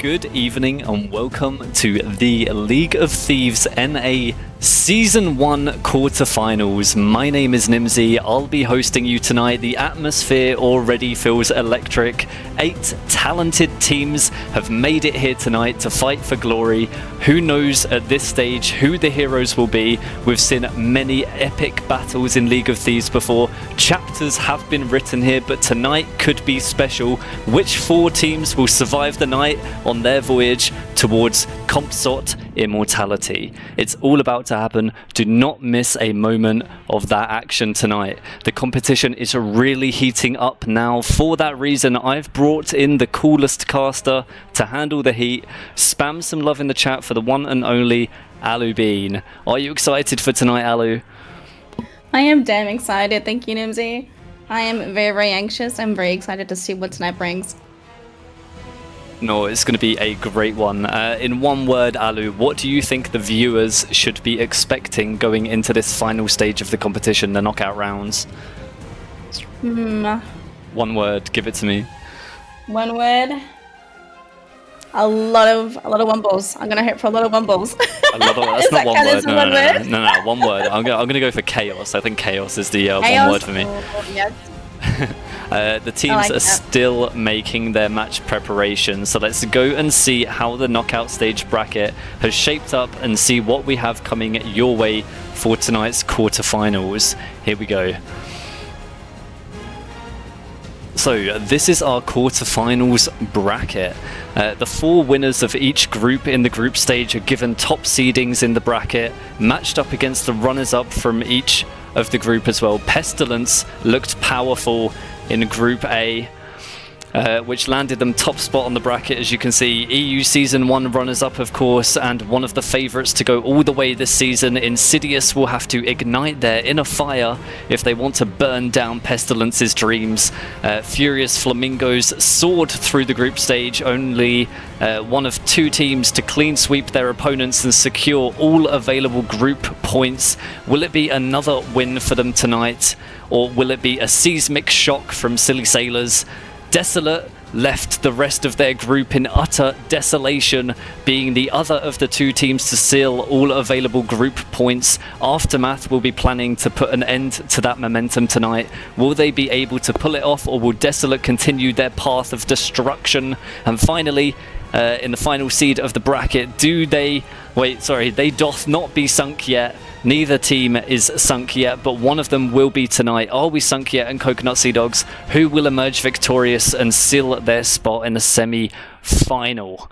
Good evening and welcome to the League of Thieves NA Season 1 quarterfinals. My name is Nimsy. I'll be hosting you tonight. The atmosphere already feels electric. 8 talented teams have made it here tonight to fight for glory. Who knows at this stage who the heroes will be? We've seen many epic battles in League of Thieves before. Chapters have been written here, but tonight could be special. Which 4 teams will survive the night on their voyage towards CompSot immortality? It's all about to happen. Do not miss a moment of that action tonight. The competition is really heating up now. For that reason, I've brought in the coolest caster to handle the heat. Spam some love in the chat for the one and only Alu Bean. Are you excited for tonight, Alu? I am damn excited. Thank you, Nimsy. I am very, very anxious. I'm very excited to see what tonight brings. No, it's going to be a great one. In one word, Alu, what do you think the viewers should be expecting going into this final stage of the competition, the knockout rounds? One word, give it to me. One word. A lot of wumbles. I'm gonna hit for a lot of wumbles. That's not one word. No, one word. I'm gonna go for chaos. I think chaos is the one word for me. Oh, yes. The teams are still making their match preparations, so let's go and see how the knockout stage bracket has shaped up and see what we have coming your way for tonight's quarterfinals. Here we go. So this is our quarterfinals bracket. The 4 winners of each group in the group stage are given top seedings in the bracket, matched up against the runners-up from each of the group as well. Pestilence looked powerful in Group A, which landed them top spot on the bracket, as you can see. EU Season 1 runners-up, of course, and one of the favourites to go all the way this season. Insidious will have to ignite their inner fire if they want to burn down Pestilence's dreams. Furious Flamingos soared through the group stage, only one of 2 teams to clean sweep their opponents and secure all available group points. Will it be another win for them tonight, or will it be a seismic shock from Silly Sailors? Desolate left the rest of their group in utter desolation, being the other of the 2 teams to seal all available group points. Aftermath will be planning to put an end to that momentum tonight. Will they be able to pull it off, or will Desolate continue their path of destruction? And finally, in the final seed of the bracket, they doth not be sunk yet. Neither team is sunk yet, but one of them will be tonight. Are we sunk yet? And Coconut Sea Dogs, who will emerge victorious and seal their spot in the semi-final?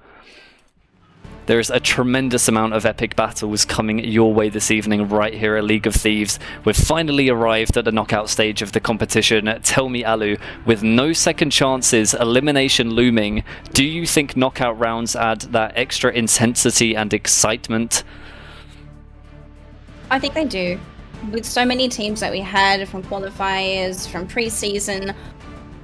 There is a tremendous amount of epic battles coming your way this evening right here at League of Thieves. We've finally arrived at the knockout stage of the competition. Tell me, Alu, with no second chances, elimination looming, do you think knockout rounds add that extra intensity and excitement? I think they do. With so many teams that we had from qualifiers, from pre-season,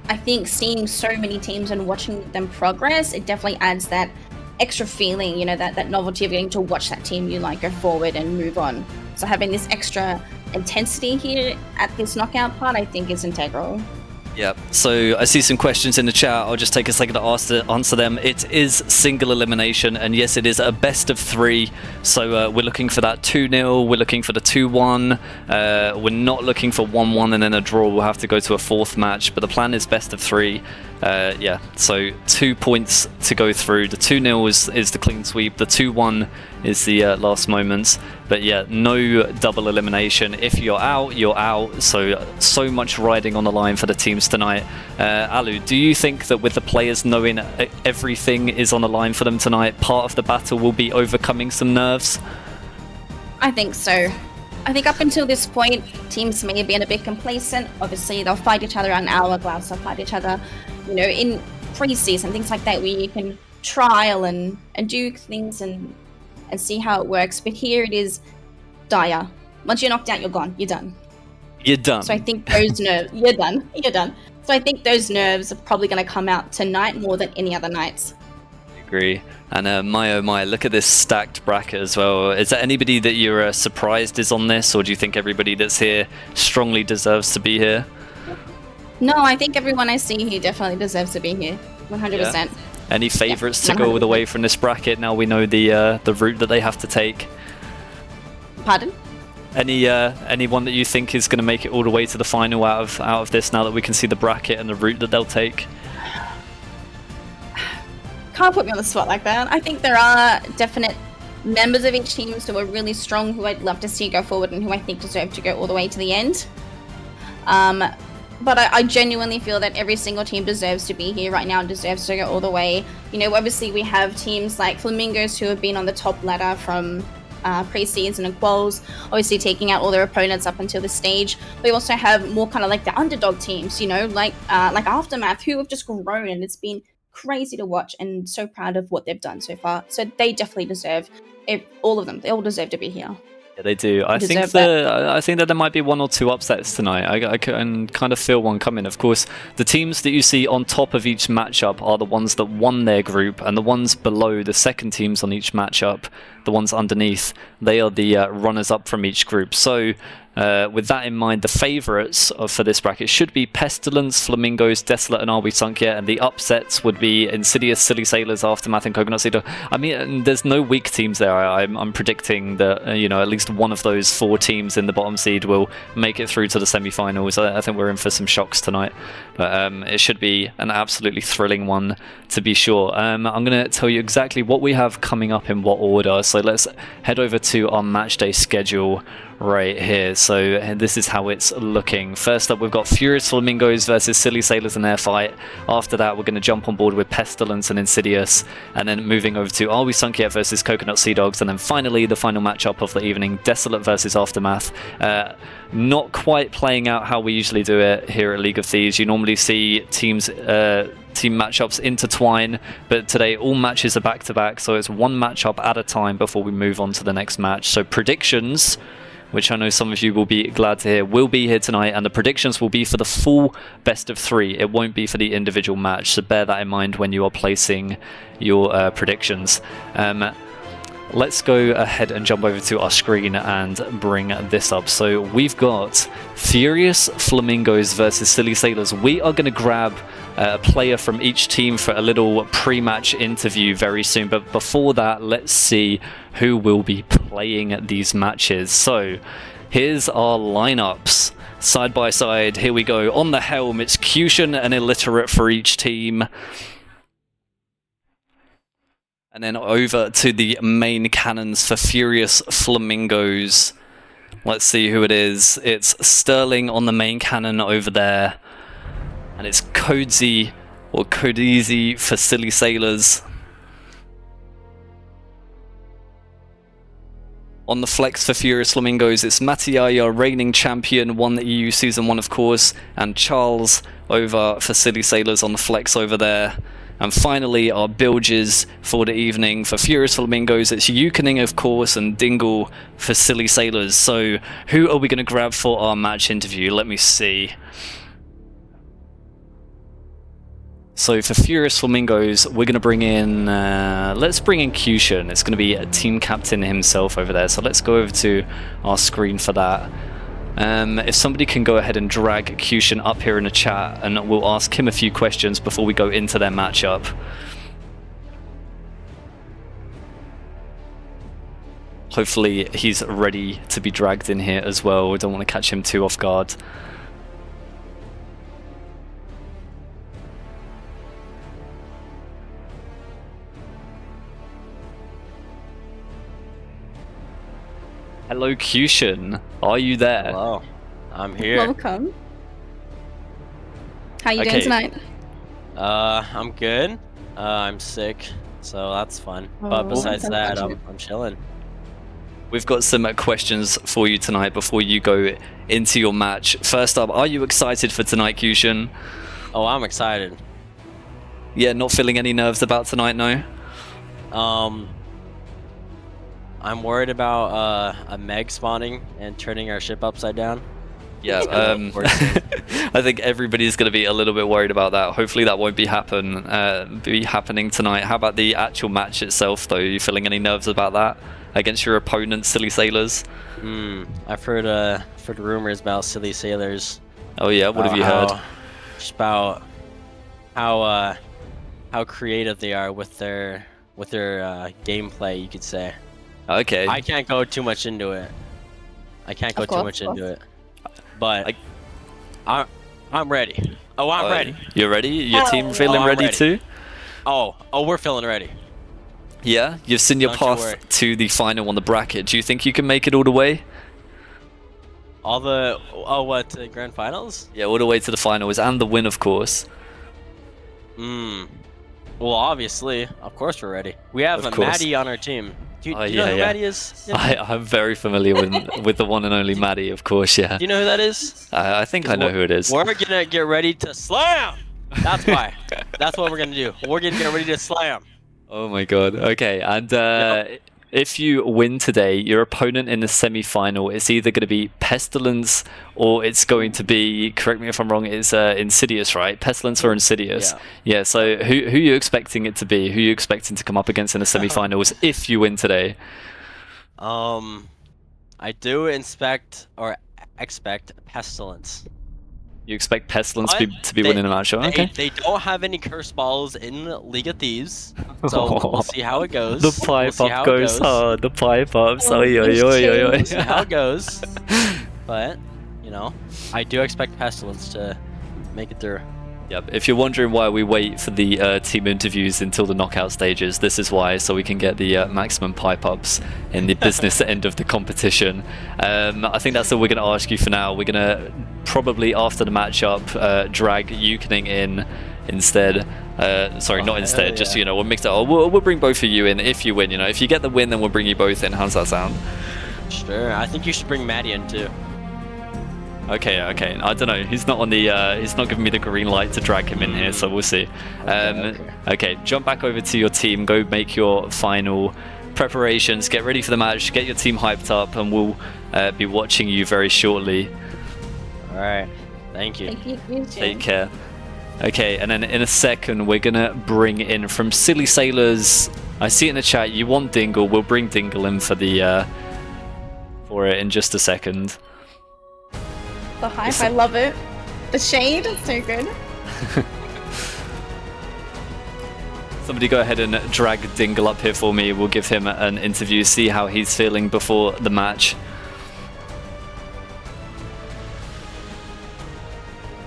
I think seeing so many teams and watching them progress, it definitely adds that extra feeling, that novelty of getting to watch that team you like go forward and move on. So having this extra intensity here at this knockout part, I think is integral. Yep, so I see some questions in the chat. I'll just take a second to answer them. It is single elimination, and yes, it is a best of 3. So we're looking for that 2-0, we're looking for the 2-1. We're not looking for 1-1 and then a draw. We'll have to go to a 4th match, but the plan is best of 3. Yeah, so 2 points to go through. The 2-0 is the clean sweep. The 2-1 is the last moments. But yeah, no double elimination. If you're out, you're out. So much riding on the line for the teams tonight. Alu, do you think that with the players knowing everything is on the line for them tonight, part of the battle will be overcoming some nerves? I think so. I think up until this point, teams may have been a bit complacent. Obviously, they'll fight each other on Hourglass, they'll fight each other, in pre-season, things like that, where you can trial and do things and see how it works. But here it is dire. Once you're knocked out, you're gone. You're done. You're done. So I think those nerves... You're done. You're done. So I think those nerves are probably going to come out tonight more than any other nights. Agree. And my oh my, look at this stacked bracket as well. Is there anybody that you're surprised is on this, or do you think everybody that's here strongly deserves to be here? No, I think everyone I see here definitely deserves to be here. 100%. Any favourites to go all the way from this bracket? Now we know the route that they have to take. Pardon? Anyone that you think is going to make it all the way to the final out of this? Now that we can see the bracket and the route that they'll take. Can't put me on the spot like that. I think there are definite members of each team who are really strong, who I'd love to see go forward, and who I think deserve to go all the way to the end. But I genuinely feel that every single team deserves to be here right now, deserves to go all the way. You know, obviously we have teams like Flamingos who have been on the top ladder from pre-season and quals, obviously taking out all their opponents up until this stage. We also have more kind of like the underdog teams, you know, like Aftermath, who have just grown, and it's been crazy to watch, and so proud of what they've done so far. So they definitely deserve all of them. They all deserve to be here. Yeah, they do. I think that there might be one or two upsets tonight. I can kind of feel one coming. Of course, the teams that you see on top of each matchup are the ones that won their group, and the ones below, the second teams on each matchup, the ones underneath, they are the runners-up from each group. So with that in mind, the favourites for this bracket should be Pestilence, Flamingos, Desolate, and Are We Sunk Yet? And the upsets would be Insidious, Silly Sailors, Aftermath, and Coconut Seed. I mean, there's no weak teams there. I'm predicting that you know, at least one of those 4 teams in the bottom seed will make it through to the semi-finals. I think we're in for some shocks tonight, but it should be an absolutely thrilling one to be sure. I'm going to tell you exactly what we have coming up in what order. So let's head over to our match day schedule right here. So this is how it's looking. First up, we've got Furious Flamingos versus Silly Sailors in their fight. After that, we're going to jump on board with Pestilence and Insidious, and then moving over to Are We Sunk Yet versus Coconut Sea Dogs, and then finally the final matchup of the evening, Desolate versus Aftermath. Not quite playing out how we usually do it here at League of Thieves. You normally see team matchups intertwine, but today all matches are back-to-back, so it's one matchup at a time before we move on to the next match. So predictions, which I know some of you will be glad to hear, will be here tonight, and the predictions will be for the full best of 3. It won't be for the individual match, so bear that in mind when you are placing your predictions. Let's go ahead and jump over to our screen and bring this up. So we've got Furious Flamingos versus Silly Sailors. We are going to grab a player from each team for a little pre-match interview very soon. But before that, let's see who will be playing these matches. So here's our lineups. Side by side, here we go. On the helm, it's Cushion and Illiterate for each team. And then over to the main cannons for Furious Flamingos. Let's see who it is. It's Sterling on the main cannon over there. And it's Codezy or Codezy for Silly Sailors. On the flex for Furious Flamingos, it's Matiaya, reigning champion, won the EU Season 1 of course, and Charles over for Silly Sailors on the flex over there. And finally, our bilges for the evening for Furious Flamingos, it's Yukoning, of course, and Dingle for Silly Sailors. So, who are we going to grab for our match interview? Let me see. So, for Furious Flamingos, we're going to bring in... let's bring in Cushion. It's going to be a team captain himself over there. So, let's go over to our screen for that. If somebody can go ahead and drag Cushion up here in the chat, and we'll ask him a few questions before we go into their matchup. Hopefully he's ready to be dragged in here as well. We don't want to catch him too off guard. Hello, Cushion. Are you there? Hello. I'm here. Welcome. How you doing tonight? I'm good. I'm sick, so that's fun. But besides that, I'm chilling. We've got some questions for you tonight before you go into your match. First up, are you excited for tonight, Cushion? Oh, I'm excited. Yeah, not feeling any nerves about tonight, no? I'm worried about a Meg spawning and turning our ship upside down. Yeah, I think everybody's going to be a little bit worried about that. Hopefully that won't be happening tonight. How about the actual match itself, though? Are you feeling any nerves about that against your opponent, Silly Sailors? I've heard rumors about Silly Sailors. Oh yeah, what have you heard? Just about how how creative they are with their gameplay, you could say. Okay. I can't go too much into it. Of course. But I'm ready. Oh, I'm ready. You're ready? Your team feeling I'm ready ready. too? Oh, we're feeling ready. Yeah? You've seen your Don't you worry. path to the final on the bracket. Do you think you can make it all the way? Grand finals? Yeah, all the way to the finals and the win, of course. Well, obviously, of course we're ready. We have Of course. Maddie on our team. Do you know Yeah, who yeah. Maddie is? I'm very familiar with the one and only Maddie, of course, yeah. Do you know who that is? I think I know who it is. We're gonna get ready to slam. That's why. That's what we're gonna do. We're gonna get ready to slam. Oh my god. Okay, and if you win today, your opponent in the semi-final is either going to be Pestilence or it's going to be, correct me if I'm wrong, it's Insidious, right? Pestilence or Insidious. Yeah, so who are you expecting it to be? Who are you expecting to come up against in the semi-finals if you win today? I do expect Pestilence. You expect Pestilence But to be winning the match? Okay. They don't have any curse balls in League of Thieves, so we'll see how it goes. The pipe up goes hard. The pipe ups. Oi, oi, oi, oi, oi. We'll see how it goes. But, you know, I do expect Pestilence to make it through. Yep. If you're wondering why we wait for the team interviews until the knockout stages, this is why, so we can get the maximum pipe ups in the business end of the competition. I think that's all we're going to ask you for now. We're going to probably, after the matchup, drag Yukening in instead. Sorry, not instead. Yeah. Just, you know, we'll mix it up. We'll bring both of you in if you win. You know, if you get the win, then we'll bring you both in. How's that sound? Sure. I think you should bring Maddie in too. Okay. I don't know. He's not on the. He's not giving me the green light to drag him in here, so we'll see. Okay. Jump back over to your team. Go make your final preparations. Get ready for the match. Get your team hyped up, and we'll be watching you very shortly. All right. Thank you. Thank you. Take care. Okay, and then in a second we're gonna bring in from Silly Sailors. I see it in the chat. You want Dingle? We'll bring Dingle in for the for it in just a second. The hype, I love it. The shade, it's so good. Somebody go ahead and drag Dingle up here for me. We'll give him an interview, see how he's feeling before the match.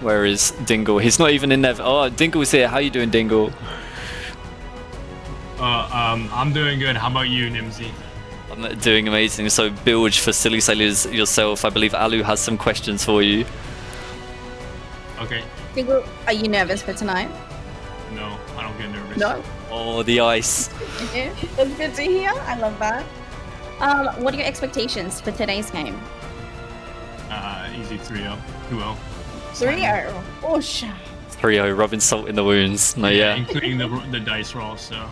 Where is Dingle? He's not even in there. Oh, Dingle's here. How you doing, Dingle? I'm doing good. How about you, Nimsy? I'm doing amazing. So, Bilge, for Silly Sailors yourself, I believe Alu has some questions for you. Okay. Dingle, are you nervous for tonight? No, I don't get nervous. No. Oh, the ice. Okay. That's good to hear. I love that. What are your expectations for today's game? Easy 3-0. 2-0. 3-0. Oh, shit. 3-0, rubbing salt in the wounds. No, yeah. Including the dice roll, so.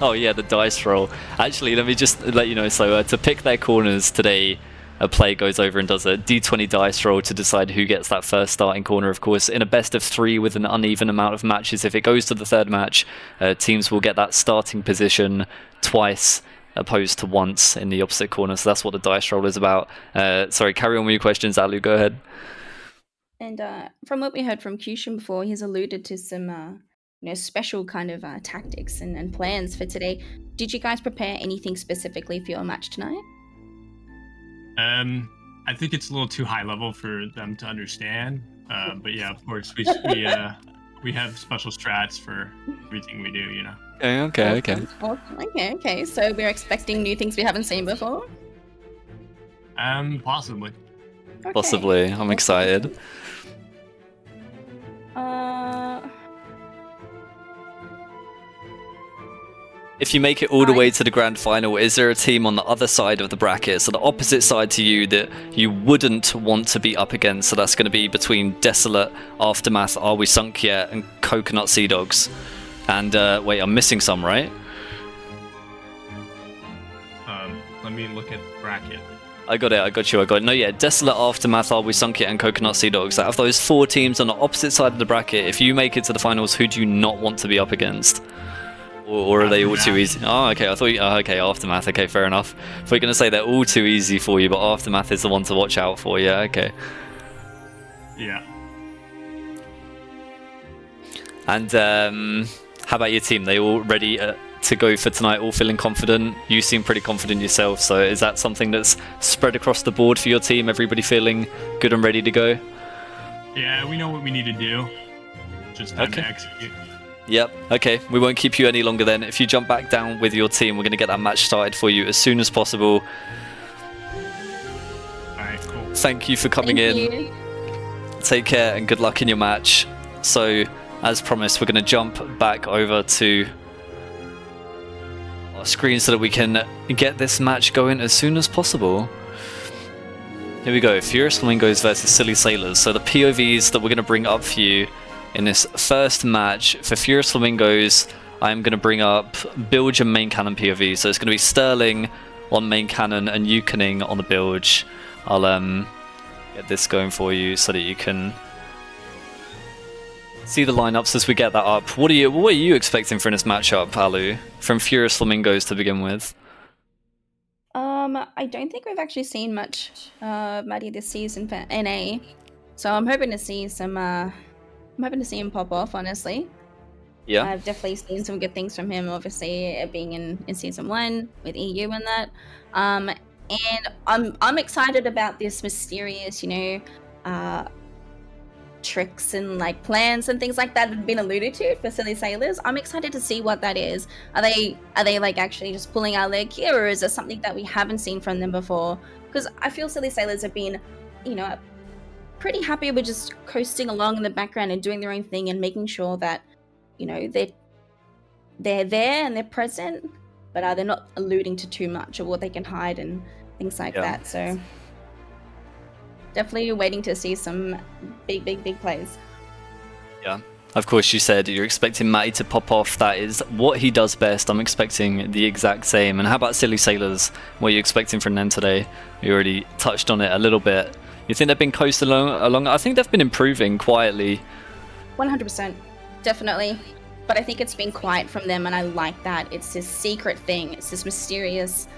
Oh, yeah, the dice roll. Actually, let me just let you know. So, to pick their corners today, a player goes over and does a d20 dice roll to decide who gets that first starting corner. Of course, in a best of 3 with an uneven amount of matches, if it goes to the third match, teams will get that starting position twice opposed to once in the opposite corner. So that's what the dice roll is about. Sorry, carry on with your questions, Alu. Go ahead. And from what we heard from Kyushin before, he's alluded to some special kind of tactics and plans for today. Did you guys prepare anything specifically for your match tonight? I think it's a little too high level for them to understand. But yeah, of course, we have special strats for everything we do, you know. Okay. Okay. So we're expecting new things we haven't seen before? Possibly. Okay. Possibly. I'm excited. If you make it all the way to the grand final, is there a team on the other side of the bracket, so the opposite side to you, that you wouldn't want to be up against? So that's going to be between Desolate, Aftermath, Are We Sunk Yet, and Coconut Sea Dogs. And wait, I'm missing some, right? Let me look at the bracket. I got it. No, yeah, Desolate, Aftermath, Are We Sunk Yet, and Coconut Sea Dogs. Out of those 4 teams on the opposite side of the bracket, if you make it to the finals, who do you not want to be up against? Or are they all too easy? Oh, okay. I thought okay, Aftermath. Okay, fair enough. I thought you were going to say they're all too easy for you, but Aftermath is the one to watch out for. Yeah, okay. Yeah. And how about your team? They all ready to go for tonight, all feeling confident? You seem pretty confident yourself, so is that something that's spread across the board for your team? Everybody feeling good and ready to go? Yeah, we know what we need to do. Just time to execute. Yep, okay, we won't keep you any longer then. If you jump back down with your team, we're going to get that match started for you as soon as possible. Alright, cool. Thank you for coming in. Take care and good luck in your match. So, as promised, we're going to jump back over to our screen so that we can get this match going as soon as possible. Here we go, Furious Flamingos versus Silly Sailors. So the POVs that we're going to bring up for you in this first match, for Furious Flamingos, I'm going to bring up Bilge and main cannon POV. So it's going to be Sterling on main cannon and Yukoning on the Bilge. I'll get this going for you so that you can see the lineups as we get that up. What are you expecting from this matchup, Alu, from Furious Flamingos to begin with? I don't think we've actually seen much Maddie this season for NA, so I'm hoping to see some. I'm hoping to see him pop off. Honestly, yeah, I've definitely seen some good things from him. Obviously, being in season 1 with EU and that. And I'm excited about this mysterious, tricks and like plans and things like that have been alluded to for Silly Sailors. I'm excited to see what that is. Are they like actually just pulling out their gear, or is it something that we haven't seen from them before? Because I feel Silly Sailors have been, pretty happy with just coasting along in the background and doing their own thing and making sure that, they're there and they're present, but they're not alluding to too much of what they can hide and things like that. So definitely waiting to see some big plays. Yeah. Of course, you said you're expecting Matty to pop off. That is what he does best. I'm expecting the exact same. And how about Silly Sailors? What are you expecting from them today? We already touched on it a little bit. You think they've been coasting along? I think they've been improving quietly. 100%. Definitely. But I think it's been quiet from them, and I like that. It's this secret thing. It's this mysterious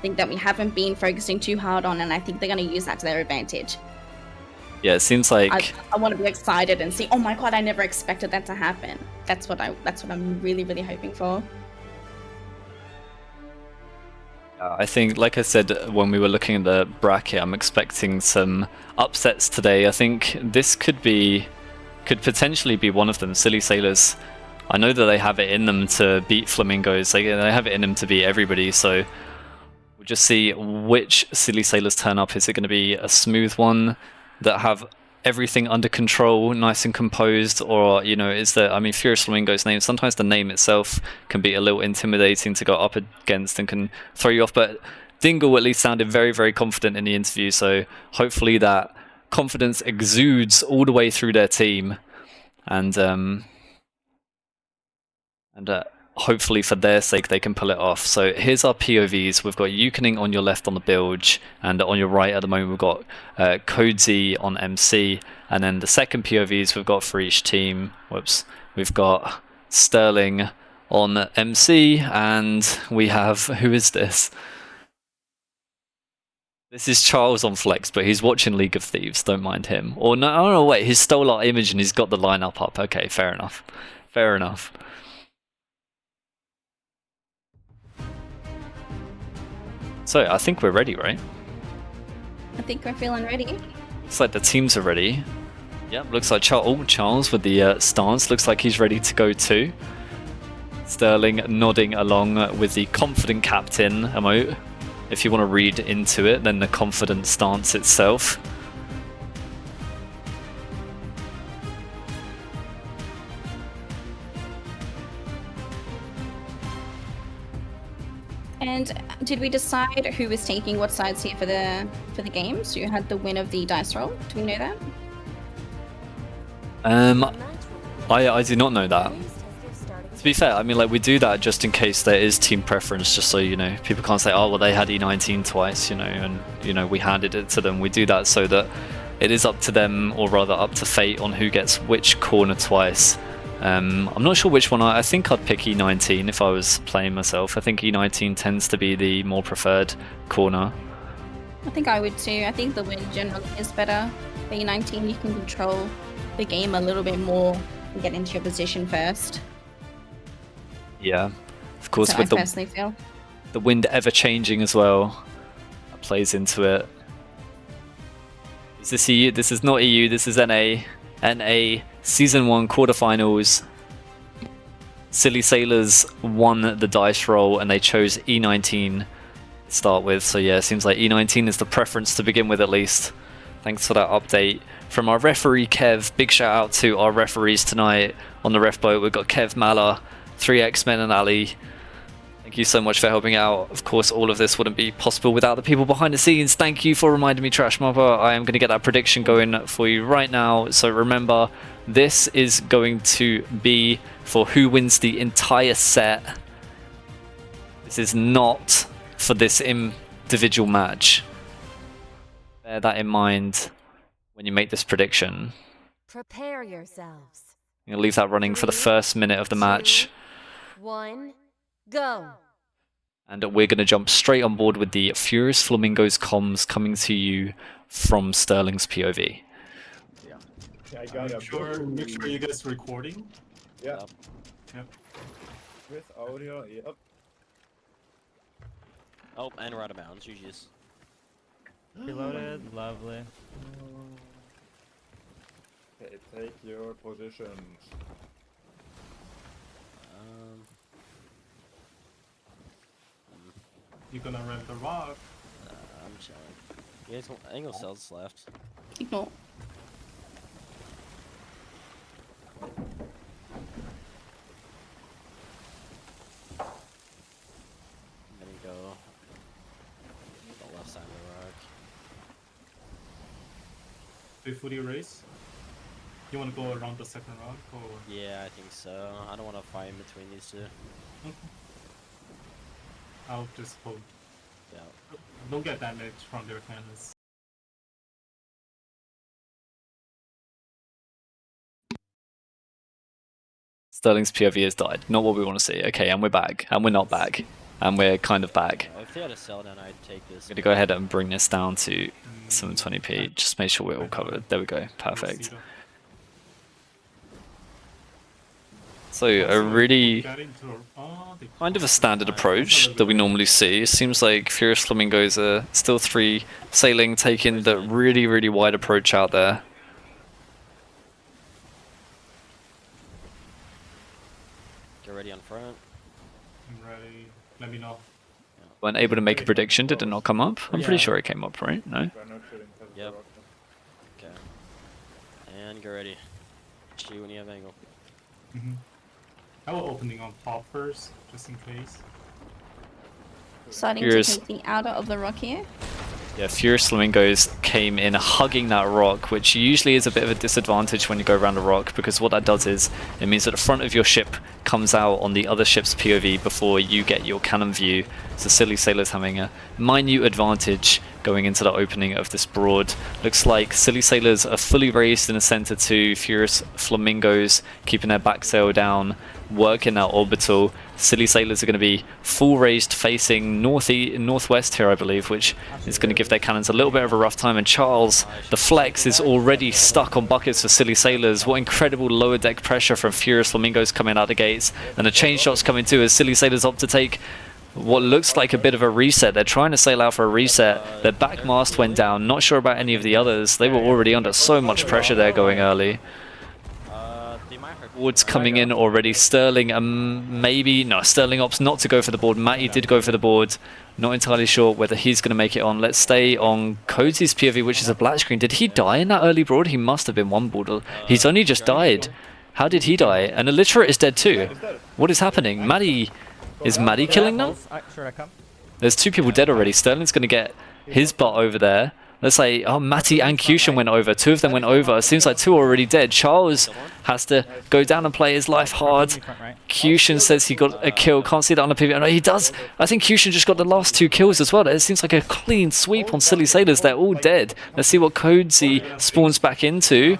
thing that we haven't been focusing too hard on, and I think they're going to use that to their advantage. Yeah, it seems like I want to be excited and see, oh my god, I never expected that to happen. That's what I'm really hoping for. I think, like I said when we were looking at the bracket, I'm expecting some upsets today. I think this could potentially be one of them. Silly Sailors, I know that they have it in them to beat Flamingos. They have it in them to beat everybody, so we'll just see which Silly Sailors turn up. Is it going to be a smooth one that have everything under control, nice and composed, or is there? I mean, Furious Flamingo's name, sometimes the name itself can be a little intimidating to go up against and can throw you off. But Dingle at least sounded very, very confident in the interview, so hopefully that confidence exudes all the way through their team, and hopefully for their sake they can pull it off. So here's our POVs. We've got Yukoning on your left on the Bilge, and on your right at the moment we've got Cozy on MC, and then the second POVs we've got for each team. We've got Sterling on MC, and we have, who is this? This is Charles on Flex, but he's watching League of Thieves, don't mind him. Or no, oh no, wait, he's stole our image and he's got the lineup up. Okay, fair enough. Fair enough. So, I think we're ready, right? I think we're feeling ready. Looks like the teams are ready. Yep, looks like Charles with the stance. Looks like he's ready to go too. Sterling nodding along with the confident captain emote. If you want to read into it, then the confident stance itself. And did we decide who was taking what sides here for the games? Who had the win of the dice roll? Do we know that? I do not know that. To be fair, I mean, like, we do that just in case there is team preference, just so, people can't say, oh, well, they had E19 twice, and, we handed it to them. We do that so that it is up to them, or rather up to fate, on who gets which corner twice. I'm not sure which one. I think I'd pick E19 if I was playing myself. I think E19 tends to be the more preferred corner. I think I would too. I think the win generally is better. For E19, you can control the game a little bit more and get into your position first. Yeah, of course, So I with the personally feel. wind ever changing as well, that plays into it. Is this EU? This is not EU. This is NA. NA Season 1 quarterfinals. Silly Sailors won the dice roll and they chose E19 to start with. So yeah, it seems like E19 is the preference to begin with at least. Thanks for that update from our referee Kev. Big shout out to our referees tonight on the ref boat. We've got Kev Mala, 3X-Men and Ali. Thank you so much for helping out. Of course, all of this wouldn't be possible without the people behind the scenes. Thank you for reminding me, Trash Mother. I am going to get that prediction going for you right now. So remember, this is going to be for who wins the entire set. This is not for this individual match. Bear that in mind when you make this prediction. Prepare yourselves. I'm going to leave that running for the first minute of the match. 1, go. And we're going to jump straight on board with the Furious Flamingos comms coming to you from Sterling's POV. Yeah, I got it. Make sure you guys recording. Yeah. Yep. With audio, yep. Oh, and we're out of bounds. GG's. Reloaded, lovely. Okay, take your positions. You're gonna rent the rock. I'm chilling. You guys, I think cells left. Ignore. There we go. The left side of the rock. Before you race, you wanna go around the second rock or? Yeah, I think so. I don't want to fight in between these two. Okay. I'll just hold. Yeah. Don't get damage from their cannons. Sterling's POV has died. Not what we want to see. Okay, and we're back. And we're not back. And we're kind of back. If they had a cell, then I'd take this. I'm going to go ahead and bring this down to 720p. Just make sure we're all covered. There we go. Perfect. So a really kind of a standard approach that we normally see. It seems like Furious Flamingos are still 3 sailing, taking the really, really wide approach out there. Get ready on front. I'm ready. Let me know. Weren't able to make a prediction. Did it not come up? I'm pretty sure it came up, right? No? Yep. Okay. And get ready. Shoot when you have angle. I will opening on top first, just in case. Starting Furious. to take the outer of the rock here. Yeah, Furious Flamingos came in hugging that rock, which usually is a bit of a disadvantage when you go around a rock, because what that does is it means that the front of your ship comes out on the other ship's POV before you get your cannon view. So Silly Sailor's having a minute advantage going into the opening of this broad. Looks like Silly Sailors are fully raised in the center to Furious Flamingos, keeping their back sail down, working that orbital. Silly Sailors are going to be full raised facing northwest here, I believe, which is going to give their cannons a little bit of a rough time. And Charles, the flex, is already stuck on buckets for Silly Sailors. What incredible lower deck pressure from Furious Flamingos coming out the gates. And the chain shots coming too as Silly Sailors opt to take what looks like a bit of a reset. They're trying to sail out for a reset. Their back mast went down. Not sure about any of the others. They were already under so much pressure there going early. Boards coming in already. Sterling, maybe. No, Sterling opts not to go for the board. Matty did go for the board. Not entirely sure whether he's going to make it on. Let's stay on Cody's POV, which is a black screen. Did he die in that early broad? He must have been one board. He's only just died. How did he die? And Illiterate is dead too. What is happening? Maddie. Is Maddie killing now? There's 2 people dead already. Sterling's going to get his butt over there. Let's say, oh, Matty and Cushion went over. 2 of them went over. It seems like 2 are already dead. Charles has to go down and play his life hard. Cushion says he got a kill. Can't see that on the PV. No, he does. I think Cushion just got the last 2 kills as well. It seems like a clean sweep on Silly Sailors. They're all dead. Let's see what Codsy spawns back into.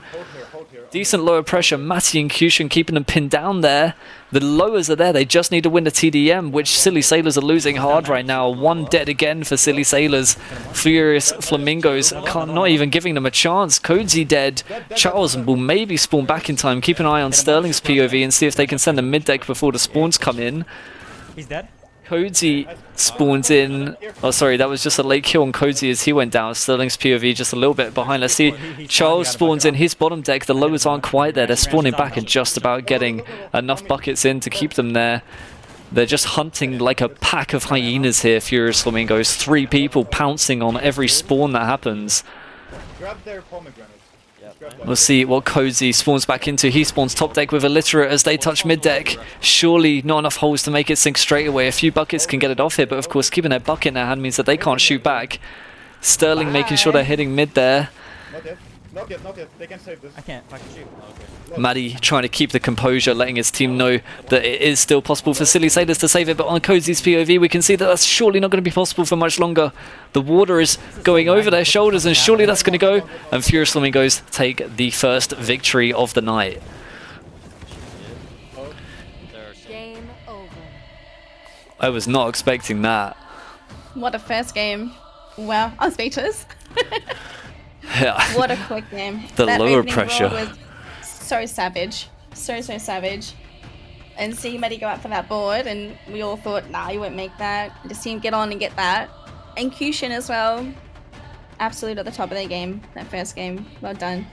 Decent lower pressure. Matty and Cushion keeping them pinned down there. The lowers are there. They just need to win the TDM, which Silly Sailors are losing hard right now. One dead again for Silly Sailors. Furious Flamingos not even giving them a chance. Cozy dead. Charles will maybe spawn back in time. Keep an eye on Sterling's POV and see if they can send a mid deck before the spawns come in. He's dead. Cozy spawns in. Oh, sorry, that was just a late kill on Cozy as he went down. Sterling's POV just a little bit behind. Let's see. Charles spawns in his bottom deck. The lowers aren't quite there. They're spawning back and just about getting enough buckets in to keep them there. They're just hunting like a pack of hyenas here, Furious Flamingos. 3 people pouncing on every spawn that happens. Grab their pomegranates. We'll see what Cozy spawns back into. He spawns top deck with Illiterate as they touch mid deck. Surely not enough holes to make it sink straight away. A few buckets can get it off here, but of course keeping their bucket in their hand means that they can't shoot back. Sterling making sure they're hitting mid there. Not yet. Not yet. Not yet. They can save this. I can't fucking shoot. Maddie trying to keep the composure, letting his team know that it is still possible for Silly Sailors to save it, but on Cozy's POV we can see that that's surely not going to be possible for much longer. The water is going over their shoulders and surely that's going to go, and Furious Flamingos take the first victory of the night. Game over. I was not expecting that. What a first game. Wow, I'm speechless. Yeah. What a quick game. The That lower opening pressure. roll was so savage. So savage. And see Maddie go out for that board, and we all thought, nah, you won't make that. Just see him get on and get that. And Cushion as well. Absolute at the top of their game, that first game. Well done.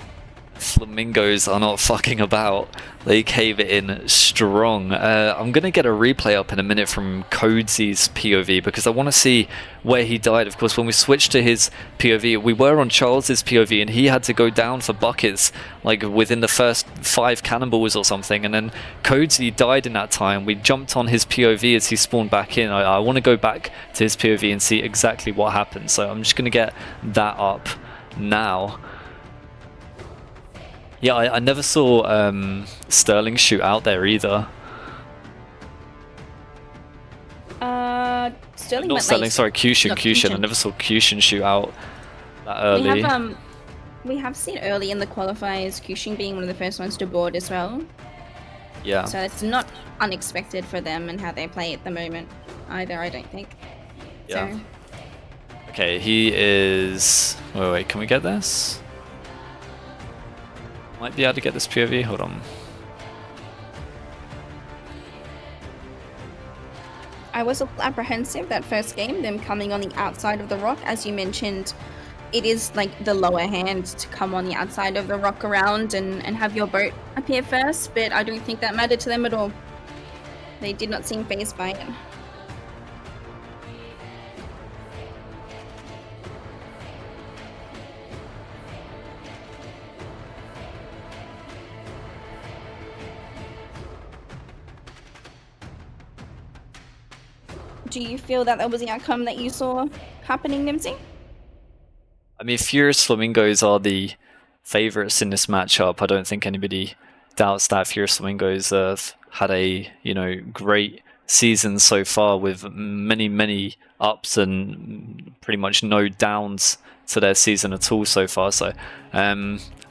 Flamingos are not fucking about. They cave it in strong. I'm going to get a replay up in a minute from Cozy's POV because I want to see where he died. Of course, when we switched to his POV, we were on Charles's POV and he had to go down for buckets like within the first 5 cannonballs or something. And then Cozy died in that time. We jumped on his POV as he spawned back in. I want to go back to his POV and see exactly what happened. So I'm just going to get that up now. Yeah, I never saw Sterling shoot out there either. Sterling Not went Sterling, late. sorry, Cushion. No, Cushion. I never saw Cushion shoot out that early. We have seen early in the qualifiers Cushion being one of the first ones to board as well. Yeah. So it's not unexpected for them and how they play at the moment either, I don't think. Yeah. So, Okay, he is... Wait, can we get this? Might be able to get this POV, hold on. I was a little apprehensive that first game, them coming on the outside of the rock. As you mentioned, it is like the lower hand to come on the outside of the rock around and have your boat appear first, but I don't think that mattered to them at all. They did not seem fazed by it. Do you feel that was the outcome that you saw happening, Nimsy? I mean, Furious Flamingos are the favourites in this matchup. I don't think anybody doubts that. Furious Flamingos have had a, great season so far with many ups and pretty much no downs to their season at all so far. So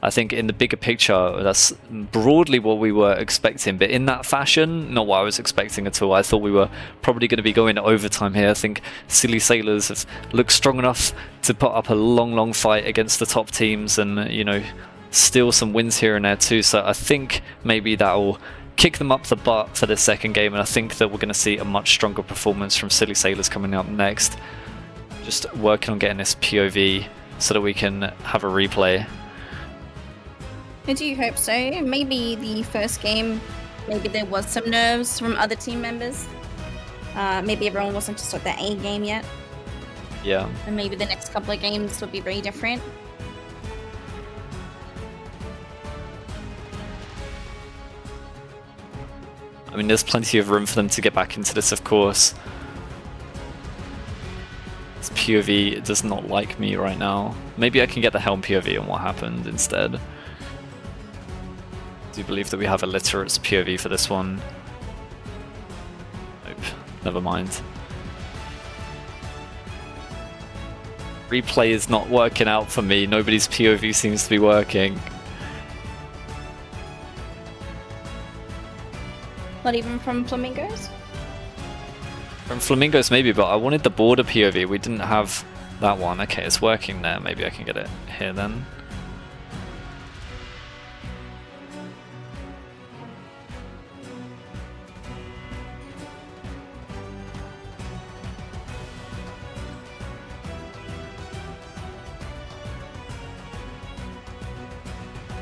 I think in the bigger picture, that's broadly what we were expecting. But in that fashion, not what I was expecting at all. I thought we were probably going to be going to overtime here. I think Silly Sailors have looked strong enough to put up a long fight against the top teams and, steal some wins here and there too. So I think maybe that will kick them up the butt for the second game. And I think that we're going to see a much stronger performance from Silly Sailors coming up next. Just working on getting this POV so that we can have a replay. I do hope so. Maybe the first game, maybe there was some nerves from other team members. Maybe everyone wasn't just at their A game yet. Yeah. And maybe the next couple of games would be very different. I mean, there's plenty of room for them to get back into this, of course. This POV does not like me right now. Maybe I can get the Helm POV on what happened instead. I do believe that we have Illiterate's POV for this one. Nope, never mind. Replay is not working out for me. Nobody's POV seems to be working. Not even from Flamingos? From Flamingos maybe, but I wanted the border POV. We didn't have that one. Okay, it's working there. Maybe I can get it here then.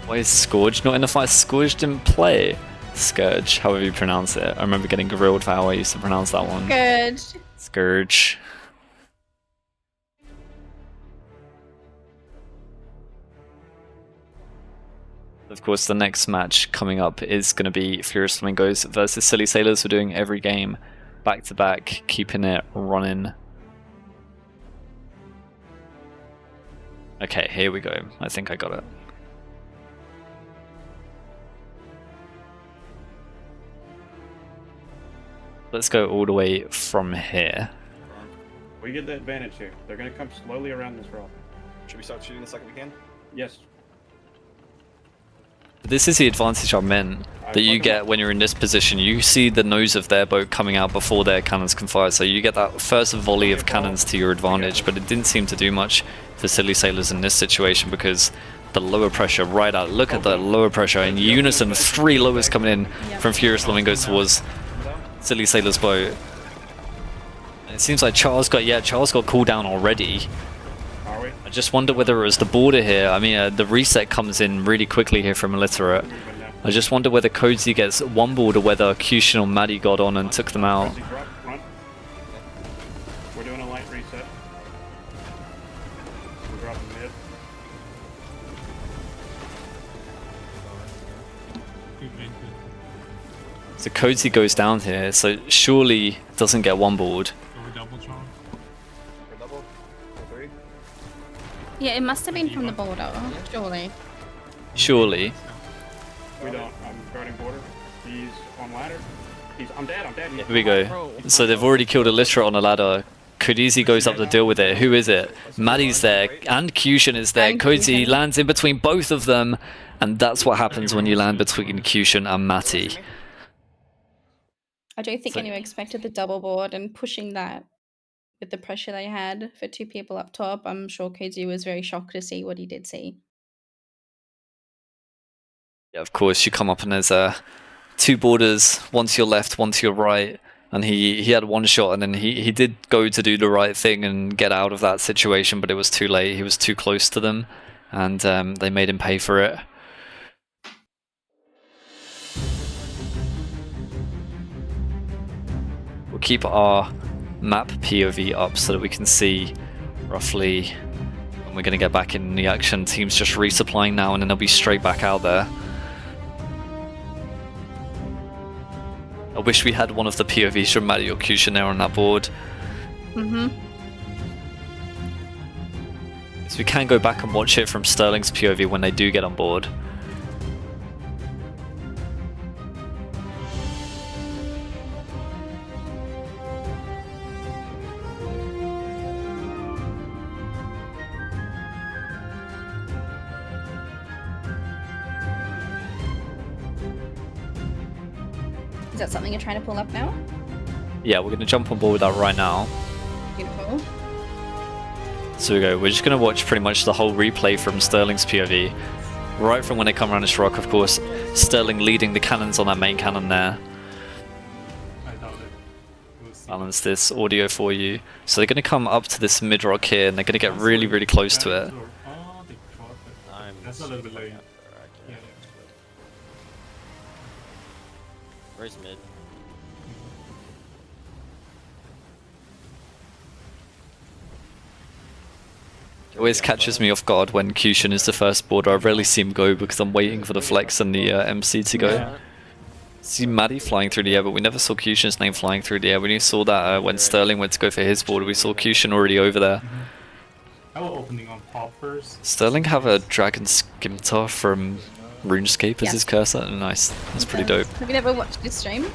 Why is Scourge not in the fight? Scourge didn't play. Scourge, however you pronounce it. I remember getting grilled for how I used to pronounce that one. Good. Scourge. Of course, the next match coming up is going to be Furious Flamingos versus Silly Sailors. We're doing every game back to back, keeping it running. Okay, here we go. I think I got it. Let's go all the way from here. We get the advantage here. They're gonna come slowly around this rock. Should we start shooting the second we can? Yes. This is the advantage I meant that you get when you're in this position. You see the nose of their boat coming out before their cannons can fire, so you get that first volley of cannons to your advantage, but it didn't seem to do much for Silly Sailors in this situation because the lower pressure right out. Look at the lower pressure in unison. 3 lowers coming in from Furious Flamingos towards Silly Sailor's boat. It seems like Charles got cooldown already. Are we? I just wonder whether it was the border here. I mean, the reset comes in really quickly here from Illiterate. I just wonder whether Cozy gets one board or whether Cushion or Maddie got on and took them out. Cozy, drop, run. We're doing a light reset. We're dropping mid. So Cozy goes down here, so surely doesn't get one board. Double John. For double? For 3? Yeah, it must have been from the border, surely. Surely. We don't. I'm guarding border. He's on ladder. I'm dead. Here we go. So they've already killed Illiterate on a ladder. Kodizi goes up to deal with it. Who is it? Maddie's there, and Cushion is there. And Cozy Cushion. lands in between both of them, and that's what happens when you land between Cushion and Matty. I don't think So- anyone expected the double board and pushing that with the pressure they had for 2 people up top. I'm sure Koji was very shocked to see what he did see. Yeah, of course, you come up and there's 2 borders, one to your left, one to your right, and he had one shot, and then he did go to do the right thing and get out of that situation, but it was too late. He was too close to them, and they made him pay for it. We'll keep our map POV up so that we can see roughly when we're going to get back in the action. Teams just resupplying now, and then they'll be straight back out there. I wish we had one of the POVs from Maddie or Cushion there on that board. Mm-hmm. So we can go back and watch it from Sterling's POV when they do get on board. Is that something you're trying to pull up now? Yeah, we're going to jump on board with that right now. Beautiful. So we go. We're just going to watch pretty much the whole replay from Sterling's POV. Right from when they come around this rock, of course. Sterling leading the cannons on that main cannon there. Balance this audio for you. So they're going to come up to this mid rock here, and they're going to get really, really close to it. That's a little bit late. Where's mid? It always catches me off guard when Cushion is the first border. I rarely see him go because I'm waiting for the flex and the MC to go. Yeah. See Maddie flying through the air, but we never saw Cushin's name flying through the air. We only saw that when Sterling went to go for his border. We saw Cushion already over there. I will opening on top first. Sterling have a Dragon Skimtar from RuneScape as Yeah. his cursor. Nice. That's pretty dope. Have you never watched this stream?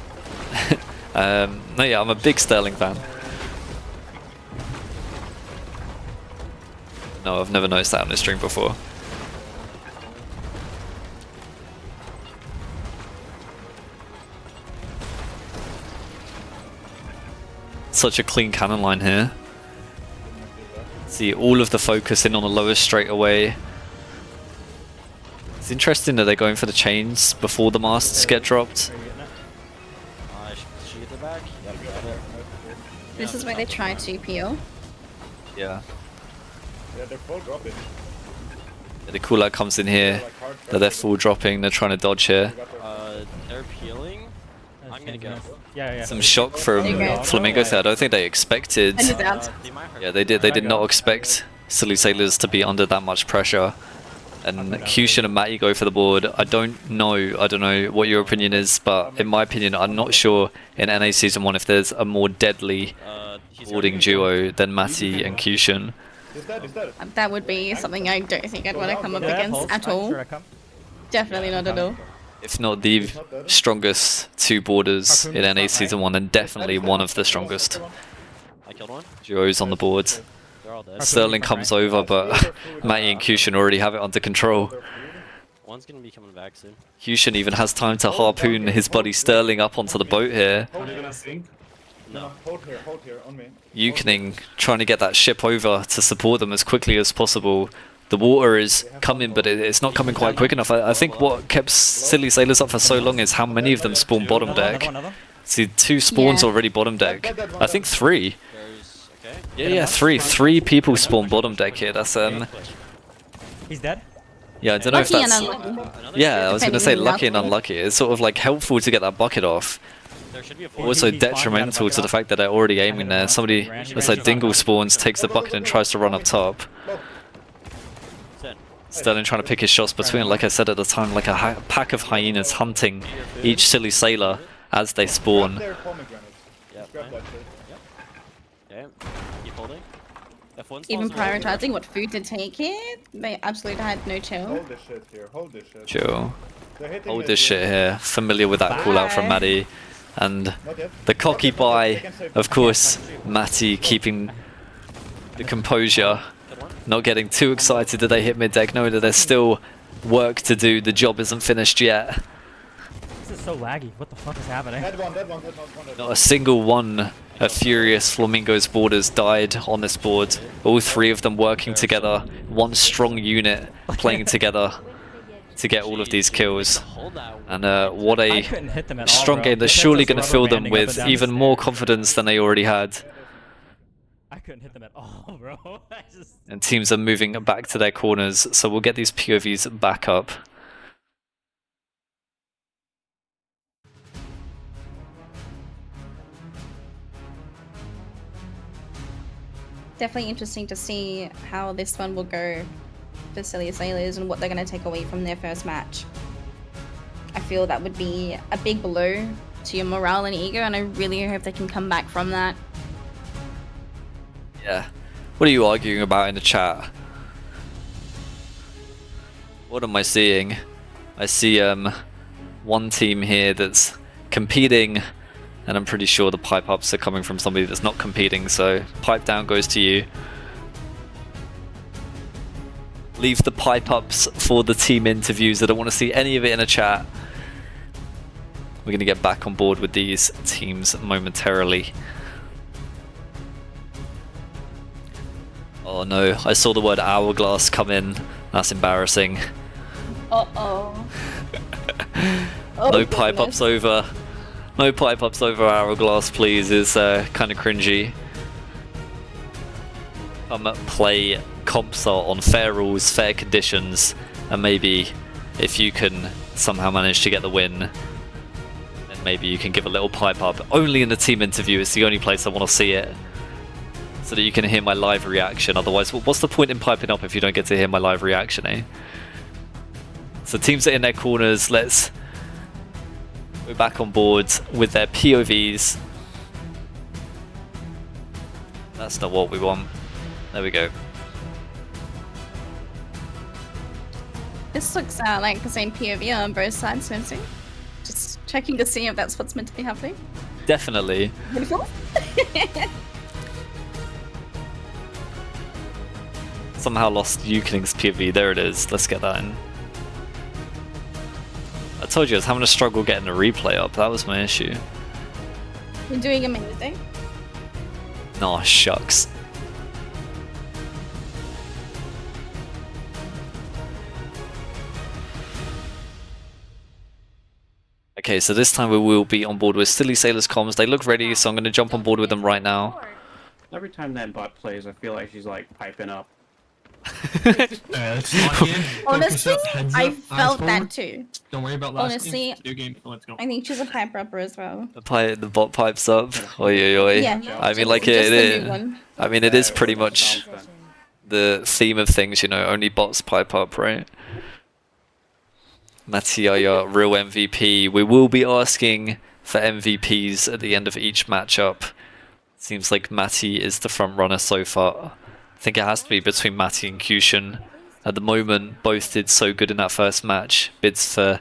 No, yeah, I'm a big Sterling fan. No, I've never noticed that on this stream before. such a clean cannon line here. See all of the focus in on the lowest straight away. It's interesting that they're going for the chains before the masts get dropped. Are you getting it? Should she get the back? Yep, got it. This is where they try to peel. Yeah. Yeah, they're full dropping. The cooler comes in here. That they're full dropping. They're trying to dodge here. They're peeling. I'm gonna go. Yeah. Some shock from There you go. Flamingos there. I don't think they expected. And it's out. They might hurt. Yeah, they did. They did not expect Silly Sailors to be under that much pressure. And Kyushin and Matty go for the board. I don't know what your opinion is, but in my opinion, I'm not sure in NA Season 1 if there's a more deadly He's boarding duo than Matty and Kyushin. Is that? That would be something I don't think I'd want to come up Yeah, against pulse, at right, all. sure, I come. Definitely not at all. If not the strongest two boarders in NA Season 1, then definitely one of the strongest I killed one. duos on the board. They're all dead. Sterling comes over, but Matty and Kyushin already have it under control. One's gonna be coming back soon. Kyushin even has time to harpoon his buddy Sterling up onto the boat here. Are they gonna sink? No. Hold here, on me. Yukening trying to get that ship over to support them as quickly as possible. The water is coming, but it's not coming quite quick enough. I think what kept Silly Sailors up for so long is how many of them spawn bottom deck. Another. See, 2 spawns Yeah. already bottom deck. I think 3. There's okay. Yeah, 3. 3 people spawn bottom deck here. That's He's dead. yeah, I don't know if Lucky and that's unlucky. yeah. I was gonna say Depending on lucky and the outcome. unlucky. It's sort of like helpful to get that bucket off. There should be a He's fourth. Also fine, he had a detrimental bucket to the off. fact that they're already aiming there. Somebody, it's like Dingle spawns, takes the bucket and tries to run up top. Ten. Sterling trying to pick his shots between, like I said at the time, like a pack of hyenas hunting each Silly Sailor as they spawn. Their pomegranates. Yep. Grab that shit. Okay. Keep holding. F1 Even spawns are over. prioritizing what food to take here, they absolutely had no chill. Hold this shit here. Hold this shit. Joe, They're hitting hold it this here. shit here. Familiar with that call out from Bye. Matty. And Not yet. the cocky They buy, can save of them. course, Matty keeping the composure, Good one. not getting too excited that they hit mid deck, knowing that there's still work to do. The job isn't finished yet. This is so laggy. What the fuck is happening? Head one. Not a single one of Furious Flamingo's boarders died on this board. All 3 of them working together, one strong unit playing together to get all of these kills. Hold that. And what I a couldn't hit them at all, strong bro. game that's Defense surely is going to rubber fill them banding up and with down the even more stairs. confidence than they already had. I couldn't hit them at all, bro. I just. And teams are moving back to their corners, so we'll get these POVs back up. Definitely interesting to see how this one will go for Silly Sailors and what they're going to take away from their first match. I feel that would be a big blow to your morale and ego, and I really hope they can come back from that. Yeah. What are you arguing about in the chat? What am I seeing? I see one team here that's competing, and I'm pretty sure the pipe ups are coming from somebody that's not competing, so pipe down goes to you. Leave the pipe ups for the team interviews. I don't want to see any of it in a chat. We're going to get back on board with these teams momentarily. Oh no, I saw the word hourglass come in. That's embarrassing. Uh-oh. No pipe ups over. No pipe ups over hourglass, please. Is kind of cringy. Play Compsar on fair rules, fair conditions, and maybe if you can somehow manage to get the win, then maybe you can give a little pipe up. Only in the team interview. It's the only place I want to see it, so that you can hear my live reaction. Otherwise, what's the point in piping up if you don't get to hear my live reaction, eh? So teams are in their corners. Let's go back on board with their POVs. That's not what we want. There we go. This looks like the same POV on both sides, Sensei. Just checking to see if that's what's meant to be happening. Definitely. Beautiful. Somehow lost Euclid's POV. There it is. Let's get that in. I told you I was having a struggle getting the replay up. That was my issue. You're doing amazing. Nah, shucks. Okay, so this time we will be on board with Silly Sailors comms. They look ready, so I'm going to jump on board with them right now. Every time that bot plays, I feel like she's like piping up. Let's lock in. Focus Honestly, up, heads I up, eyes felt that forward. too. Don't worry about last Honestly, game. New game. Let's go. I think she's a pipe rapper as well. The bot pipes up. Oi, oi, oi. Yeah, I mean, like just the it. new one. I mean, it is pretty much the theme of things, you know. Only bots pipe up, right? Mattia, real MVP. We will be asking for MVPs at the end of each matchup. Seems like Matty is the front runner so far. I think it has to be between Matty and Cushion. At the moment, both did so good in that first match. Bids for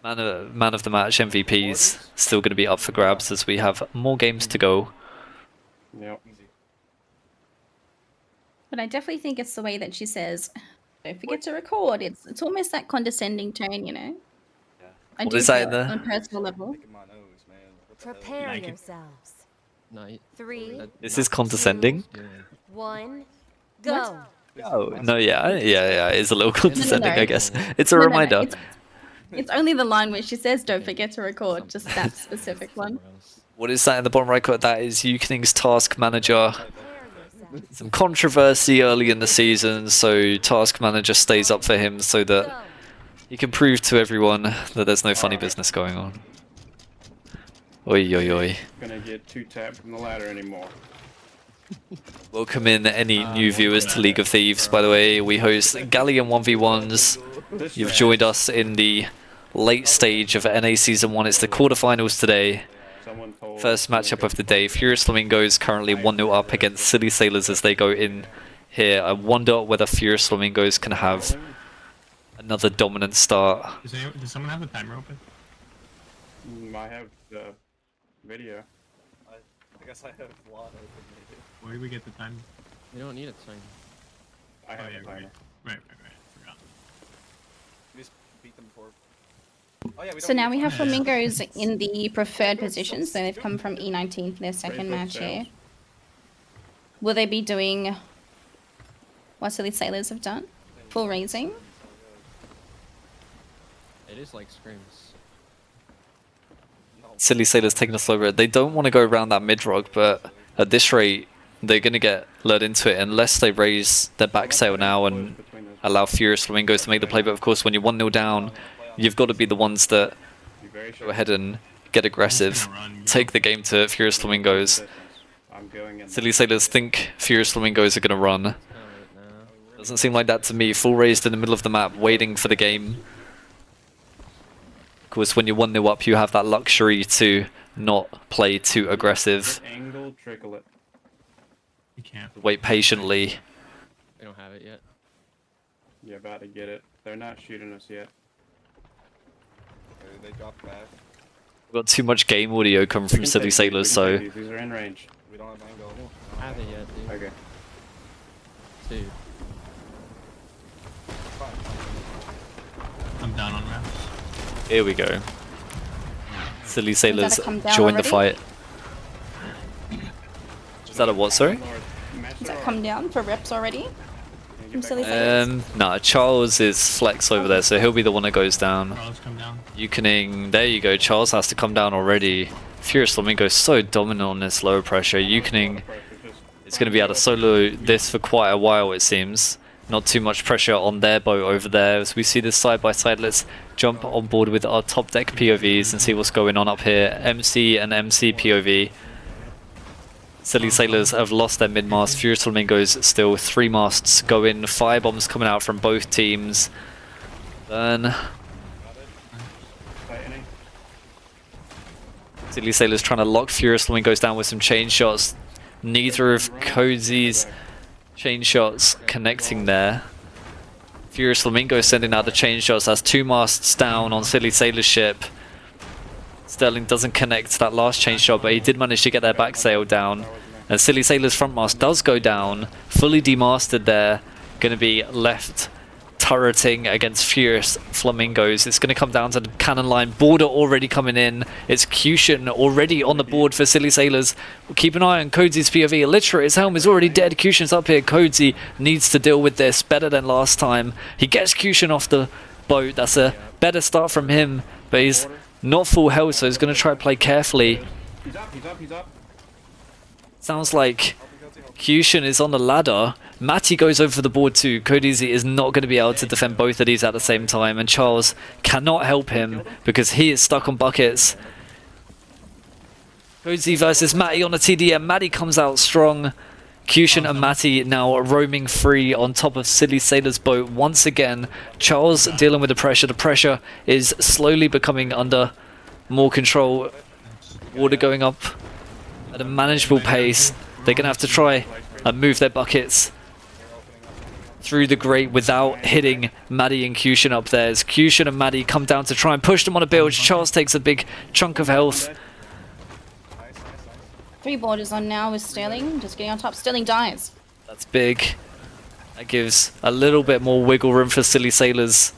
man of the match MVPs still going to be up for grabs as we have more games to go. Yep. But I definitely think it's the way that she says, "Don't forget to record." It's almost that condescending tone, you know. I What do is that feel in there? on a personal level. Prepare Like it. yourselves. No, 3, This is condescending. 1, go. Oh, no, yeah, it's a little condescending, I guess. It's a No, no, reminder. It's only the line where she says, "Don't forget to record." Just that specific one. What is that in the bottom right corner? That is Eukening's task manager. Prepare yourselves. Some controversy early in the season, so task manager stays up for him so that Go. he can prove to everyone that there's no funny business going on. Oi, oi, oi. Gonna get 2-tapped from the ladder anymore. Welcome in any new viewers to League of Thieves, by the way. We host Galleon 1v1s. This You've round, joined us in the late stage of NA Season 1. It's the quarterfinals today. someone told First matchup of the day. Furious Flamingos currently 1-0 up against Silly Sailors as they go in here. I wonder whether Furious Flamingos can have another dominant start. Does someone have the timer open? I have the video. I guess I have a lot open. Where do we get the time? you don't need a time. I have yeah, a timer. Right. Forgot. We just beat them before. Oh, yeah, we So don't now need we have time. flamingos in the preferred position, so they've come from E19 for their second match here. Will they be doing what Silly Sailors have done? Full raising? It is like scrims. Silly Sailors taking a slow road. They don't want to go around that mid-rog, but at this rate, they're going to get lured into it unless they raise their back sail now and allow Furious Flamingos to make the play. But of course, when you're 1-0 down, you've got to be the ones that Be very go sure. ahead and get aggressive. Take the game to Furious Flamingos. I'm going in. Silly Sailors think Furious Flamingos are going to run. Kind of right now. Doesn't seem like that to me. Full raised in the middle of the map, waiting for the game. Of course, when you're 1-0 up, you have that luxury to not play too aggressive. Angle, trickle it. You can't. Wait patiently. We don't have it yet. You're about to get it. They're not shooting us yet. Okay, they dropped back. We've got too much game audio coming We from can Silly take these, Sailors, we so can take these are in range. We don't have angle. I have it yet, dude. Okay. Dude. I'm down on rounds. here we go. Silly Sailors come down join the already? fight. Is that a what, sorry? Does that come down for reps already? From Silly Sailors? Nah, Charles is flex over there, so he'll be the one that goes down. Charles, come down. Eukening, there you go, Charles has to come down already. Furious Flamingo is so dominant on this lower pressure. Eukening is going to be able to solo this for quite a while, it seems. Not too much pressure on their boat over there. As we see this side by side, let's jump on board with our top deck POVs and see what's going on up here. MC and MC POV. Silly Sailors have lost their mid-mast. Furious Flamingos still 3 masts going. Fire bombs coming out from both teams. Burn. Silly Sailors trying to lock Furious Flamingos down with some chain shots. Neither of Cozy's chain shots connecting there. Furious Flamingo sending out the chain shots. That's 2 masts down on Silly Sailor's ship. Sterling doesn't connect that last chain shot, but he did manage to get their back sail down. And Silly Sailor's front mast does go down. Fully demasted there. Going to be left turreting against Furious Flamingos. It's going to come down to the cannon line. Border already coming in. It's Cushion already on the board for Silly Sailors. Keep an eye on Cody's POV. Illiterate, his helm is already dead. Cushin's up here. Cody needs to deal with this better than last time. He gets Cushion off the boat. That's a better start from him, but he's not full health, so he's going to try to play carefully. He's up, he's up, he's up. Sounds like Cushion is on the ladder. Matty goes over the board too. Codiezy is not going to be able to defend both of these at the same time, and Charles cannot help him because he is stuck on buckets. Codesy versus Matty on a TDM. Matty comes out strong. Cushion and Matty now roaming free on top of Silly Sailor's boat once again. Charles dealing with the pressure. The pressure is slowly becoming under more control. Water going up at a manageable pace. They're going to have to try and move their buckets through the grate without hitting Maddie and Cushion up there. As Cushion and Maddie come down to try and push them on a bilge. Charles takes a big chunk of health. 3 borders on now with Sterling, just getting on top. Sterling dies. That's big. That gives a little bit more wiggle room for Silly Sailors.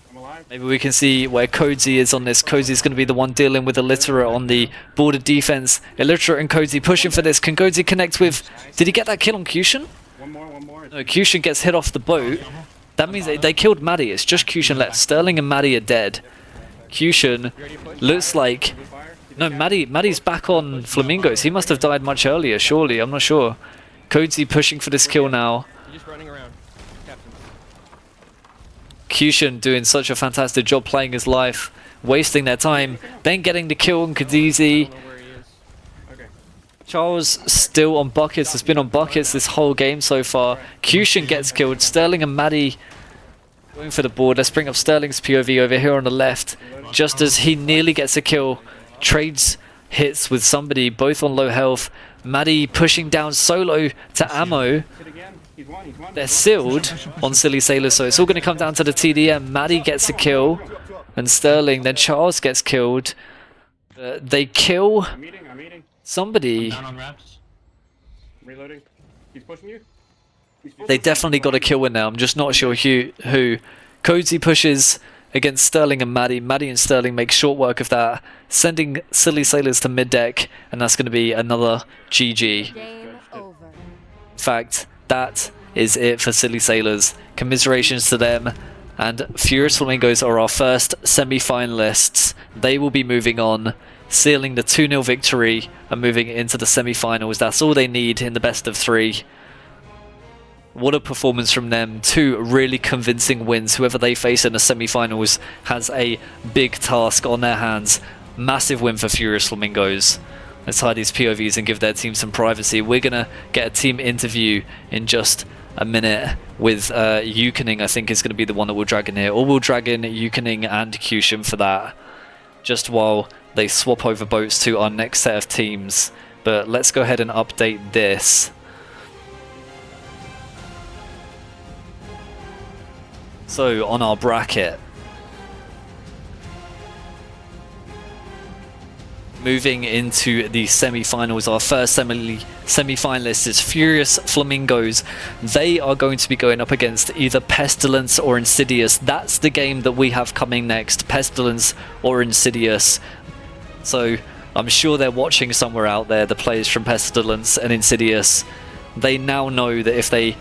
I'm alive. Maybe we can see where Cozy is on this. Cozy's going to be the one dealing with Illiterate on the border defense. Illiterate and Cozy pushing for this. Can Cozy connect with... Did he get that kill on Cushion? One more, one more. No, Cushion gets hit off the boat. That means they killed Maddie. It's just Cushion left. Sterling and Maddie are dead. Cushion looks like... No, Maddie's back on Flamingos. He must have died much earlier, surely. I'm not sure. Cozy pushing for this kill now. You're just running around, Captain. Cushion doing such a fantastic job playing his life, wasting their time, then getting the kill on Kadizi. Where he is. Okay. Charles still on buckets, has been on buckets this whole game so far. Cushion gets killed. Sterling and Maddie going for the board. Let's bring up Sterling's POV over here on the left. Just as he nearly gets a kill, trades hits with somebody, both on low health. Maddie pushing down solo to ammo. Hit again. He's one, he's one. They're sealed on Silly Sailor, so it's all going to come down to the TDM. Maddie gets a kill, and Sterling, then Charles gets killed. They kill I'm eating. somebody. Down on wraps. I'm reloading. He's pushing you. They definitely got a kill in now. I'm just not sure who. Cozy pushes against Sterling and Maddie. Maddie and Sterling make short work of that, sending Silly Sailors to mid-deck, and that's going to be another GG. Game over. In fact, that is it for Silly Sailors. Commiserations to them, and Furious Flamingos are our first semi-finalists. They will be moving on, sealing the 2-0 victory and moving into the semi-finals. That's all they need in the best of 3. What a performance from them. 2 really convincing wins. Whoever they face in the semi-finals has a big task on their hands. Massive win for Furious Flamingos. Let's hide these POVs and give their team some privacy. We're going to get a team interview in just a minute with Yukoning. I think is going to be the one that we'll drag in here. Or we'll drag in Yukoning and Cushion for that, just while they swap over boats to our next set of teams. But let's go ahead and update this. So on our bracket, moving into the semi-finals, our first semi-finalist is Furious Flamingos. They are going to be going up against either Pestilence or Insidious. That's the game that we have coming next, Pestilence or Insidious. So I'm sure they're watching somewhere out there, the players from Pestilence and Insidious. They now know that if they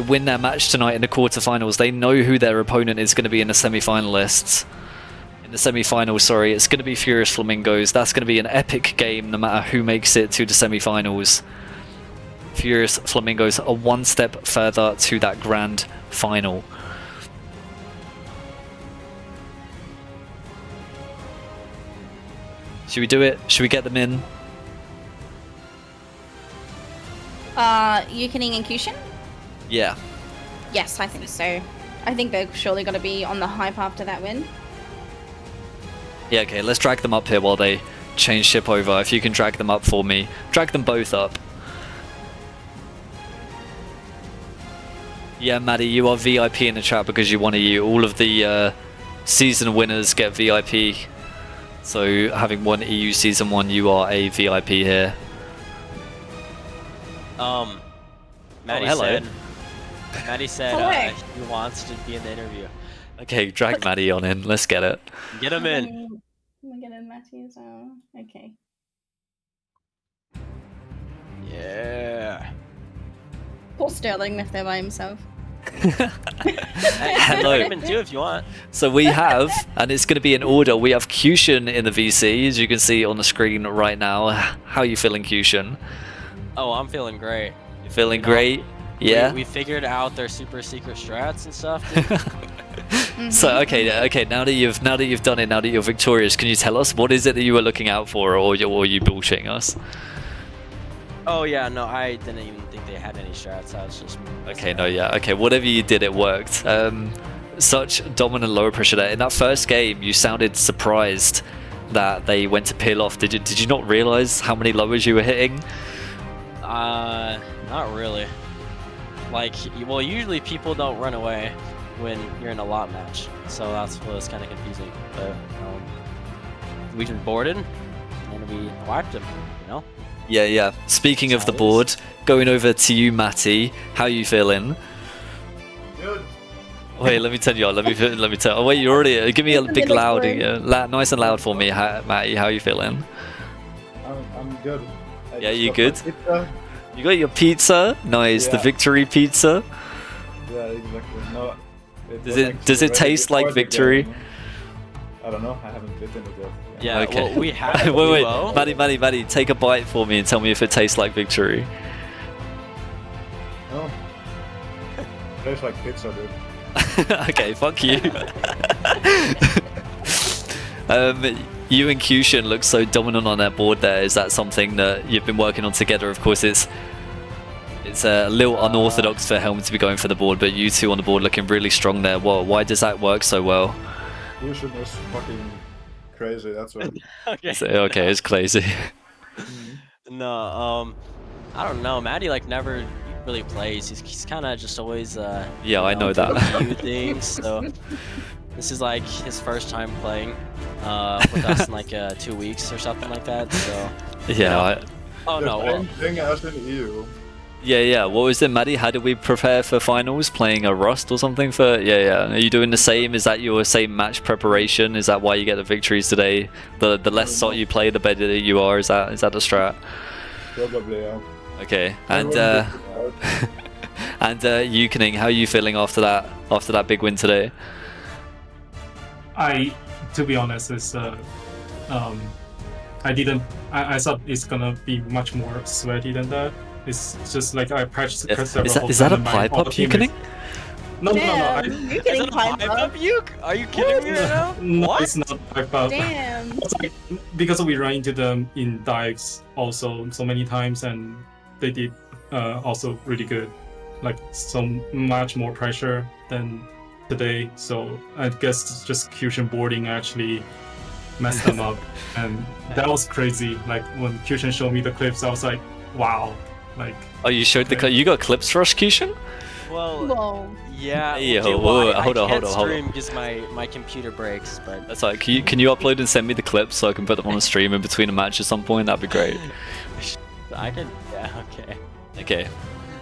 win their match tonight in the quarterfinals, they know who their opponent is going to be in the semi-finalists. In the semi-finals, sorry, it's going to be Furious Flamingos. That's going to be an epic game no matter who makes it to the semi-finals. Furious Flamingos are one step further to that grand final. Should we do it? Should we get them in? Yukoning and Cushion? Yeah. Yes, I think so. I think they're surely going to be on the hype after that win. Yeah, okay, let's drag them up here while they change ship over. If you can drag them up for me. Drag them both up. Yeah, Maddie, you are VIP in the chat because you want to you. All of the season winners get VIP. So having won EU Season 1, you are a VIP here. Maddie hello. said Maddie said Correct. he wants to be in the interview. Okay, drag Maddie on in. Let's get it. Get him in. Let me get in Matthews. Okay. Yeah. Poor Sterling left there by himself. Hey, Hello. Come in too if you want. So we have, and it's going to be in order, we have Cushion in the VC, as you can see on the screen right now. How are you feeling, Cushion? Oh, I'm feeling great. You feeling You know, great? Yeah? We figured out their super secret strats and stuff. Dude. So okay. Now that you've done it, now that you're victorious, can you tell us what is it that you were looking out for, or are you bullshitting us? Oh yeah, no, I didn't even think they had any strats. I was just. Okay, no, yeah, okay. Whatever you did, it worked. Such dominant lower pressure there. In that first game, you sounded surprised that they went to peel off. Did you not realize how many lowers you were hitting? Not really. Like, well, usually people don't run away when you're in a lot match, so that's what was kind of confusing. But we just boarded and we wiped them, you know. Yeah. Speaking of the board, going over to you, Matty. How you feeling? Good. Wait, let me tell you. Let me tell. Oh wait, you already. Give me a big loud, nice and loud for me, Matty. How you feeling? I'm good. I Yeah, just you got good? my pizza. You got your pizza. Nice, the Yeah. victory pizza. Yeah, exactly. No. Does it taste like victory? I don't know. I haven't bitten it yet. Yeah, Okay. well, we have. wait, Duo. Matty, take a bite for me and tell me if it tastes like victory. No. Tastes like pizza, dude. Okay, fuck you. You and Cushion look so dominant on that board there. Is that something that you've been working on together? Of course, it's a little unorthodox for Helm to be going for the board, but you two on the board looking really strong there. Why does that work so well? Fusion is fucking crazy, that's why. Okay, it's crazy. No, I don't know. Maddie like never really plays. He's kind of just always. Yeah, I know that. Few things. So this is like his first time playing with us in like 2 weeks or something like that. So. Yeah. Oh no. The Well, same thing as in EU. Yeah. What was it, Maddie? How did we prepare for finals? Playing a Rust or something for? Yeah. Are you doing the same? Is that your same match preparation? Is that why you get the victories today? The less SOT you play, the better you are. Is that the strat? Probably, yeah. Okay. I And wouldn't be surprised. and Yukening, how are you feeling after that big win today? To be honest, it's I thought it's gonna be much more sweaty than that. It's just like I practiced several Is that a times and my pipe up, whole team is- Yukening? No. Damn, you're is getting it a pipe pipe up. up, Yuke? Are you kidding me right now? No, What? it's not pipe up. Damn. It's like, because we ran into them in dives also so many times, and they did also really good, like so much more pressure than today. So I guess it's just Fusion boarding actually messed them up, and that was crazy. Like when Fusion showed me the clips, I was like, wow, like. Oh, you showed you got clips for us, Cushion? Well, Whoa. yeah. Hey, well, whoa, I hold on. can't stream because my computer breaks, but. That's like, can you upload and send me the clips so I can put them on a stream in between a match at some point? That'd be great. I can. Yeah. Okay. Okay.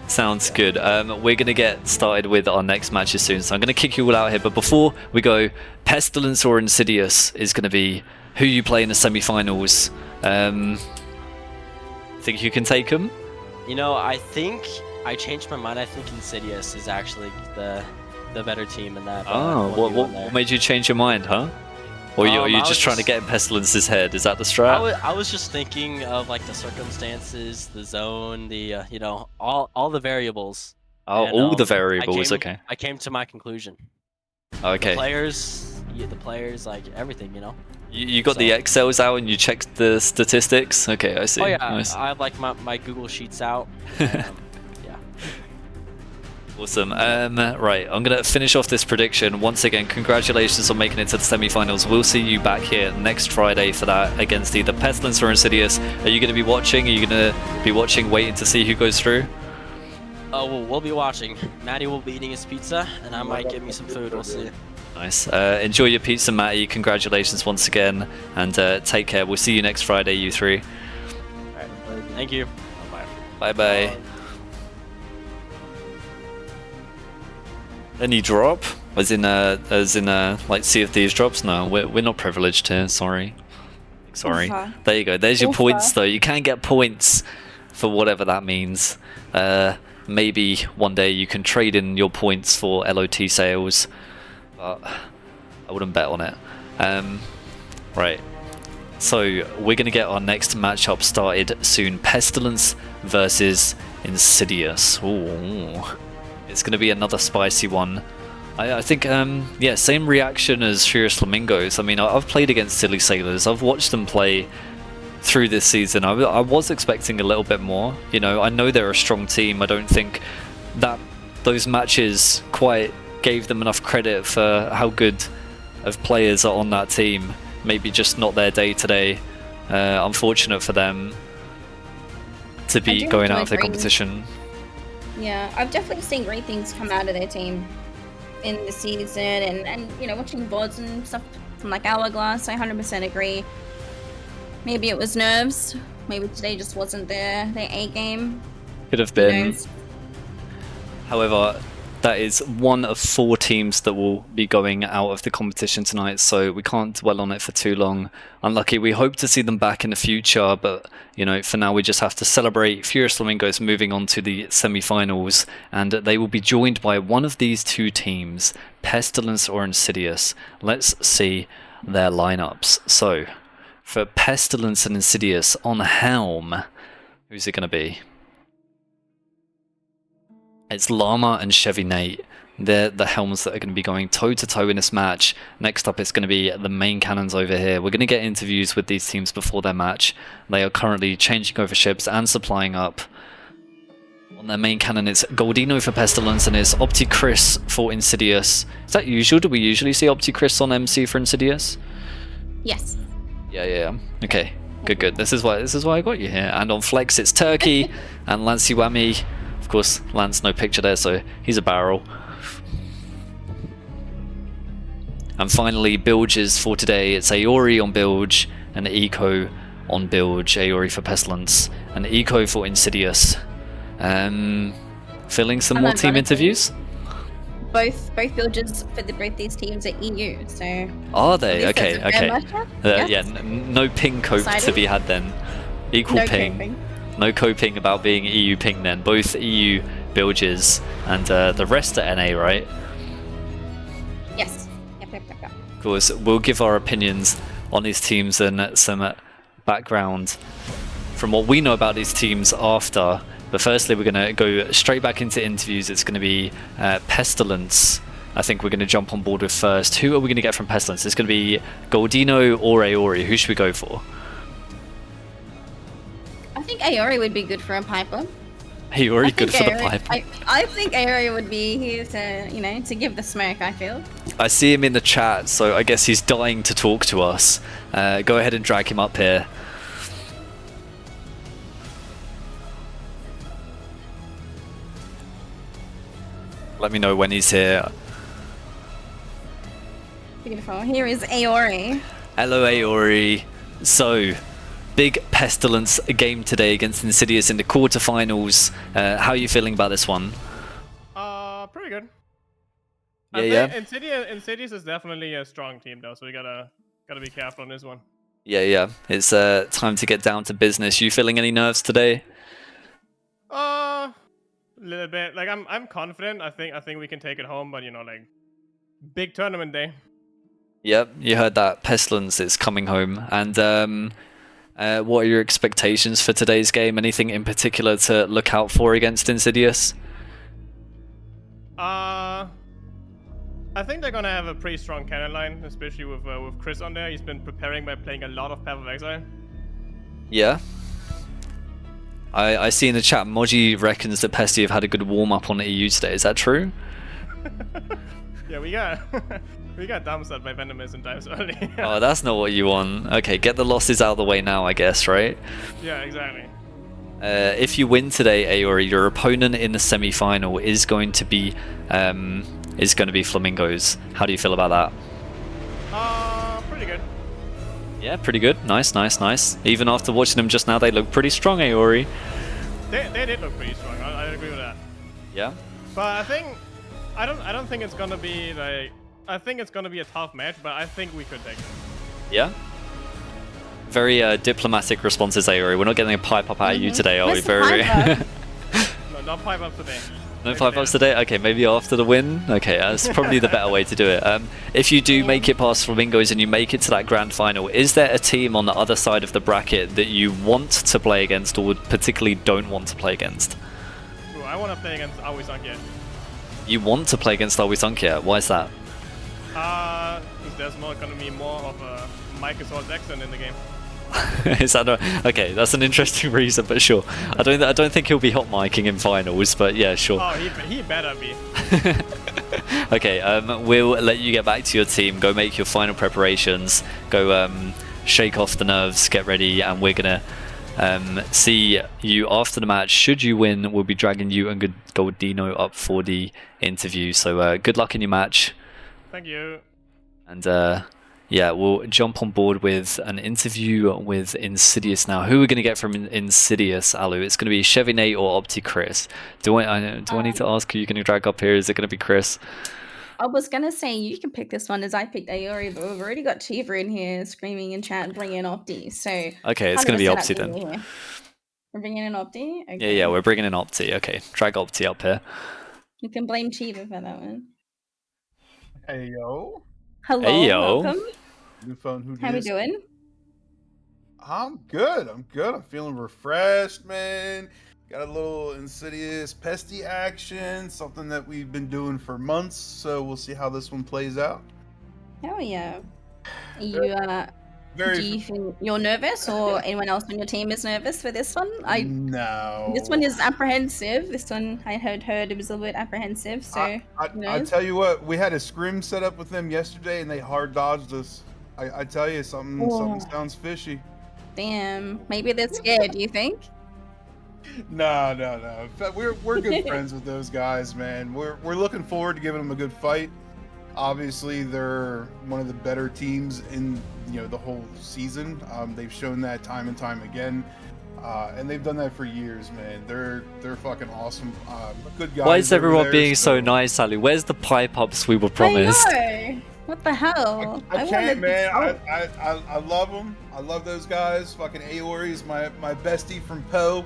Sounds good. We're going to get started with our next matches soon, so I'm going to kick you all out here. But before we go, Pestilence or Insidious is going to be who you play in the semi-finals. Think you can take them? You know, I think I changed my mind. I think Insidious is actually the better team in that. Oh, 1v1 what there. made you change your mind, huh? Or are you I just was trying to just- get in Pestilence's head? Is that the strat? I was just thinking of like the circumstances, the zone, the you know, all the variables. Oh, and, all the I variables, came- okay. I came to my conclusion. Okay. The players, like everything, you know. You got the So- Excels out and you checked the statistics? Okay, I see. Oh yeah, Nice. I have like my Google Sheets out. Yeah. Awesome. Right, I'm going to finish off this prediction. Once again, congratulations on making it to the semi-finals. We'll see you back here next Friday for that against either Pestilence or Insidious. Are you going to be watching? Are you going to be watching, waiting to see who goes through? Oh, we'll be watching. Maddie will be eating his pizza, and I might get me some food. We'll see. Nice. Enjoy your pizza, Matty. Congratulations once again. And take care. We'll see you next Friday, you three. Alright. Thank you. Bye-bye. Any drop? As in like Sea of Thieves drops? No, we're not privileged here. Sorry. Oofa. There you go. There's your Oofa. points, though. You can get points for whatever that means. Maybe one day you can trade in your points for LOT sales, but I wouldn't bet on it. Right. So we're gonna get our next matchup started soon. Pestilence versus Insidious. Ooh. It's gonna be another spicy one. I think, yeah, same reaction as Furious Flamingos. I mean, I've played against Silly Sailors. I've watched them play through this season. I was expecting a little bit more. You know, I know they're a strong team. I don't think that those matches quite gave them enough credit for how good of players are on that team. Maybe just not their day today. Unfortunate for them to do be have going to out of the agree. competition. Yeah, I've definitely seen great things come out of their team in the season, and you know, watching VODs and stuff from like Hourglass, I 100% agree. Maybe it was nerves. Maybe today just wasn't their A game. Could have Who been. knows? However, that is one of 4 teams that will be going out of the competition tonight, so we can't dwell on it for too long. Unlucky. We hope to see them back in the future, but you know, for now we just have to celebrate Furious Flamingos moving on to the semi-finals, and they will be joined by one of these 2 teams, Pestilence or Insidious. Let's see their lineups. So, for Pestilence and Insidious on Helm, who's it going to be? It's Llama and Chevy Nate. They're the helms that are going to be going toe-to-toe in this match. Next up, it's going to be the main cannons over here. We're going to get interviews with these teams before their match. They are currently changing over ships and supplying up. On their main cannon, it's Goldino for Pestilence and it's Opti-Chris for Insidious. Is that usual? Do we usually see Opti-Chris on MC for Insidious? Yes. Yeah. Okay, good. This is why I got you here. And on Flex, it's Turkey and Lancey Whammy. Of course, Lance, no picture there, so he's a barrel. And finally, bilges for today. It's Aori on bilge and Eco on bilge. Aori for Pestilence and Eco for Insidious. Filling some more team interviews. Both bilges for both these teams are EU, so. Are they? at least Okay. that's a fair matchup. Yes. Yeah, no ping cope to Exciting. be had then. Equal No ping. coping. No coping about being EU ping then. Both EU bilges and the rest are NA, right? Yes. Yep. Of course, we'll give our opinions on these teams and some background from what we know about these teams after. But firstly, we're going to go straight back into interviews. It's going to be Pestilence. I think we're going to jump on board with first. Who are we going to get from Pestilence? It's going to be Goldino or Aori. Who should we go for? I think Aori would be good for a piper. Aori, good for the Aori- pipe. I think Aori would be here to, to give the smoke, I feel. I see him in the chat, so I guess he's dying to talk to us. Go ahead and drag him up here. Let me know when he's here. Beautiful. Here is Aori. Hello, Aori. So, big Pestilence game today against Insidious in the quarterfinals. How are you feeling about this one? Pretty good. Yeah. Insidious is definitely a strong team though, so we gotta be careful on this one. Yeah. It's time to get down to business. You feeling any nerves today? A little bit. Like I'm confident. I think we can take it home, but like big tournament day. Yep, you heard that. Pestilence is coming home. And what are your expectations for today's game? Anything in particular to look out for against Insidious? I think they're gonna have a pretty strong cannon line, especially with Chris on there. He's been preparing by playing a lot of Path of Exile. Yeah. I see in the chat, Moji reckons that Pesty have had a good warm-up on EU today. Is that true? Yeah, we got dumpstered by Venomous and dives early. Oh, that's not what you want. Okay, get the losses out of the way now, I guess, right? Yeah, exactly. If you win today, Aori, your opponent in the semi-final is going to be Flamingos. How do you feel about that? Pretty good. Yeah, pretty good. Nice. Even after watching them just now, they look pretty strong, Aori. They did look pretty strong. I agree with that. Yeah. But I think I don't think it's gonna be like. I think it's gonna be a tough match, but I think we could take it. Yeah. Very diplomatic responses, Aori. We're not getting a pipe up at you today, are we? Where's the Very. pipe up? No, not pipe up today. No Maybe pipe ups later. today? Okay, maybe after the win? Okay, that's probably the better way to do it. If you do make it past Flamingos and you make it to that grand final, is there a team on the other side of the bracket that you want to play against or particularly don't want to play against? Ooh, I want to play against Aoi Sankia. You want to play against Aoi Sankia? Why is that? Because there's not gonna be more of a Microsoft accent in the game. Is that okay? That's an interesting reason, but sure. I don't think he'll be hot micing in finals, but yeah, sure. Oh, he better be. Okay, we'll let you get back to your team. Go make your final preparations. Go shake off the nerves, get ready, and we're gonna see you after the match. Should you win, we'll be dragging you and Goldino up for the interview. So good luck in your match. Thank you. And yeah, we'll jump on board with an interview with Insidious now. Who are we going to get from Insidious, Alu? It's going to be Chevy Nate or Opti Chris. Do I need to ask who you're going to drag up here? Is it going to be Chris? I was gonna say you can pick this one as I picked Aori, but we've already got Chiva in here screaming in chat, bring in Opti. So Okay, it's going to be 100% Opti up to then. you here. We're bringing in Opti. Yeah, Okay. yeah, we're bringing in Opti. Okay, drag Opti up here. You can blame Chiva for that one. Hey yo, Hello, Hey, yo. welcome. new phone. Who How we dis? doing? I'm good. I'm good. I'm feeling refreshed, man. Got a little Insidious pesty action, something that we've been doing for months. So we'll see how this one plays out. Hell yeah. Are you Very. do you think you're nervous, or anyone else on your team is nervous for this one? No. This one is apprehensive. This one I heard it was a little bit apprehensive. So I who I knows? tell you what, we had a scrim set up with them yesterday, and they hard dodged us. I tell you, something Oh. sounds fishy. Damn, maybe they're scared. Do you think? No. In fact, we're good friends with those guys, man. We're looking forward to giving them a good fight. Obviously, they're one of the better teams in the whole season. They've shown that time and time again, and they've done that for years, man. They're fucking awesome. Good guys. Why is over everyone there, being so nice, Alu? Where's the pipe ups we were promised? I know. What the hell? I wanted can't, man. this- I love them. I love those guys. Fucking Aori is my bestie from Poe,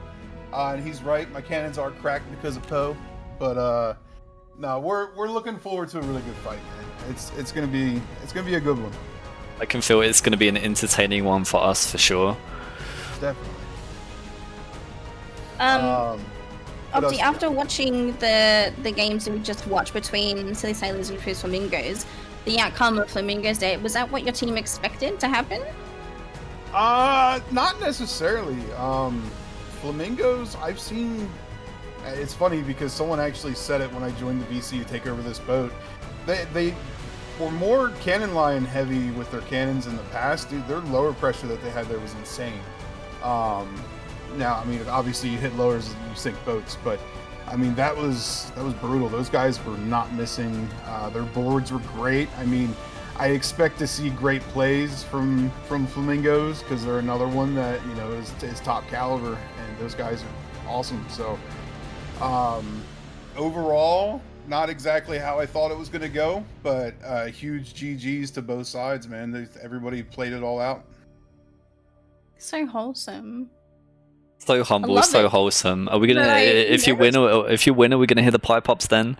and he's right. My cannons are cracked because of Poe, but no, we're looking forward to a really good fight, man. It's gonna be a good one. I can feel it's going to be an entertaining one for us for sure. Definitely. what Opti, else? after watching the games that we just watched between Silly Sailors and Fierce Flamingos, the outcome of Flamingos Day, was that what your team expected to happen? Not necessarily. Flamingos, I've seen. It's funny because someone actually said it when I joined the VC to take over this boat. They were more cannon line heavy with their cannons in the past. Dude, their lower pressure that they had there was insane. Now, I mean, obviously you hit lowers, you sink boats, but I mean that was brutal. Those guys were not missing. Their boards were great. I mean, I expect to see great plays from Flamingos because they're another one that is top caliber, and those guys are awesome. So overall, not exactly how I thought it was going to go, but huge GGs to both sides, man. Everybody played it all out. So wholesome. So humble, love so it. wholesome. Are we gonna? Right, If you win, are we gonna hear the pipe ups then?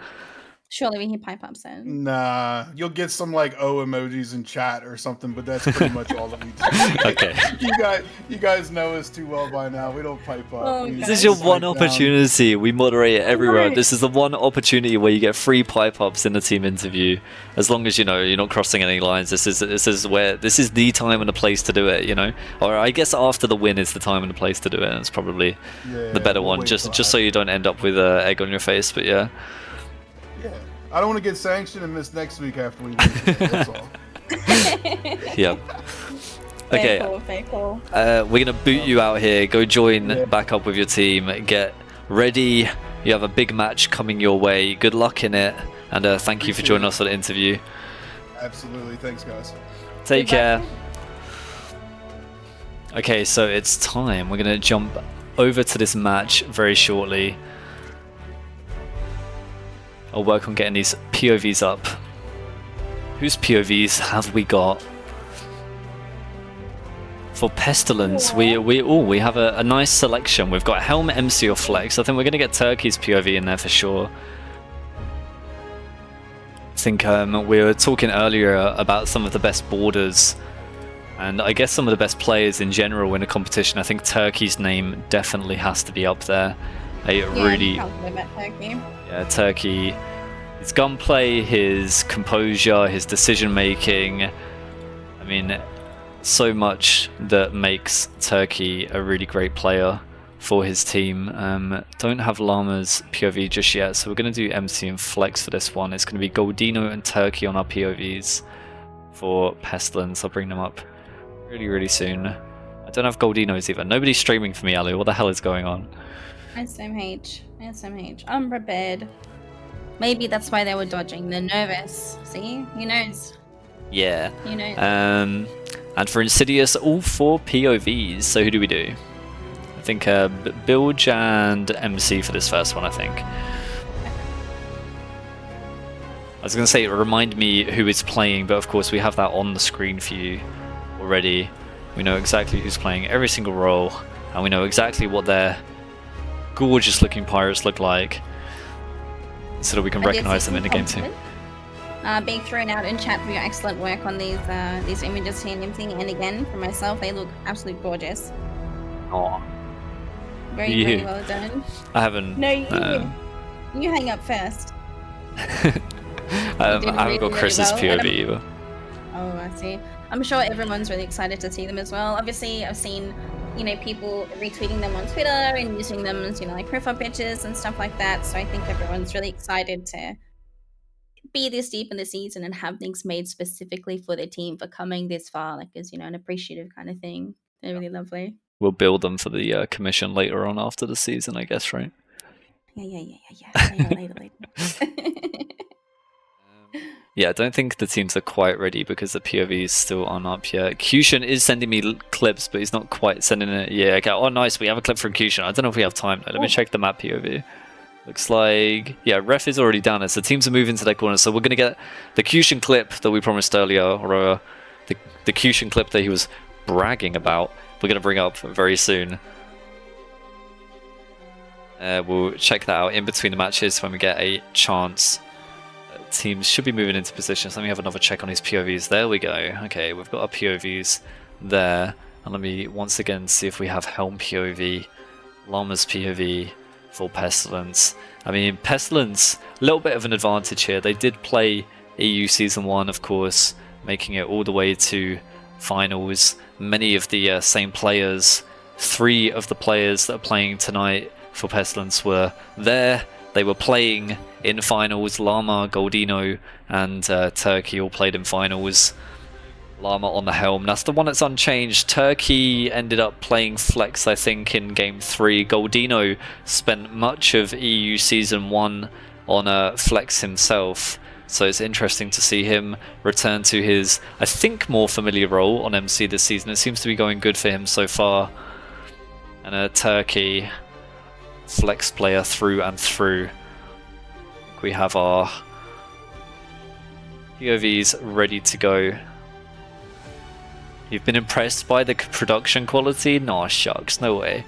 Surely we hear pipe ups then. Nah, you'll get some like O emojis in chat or something, but that's pretty much all that we do. Okay. You guys know us too well by now. We don't pipe up. Oh, We This guys. is your pipe one down. opportunity. We moderate it everywhere. Right. This is the one opportunity where you get free pipe ups in the team interview. As long as you're not crossing any lines. This is the time and the place to do it. Or I guess after the win is the time and the place to do it. And it's probably Yeah, the better we'll one. wait Just till so you don't end up with egg on your face. But yeah. Yeah. I don't want to get sanctioned and miss next week after we win. That's all. Yeah. Okay. Very cool. We're gonna boot you out here. Go join Yeah. back up with your team. Get ready. You have a big match coming your way. Good luck in it, and thank you for Appreciate joining it. us for the interview. Absolutely. Thanks, guys. Take Goodbye. care. Okay, so it's time. We're gonna jump over to this match very shortly. I'll work on getting these POVs up. Whose POVs have we got? For Pestilence, we have a nice selection. We've got Helm, MC, or Flex. I think we're going to get Turkey's POV in there for sure. I think we were talking earlier about some of the best boarders, and I guess some of the best players in general in a competition. I think Turkey's name definitely has to be up there. Turkey, his gunplay, his composure, his decision making. I mean, so much that makes Turkey a really great player for his team. Don't have Llama's POV just yet, so we're going to do MC and Flex for this one. It's going to be Goldino and Turkey on our POVs for Pestilence. I'll bring them up really soon. I don't have Goldino's either. Nobody's streaming for me, Ali. What the hell is going on? SMH. Unprepared. Maybe that's why they were dodging. They're nervous. See? Who knows? Yeah. Who knows? And for Insidious, all 4 POVs. So who do we do? I think Bilge and MC for this first one, I think. I was going to say, remind me who is playing, but of course we have that on the screen for you already. We know exactly who's playing every single role, and we know exactly what their gorgeous looking pirates look like, so that we can recognize them in the game too. Being thrown out in chat for your excellent work on these images here and everything, and again, for myself, they look absolutely gorgeous. Aw. Very well done. I haven't... No, you hang up first. I haven't got Chris's POV either. Oh, I see. I'm sure everyone's really excited to see them as well. Obviously, I've seen, people retweeting them on Twitter and using them as, like profile pictures and stuff like that. So I think everyone's really excited to be this deep in the season and have things made specifically for their team for coming this far, like as an appreciative kind of thing. They're really lovely. We'll build them for the commission later on after the season, I guess, right? Yeah. Later. Yeah, I don't think the teams are quite ready because the POVs still aren't up yet. Cushion is sending me clips, but he's not quite sending it. Yeah, okay. Oh, nice. We have a clip from Cushion. I don't know if we have time. Let me check the map POV. Looks like... Yeah, Ref is already down there, so teams are moving to their corner. So we're going to get the Cushion clip that we promised earlier, or the Cushion clip that he was bragging about. We're going to bring up very soon. We'll check that out in between the matches when we get a chance. Teams should be moving into positions. Let me have another check on his POVs. There we go. Okay, we've got our POVs there. And let me once again see if we have Helm POV, Llama's POV for Pestilence. I mean, Pestilence, a little bit of an advantage here. They did play EU Season 1, of course, making it all the way to finals. Many of the same players, 3 of the players that are playing tonight for Pestilence were there. They were playing in finals. Llama, Goldino, and Turkey all played in finals. Llama on the Helm. That's the one that's unchanged. Turkey ended up playing Flex, I think, in Game 3. Goldino spent much of EU Season 1 on Flex himself. So it's interesting to see him return to his, I think, more familiar role on MC this season. It seems to be going good for him so far. And Turkey, Flex player through and through. We have our POVs ready to go. You've been impressed by the production quality? Nah, shucks, no way.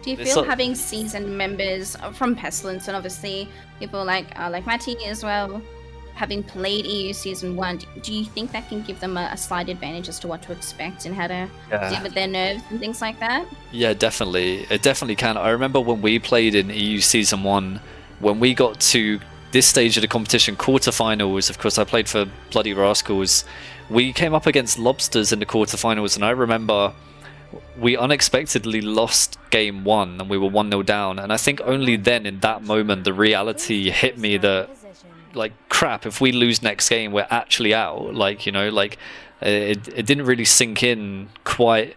Do you feel having seasoned members from Pestilence, and obviously people like Matty as well, having played EU Season 1, do you think that can give them a slight advantage as to what to expect and how to deal with their nerves and things like that? Yeah, definitely. It definitely can. I remember when we played in EU Season 1, when we got to this stage of the competition, quarterfinals, of course I played for Bloody Rascals, we came up against Lobsters in the quarterfinals, and I remember we unexpectedly lost Game 1 and we were 1-0 down, and I think only then in that moment the reality hit me that, like, crap, if we lose next game we're actually out. Like, it didn't really sink in quite,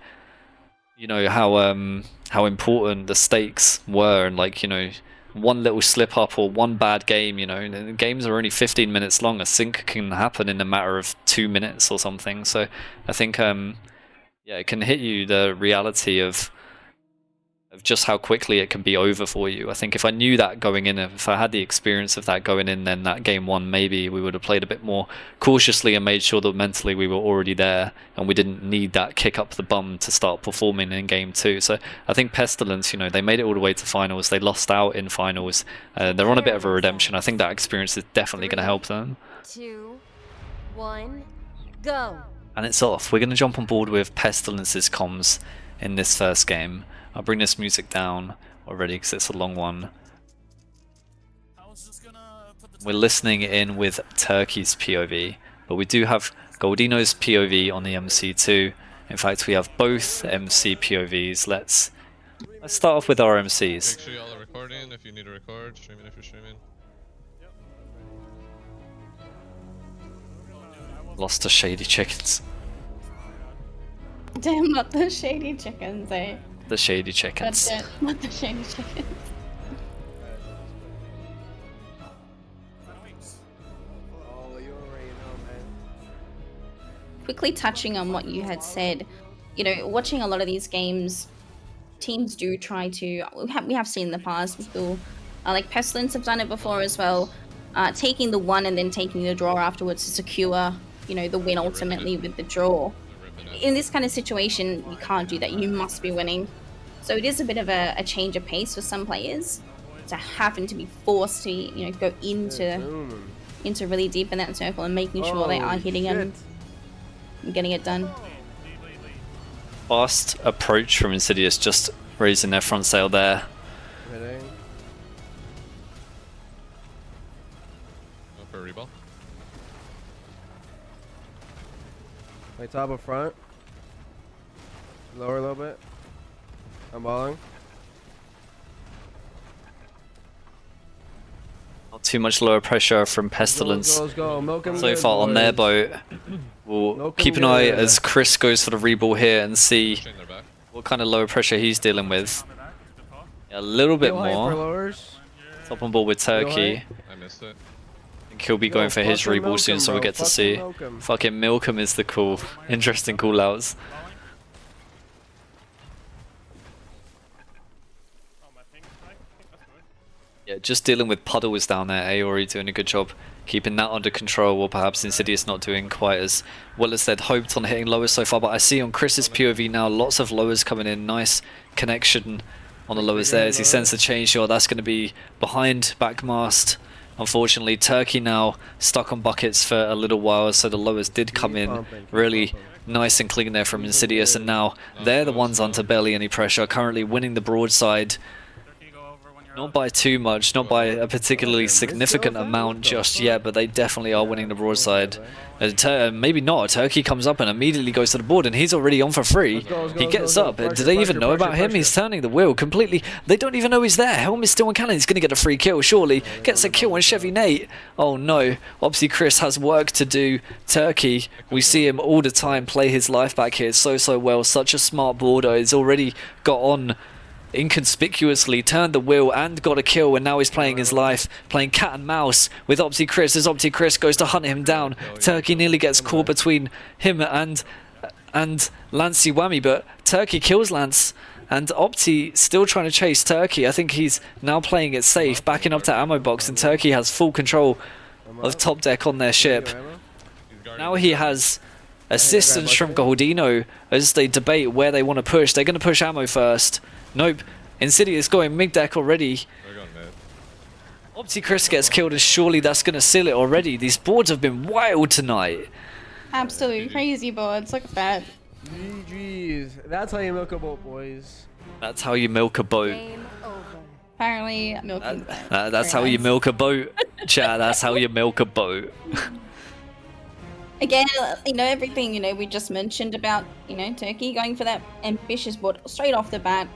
how important the stakes were, and one little slip up or one bad game, and games are only 15 minutes long. A sink can happen in a matter of 2 minutes or something. So I think it can hit you, the reality of of just how quickly it can be over for you. I think if I knew that going in, if I had the experience of that going in, then that game one, maybe we would have played a bit more cautiously and made sure that mentally we were already there and we didn't need that kick up the bum to start performing in game two. So I think Pestilence, you know, they made it all the way to finals. They lost out in finals. They're on a bit of a redemption. I think that experience is definitely going to help them. 2, 1, go. And it's off. We're going to jump on board with Pestilence's comms in this first game. I'll bring this music down already because it's a long one. We're listening in with Turkey's POV, but we do have Goldino's POV on the MC2. In fact, we have both MC POVs. Let's start off with our MCs. Make sure y'all are recording if you need to record, streaming if you're streaming. Lost to Shady Chickens. Damn, not the shady chickens, eh? The Shady Chickens. That's it, not the shady chickens. Quickly touching on what you had said, you know, watching a lot of these games, teams do try to, we have seen in the past, people, like Pestilence have done it before as well, taking the one and then taking the draw afterwards to secure, you know, the win ultimately with the draw. In this kind of situation, you can't do that. You must be winning. So it is a bit of a change of pace for some players to having to be forced to, you know, go into really deep in that circle and making sure they are hitting them and getting it done. Fast approach from Insidious, just raising their front sail there. Go for a reball. Play top or front. Lower a little bit. I'm balling. Not too much lower pressure from Pestilence Let's go. Milk 'em so good, far on their boys. boat. We'll Milk 'em keep an eye good. as Chris goes for the reball here and see Chain their back. what kind of lower pressure he's dealing with. A little bit Feel height for more. lowers. Top on board with Turkey. height. I missed it. I think he'll be Yo, going for his fucking reball milk soon, 'em, so we'll bro. get to Fucking see. milk 'em. Fucking Milcom is the cool, interesting call outs. Yeah, just dealing with puddles down there. Aori doing a good job keeping that under control, or perhaps Insidious not doing quite as well as they'd hoped on hitting lowers so far. But I see on Chris's POV now lots of lowers coming in. Nice connection on the lowers there as he sends the chain shot. That's going to be behind backmast. Unfortunately, Turkey now stuck on buckets for a little while, so the lowers did come in really nice and clean there from Insidious, and now they're the ones under barely any pressure, currently winning the broadside. Not by too much, not by a particularly significant amount just yet, but they definitely are winning the broadside. Maybe not. Turkey comes up and immediately goes to the board, and he's already on for free. He gets up. Do they even know about him? He's turning the wheel completely. They don't even know he's there. Helm is still on cannon. He's going to get a free kill, surely. Gets a kill on Chevy Nate. Oh no. Obviously, Chris has work to do. Turkey, we see him all the time play his life back here so well. Such a smart boarder. He's already got on inconspicuously, turned the wheel and got a kill, and now he's playing his life, playing cat and mouse with Opti Chris as Opti Chris goes to hunt him down. Turkey nearly gets caught between him and Lancey Whammy, but Turkey kills Lance, and Opti still trying to chase Turkey. I think he's now playing it safe, backing up to ammo box, and Turkey has full control of top deck on their ship. Now he has assistance from Goldino as they debate where they want to push. They're going to push ammo first. Nope. Insidious going mid-deck already. Opti Chris gets killed, and surely that's going to seal it already. These boards have been wild tonight. Absolutely crazy boards. Look at that. GG's. That's how you milk a boat, boys. That's how you milk a boat. Game over. Apparently, milking. That's how you milk a boat. Chat, that's how you milk a boat. Again, you know, everything, you know, we just mentioned about, you know, Turkey going for that ambitious board straight off the bat.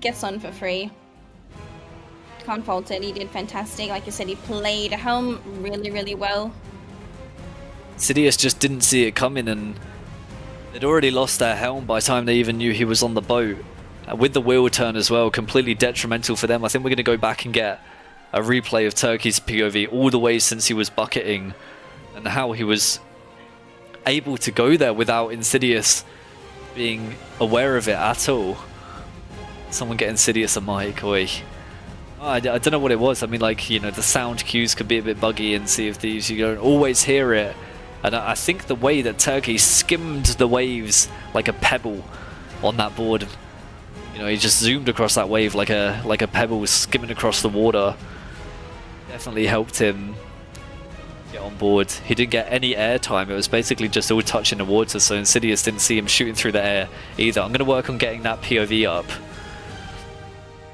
Gets on for free. Can't fault it. He did fantastic. Like you said, he played Helm really well. Sidious just didn't see it coming, and they'd already lost their Helm by the time they even knew he was on the boat. With the wheel turn as well, completely detrimental for them. I think we're going to go back and get a replay of Turkey's POV all the way since he was bucketing, and how he was able to go there without Insidious being aware of it at all. Someone get Insidious a mic, oi. Oh, I don't know what it was. I mean, like, you know, the sound cues could be a bit buggy in Sea of Thieves. You don't always hear it. And I think the way that Turkey skimmed the waves like a pebble on that board, you know, he just zoomed across that wave like a pebble skimming across the water. Definitely helped him get on board. He didn't get any air time. It was basically just all touching the water, so Insidious didn't see him shooting through the air either. I'm going to work on getting that POV up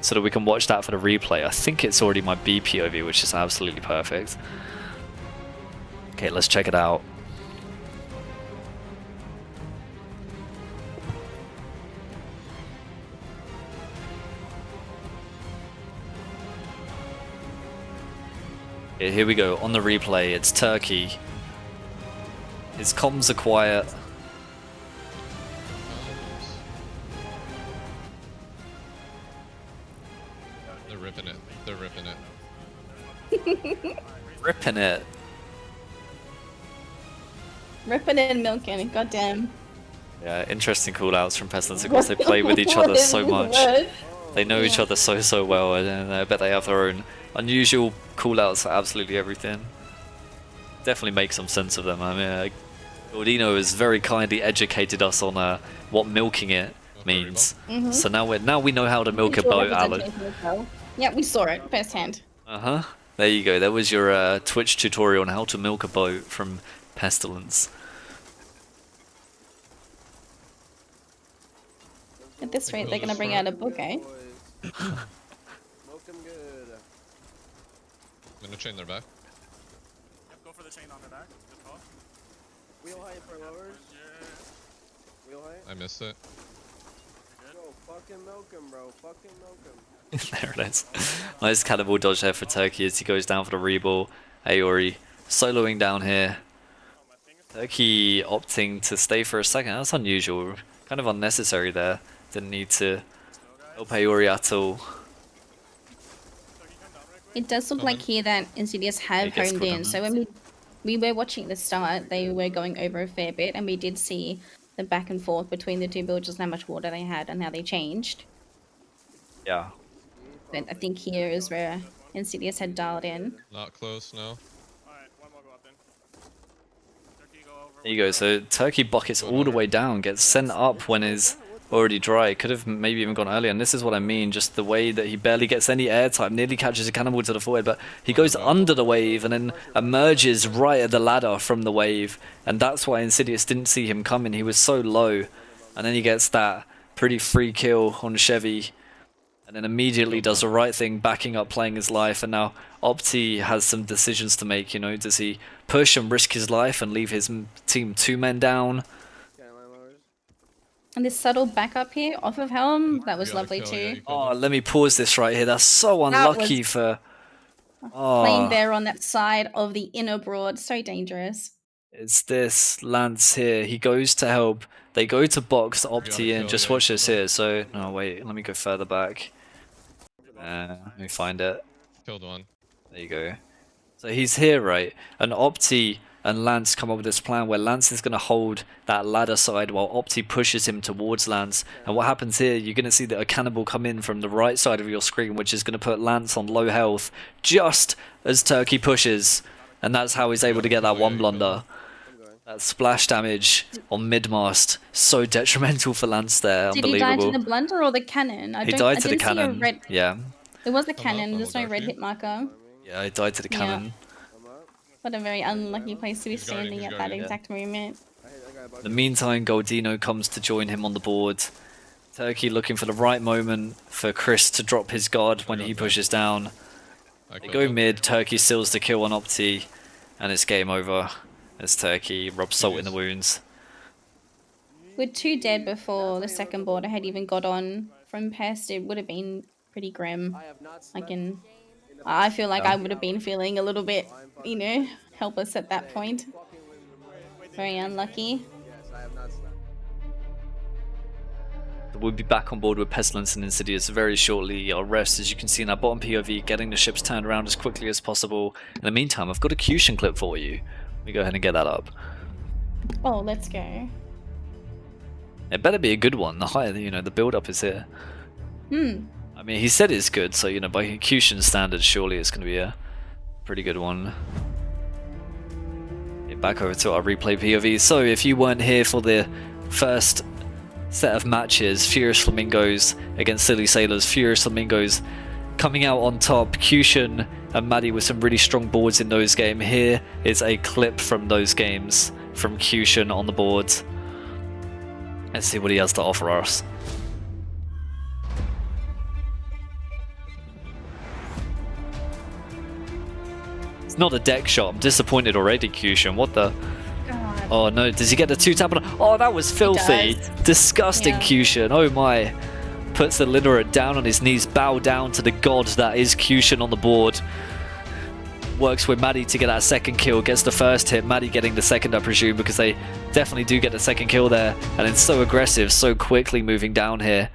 so that we can watch that for the replay. I think it's already my B POV, which is absolutely perfect. Okay, let's check it out. Okay, here we go, on the replay, it's Turkey. His comms are quiet. They're ripping it. They're ripping it. Ripping it. Ripping it and milking it, goddamn. Yeah, interesting callouts from Pestilence. Of course, they play with each other so much. They know each other so well, and I bet they have their own unusual callouts for absolutely everything. Definitely make some sense of them. I mean, Gordino has very kindly educated us on what milking it means. So now we know how to milk a boat, Alan. Yeah, we saw it firsthand. There you go. There was your Twitch tutorial on how to milk a boat from Pestilence. At this rate, they're gonna bring out a book, eh? Smoke 'em good. I'm gonna chain their back. Yep, go for the chain on their back. Good call. Wheel height for lowers. Wheel height. I missed it. Go fucking milk 'em, bro. Fucking milk 'em. There it is. Nice cannibal dodge there for Turkey as he goes down for the reball. Aori soloing down here. Turkey opting to stay for a second. That's unusual. Kind of unnecessary there. Didn't need to help Aori at all. It does look like here that Insidious have It gets honed caught in. on So when we were watching the start, they were going over a fair bit, and we did see the back and forth between the two builders, how much water they had and how they changed. Yeah. But I think here is where Insidious had dialed in. Not close, no. There you go. So Turkey buckets all the way down, gets sent up when it's already dry. Could have maybe even gone earlier. And this is what I mean, just the way that he barely gets any airtime, nearly catches a cannonball to the forehead, but he goes under the wave and then emerges right at the ladder from the wave. And that's why Insidious didn't see him coming. He was so low. And then he gets that pretty free kill on Chevy. And then immediately does the right thing, backing up, playing his life. And now Opti has some decisions to make, you know. Does he push and risk his life and leave his team 2 men down? And this subtle backup here off of Helm, that was lovely too. Oh, let me pause this right here. That's so unlucky for... Playing there on that side of the inner broad, so dangerous. It's this Lance here. He goes to help. They go to box Opti in. Just watch this here. So, no, wait. Let me go further back. Let me find it. Killed one. There you go. So he's here, right? And Opti and Lance come up with this plan where Lance is going to hold that ladder side while Opti pushes him towards Lance. And what happens here, you're going to see that a cannibal come in from the right side of your screen, which is going to put Lance on low health just as Turkey pushes. And that's how he's able to get that one blunder. That splash damage on mid-mast. So detrimental for Lance there. Did he die to the blunder or the cannon? He died to the cannon. Yeah. There was a cannon, there's no red hit marker. Yeah, he died to the cannon. What a very unlucky place to be standing at that exact moment. In the meantime, Goldino comes to join him on the board. Turkey looking for the right moment for Chris to drop his guard when he pushes down. They go mid, Turkey seals the kill on Opti, and it's game over as Turkey rubs salt in the wounds. With 2 dead before the second board had even got on from Pest, it would have been pretty grim. I feel like I would have been feeling a little bit, you know, helpless at that point. Very unlucky. We'll be back on board with Pestilence and Insidious very shortly. I'll rest, as you can see in that bottom POV, getting the ships turned around as quickly as possible. In the meantime, I've got a Cushion clip for you. Let me go ahead and get that up. Oh, let's go. It better be a good one. The higher, you know, the build-up is here. I mean, he said it's good, so, you know, by Kyushin standards, surely it's going to be a pretty good one. Get back over to our replay POV. So, if you weren't here for the first set of matches, Furious Flamingos against Silly Sailors, Furious Flamingos coming out on top, Kyushin and Maddie with some really strong boards in those games. Here is a clip from those games from Kyushin on the boards. Let's see what he has to offer us. It's not a deck shot. I'm disappointed already, Kyushin. What the? God. Oh no, does he get the 2-tap on? Oh, that was filthy. does. Disgusting, Yeah. Kyushin. Oh my. Puts the Linoret down on his knees, bow down to the god that is Kyushin on the board. Works with Maddie to get that second kill, gets the first hit, Maddie getting the second, I presume, because they definitely do get the second kill there. And it's so aggressive, so quickly moving down here.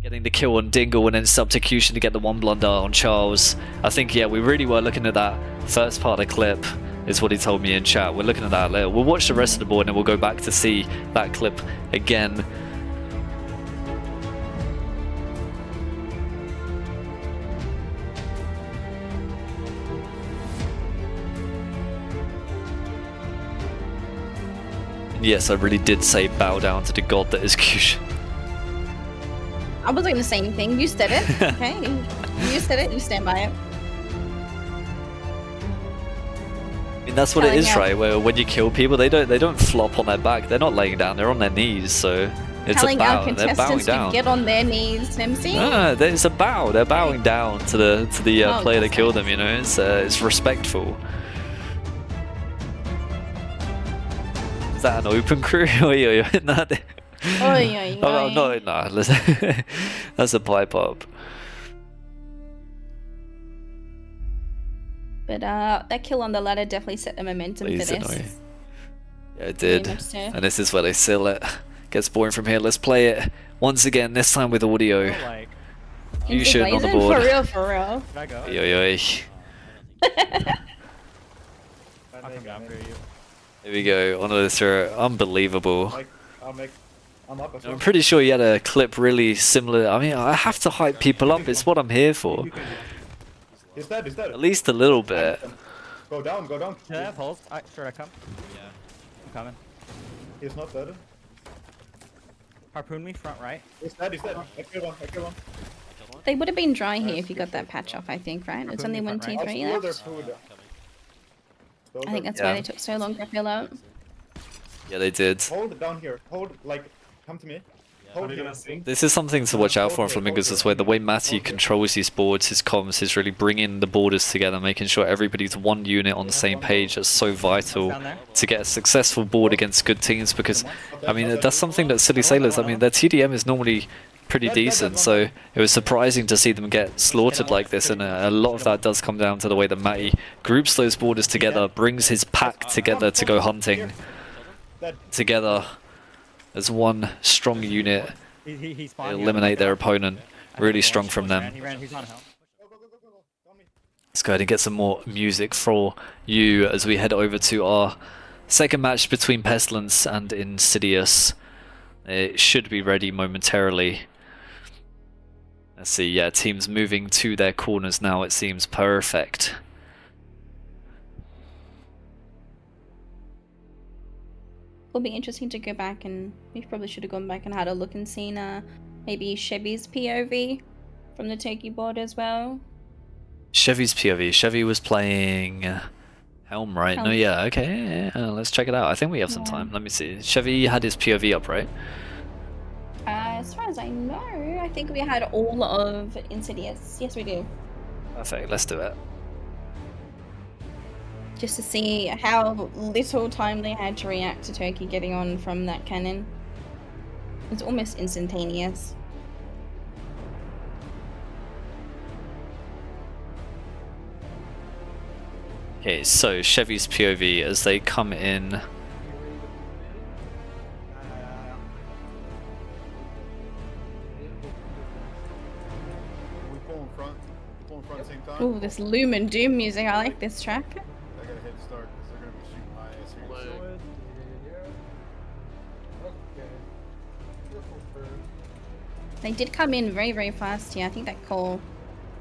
Getting the kill on Dingle and then substitution to get the one blunder on Charles. I think, yeah, we really were looking at that first part of the clip, is what he told me in chat. We're looking at that later. We'll watch the rest of the board and then we'll go back to see that clip again. Yes, I really did say bow down to the god that is Kyushin. I was doing the same thing. You said it. Okay. You said it. You stand by it. I mean, that's what it Telling is, out. right? Where when you kill people, they don't flop on their back. They're not laying down. They're on their knees. So it's Telling a our bow. They're bowing contestants to down. get on their knees, Timsy. No, it's a bow. They're bowing down to the Oh, player that that's killed nice. them. You know, it's respectful. Is that an open crew? Oi, oi, oi, no, Oi, oi, Oh, oi. no, no. Listen. That's a pipe up. But that kill on the ladder definitely set the momentum Please for annoy. this. Yeah, it did. much so. And this is where they seal it. Gets boring from here. Let's play it once again, this time with audio. Like, Kyushin on the Blazing? board. For real, for real. should I go? Oi, oi, oi. I'll come down for you. There we go. On this unbelievable. I'm up. I'm pretty sure you had a clip really similar. I mean, I have to hype people up. It's what I'm here for. He's dead. He's dead. At least a little bit. Go down. Go down. Should I have holes? Should I come? Yeah. I'm coming. He's not dead. Harpoon me front right. He's dead. He's dead. I killed one. I killed one. They would have been dry here if you got that patch off, I think, right? It's only 1, 2, I'll 3 steal their left. food. I think that's Yeah. why they took so long to fill out. Yeah, they did. Hold it down here. Hold, like, come to me. Hold Are you here. gonna sing? This is something to watch out for in Flamingos as well. The way Matty controls his boards, his comms, is really bringing the borders together, making sure everybody's one unit on the same page. That's so vital to get a successful board against good teams because, I mean, that's something that Silly Sailors, I mean, their TDM is normally pretty decent, so it was surprising to see them get slaughtered like this, and a lot of that does come down to the way that Matty groups those borders together, brings his pack together to go hunting together as one strong unit. He They spawned. eliminate their opponent. Really strong from them. He ran. He's on help. Let's go ahead and get some more music for you as we head over to our second match between Pestilence and Insidious. It should be ready momentarily. Let's see, yeah, teams moving to their corners now, it seems perfect. It'll be interesting to go back and we probably should have gone back and had a look and seen maybe Chevy's POV from the Turkey board as well. Chevy's POV. Chevy was playing Helm, right? No, Helm. yeah, okay. Yeah, let's check it out. I think we have some time. Let me see. Chevy had his POV up, right? As far as I know, I think we had all of Insidious. Yes, we do. Perfect, let's do it. Just to see how little time they had to react to Turkey getting on from that cannon. It's almost instantaneous. Okay, so Chevy's POV as they come in. We pull in front. We pull in front at the same time. Ooh, this Lumen Doom music. I like this track. I got a head start because they're gonna be shooting my ass here. They did come in very, very fast here. I think that call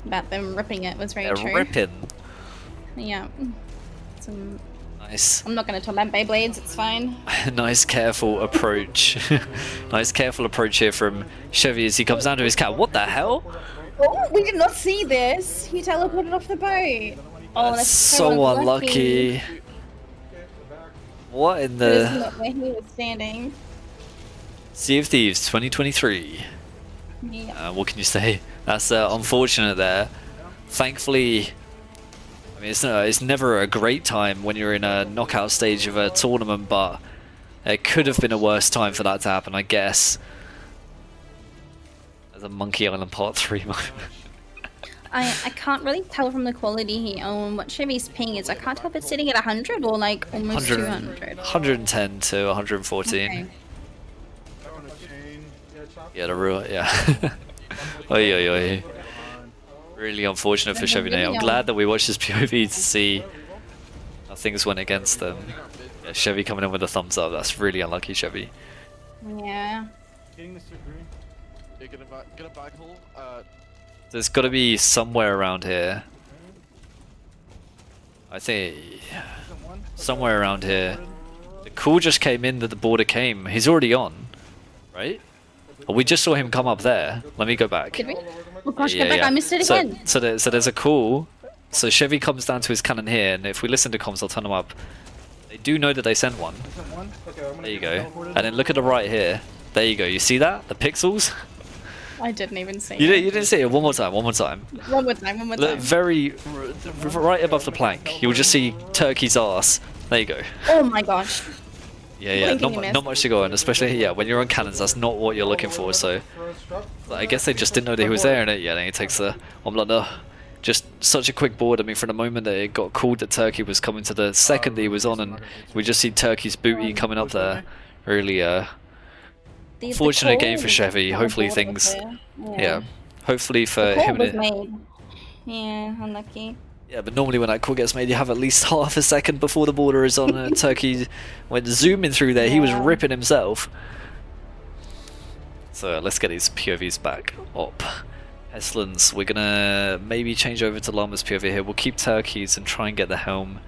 about them ripping it was very They're true. ripping. Yeah. Some... Nice. I'm not going to talk about Beyblades, it's fine. Nice careful approach. Nice careful approach here from Chevy as he comes down to his cat. What the hell? Oh, we did not see this. He teleported off the boat. Oh, that's So unlucky. What in That is the not where he was standing. Sea of Thieves 2023? Yeah. What can you say? That's unfortunate there. Thankfully, I mean, it's never a great time when you're in a knockout stage of a tournament, but it could have been a worse time for that to happen, I guess. As a Monkey Island Part 3 moment. I can't really tell from the quality here on what Chevy's ping is. I can't tell if it's sitting at 100 or like almost 200. 110 to 114. Okay. Yeah, the real, yeah. Oi, oi, oi. Really unfortunate for Chevy Nate. I'm glad that we watched this POV to see how things went against them. Yeah, Chevy coming in with a thumbs up. That's really unlucky, Chevy. Yeah. Get a back hole. There's got to be somewhere around here. I think somewhere around here. The call just came in that the border came. He's already on, right? Oh, we just saw him come up there. Let me go back. Did we? Oh gosh, get back, I missed it again. So there's a call. So Chevy comes down to his cannon here, and if we listen to comms, I'll turn them up. They do know that they sent one. There you go. And then look at the right here. There you go. You see that? The pixels? I didn't even see You it. didn't see it. One more time. One more time. One more time, one more Look, time. very right above the plank. You'll just see Turkey's ass. There you go. Oh my gosh. Yeah. Blinking you missed. Not much to go on, especially when you're on cannons. That's not what you're looking for. So I guess they just didn't know that he was there, and then he takes the blunder. Just such a quick board. I mean, from the moment that it got called that Turkey was coming to the second that he was on, and we just see Turkey's booty coming up there. Really fortunate game for Chevy. Hopefully things, hopefully for The call him. was made. Yeah, unlucky. Yeah, but normally when that call gets made, you have at least half a second before the border is on. And Turkey went zooming through there. He was ripping himself. So let's get his POVs back up. Pestilence, we're gonna maybe change over to Llama's POV here. We'll keep Turkey's and try and get the Helm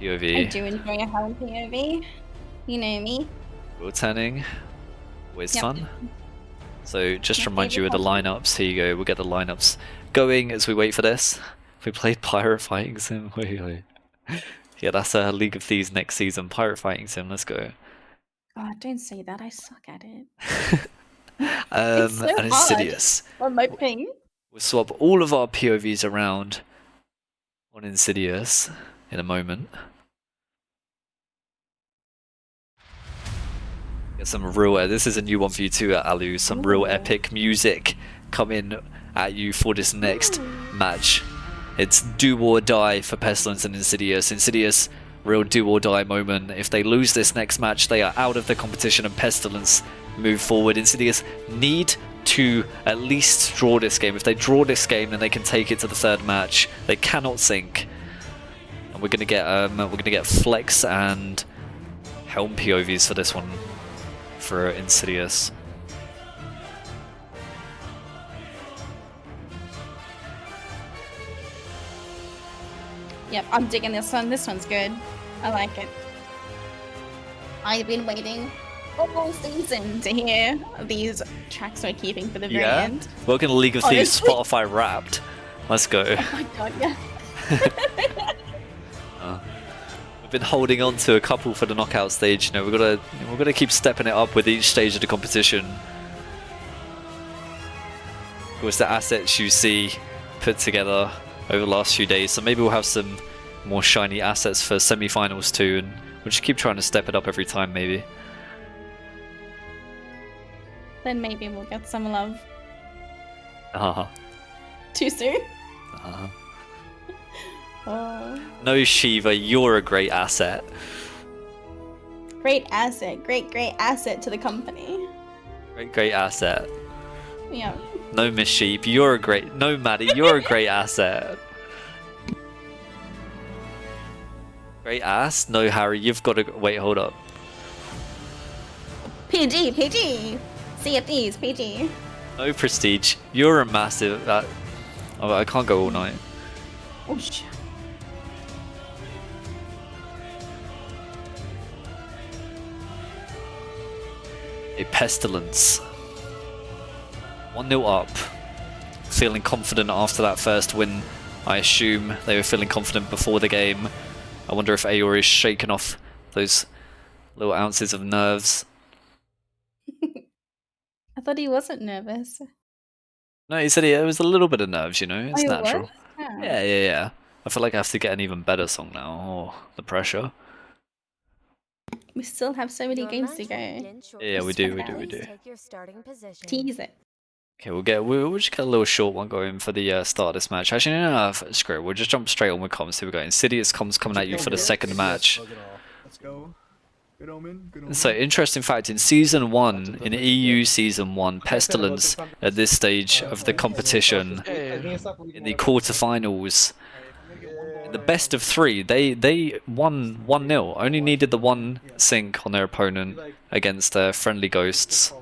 POV. I do enjoy a Helm POV. You know me. Wheel turning, always Yep. fun. So just to My remind you of the favourite lineups, here you go. We'll get the lineups going as we wait for this. We played Pirate Fighting Sim. Wait. Yeah, that's a League of Thieves next season. Pirate Fighting Sim. Let's go. Oh, don't say that. I suck at it. And so hard. Insidious. On my ping. We'll swap all of our POVs around on Insidious in a moment. Get some real. This is a new one for you too, Alu. Some real epic music coming at you for this next match. It's do or die for Pestilence and Insidious. Insidious, real do or die moment. If they lose this next match, they are out of the competition, and Pestilence move forward. Insidious need to at least draw this game. If they draw this game, then they can take it to the third match. They cannot sink. And we're gonna get Flex and Helm POVs for this one for Insidious. Yep, I'm digging this one. This one's good. I like it. I've been waiting all season to hear these tracks we're keeping for the very end. Welcome to League of Thieves Honestly. Spotify Wrapped. Let's go. Oh my god, yeah. We've been holding on to a couple for the knockout stage. You know, we're gonna keep stepping it up with each stage of the competition. Of course, the assets you see put together over the last few days, so maybe we'll have some more shiny assets for semi-finals too, and we'll just keep trying to step it up every time, maybe. Then maybe we'll get some love. Uh-huh. Too soon? Uh-huh. Oh. No, Shiva, you're a great asset. Great asset. Great asset to the company. Great asset. Yeah. No, Miss Sheep, you're a great... No, Maddie, you're a great asset. Great ass? No, Harry, you've got to... Wait, hold up. PG. Sea of Thieves, PG. No prestige. You're a massive. Oh, I can't go all night. Oh shit. A pestilence. 1-0 up. Feeling confident after that first win. I assume they were feeling confident before the game. I wonder if Aori's shaken off those little ounces of nerves. I thought he wasn't nervous. No, he said it was a little bit of nerves, you know. It's Oh, it natural. was? Oh. Yeah. I feel like I have to get an even better song now. Oh, the pressure. We still have so many Your games to match go. will begin shortly. Yeah, we do. Please take your starting position. Tease it. Okay, we'll just get a little short one going for the start of this match. Actually, no, screw it. We'll just jump straight on with comms. Here we go. Insidious comms coming at you for the second match. Let's go. Good omen. Good omen. So, interesting fact, in Season 1, in EU Season 1, Pestilence, at this stage of the competition, in the quarterfinals, in the best of 3, they won 1-0. Only needed the 1 sync on their opponent against Friendly Ghosts. I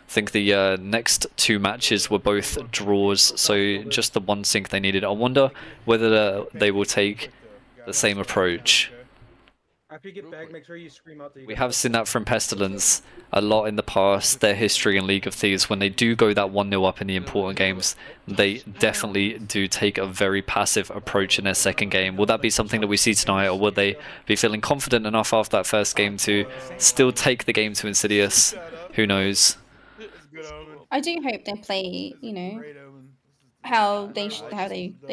think the next 2 matches were both draws, so just the 1 sync they needed. I wonder whether they will take the same approach. After you get back, make sure you scream out that you We got have seen that from Pestilence a lot in the past, their history in League of Thieves. When they do go that 1-0 up in the important games, they definitely do take a very passive approach in their second game. Will that be something that we see tonight, or will they be feeling confident enough after that first game to still take the game to Insidious? Who knows? I do hope they play, you know, how they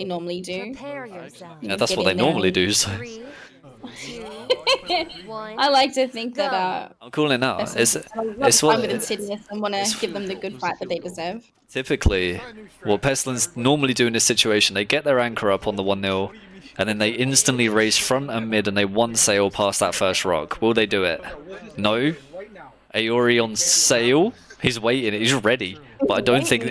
normally do. Prepare yourself. Yeah, that's Get what they in there. normally do. So 3, 2, 1. I like to think that I'm calling it now. It's It's what what with Insidious and want to give them the good fight that they deserve. typically what Pestilence normally do in this situation. They get their anchor up on the 1-0, and then they instantly raise front and mid, and they one sail past that first rock. Will they do it? No. Aori on sail. He's waiting. He's ready. But I don't think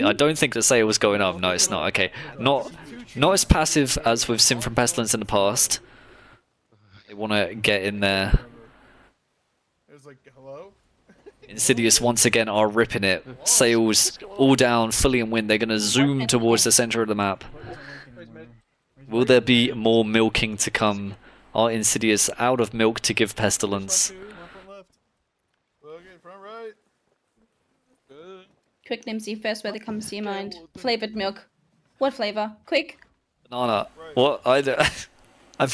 the sail was going up. No, it's not. Okay, not as passive as we've seen from Pestilence in the past. They want to get in there. It was like, hello? Insidious once again are ripping it. Sails all down, fully in wind. They're going to zoom towards the center of the map. Will there be more milking to come? Are Insidious out of milk to give Pestilence? Quick, Nimsy, first word that comes to your mind. Flavored milk. What flavor? Quick. Banana. What? I'm That's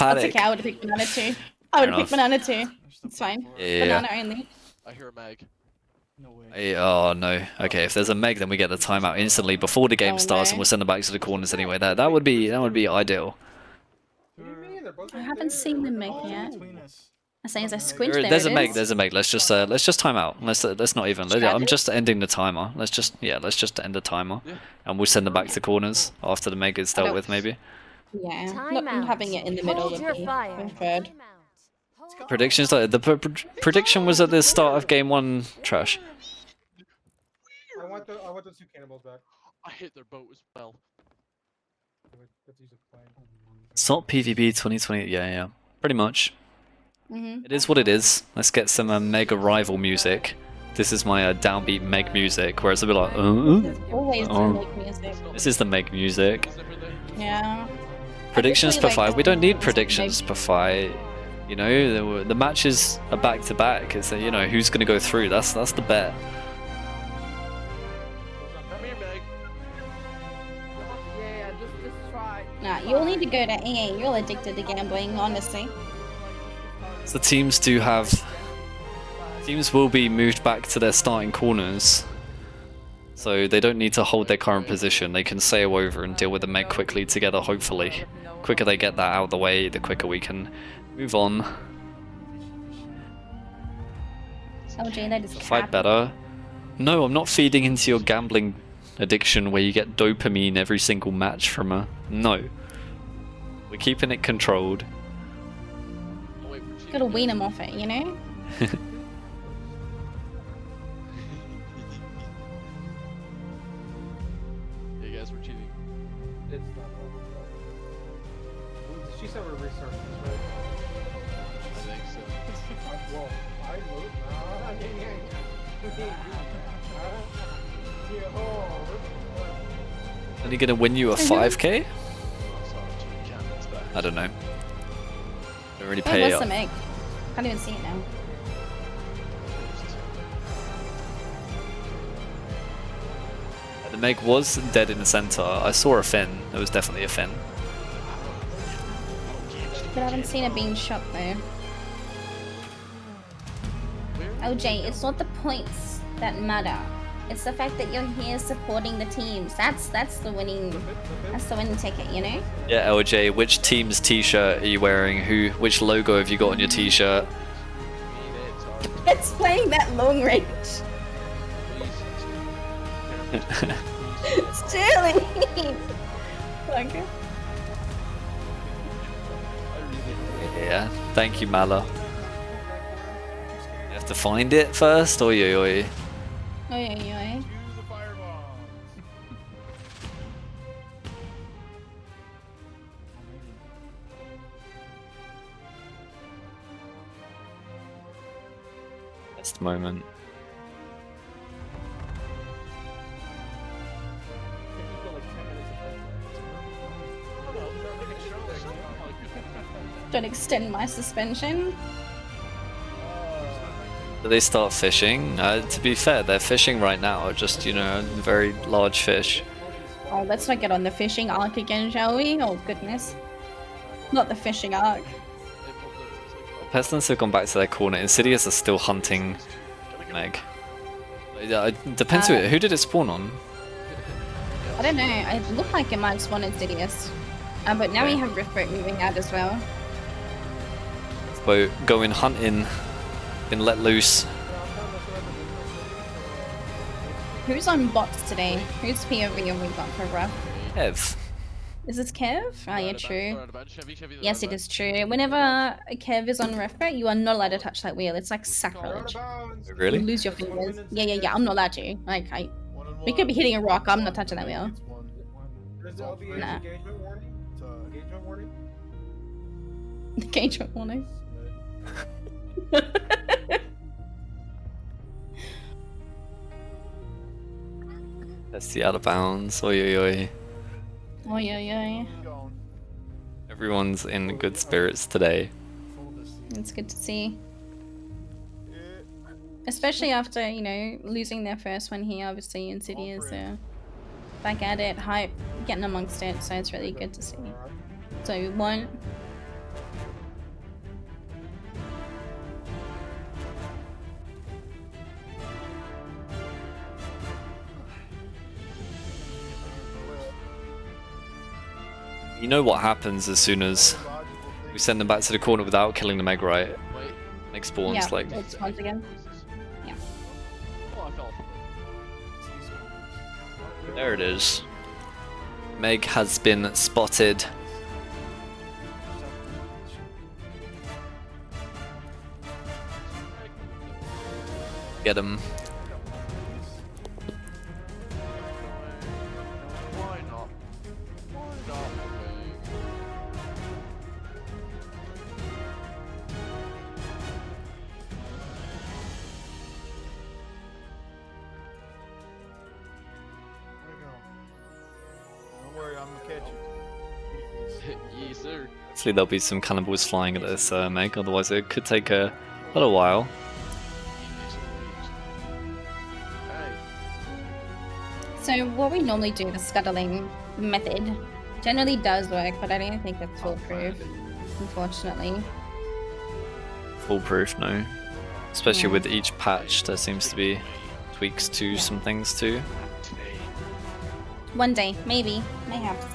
panic. okay, I would have picked banana too. I would have picked banana too. It's fine. Yeah. Banana only. I hear a Meg. Oh no. Okay, if there's a Meg, then we get the timeout instantly before the game starts, and we'll send them back to the corners anyway. That would be ideal. I haven't seen them make yet. I say as I squint, there There's it a Meg. is. There's a Meg. Let's just time out. Let's not even. I'm just ending the timer. Let's just end the timer, and we'll send them back to the corners after the Meg is dealt with, maybe. Yeah, not having it in the middle would be preferred. Predictions. The prediction was at the start of game 1. Trash. I want those 2 cannibals back. I hit their boat as well. It's not PvP 2020. Yeah. Pretty much. Mm-hmm. It is what it is. Let's get some Mega Rival music. This is my downbeat Meg music, where it's a bit like, Always oh. make music. This is the Meg music. Yeah. Predictions per like fight. We don't need predictions per fight. You know, the matches are back to back. It's you know who's going to go through. That's the bet. Come here, Meg. Yeah, just try. Nah, you'll need to go to AA. You're addicted to gambling, honestly. So teams will be moved back to their starting corners. So they don't need to hold their current position. They can sail over and deal with the Meg quickly together, hopefully. The quicker they get that out of the way, the quicker we can move on. Oh, Jane, that is Fight cap. better. No, I'm not feeding into your gambling addiction where you get dopamine every single match from a... No. We're keeping it controlled. Gotta wean them off it, you know? Yeah, guys, we're cheating. It's not. She said we're restarting this, right? I think so. Well, I vote. Only gonna win you a 5k? I don't know. Don't really Where pay was up. the Meg? Can't even see it now. The Meg was dead in the center. I saw a Finn. There was definitely a Finn. But I haven't seen it being shot though. LJ, it's not the points that matter. It's the fact that you're here supporting the teams. That's the winning ticket, you know? Yeah, LJ, which team's t-shirt are you wearing? Which logo have you got on your t-shirt? It's playing that long range. Sterling! Okay. Yeah, thank you, Mala. You have to find it first? Oi, oi, oi. Oi, oi, oi. Best moment. Don't extend my suspension. Do they start fishing? To be fair, they're fishing right now, just, you know, very large fish. Oh, let's not get on the fishing arc again, shall we? Oh, goodness. Not the fishing arc. Pestilence have gone back to their corner. Insidious are still hunting Meg. It depends who did it spawn on? I don't know. It looked like it might spawn Insidious. But now we have Riftboat moving out as well. So going hunting, been let loose. Who's on bots today? Who's POV have we got for rough? Kev. Is this Kev? Oh yeah, true. Yes, it is true. Whenever Kev is on Riftboat, you are not allowed to touch that wheel. It's like sacrilege. Really? You lose your fingers. Yeah. I'm not allowed to. Like, we could be hitting a rock. I'm not touching that wheel. Nah. Engagement warning? Engagement warning? Engagement warning. That's the out of bounds. Oi, oi, oi. Oh yeah. Everyone's in good spirits today. It's good to see. Especially after, you know, losing their first one here, obviously Insidious are back at it, hype, getting amongst it, so it's really good to see. So one. You know what happens as soon as we send them back to the corner without killing the Meg, right? Meg spawns, Yeah, like... it spawns again. Yeah. There it is. Meg has been spotted. Get him. Why not? Why not? Don't worry, I'm gonna catch you. Yes, sir. Hopefully there'll be some cannibals flying at this Meg, otherwise it could take a little while. So what we normally do, the scuttling method, generally does work, but I don't think it's foolproof, unfortunately. Foolproof, no. Especially Yeah. with each patch, there seems to be tweaks to some things too. One day, maybe, mayhaps.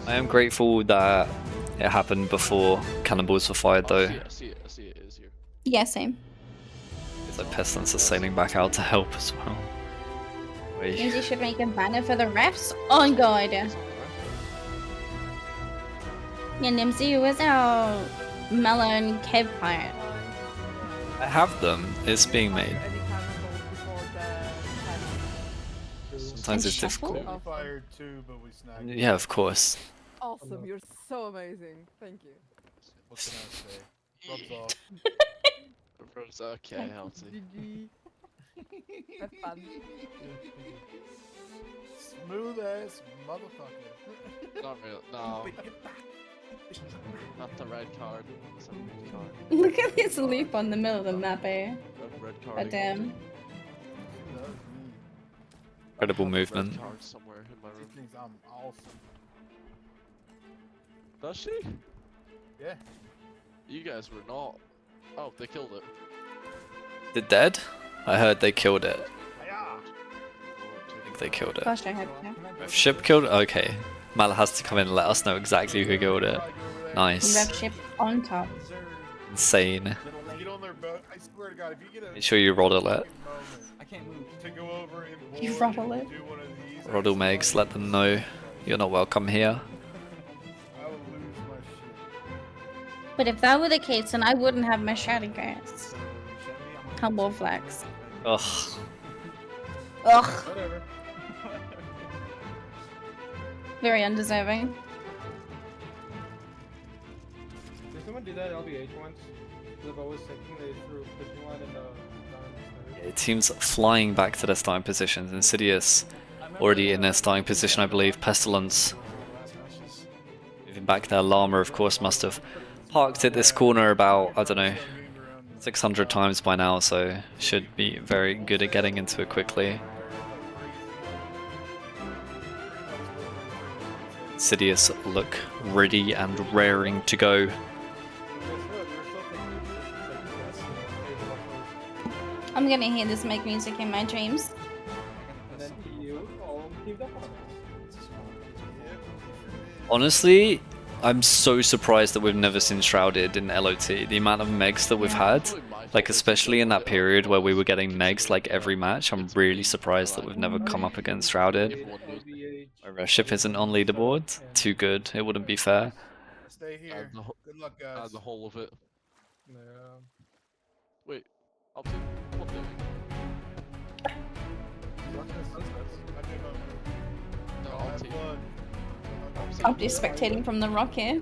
I am grateful that it happened before cannibals were fired though. I see it. It is here. Yeah, same. It's like Pestilence is sailing back out to help as well. Wait. Means you should make a banner for the refs. Oh god. Yeah, Nimsy, where's our Mellow and Kev part? I have them, it's being made. Sometimes it's difficult. We fired two, but we snagged. Yeah, of course. Awesome, you're so amazing. Thank you. What can I say? Rubs off. Rubs off. Okay, healthy. GG. Have fun. Smooth ass motherfucker. Not real. No. Not the red card. It's a red card. Look at this loop on the middle of the map, eh? Red card. God damn. Incredible Red movement. card somewhere in my She room. thinks I'm awesome. Does she? Yeah. You guys were not. Oh, they killed it. The dead? I heard they killed it. I think they killed it. Gosh, I hope so. If ship killed it? Okay. Mal has to come in and let us know exactly who killed it. Nice. Rev ship on top. Insane. Get on their boat. I swear to God, if you get a Make sure you roddle it. I can't move. To go over and You roddle it. do one of these, Roddle Megs, let them know you're not welcome here. I will lose my shit. But if that were the case, then I wouldn't have my shouting guys. Humble flex. Ugh. Ugh. Whatever. Very undeserving. Did someone do that LBH once? The boat was sinking, they threw a fishing line in the Teams flying back to their starting positions. Insidious already in their starting position, I believe. Pestilence moving back there. Llama, of course, must have parked at this corner about, I don't know, 600 times by now, so should be very good at getting into it quickly. Insidious look ready and raring to go. I'm gonna hear this make music in my dreams. And then you all teamed up on it. Honestly, I'm so surprised that we've never seen Shrouded in LOT. The amount of megs that we've had, like especially in that period where we were getting megs like every match, I'm really surprised that we've never come up against Shrouded. Our ship isn't on leaderboard. Too good. It wouldn't be fair. Stay here. Good luck, guys. And the whole of it. Yeah. Wait. Up to what doing? No, I'll take I'll be spectating from the rock here.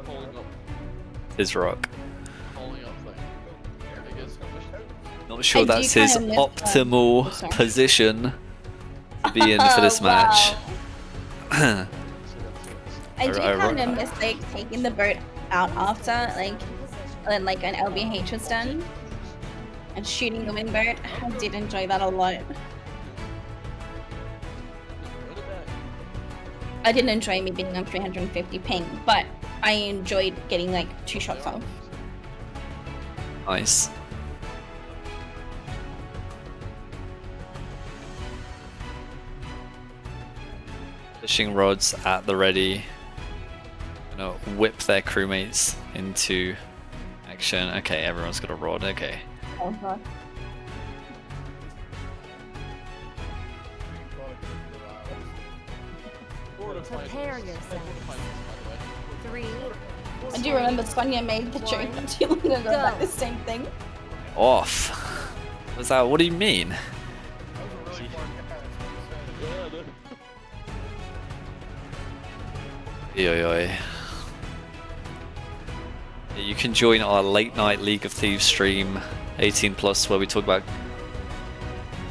Pulling up. His rock. Pulling up thing. I guess. Not sure I do that's his kinda miss, optimal sorry. position to be in for this match. I do I kind wrote- of miss like taking the boat out after when like an LBH was done and shooting the wingboat. I did enjoy that a lot. I didn't enjoy me being on 350 ping, but I enjoyed getting like 2 shots off. Nice. Fishing rods at the ready. Gonna whip their crewmates into action. Okay, everyone's got a rod. Okay. Oh god. Prepare yourself. 3. I do remember Sonia made the joke not too long ago about the same thing. Off. What's that? What do you mean? Oi, oi. Yeah, you can join our late night League of Thieves stream, 18 plus, where we talk about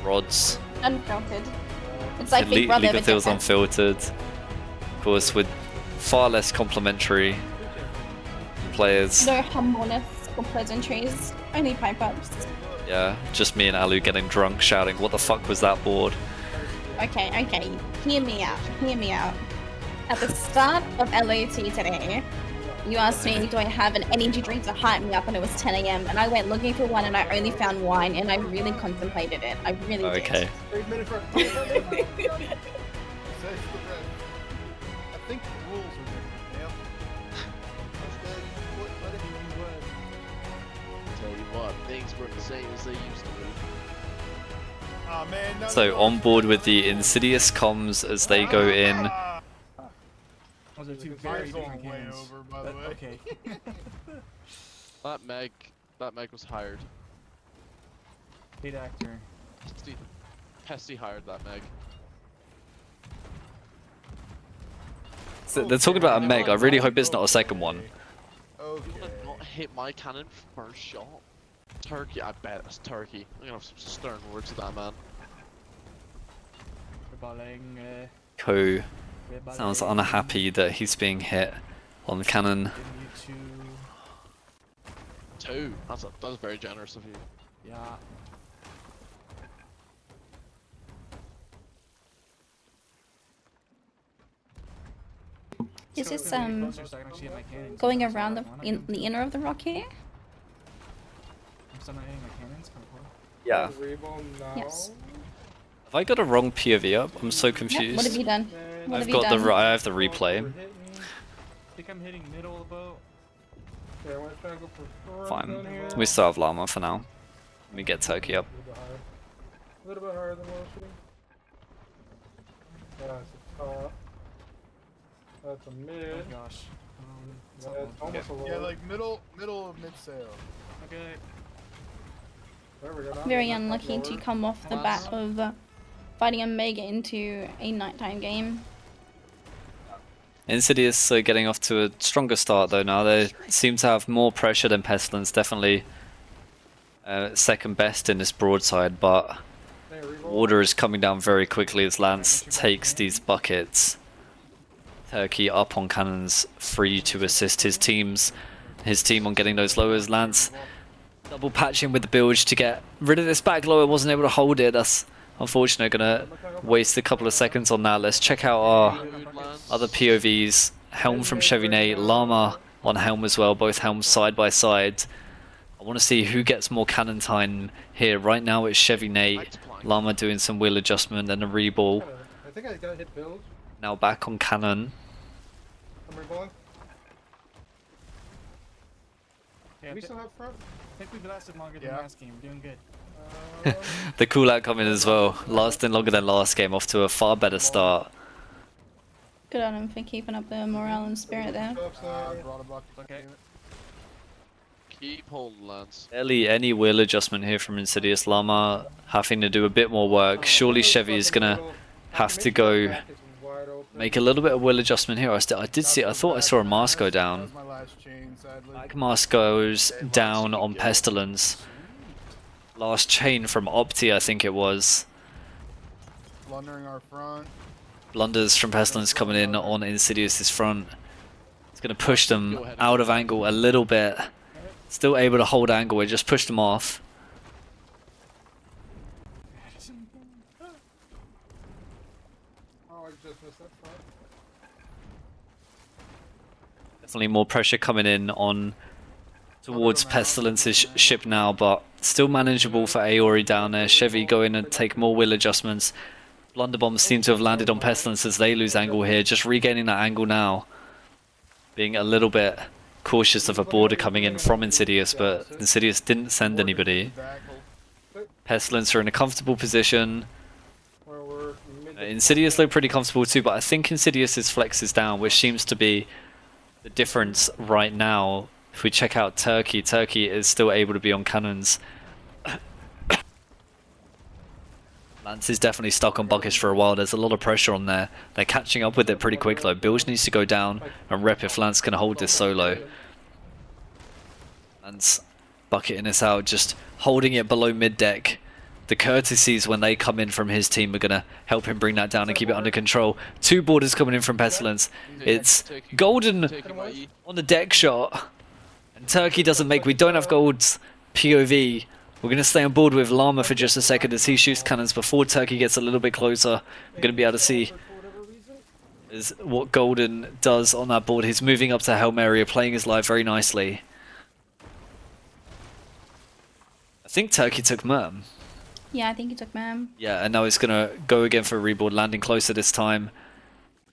rods. Unfiltered. It's like Big Brother League but of Thieves different. Unfiltered, of course, with far less complimentary players. No humbleness or pleasantries, only pipe ups. Yeah, just me and Alu getting drunk, shouting, "What the fuck was that board?" Okay, okay, hear me out, hear me out. At the start of LOT today, you asked me, do I have an energy drink to hype me up, and it was 10 AM, and I went looking for one and I only found wine, and I really contemplated it. I really did. Okay. 3 minutes for I think the rules are different now. Tell you what, things weren't the same as they used to be. Oh, man, no, So on board with the Insidious comms as they go in. Those are two Mine's very going different way cannons. over, by the way. Okay. That Meg was hired. Paid actor. Pesty hired that Meg. So they're talking about a Meg. I really hope it's not a second one. You would not hit my cannon first shot. Turkey, I bet it's Turkey. I'm gonna have some stern words to that man. Ko sounds unhappy that he's being hit on the cannon. 2. That's very generous of you. Yeah. Is this going around the inner of the rock here? I'm still not hitting my cannons. Kind of cool. Yeah. Yes. Have I got a wrong POV up? I'm so Yep. confused. What have you done? What I've have you got done? I have the replay. I think I'm hitting middle of the boat. Okay, I want to try to go for front Fine. down here. We still have llama for now. Let me get Turkey up. A little bit higher than what I was shooting. That's a top. That's a mid. Oh gosh. That's almost a lower. Yeah, like middle of mid sail. Okay. There we go. Now Very that's unlucky to lower. come off the bat of fighting a Mega into a nighttime game. Insidious are getting off to a stronger start though now. They seem to have more pressure than Pestilence. Definitely second best in this broadside, but water is coming down very quickly as Lance takes these buckets. Turkey up on cannons, free to assist his team on getting those lowers. Lance double patching with the bilge to get rid of this back lower, wasn't able to hold it. That's unfortunate, gonna waste a couple of seconds on that. Let's check out our other POVs. Helm from Chevy Nate, Llama on Helm as well, both Helms side by side. I want to see who gets more cannon time here. Right now it's Chevy Nate, Llama doing some wheel adjustment and a reball. I think I got hit build. Now back on cannon. I'm reballing. Yeah, Do we still have front? I think we lasted longer than last game. We're doing good. The cool out coming as well. Lasting longer than last game, off to a far better start. Good on him for keeping up the morale and spirit there. Okay. Keep holding, Lance. Barely any wheel adjustment here from Insidious. Llama having to do a bit more work. Surely Chevy is gonna have to go make a little bit of wheel adjustment here. I thought I saw a mask go down. Back mask goes down on Pestilence. Last chain from Opti, I think it was. Blundering our front. Blunders from Pestilence coming in on Insidious's front. It's going to push them out of angle a little bit. Still able to hold angle, it just pushed them off. Oh, I just missed that front. Definitely more pressure coming in on towards Pestilence's ship now, but still manageable for Aori down there. Chevy going and take more wheel adjustments. Blunderbombs seem to have landed on Pestilence as they lose angle here. Just regaining that angle now. Being a little bit cautious of a border coming in from Insidious, but Insidious didn't send anybody. Pestilence are in a comfortable position. Insidious look pretty comfortable too, but I think Insidious's flex is down, which seems to be the difference right now. If we check out Turkey, Turkey is still able to be on cannons. Lance is definitely stuck on buckets for a while. There's a lot of pressure on there. They're catching up with it pretty quick though. Bilge needs to go down and rep if Lance can hold this solo. Lance bucketing this out, just holding it below mid deck. The courtesies when they come in from his team are going to help him bring that down and keep it under control. Two boarders coming in from Pestilence. It's Golden on the deck shot. And Turkey doesn't make. We don't have Gold's POV. We're going to stay on board with Llama for just a second as he shoots cannons before Turkey gets a little bit closer. We're going to be able to see is what Golden does on that board. He's moving up to Helm area, playing his live very nicely. I think Turkey took Merm. Yeah, I think he took Mam. Yeah, and now he's going to go again for a reboard, landing closer this time.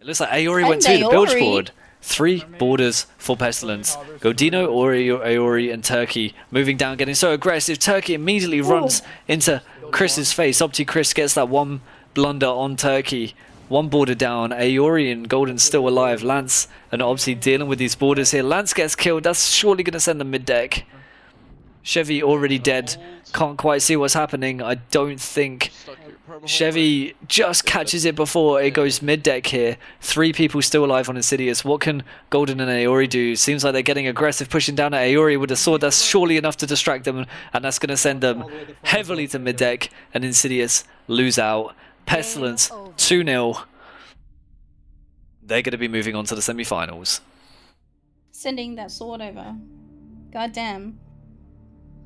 It looks like Aori And went to the Aori. bilge board. 3 borders for Pestilence. Godino, Aori, and Turkey moving down, getting so aggressive. Turkey immediately runs into Chris's face. Opti Chris gets that one blunder on Turkey. One border down. Aori and Golden still alive. Lance and Opti dealing with these borders here. Lance gets killed. That's surely going to send them mid-deck. Chevy already dead. Can't quite see what's happening. I don't think Chevy just catches it before it goes mid-deck here. 3 people still alive on Insidious. What can Golden and Aori do? Seems like they're getting aggressive, pushing down at Aori with a sword. That's surely enough to distract them, and that's going to send them heavily to mid-deck, and Insidious lose out. Pestilence 2-0. They're going to be moving on to the semi-finals. Sending that sword over. God damn.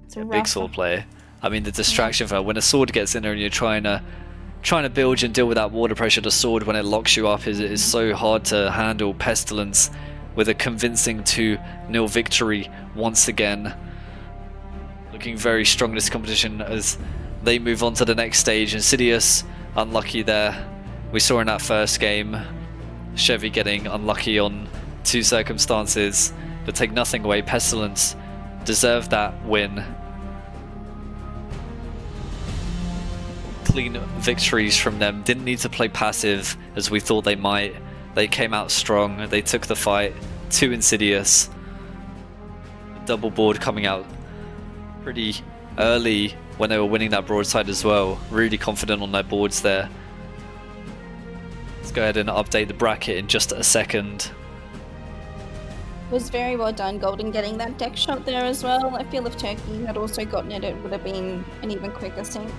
It's a Big rough sword play. I mean, the distraction for when a sword gets in there and you're trying to bilge and deal with that water pressure, the sword when it locks you up is so hard to handle. Pestilence with a convincing 2-0 victory once again. Looking very strong in this competition as they move on to the next stage. Insidious unlucky there. We saw in that first game Chevy getting unlucky on 2 circumstances, but take nothing away. Pestilence deserved that win. Clean victories from them. Didn't need to play passive as we thought they might. They came out strong. They took the fight to Insidious. Double board coming out pretty early when they were winning that broadside as well. Really confident on their boards there. Let's go ahead and update the bracket in just a second. was very well done, Golden, getting that deck shot there as well. I feel if Turkey had also gotten it, it would have been an even quicker sync.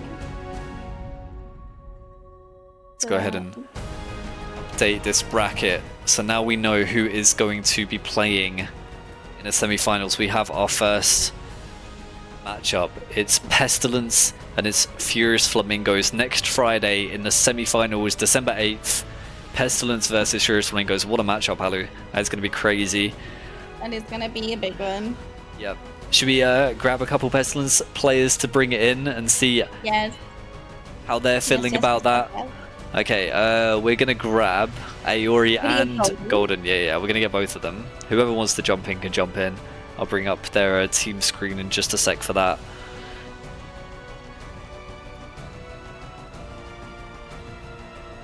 Let's go ahead and update this bracket. So now we know who is going to be playing in the semi-finals. We have our first matchup. It's Pestilence and it's Furious Flamingos next Friday in the semi-finals, December 8th. Pestilence versus Furious Flamingos. What a matchup, Halu. That's going to be crazy. And it's going to be a big one. Yep. Should we grab a couple Pestilence players to bring it in and see Yes. how they're feeling about that? Okay, we're going to grab Aori and Golden. Yeah, we're going to get both of them. Whoever wants to jump in can jump in. I'll bring up their team screen in just a sec for that.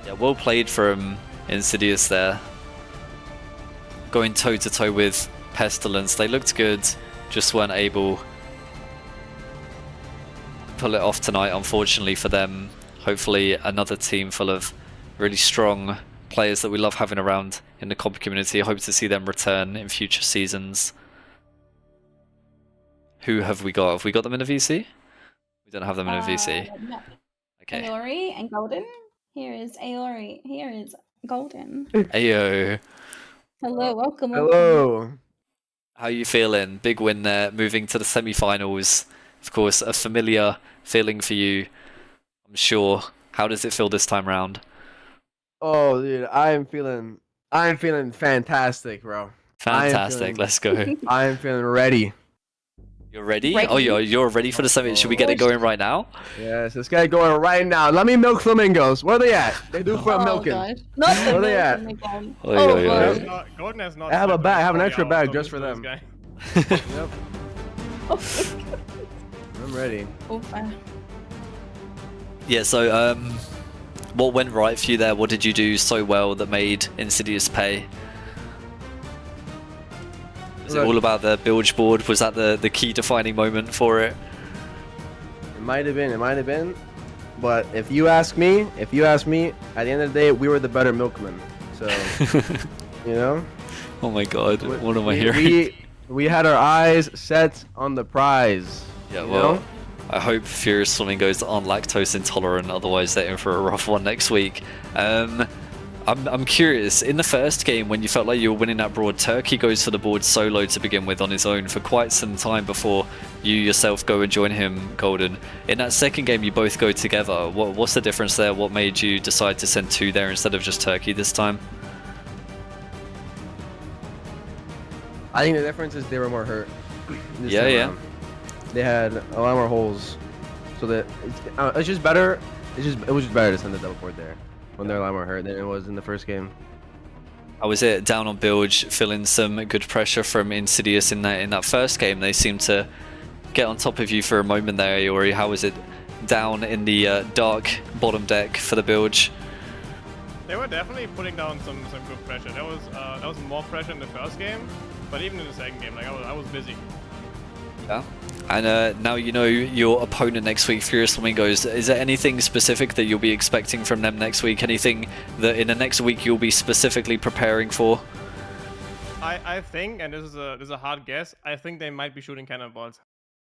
Yeah, well played from Insidious there. Going toe-to-toe with Pestilence. They looked good, just weren't able to pull it off tonight, unfortunately for them. Hopefully another team full of really strong players that we love having around in the comp community. I hope to see them return in future seasons. Who have we got? Have we got them in a VC? We don't have them in a VC. No. Okay. Aori and Golden. Here is Aori. Here is Golden. Ayo. Hello, welcome. Hello. How you feeling? Big win there, moving to the semi-finals. Of course, a familiar feeling for you, I'm sure. How does it feel this time round? Oh, dude, I'm feeling fantastic, bro. Fantastic. Let's go. I am feeling ready. You're ready? Ready. Oh, you're ready for the semi. Should we get it going right now? Yes, let's get it going right now. Let me milk flamingos. Where are they at? They do for milking. Gosh. Not the Where are they at? milking again. Oy, oy, oy. boy. Golden has not. I have a stepped bag. I have an fully extra out bag of just for this them. guy. Yep, Oh, I'm ready. Yeah, so what went right for you there? What did you do so well that made Insidious pay? Was it all about the bilge board? Was that the key defining moment for it? It might have been. But if you ask me, at the end of the day, we were the better milkmen. So, you know? Oh my god, what am I hearing? We had our eyes set on the prize. Yeah, you well, know? I hope Furious Flamingos aren't lactose intolerant, otherwise they're in for a rough one next week. I'm curious, in the first game when you felt like you were winning that broad, Turkey goes for the board solo to begin with on his own for quite some time before you yourself go and join him, Golden. In that second game you both go together. What's the difference there? What made you decide to send 2 there instead of just Turkey this time? I think the difference is they were more hurt. this Yeah, time yeah. around. They had a lot more holes, so that it's just better. It was just better to send the double board there when they're a lot more hurt than it was in the first game. How was it down on bilge, feeling some good pressure from Insidious in that first game? They seemed to get on top of you for a moment there, Aori. How was it down in the dark bottom deck for the bilge? They were definitely putting down some good pressure. That was more pressure in the first game, but even in the second game, like I was busy. Yeah. And now you know your opponent next week, Furious Flamingos. Is there anything specific that you'll be expecting from them next week? Anything that in the next week you'll be specifically preparing for? I think, and this is a hard guess, I think they might be shooting cannonballs.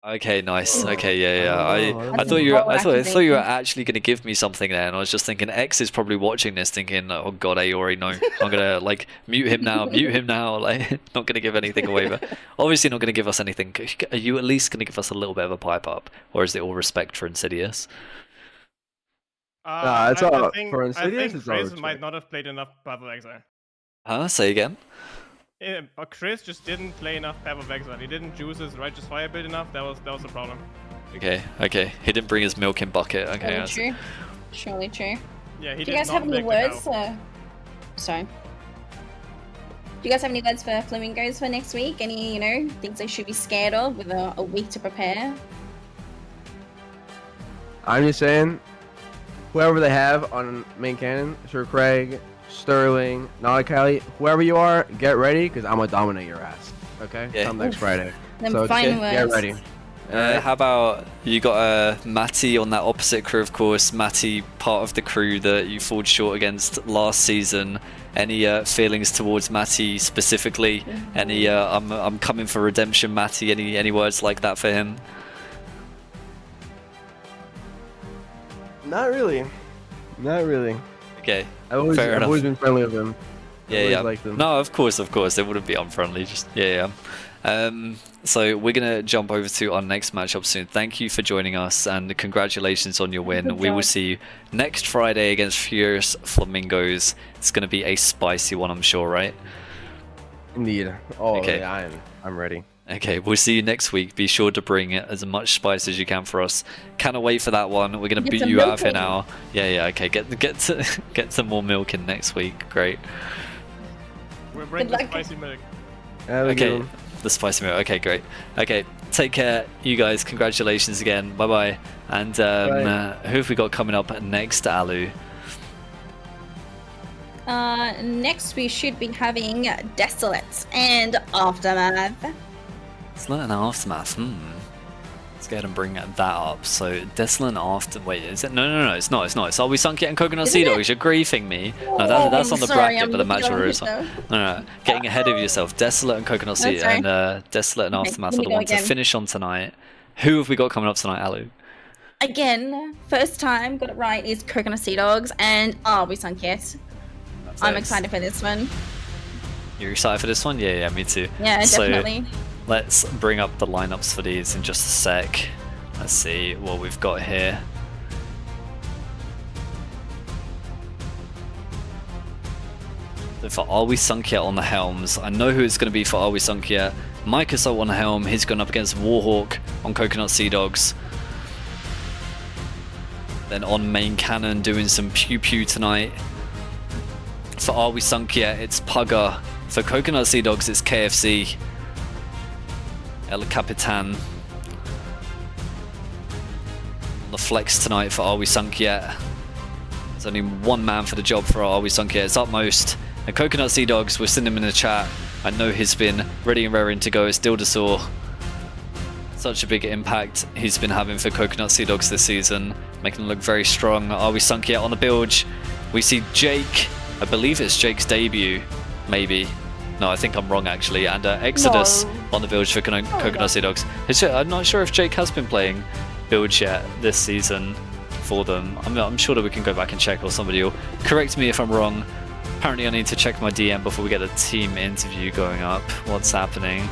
Okay, nice. Okay, yeah. I That's thought you what I I thought was I thought you were thinking. actually going to give me something there, and I was just thinking X is probably watching this, thinking, oh god, Aori, no, I'm gonna like mute him now, like not gonna give anything away, but obviously not gonna give us anything. Are you at least gonna give us a little bit of a pipe up, or is it all respect for Insidious? Nah, it's I all think, for I Insidious. think It's all Chris respect. might not have played enough Path of Exile. Huh? Say again. Yeah, but Chris just didn't play enough Path of Exile. He didn't juice his Righteous Fire build enough. That was the problem. Okay, he didn't bring his milk in bucket. Okay, Surely that's true. Surely true. Yeah, he Do did you guys not have any make the words? cow. Sorry. Do you guys have any words for Flamingos for next week? Any, things they should be scared of with a week to prepare? I'm just saying, whoever they have on main cannon, Sir Craig, Sterling, Nauticali, whoever you are, get ready, because I'm gonna dominate your ass. Okay? Yeah. Come next Friday. Them So fine get words. ready. How about you got Matty on that opposite crew, of course. Matty, part of the crew that you fought short against last season. Any feelings towards Matty specifically? Any I'm coming for redemption, Matty. Any words like that for him? Not really. Not really. Okay. I've always been friendly with him. Yeah. Liked him. No, of course. It wouldn't be unfriendly. Just yeah. So we're gonna jump over to our next matchup soon. Thank you for joining us, and congratulations on your win. Good We will job. see you next Friday against Furious Flamingos. It's gonna be a spicy one, I'm sure, right? Indeed. Oh, Okay. yeah, I'm ready. Okay, we'll see you next week. Be sure to bring as much spice as you can for us. Cannot wait for that one. We're gonna Get beat some you out milk of here in. now. Yeah. Okay, get some more milk in next week. Great. We're bringing Good the luck. spicy milk. Have a good Okay, one. the spicy milk. Okay, great. Okay, take care, you guys. Congratulations again. Bye bye. And Bye. who have we got coming up next, Alu? Next we should be having Desolate and Aftermath. It's not an aftermath. Let's go ahead and bring that up. So Desolate and After. Wait, is it? No. It's not. It's Are We Sunk Yet and Coconut Isn't Sea it? Dogs? You're griefing me. No, that's on the Sorry, bracket, I'm but the looking match on order it is though. no. Getting ahead of yourself. Desolate and Coconut Sea, That's and Desolate and Okay, Aftermath let are me the go ones to again. finish on tonight. Who have we got coming up tonight, Alu? Again, first time got it right is Coconut Sea Dogs and Are We Sunk Yet? I'm Nice. excited for this one. You're excited for this one? Yeah, me too. Yeah, So, definitely. let's bring up the lineups for these in just a sec. Let's see what we've got here. So for Are We Sunk Yet on the helms, I know who it's going to be for Are We Sunk Yet. Mike Assault on the helm, he's going up against Warhawk on Coconut Sea Dogs. Then on main cannon doing some pew pew tonight. For Are We Sunk Yet, it's Pugger. For Coconut Sea Dogs, it's KFC. El Capitan. On the flex tonight for Are We Sunk Yet? There's only one man for the job for Are We Sunk Yet. It's Utmost. And Coconut Sea Dogs, we're sending him in the chat. I know he's been ready and raring to go. It's Dildasaur. Such a big impact he's been having for Coconut Sea Dogs this season, making them look very strong. Are We Sunk Yet on the bilge? We see Jake. I believe it's Jake's debut, maybe. No, I think I'm wrong actually. And Exodus on the bilge for Coconut Sea Dogs. I'm not sure if Jake has been playing bilge yet this season for them. I'm sure that we can go back and check, or somebody will correct me if I'm wrong. Apparently I need to check my DM before we get the team interview going up. What's happening?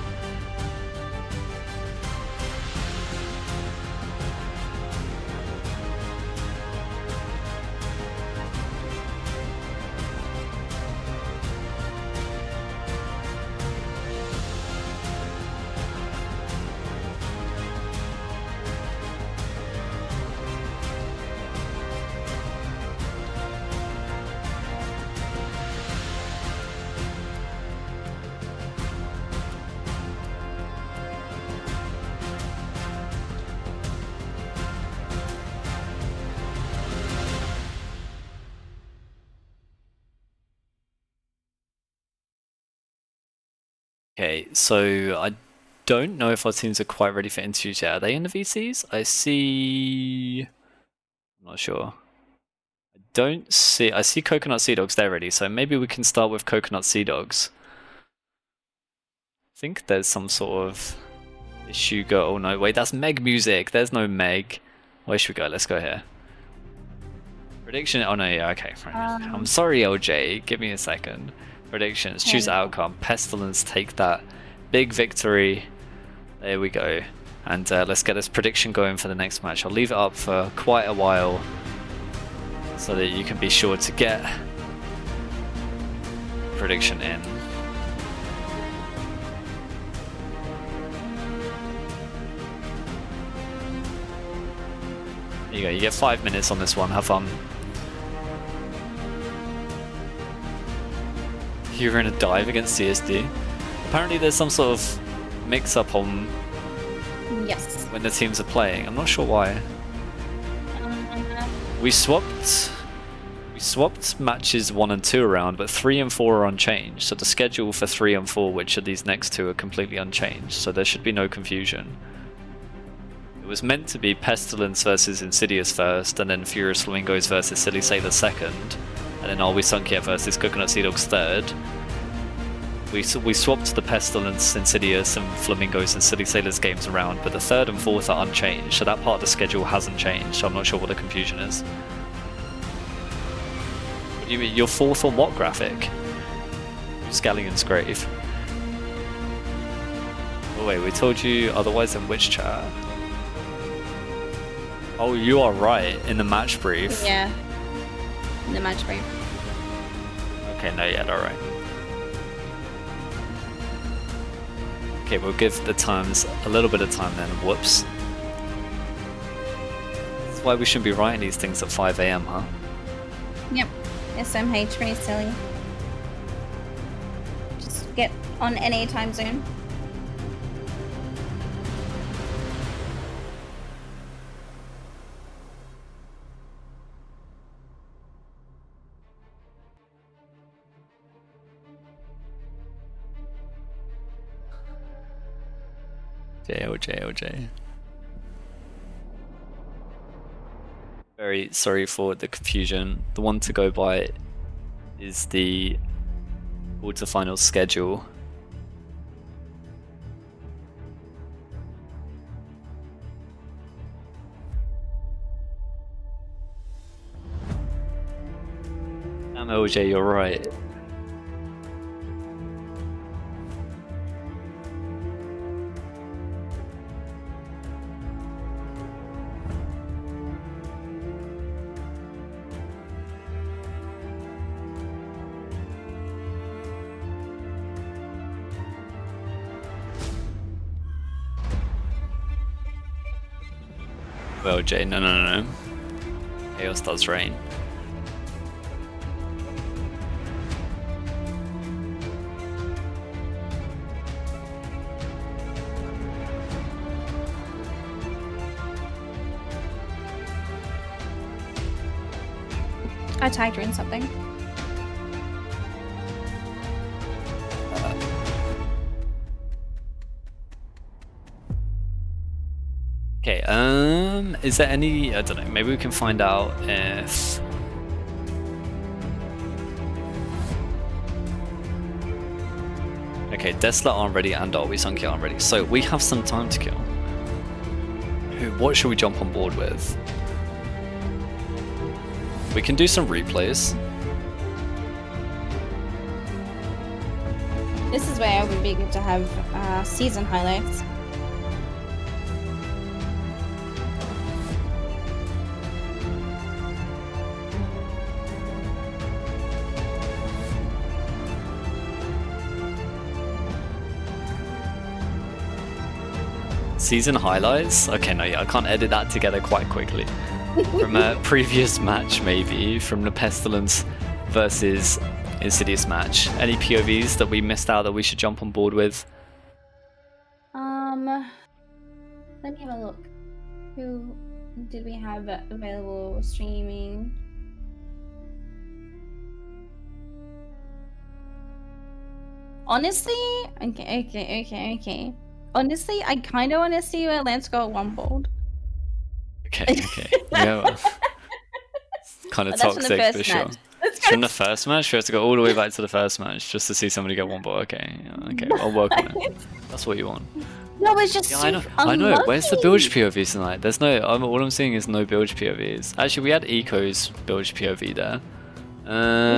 Okay, so I don't know if our teams are quite ready for interviews yet. Are they in the VCs? I see... I'm not sure. I see Coconut Sea Dogs, they're ready, so maybe we can start with Coconut Sea Dogs. I think there's some sort of issue oh no, wait, that's Meg music, there's no Meg. Where should we go? Let's go here. Prediction, oh no, yeah, okay. I'm sorry LJ, give me a second. Predictions, choose outcome, Pestilence take that. Big victory, there we go. And let's get this prediction going for the next match. I'll leave it up for quite a while, so that you can be sure to get prediction in. There you go, you get 5 minutes on this one, have fun. You're in a dive against CSD. Apparently there's some sort of mix-up on when the teams are playing. I'm not sure why. We swapped matches 1 and 2 around, but 3 and 4 are unchanged. So the schedule for 3 and 4, which are these next two, are completely unchanged. So there should be no confusion. It was meant to be Pestilence versus Insidious first, and then Furious Flamingos versus Silly Sailor second, and then Are We Sunk Yet versus Coconut Sea Dogs third. We swapped the Pestilence, Insidious, and Flamingos and Silly Sailors games around, but the 3rd and 4th are unchanged, so that part of the schedule hasn't changed, so I'm not sure what the confusion is. What do you mean, you're 4th on what graphic? Scallion's Grave. Oh wait, we told you otherwise in which chat? Oh, you are right, in the match brief. Yeah, in the match brief. Okay, no, yeah, alright. Okay, we'll give the times a little bit of time then. Whoops. That's why we shouldn't be writing these things at 5 AM, huh? Yep, SMH, pretty silly. Just get on NA time zone. JLJ. Very sorry for the confusion. The one to go by is the quarterfinals schedule. Damn LJ, you're right. Well, Jay, no. Chaos does reign. I tagged her in something. Okay, is there any, I don't know, maybe we can find out if... Okay, Desla aren't ready and Are We Sunk Yet aren't ready, so we have some time to kill. What should we jump on board with? We can do some replays. This is where it would be good to have season highlights. Season highlights? Okay, no, yeah, I can't edit that together quite quickly. From a previous match, maybe, from the Pestilence versus Insidious match. Any POVs that we missed out that we should jump on board with? Let me have a look. Who did we have available streaming? Honestly, okay. Honestly, I kind of want to see where Lance got one bold. Okay, okay. Yeah. Kind of But that's from the toxic first for sure. match. That's From the first match, we have to go all the way back to the first match just to see somebody get one ball. Okay, yeah, okay, I'll work on it. That's what you want. No, it's just Yeah, so I know. Where's the bilge unlucky. POVs tonight? There's no. All I'm seeing is no bilge POVs. Actually, we had Eco's bilge POV there.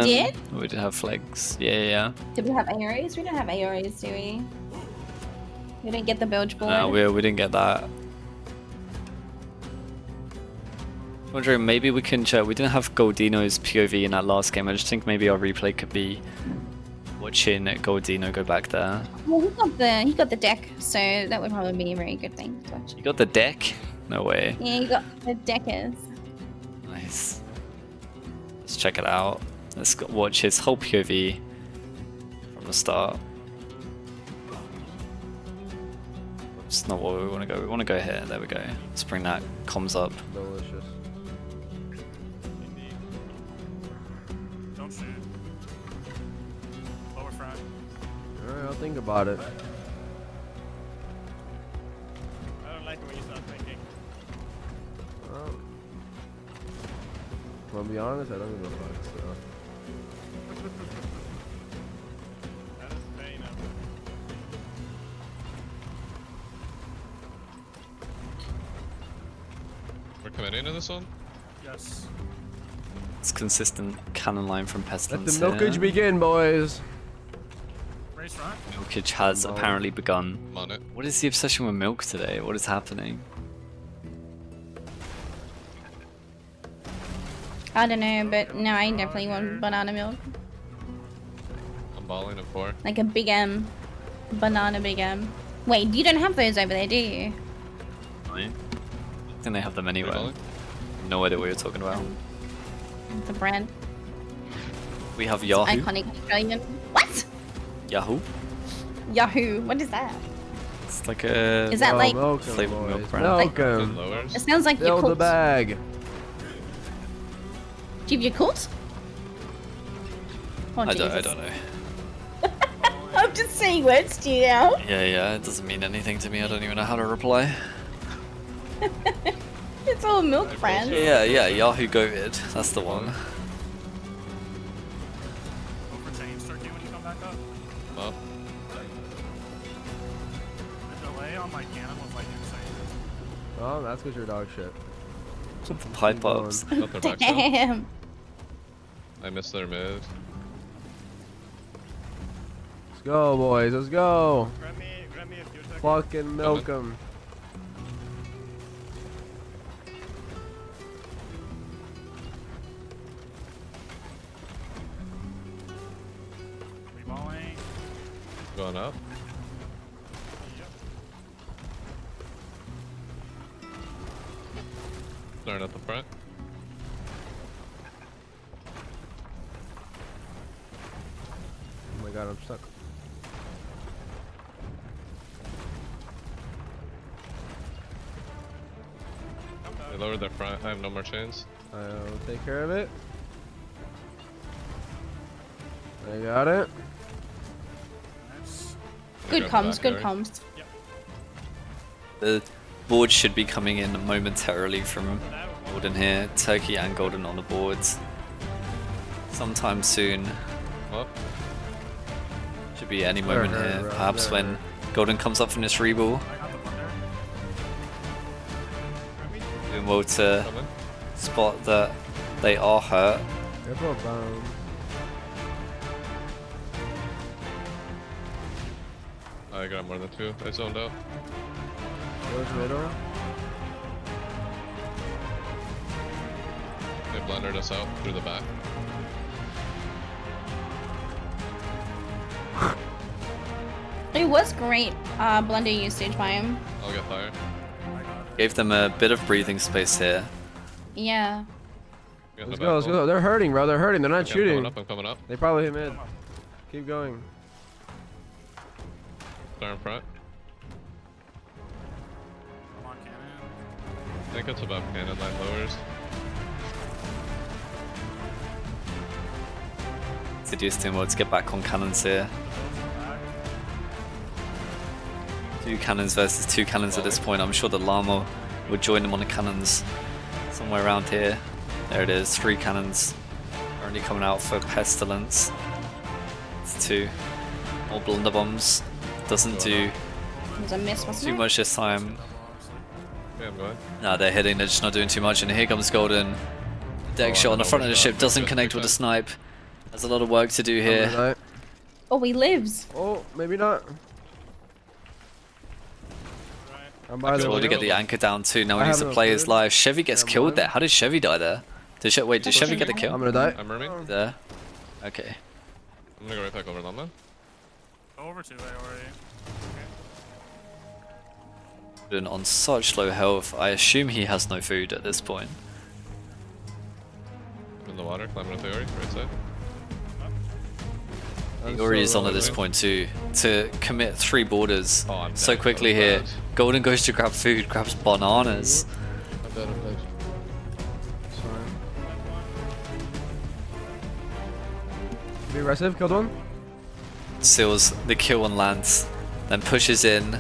We did? We did have flags. Yeah, yeah. Did we have AORs? We don't have AORs, do we? We didn't get the bilge board. No, we didn't get that. Wondering maybe we can check. We didn't have Goldino's POV in that last game. I just think maybe our replay could be watching Goldino go back there. Well, he got the deck, so that would probably be a very good thing to watch. You got the deck? No way. Yeah, you got the deckers. Nice. Let's check it out. Let's watch his whole POV from the start. It's not what we want to go. We want to go here. There we go. Let's bring that comms up. Delicious. Don't shoot. Lower front. Alright, I'll think about it. I don't like it when you start thinking. To be honest, I don't give a fuck, so. That is fair enough. We're committing to this one? Yes. It's consistent cannon line from Let Pestilence. the milkage begin, boys. Race front. Milkage has apparently begun. I'm on it. What is the obsession with milk today? What is happening? I don't know, but no, I definitely want banana milk. I'm balling at 4. Like a big M. Banana big M. Wait, you don't have those over there, do you? I think they have them anywhere. balling? No idea what you're talking about. It's a brand. We have Yahoo. Iconic Australian. What? Yahoo? Yahoo. What is that? It's like a Is that like- flavored milk brand. Welcome. Lowers. It sounds like Fill the Yakult. bag. Do you have Yakult? Oh, I Jesus. don't know. I'm just saying words to you now. Yeah, it doesn't mean anything to me. I don't even know how to reply. It's all milk brands. Yeah, Yahoo Govid. That's the one. Overtake. Start doing when you come back up. I'm up. The delay on my cannon was like insane. Oh, that's because you're dog shit. The pipe ups. Got their back shot. Damn. I missed their mid. Let's go, boys. Let's go. Grab me if you're taking. Fucking milk 'em. Reballing. Going up. Starting at the front. Oh my god, I'm stuck. They lowered their front. I have no more chains. I'll take care of it. I got it. Nice. Good grab the comms, back good yard. comms. The board should be coming in momentarily from Golden here. Turkey and Golden on the boards. Sometime soon. What? Should be any moment here. Perhaps when Golden comes up from this reball. I got the one there. Doing well to Coming. spot that they are hurt. Careful, bomb. I got more than 2. I zoned out. Goes middle. They blundered us out through the back. It was great blunder usage by him. I'll get fire. Gave them a bit of breathing space here. Yeah. Get in Let's the go, back let's wall. go. They're hurting, bro. They're hurting. They're not Okay, shooting. I'm coming up. They probably hit mid. Keep going. Start in front. Come on, cannon. I think it's above cannon line lowers. Seduce team to get back on cannons here. 2 cannons versus 2 cannons at this point. I'm sure the llama would join them on the cannons somewhere around here. There it is, 3 cannons currently coming out for Pestilence. It's 2 more blunderbombs. Doesn't do It was a miss, wasn't too it? much this time. Yeah, I'm going. No, they're hitting, they're just not doing too much. And here comes Golden. Deck shot on the front of the ship, doesn't connect with the snipe. There's a lot of work to do here. Oh, he lives. Oh, maybe not. I'm by the Well, to window. get the anchor down too. Now I he needs have to no play his food. life. Chevy gets Yeah, I'm killed alive. there. How did Chevy die there? Wait, did Chevy get the kill? I'm gonna die. I'm merming. There. Okay. I'm gonna go right back over Llama. Over to already. Golden on such low health. I assume he has no food at this point. I'm in the water, climbing up the Ori, right side. Iori is on at this point too. To commit 3 borders Oh, I'm so dead. quickly I'm here. dead. Golden goes to grab food, grabs bananas. I'm dead, I'm dead. Be aggressive, killed one. Seals the kill on lands. Then pushes in,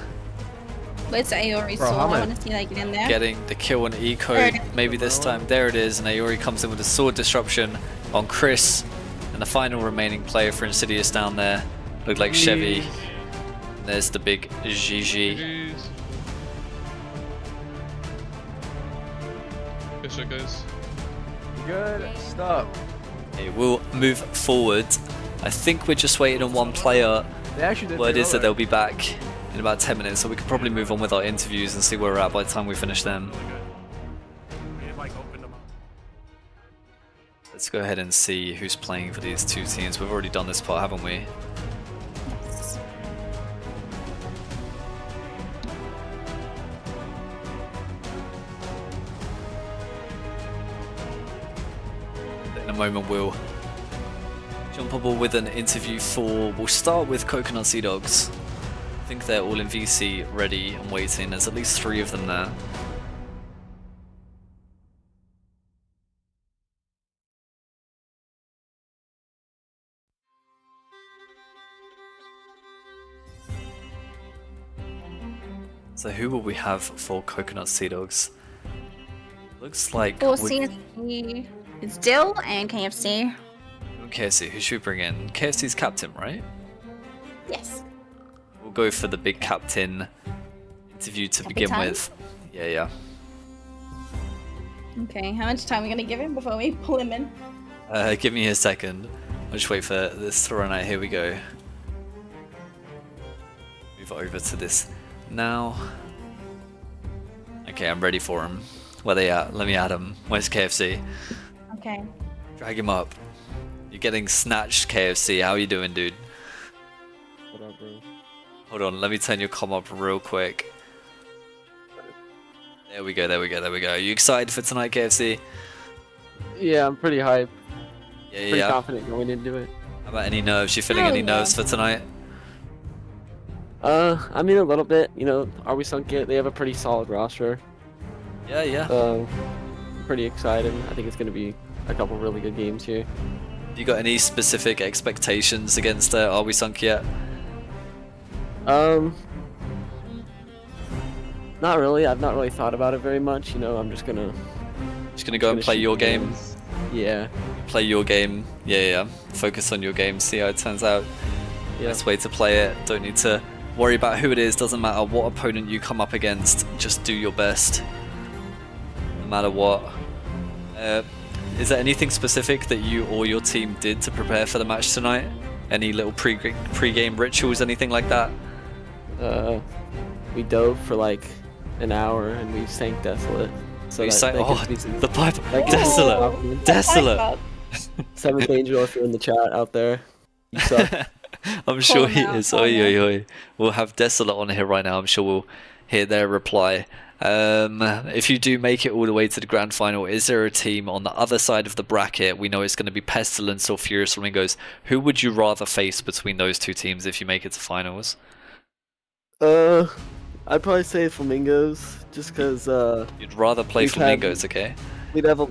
Where's the Aori Bro, sword? how I am I- want to see that get in there. getting the kill on Eco. There it is. Maybe this time. There it is. And Aori comes in with a sword disruption on Chris. And the final remaining player for Insidious down there. Looked like Chevy. There's the big GG. Jeez. Good shit, guys. Good stuff. Okay, we'll move forward. I think we're just waiting on one player. They actually did. Word pretty is that well they'll be back in about 10 minutes, so we can probably move on with our interviews and see where we're at by the time we finish them. We like opened them up. Let's go ahead and see who's playing for these 2 teams. We've already done this part, haven't we? In a moment, we'll jump on board with an interview for. We'll start with Coconut Sea Dogs. I think they're all in VC ready and waiting. There's at least 3 of them there. So who will we have for Coconut Sea Dogs? Looks like For we- CSC, it's Dill and KFC. KFC, who should we bring in? KFC's captain, right? Yes. We'll go for the big captain interview to begin Captain? with. Yeah. Okay, how much time are we gonna give him before we pull him in? Give me a second. I'll just wait for this to run out. Here we go. Move over to this now. Okay, I'm ready for him. Where they at? Let me add him. Where's KFC? Okay. Drag him up. You're getting snatched, KFC. How you doing, dude? What up, bro? Hold on, let me turn your comm up real quick. There we go. Are you excited for tonight, KFC? Yeah, I'm pretty hyped. Yeah. Pretty confident going into it. How about any nerves? You feeling Hell any yeah. nerves for tonight? I mean a little bit. You know, Are We Sunk It? They have a pretty solid roster. Yeah. Pretty excited. I think it's gonna be a couple really good games here. You got any specific expectations against Are We Sunk yet? Not really. I've not really thought about it very much. You know, I'm just gonna go and play shoot your the game? games. Yeah. Play your game. Yeah. Focus on your game. See how it turns out. Yeah. Best way to play it. Don't need to worry about who it is. Doesn't matter what opponent you come up against. Just do your best. No matter what. Is there anything specific that you or your team did to prepare for the match tonight? Any little pre-game rituals, anything like that? We dove for like an hour and we sank Desolate. So You that, sank- that oh, gives me some- the Bible. that gives me some Desolate. confidence. Desolate. 7th Angel, if you're in the chat out there, you suck. I'm sure him he out, is. call him Oi. We'll have Desolate on here right now. I'm sure we'll hear their reply. If you do make it all the way to the grand final, is there a team on the other side of the bracket? We know it's going to be Pestilence or Furious Flamingos. Who would you rather face between those 2 teams if you make it to finals? I'd probably say Flamingos, just because You'd rather play we've Flamingos, okay? we've had a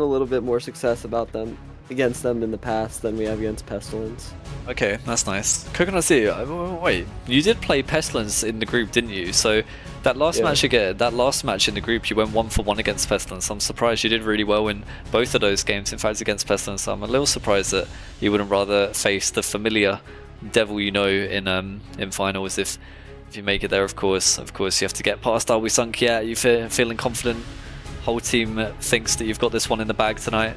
little bit more success about them against them in the past than we have against Pestilence. Okay, that's nice. Coconut City, wait, you did play Pestilence in the group, didn't you? So that last match again, that last match in the group, you went 1-for-1 against Pestilence. I'm surprised you did really well in both of those games. In fact, against Pestilence, I'm a little surprised that you wouldn't rather face the familiar devil you know in finals. If you make it there, of course, you have to get past Are We Sunk Yet? You feeling confident? Whole team thinks that you've got this one in the bag tonight.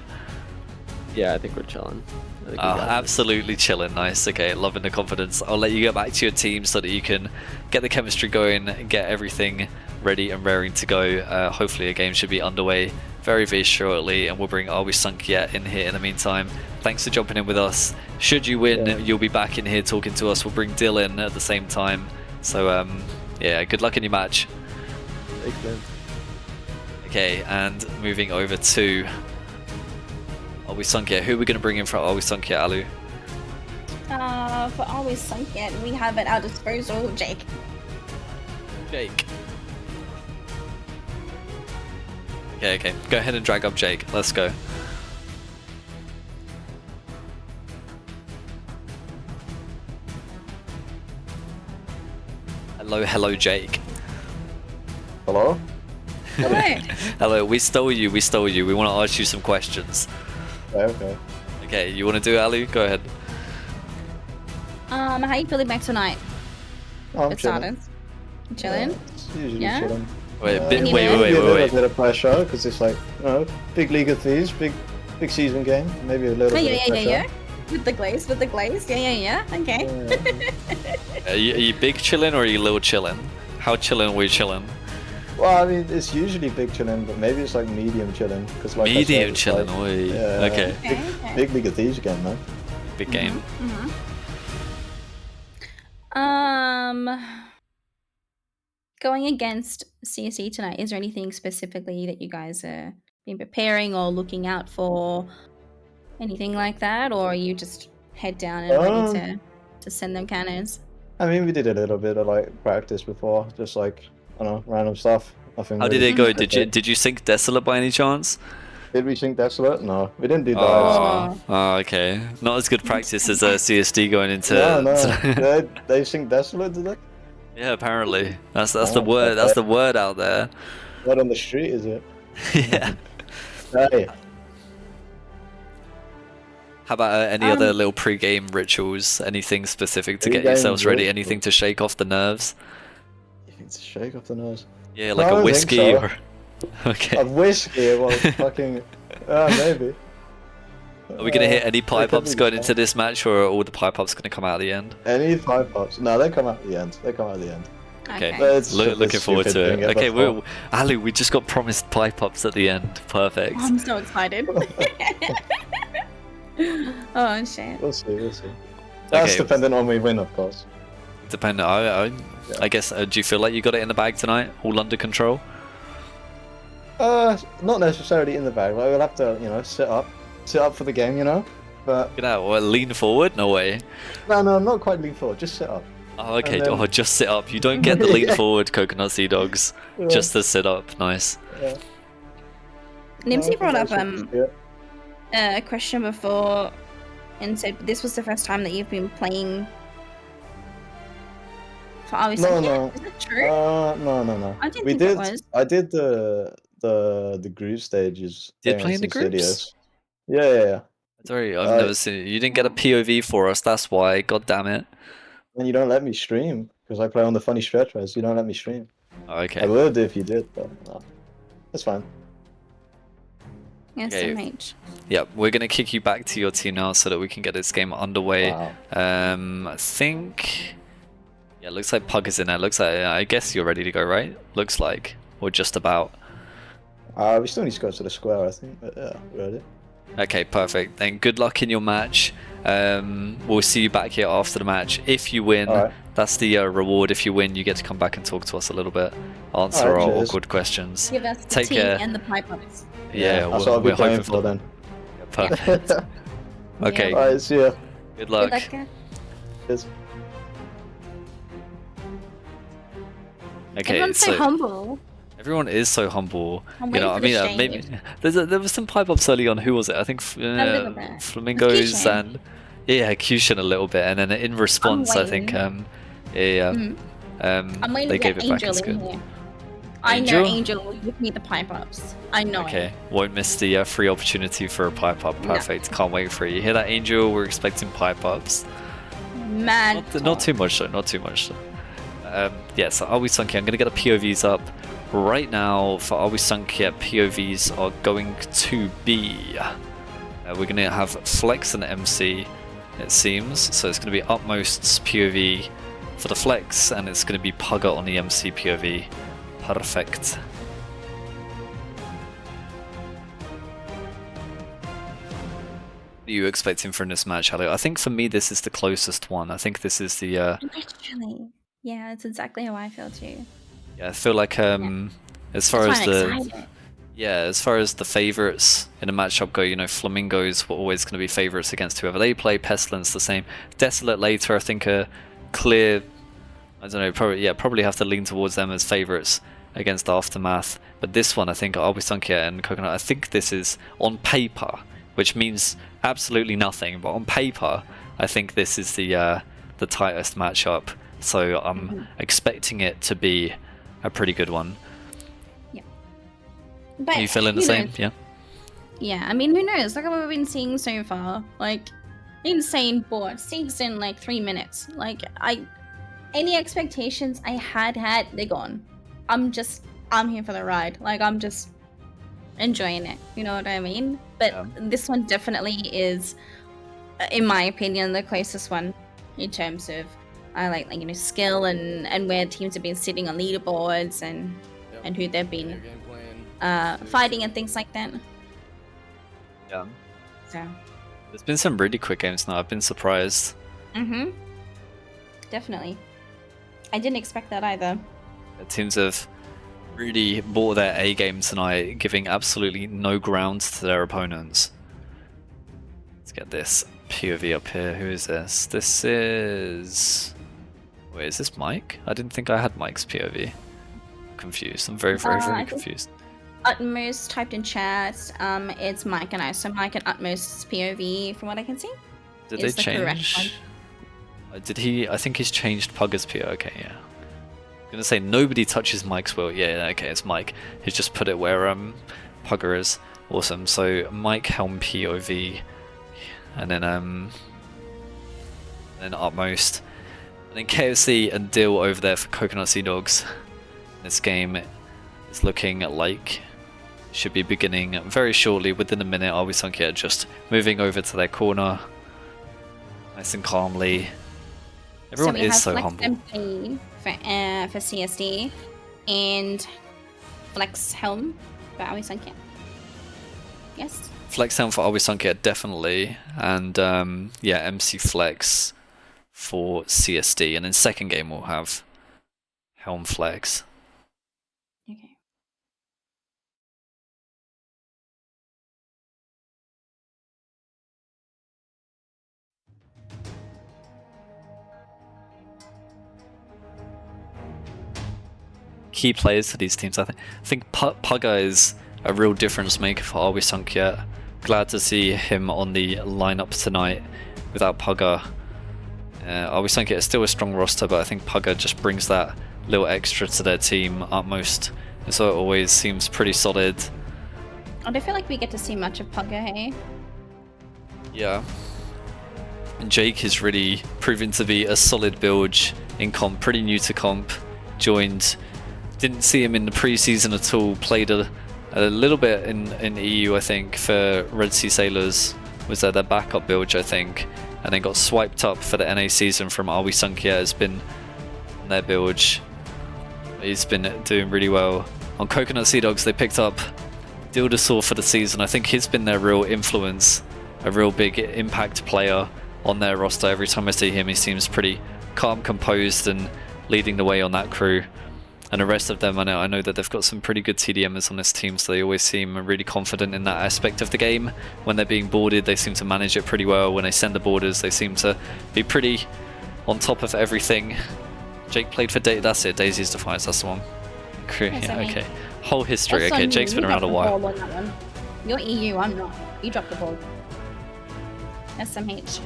Yeah, I think we're chilling. I think we got Absolutely chilling. Nice. Okay, loving the confidence. I'll let you get back to your team so that you can get the chemistry going and get everything ready and raring to go. Hopefully a game should be underway very, very shortly, and we'll bring Are We Sunk Yet in here in the meantime. Thanks for jumping in with us. Should you win, you'll be back in here talking to us. We'll bring Dill in at the same time. So, yeah, good luck in your match. Thanks, man. Okay, and moving over to Are We Sunk Yet? Who are we going to bring in for Are We Sunk Yet, Alu? For Are We Sunk Yet, we have at our disposal Jake. Jake. Okay. Go ahead and drag up Jake. Let's go. Hello, Jake. Hello? Hello. Hello, we stole you. We want to ask you some questions. Okay. Okay, you want to do it, Alu? Go ahead. How you feeling back tonight? I'm It chilling. started. Chilling? It's usually Yeah? chilling. Wait. Maybe a little bit of pressure because it's like, you know, big League of Thieves, big season game. Maybe a little bit of pressure. Yeah. With the glaze. Yeah. Okay. Are you big chilling or are you little chilling? How chilling are we chilling? Well, I mean, it's usually big chilling, but maybe it's like medium chilling. Cause like Medium I said, it's chilling, like, oi. yeah, Okay. Big League of Thieves game, man. Big game. Going against CSE tonight, is there anything specifically that you guys are been preparing or looking out for? Anything like that, or are you just head down and ready to send them cannons? I mean, we did a little bit of like practice before, just like, I don't know, random stuff. Nothing How did really it go? specific. Did you sync Desolate by any chance? Did we sync Desolate? No, we didn't do dives. Oh, okay. Not as good practice as CSD going into. No. they sync Desolate, did they? Yeah, apparently. That's the word. That's the word out there. What on the street is it? Yeah. Hey. How about any other little pre-game rituals? Anything specific to get Pre-game yourselves ready? rituals? Anything to shake off the nerves? You think to shake off the nose? Yeah, No, like I a don't think whiskey so. or. Okay. A whiskey? Well, fucking. Maybe. Are we gonna hit any they pipe could ups be going fun. into this match, or are all the pipe ups gonna come out at the end? Any pipe ups? No, they come out at the end. Okay. It's Looking forward to stupid it. thing Okay, ever. Ali, we just got promised pipe ups at the end. Perfect. I'm so excited. Oh shit. We'll see. That's Okay. dependent on we win, of course. Depending, I guess. Do you feel like you got it in the bag tonight? All under control? Not necessarily in the bag. Like, we'll have to, you know, sit up for the game, you know. But You know, what, lean forward? No way. no, not quite lean forward. Just sit up. Oh, okay. And then- Oh, just sit up. You don't get the lean forward, Coconut Sea Dogs. Yeah. Just to sit up. Nice. Yeah. Nimsy brought up Yeah. a question before and said this was the first time that you've been playing for Are We Sunk Yet? Is that true? No. I didn't we think did. it was. I did the group stages. Did play in against the groups? Insidious. Yeah. Sorry, I've never seen it. You didn't get a POV for us. That's why. God damn it. And you don't let me stream because I play on the funny stretch race. You don't let me stream. Okay. I would if you did, but no. That's fine. Yes, Okay. MH. Yep, we're gonna kick you back to your team now so that we can get this game underway. Wow. I think. Yeah, looks like Pug is in there. Looks like. I guess you're ready to go, right? Looks like, or just about. We still need to go to the square, I think. But yeah, we're ready. Okay, perfect. Then good luck in your match. We'll see you back here after the match. If you win, Alright. that's the reward. If you win, you get to come back and talk to us a little bit, answer Alright, our cheers. awkward questions. Give us the Take tea care. and the pipe ups. Yeah, that's what I'll be we're playing hoping for then. Perfect. Okay. Alright, see ya. Good luck. Good luck. Cheers. Okay, Everyone's so so humble. Everyone is so humble. I'm You know, I waiting mean, for the maybe shade. there was some pipe ups early on. Who was it? I think little bit. Flamingos Kyushin. and yeah, Kyushin a little bit, and then in response, I think waiting. I'm waiting they to gave get it back Angel as in good. here. I know Angel? Angel will give me the pipe ups. I know Okay, it. won't miss the free opportunity for a pipe up. No. Perfect. Can't wait for it. You hear that, Angel? We're expecting pipe ups. Man. Not too much though. Not too much though. Yeah, so Are We Sunk Yet? I'm gonna get the POVs up right now. For Are We Sunk Yet, POVs are going to be. We're gonna have Flex and MC, it seems. So it's gonna be Utmost's POV for the Flex, and it's gonna be Pugger on the MC POV. Perfect. What are you expecting from this match, Hello? I think for me this is the closest one. I think this is the Literally. Yeah, it's exactly how I feel too. yeah, I feel like as far That's as why the I'm excited. as far as the favorites in a matchup go, you know, Flamingos were always going to be favorites against whoever they play. Pestilence the same. Desolate later, I think a clear, I don't know, probably have to lean towards them as favorites against Aftermath. But this one, I think Are We Sunk Yet and Coconut, I think this is on paper, which means absolutely nothing, but on paper, I think this is the tightest matchup. So I'm expecting it to be a pretty good one. But Are you feeling the who same? knows? Yeah. Yeah, I mean, who knows? Look at what we've been seeing so far. Like, insane board. 6 in like 3 minutes. Like, any expectations I had, they're gone. I'm here for the ride. Like, I'm just enjoying it. You know what I mean? But this one definitely is, in my opinion, the closest one in terms of, you know, skill and where teams have been sitting on leaderboards and who they've been fighting and things like that. Yeah. So. There's been some really quick games now. I've been surprised. Definitely. I didn't expect that either. The teams have really bought their A game tonight, giving absolutely no ground to their opponents. Let's get this POV up here. Who is this? This is... Wait, is this Mike? I didn't think I had Mike's POV. Confused. I'm very I think confused. Utmost typed in chat. It's Mike and I. So Mike and Utmost's POV, from what I can see, Did is they the correct change? one. Did he? I think he's changed Pugger's PO. Okay, yeah. I'm gonna say nobody touches Mike's will. Yeah, okay, it's Mike. He's just put it where Pugger is. Awesome. So Mike Helm POV, and then Utmost, and then KFC and Dill over there for Coconut Sea Dogs. This game is looking like should be beginning very shortly. Within a minute, Are We Sunk Yet just moving over to their corner, nice and calmly. Everyone so we is have so Flex humble. MP for CSD and Flex Helm for Are We Sunk Yet. Yes. Flex Helm for Are We Sunk Yet, definitely, and yeah, MC Flex for CSD, and then second game we'll have Helm Flex. Okay. Key players to these teams, I think Pugger is a real difference maker for Are We Sunk Yet. Glad to see him on the lineup tonight. Without Pugger, Are We Sunk Yet is still a strong roster, but I think Pugger just brings that little extra to their team. Utmost, and so it always seems pretty solid. I don't feel like we get to see much of Pugger, hey? Yeah. And Jake is really proven to be a solid build in comp, pretty new to comp. Joined, didn't see him in the preseason at all, played a little bit in EU, I think, for Red Sea Sailors, was their backup build, I think, and then got swiped up for the NA season from Are We Sunk Yet, has been on their build. He's been doing really well. On Coconut Sea Dogs, they picked up Dildasaur for the season. I think he's been their real influence, a real big impact player on their roster. Every time I see him, he seems pretty calm, composed, and leading the way on that crew. And the rest of them, I know that they've got some pretty good TDMers on this team, so they always seem really confident in that aspect of the game. When they're being boarded, they seem to manage it pretty well. When they send the boarders, they seem to be pretty on top of everything. Jake played for Daisy. That's it, Daisy's Defiance, that's the one. SMH. Okay. Whole history. That's Okay, on you. Jake's been You around a dropped the while. ball on that one. You're EU, I'm not. You dropped the ball. SMH.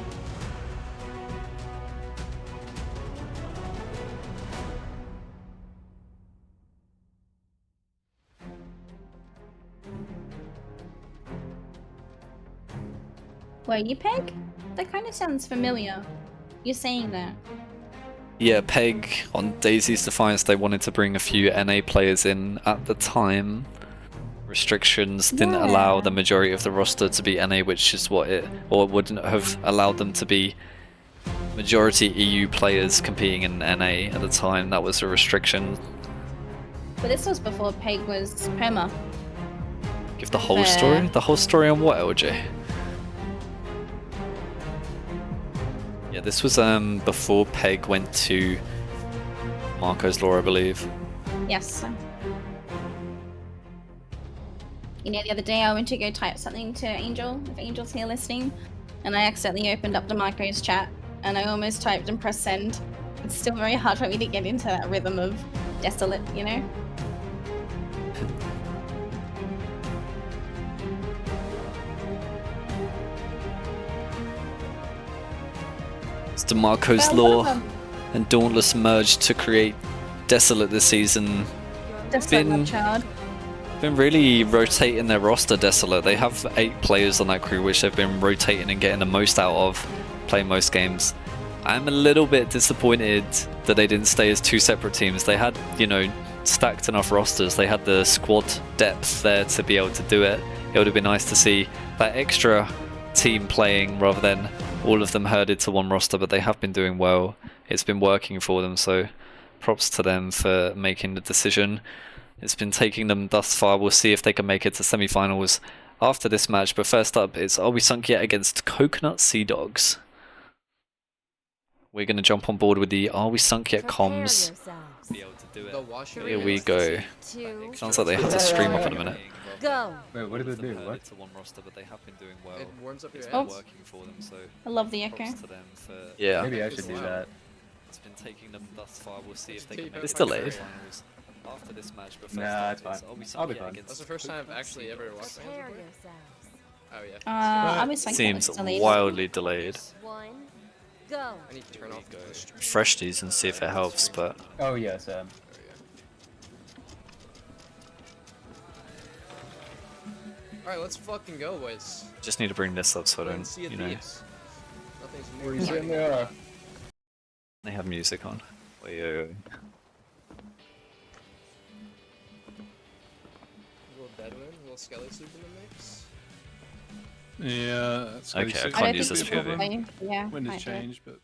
Were you Peg? That kind of sounds familiar. You're saying that. Yeah, Peg on Daisy's Defiance, they wanted to bring a few NA players in at the time. Restrictions didn't allow the majority of the roster to be NA, which is what it, or wouldn't have allowed them to be majority EU players competing in NA at the time. That was a restriction. But this was before Peg was Perma. Give the whole story? The whole story on what, LJ? Yeah, this was before Peg went to Marco's Law, I believe. Yes. You know, the other day I went to go type something to Angel, if Angel's here listening, and I accidentally opened up DeMarco's chat, and I almost typed and pressed send. It's still very hard for me to get into that rhythm of Desolate, you know? It's DeMarco's Law and Dauntless merged to create Desolate this season. Desolate, my child. Been really rotating their roster, Desolate. They have 8 players on that crew, which they've been rotating and getting the most out of, playing most games. I'm a little bit disappointed that they didn't stay as 2 separate teams. They had, you know, stacked enough rosters. They had the squad depth there to be able to do it. It would have been nice to see that extra team playing rather than all of them herded to one roster, but they have been doing well. It's been working for them, so props to them for making the decision. It's been taking them thus far. We'll see if they can make it to semi-finals after this match, but first up it's Are We Sunk Yet against Coconut Sea Dogs. We're going to jump on board with the Are We Sunk Yet comms. Be able to do it. Here we go. Sounds like they have to stream up in a minute. Go. Wait, what did they do? What? To one roster, but they have been doing well. It warms up your It's hands. been working for them, so I love the echo. props to them for yeah. Maybe I should do that. It's been taking them thus far. We'll see if they can Keep make it it to the delayed. finals after this match. But first Nah, up, it's fine. Are We I'll Sunk be Yet fine. against That's the first time I've actually ever watched my Prepare hands yourselves. Oh yeah. I was thinking Seems it's delayed. wildly delayed. 1, go. I need to turn off the Refresh these and see if it helps, but Oh yeah, Sam. Alright, let's fucking go, boys. just need to bring this up so I don't, See you know, thieves. Nothing's Where more you sitting there? they have music on. Wait, wait, wait. A little Deadwind, a little Skelly Soup in the mix. Yeah, that's Okay, I I can't don't use think this you POV. probably- Yeah. Wind has might do it. changed, but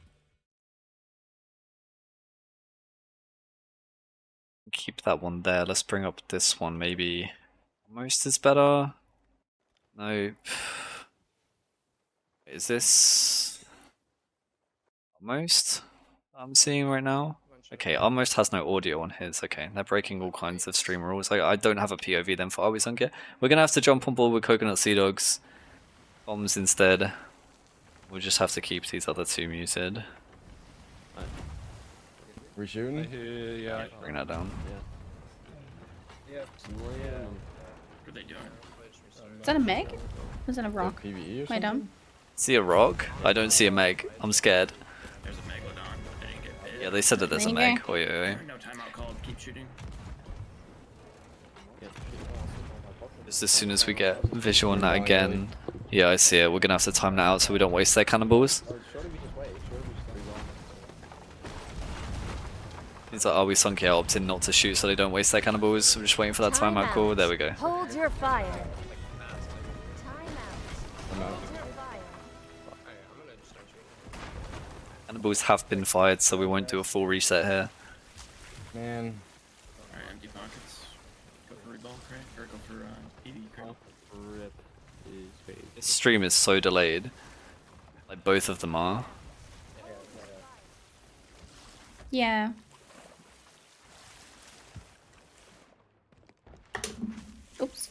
Keep that one there. Let's bring up this one. Maybe Almost is better. No. Is this Almost I'm seeing right now? Okay, Almost has no audio on his. Okay, they're breaking all kinds of stream rules. I don't have a POV then for Are We Sunk Yet? We're gonna have to jump on board with Coconut Sea Dogs. Bombs instead. We'll just have to keep these other 2 muted. We shooting? yeah. Bring that down. Yep. What are they doing? Is that a Meg? Was that a rock? PvE or Am I dumb? See a rock? I don't see a Meg. I'm scared. There's a Megalodon, but they didn't get bit. Yeah, they said that there's a There you Meg. Wait, wait, wait. No timeout called. Keep shooting. Just as soon as we get visual on that again. Yeah, I see it. We're gonna have to time that out so we don't waste their cannonballs. He's like, Are We Sunk Yet? Opting not to shoot so they don't waste their cannonballs. We're just waiting for that timeout call. There we go. Hold your fire. Cannonballs have been fired, so we won't do a full reset here. Man. Alright, empty pockets. Go for reball, correct? Or go for PD, correct? Rip his face. This stream is so delayed. Like, both of them are. Yeah. Oops.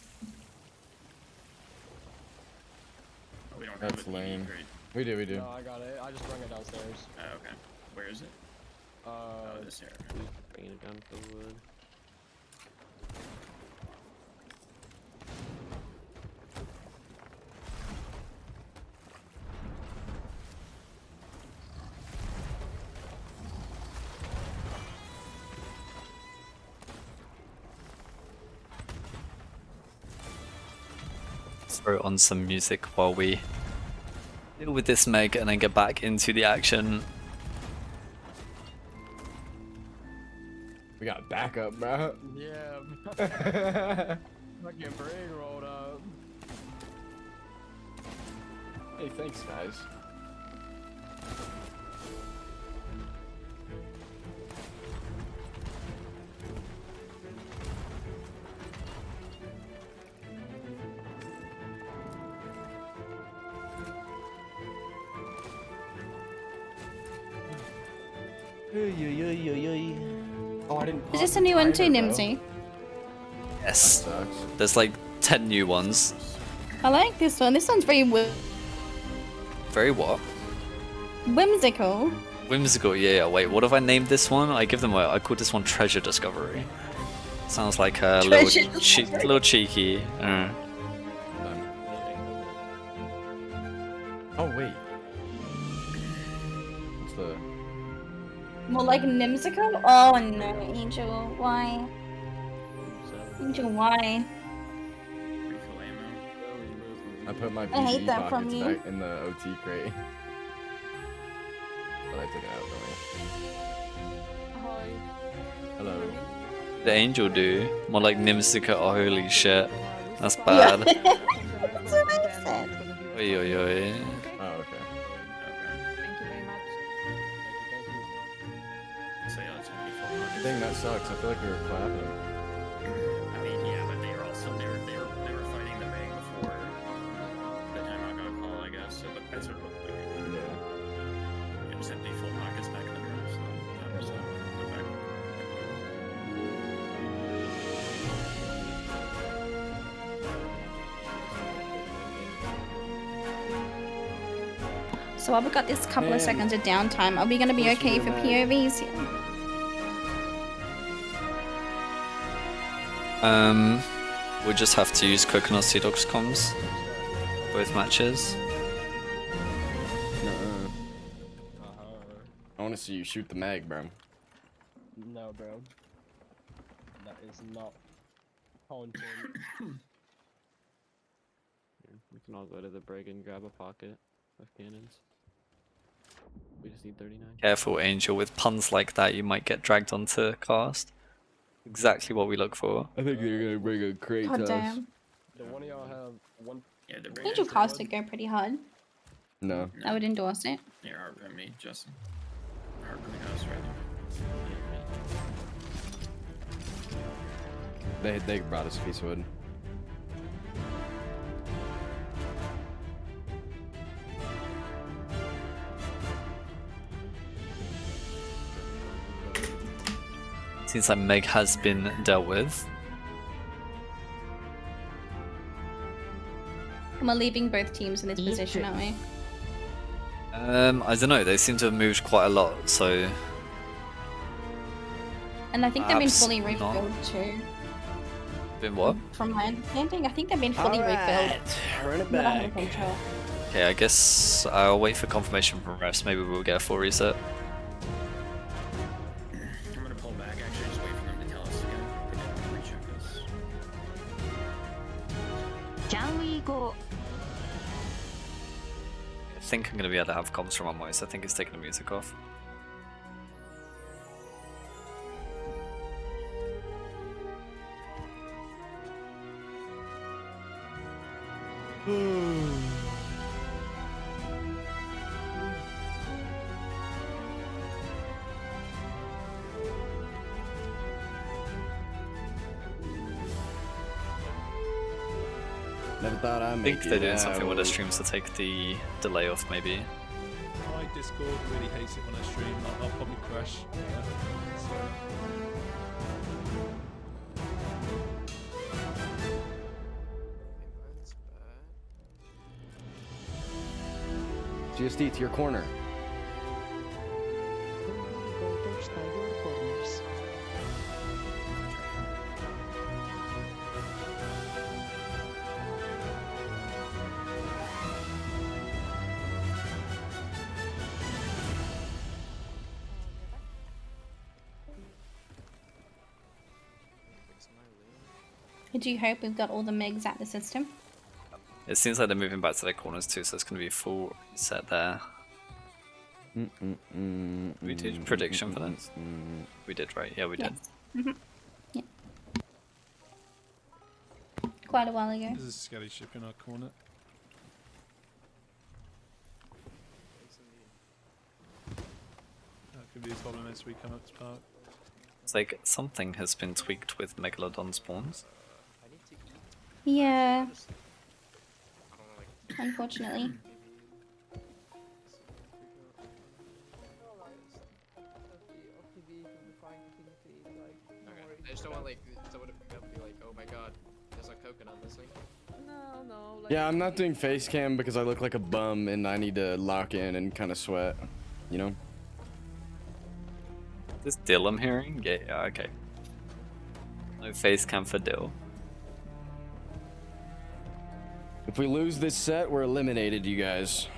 Oh, we don't have That's a PD, lame. great. We do, we do. No, I got it. I just bring it downstairs. Oh, okay. Where is it? Oh, this here. Bringing it down to the wood. throw on some music while we deal with this Meg and then get back into the action. We got backup, bro. Yeah. Fucking brain rolled up. Hey, thanks, guys. Oh, I didn't. Is this a new one too, Nimsy? Yes. There's like 10 new ones. I like this one. This one's very Very what? whimsical. Whimsical, yeah. Wait, what have I named this one? I called this one Treasure Discovery. Sounds like a Treasure little cheeky. Oh wait. What's the? More like Nimsicle? Oh no, Angel, why? Angel, why? I put my I hate PvE that from pockets you. back in the OT crate. But I took it out for me. Hello. The Angel do? More like Nimsica. Oh, holy shit. That's bad. That's what I said. Oi, oi, oi. Oh, okay. So yeah, it's gonna be full pockets. Dang, that sucks. I feel like we were clapping. I mean, yeah, but they were also they were fighting the Meg before the timeout got called, I guess. So that's what it looked like. Yeah. It was empty full pockets back in the room, so that was go back. So while we got this couple of seconds of downtime, are we gonna be okay for POVs here? We'll just have to use Coconut Sea Dogs comms. Both matches. I want to see you shoot the mag, bro. No, bro. That is not content. We can all go to the brig and grab a pocket of cannons. We just need 39. Careful, Angel. With puns like that, you might get dragged onto cast. Exactly what we look for. I think they're gonna bring a crate God to us. damn. Do one of y'all have one? Yeah, they're Angel cast would go pretty hard. No. I would endorse it. Yeah, hard me, Justin. Hard me us right They brought us a piece of wood. Seems like Meg has been dealt with. And we're leaving both teams in this position, aren't we? I don't know. They seem to have moved quite a lot, so And I think they've been Perhaps fully not. refilled too. been what? From my understanding, I think they've been fully refilled. Run it Not back. 100% sure. Okay, I guess I'll wait for confirmation from refs. Maybe we'll get a full reset. I'm gonna pull back, actually, just wait for them to tell us to go. They didn't recheck this. Can we go? I think I'm gonna be able to have comms from Unwise. I think it's taking the music off. Never thought I'd I make think it they're doing out. something with their streams to take the delay off, maybe. My Discord really hates it when I stream. I'll probably crash. GSD to your corner. I do hope we've got all the Megs out the system. It seems like they're moving back to their corners too, so it's going to be a full set there. We did prediction for that. We did, right? Yeah, we did. Mm-hmm. Yeah. Quite a while ago. There's a skelly ship in our corner. That could be a problem as we come up to park. It's like something has been tweaked with Megalodon spawns. Yeah. Unfortunately. I just don't want like someone to pick up and be like, oh my god, there's a coconut missing. No. Yeah, I'm not doing face cam because I look like a bum and I need to lock in and kind of sweat, you know? This Dill I'm hearing? Yeah, okay. No face cam for Dill. If we lose this set, we're eliminated, you guys.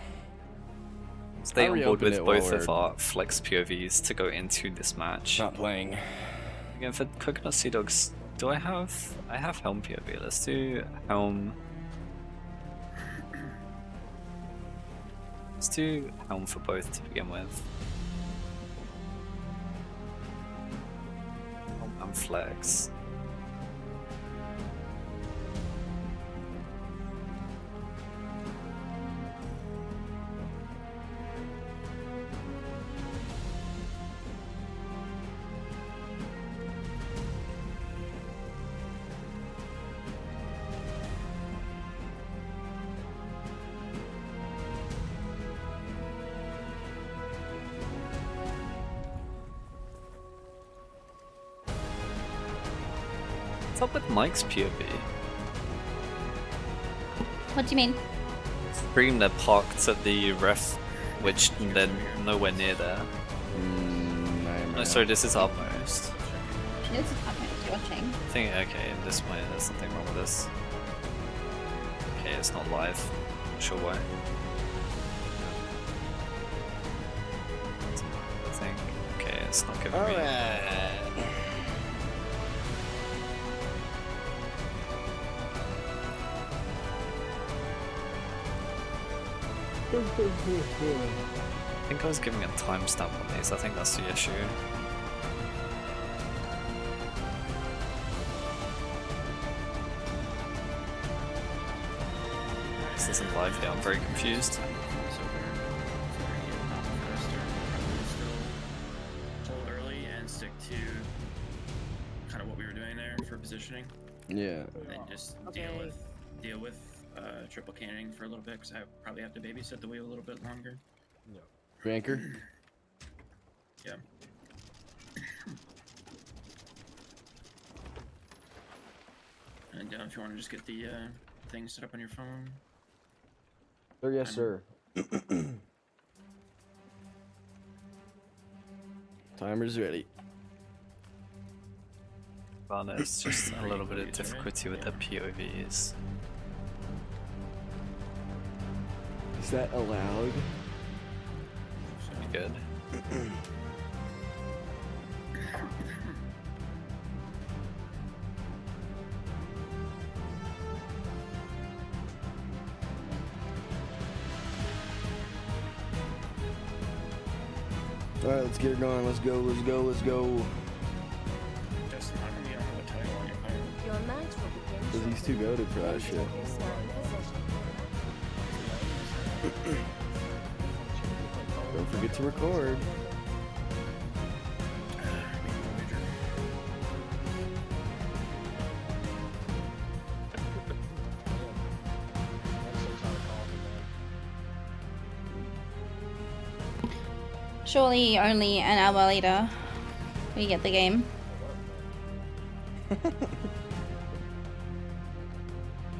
Stay I'll on board reopen with it both while of our flex POVs to go into this match. Not playing. Again, for Coconut Sea Dogs, do I have Helm POV? Let's do Helm. Let's do Helm for both to begin with. Helm and Flex. What's up with Mike's POV? What do you mean? Scream they're parked at the ref, which they're nowhere near there. No, sorry, this is Upmost. This is Upmost watching. I think, okay, this way, there's something wrong with this. Okay, it's not live. Not sure why. I think. Okay, it's not giving me. I think I was giving a timestamp on these, I think that's the issue. This isn't live yet, I'm very confused. Hold early and stick to kind of what we were doing there for positioning. Yeah. And just deal with triple canning for a little bit because I probably have to babysit the wheel a little bit longer. Ranker? Yeah. And if you want to just get the thing set up on your phone. Sir, yes, sir. Timer's ready. Well, there's just a little bit of difficulty with the POVs. Is that allowed? Should be good. Alright, let's get it going. Let's go, let's go, let's go. Just not gonna be on the title on your phone. Your match will begin. Cause he's too goated for that shit. Don't forget to record. Surely only an hour later we get the game.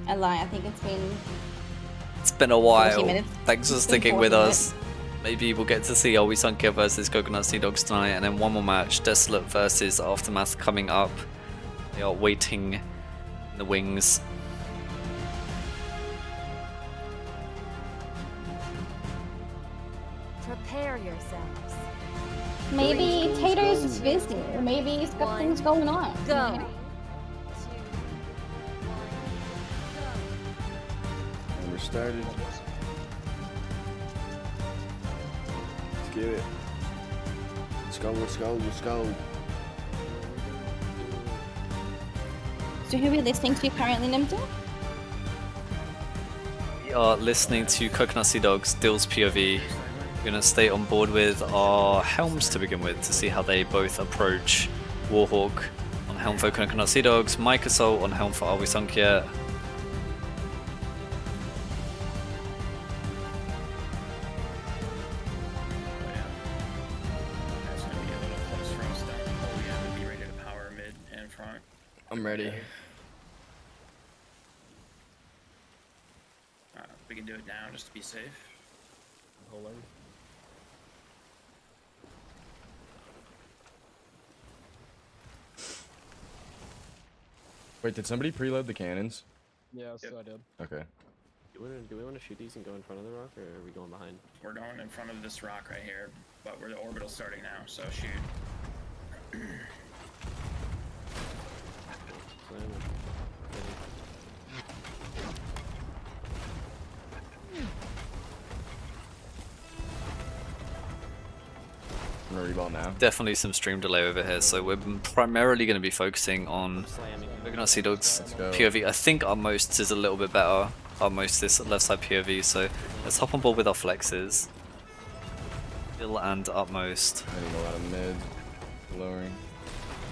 I lie, I think It's been a 40 while. minutes. Thanks for It's been sticking 40 with minutes. us. Maybe we'll get to see Always Sunker versus Coconut Sea Dogs tonight, and then one more match, Desolate versus Aftermath coming up. They are waiting in the wings. Prepare yourselves. Maybe Tater's is busy, or maybe he's got things going on. Go. started. Let's get it. Let's go, let's go, let's go. So who are we listening to currently, Nimta? We are listening to Coconut Sea Dogs, Dill's POV. We're going to stay on board with our helms to begin with to see how they both approach Warhawk on helm for Coconut Sea Dogs, Mike Assault on helm for Are We Sunk Yet? That's gonna be a little close for us then. Oh yeah, we'll be ready to power mid and front. I'm ready. We can do it now just to be safe. Wait, did somebody preload the cannons? Yeah, so I did. Okay. Do we want to shoot these and go in front of the rock, or are we going behind? We're going in front of this rock right here, but we're the orbital starting now, so shoot. I'm gonna reball now. Definitely some stream delay over here, so we're primarily going to be focusing on Coconut Sea Dogs POV. I think Utmost is a little bit better. Utmost is left side POV, so let's hop on board with our flexes. Dill and Utmost. Hitting a lot of mid, lowering.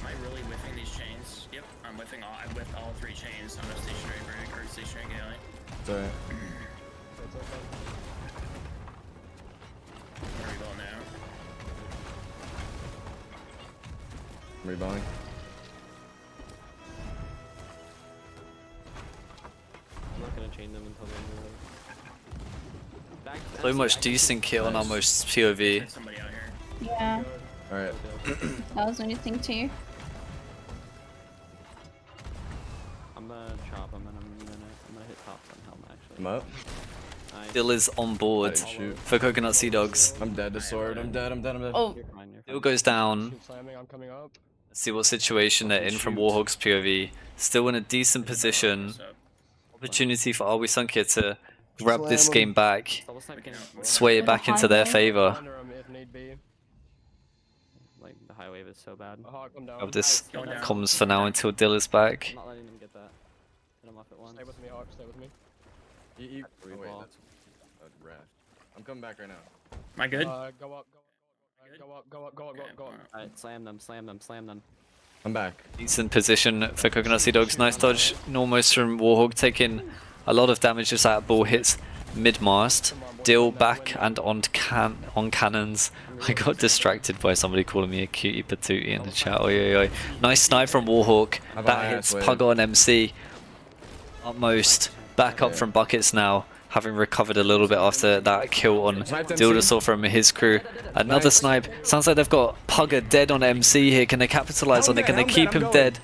Am I really whiffing these chains? Yep, I'm whiffing all. I whiffed all 3 chains on the stationary brig or stationary galley. It's alright. Where are we going now? I'm reballing. I'm not gonna chain them until they move. So much decent kill on Almost POV. Somebody out here. Yeah, Alright. that was only thing too. I'm gonna chop. I'm gonna hit top on helm actually. I'm up. Nice. Dill is on board for Coconut Sea Dogs. I'm dead to sword. I'm dead. I'm dead. I'm dead. Oh, Dill goes down. I'm coming up. Let's see what situation they're in from Warhawk's POV. Still in a decent position. Opportunity for Are We Sunk Yet to grab this game back, sway it back into their favor. Like the high wave is so bad. Grab this comms for now until Dill is back. I'm not letting them get that. Hit them off at once. Stay with me, Hawk. Stay with me. Oh, wait, that's a raft. I'm coming back right now. Am I good? Go up. Go up. Go up. Go up. Go up. Alright, slam them. Slam them. Slam them. I'm back. Decent position for Coconut Sea Dogs. Nice dodge, almost from Warhawk, taking a lot of damage as that ball hits mid-mast. Dill back and on cannons. I got distracted by somebody calling me a cutie patootie in the chat. Oi, oi, oi. Nice snipe from Warhawk. That hits Pugger on MC. Utmost back up from buckets now, having recovered a little bit after that kill on Dildasaur from his crew. Another snipe. Sounds like they've got Pugger dead on MC here. Can they capitalize on it? Can they keep him dead?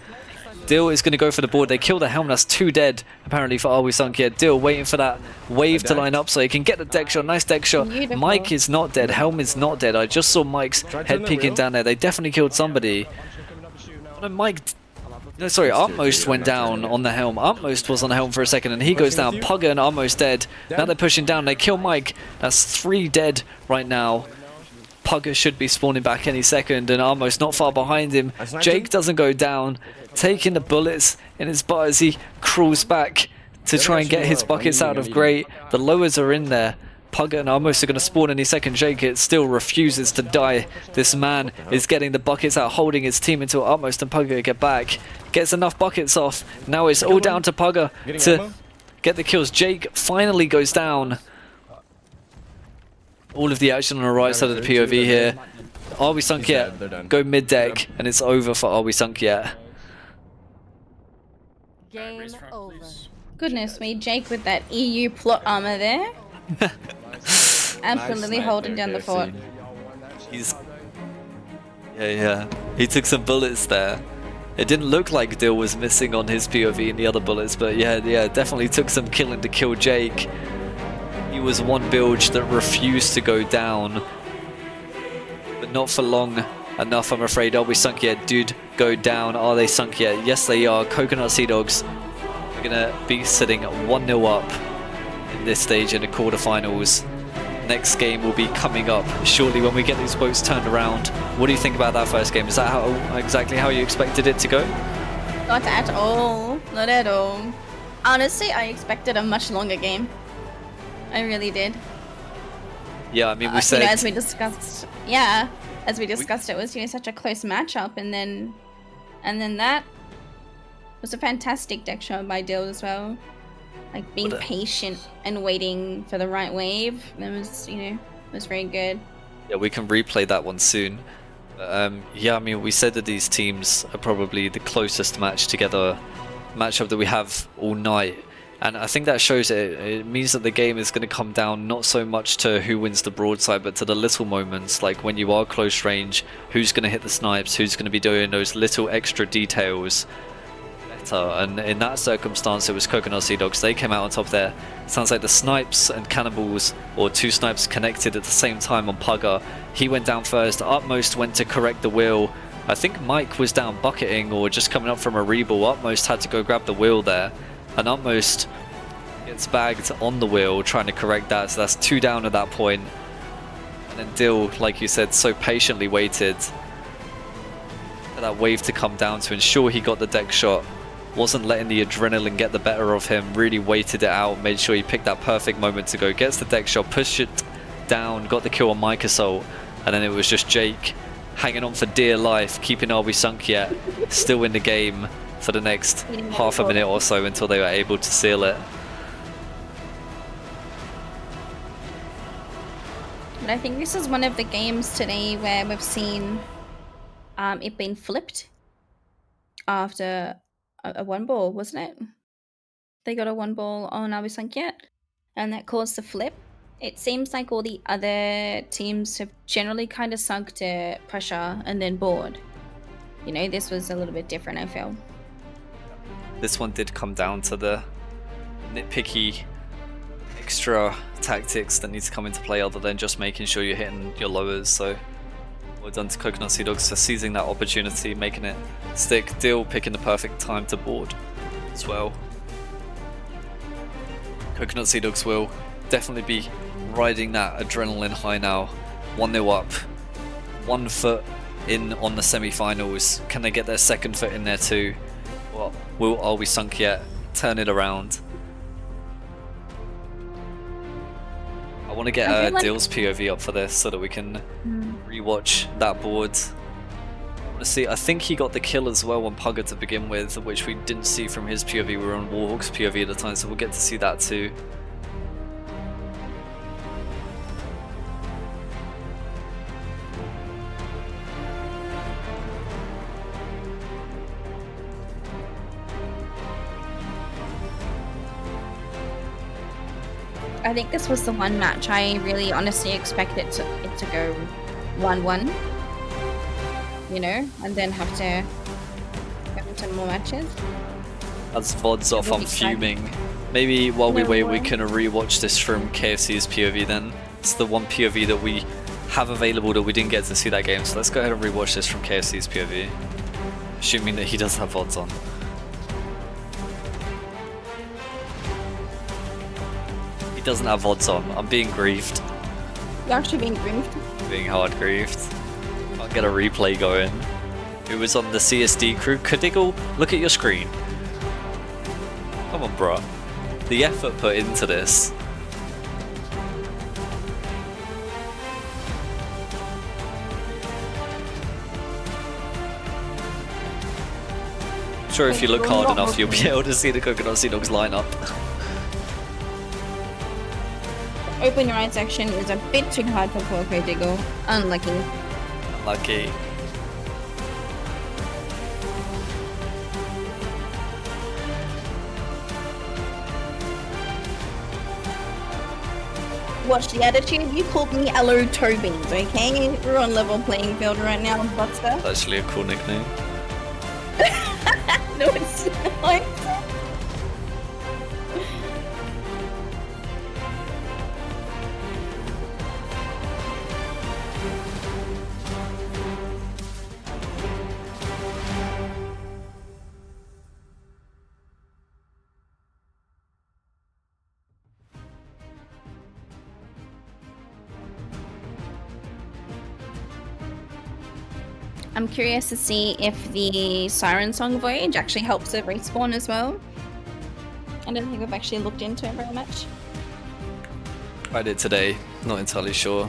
Dill is going to go for the board. They kill the helm. That's 2 dead, apparently, for Are We Sunk Yet. Dill waiting for that wave to line up so he can get the deck shot. Nice deck shot. Beautiful. Mike is not dead. Helm is not dead. I just saw Mike's head peeking down there. They definitely killed somebody. Oh, no, Mike... No, sorry, Utmost went down on the helm. Utmost was on the helm for a second and he goes down. Pugger and Utmost dead. Now they're pushing down. They kill Mike. That's 3 dead right now. Pugger should be spawning back any second and Utmost not far behind him. Jake doesn't go down, taking the bullets in his butt as he crawls back to try and get his buckets out of Great. The lowers are in there. Pugger and Utmost are going to spawn any second. Jake it still refuses to die. This man is getting the buckets out, holding his team until Utmost and Pugger get back. Gets enough buckets off. Now it's all down to Pugger to get the kills. Jake finally goes down. All of the action on the right side of the POV here. Are We Sunk Yet? Go mid deck and it's over for Are We Sunk Yet? Game over. Goodness me, Jake with that EU plot armor there. Absolutely holding down the fort. He's... Yeah. He took some bullets there. It didn't look like Dill was missing on his POV and the other bullets, but yeah, definitely took some killing to kill Jake. He was one bilge that refused to go down. But not for long enough, I'm afraid. Are We Sunk Yet? Dude, go down. Are they sunk yet? Yes, they are. Coconut Sea Dogs are going to be sitting 1-0 up in this stage in the quarterfinals. Next game will be coming up shortly when we get these boats turned around. What do you think about that first game? Is that exactly how you expected it to go? Not at all. Not at all. Honestly, I expected a much longer game. I really did. Yeah, I mean, we said... as we discussed... Yeah, as we discussed, it was, such a close matchup, and then that was a fantastic deck shot by Dill as well. Like, being patient and waiting for the right wave. That was, was very good. Yeah, we can replay that one soon. Yeah, I mean, we said that these teams are probably the closest matchup that we have all night. And I think that shows it means that the game is going to come down not so much to who wins the broadside, but to the little moments, like when you are close range, who's going to hit the snipes, who's going to be doing those little extra details better. And in that circumstance, it was Coconut Sea Dogs. They came out on top there. Sounds like the snipes and cannibals, or two snipes connected at the same time on Pugger. He went down first. Utmost went to correct the wheel. I think Mike was down bucketing or just coming up from a reball. Utmost had to go grab the wheel there. And Utmost gets bagged on the wheel trying to correct that, so that's 2 down at that point. And then Dill, like you said, so patiently waited for that wave to come down to ensure he got the deck shot. Wasn't letting the adrenaline get the better of him, really waited it out, made sure he picked that perfect moment to go. Gets the deck shot, pushed it down, got the kill on Mike Assault, and then it was just Jake hanging on for dear life, keeping Are We Sunk Yet still in the game for the next half a minute or so until they were able to seal it. But I think this is one of the games today where we've seen it being flipped after a 1-ball, wasn't it? They got a 1-ball on Are We Sunk Yet? And that caused the flip. It seems like all the other teams have generally kind of sunk to pressure and then board. This was a little bit different, I feel. This one did come down to the nitpicky extra tactics that need to come into play other than just making sure you're hitting your lowers. So well done to Coconut Sea Dogs for seizing that opportunity, making it stick. Dill picking the perfect time to board as well. Coconut Sea Dogs will definitely be riding that adrenaline high now. 1-0 up, 1 foot in on the semi-finals. Can they get their second foot in there too? Well, Are We Sunk Yet turn it around? I want to get Dill's POV up for this so that we can rewatch that board. I want to see. I think he got the kill as well on Pugger to begin with, which we didn't see from his POV. We were on Warhawk's POV at the time, so we'll get to see that too. I think this was the one match I really honestly expected it to go 1-1, and then have to go into more matches. As VOD's off, I'm fuming. Maybe while we wait, we can rewatch this from KFC's POV then. It's the one POV that we have available that we didn't get to see that game, so let's go ahead and rewatch this from KFC's POV. Assuming that he does have VODs on. Doesn't have VODs on. I'm being grieved. You're actually being grieved? Being hard grieved. I'll get a replay going. Who was on the CSD crew? Kadiggle, look at your screen. Come on, bro. The effort put into this. I'm sure if you look hard enough, you'll be able to see the Coconut Sea Dogs line up. Open your eyes section is a bit too hard for poor Kadiggle. Unlucky. Unlucky. Watch the attitude. You called me Hello Toe Beans, okay? We're on level playing field right now, Buster. That's actually a cool nickname. No, it's not. I'm curious to see if the Siren Song Voyage actually helps with respawn as well. I don't think we've actually looked into it very much. I did today, not entirely sure.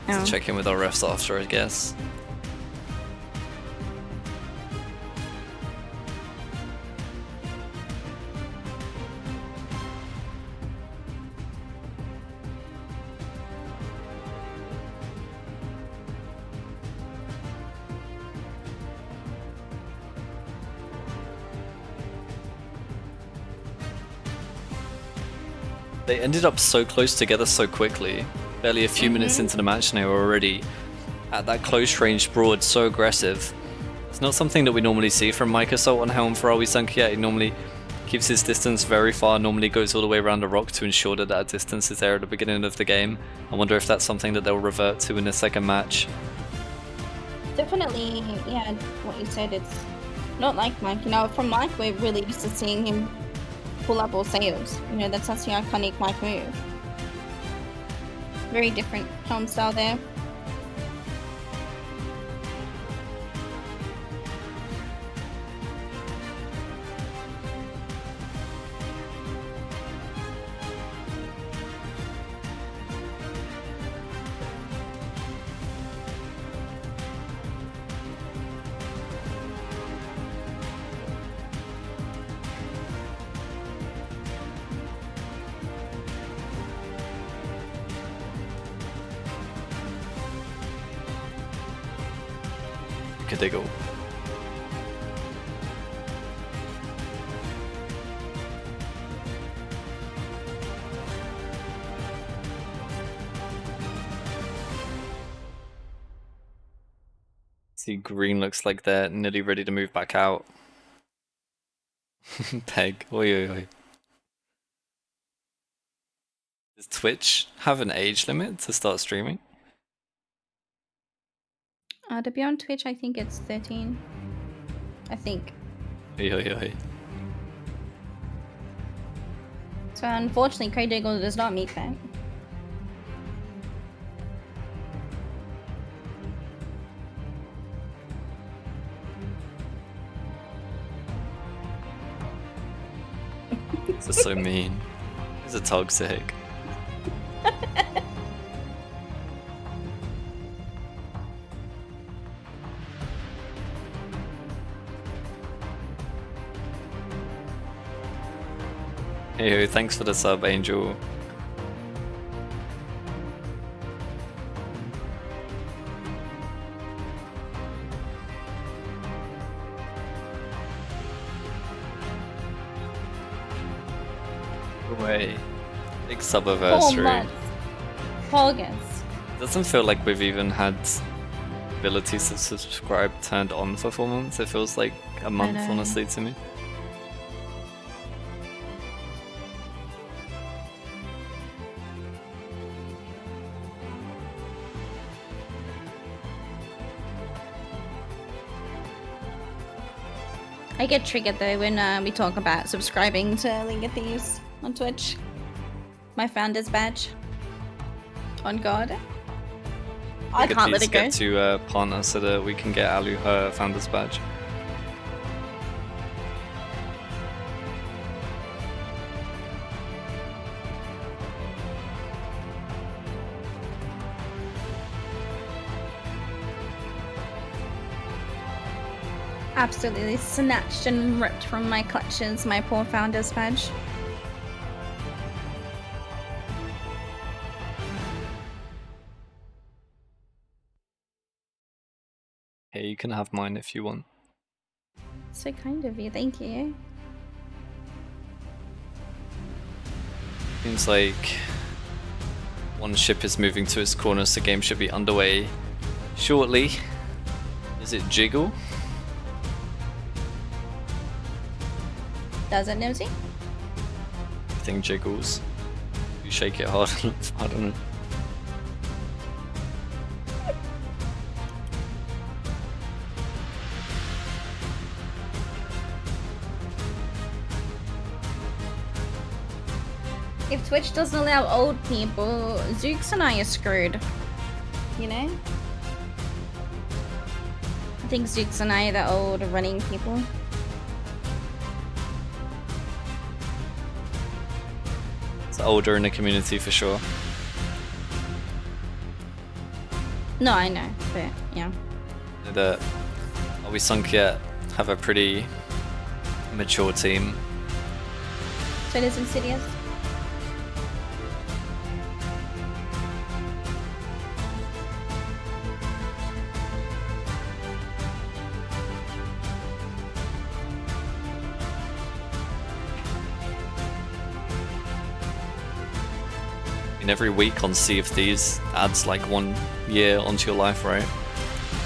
Oh. Check in with our refs after, I guess. They ended up so close together so quickly. Barely a few minutes into the match and they were already at that close range broad, so aggressive. It's not something that we normally see from Mike Assault on Helm Ferrawi Sunkia. He normally keeps his distance very far, normally goes all the way around the rock to ensure that that distance is there at the beginning of the game. I wonder if that's something that they'll revert to in the second match. Definitely, yeah, what you said, it's not like Mike. You know, from Mike, we're really used to seeing him pull up all sails. You know, that's such the iconic Mike move. Very different helm style there. Diggle. See, green looks like they're nearly ready to move back out. Peg. Oi, oi, oi. Does Twitch have an age limit to start streaming? To be on Twitch, I think it's 13. I think. Oi, oi, oi. So unfortunately, Craig Diggle does not meet that. This is so mean. This is toxic. Hey, thanks for the sub, Angel. Way. Big sub-anniversary. August. Doesn't feel like we've even had abilities to subscribe turned on for 4 months. It feels like a month, honestly, to me. I get triggered though when we talk about subscribing to League of Thieves on Twitch. My founder's badge. On God. I can't let it go. Get to partner so that we can get Alu her founder's badge. Absolutely snatched and ripped from my clutches, my poor founder's badge. Hey, you can have mine if you want. So kind of you, thank you. Seems like one ship is moving to its corner, so the game should be underway shortly. Is it Jiggle? Does it, Nimsy? Everything jiggles. You shake it hard. I don't know. If Twitch doesn't allow old people, Zooks and I are screwed. You know? I think Zooks and I are the old running people. It's older in the community for sure. No, I know, but yeah. That Are We Sunk Yet have a pretty mature team. So does Insidious. And every week on Sea of Thieves adds like 1 year onto your life, right?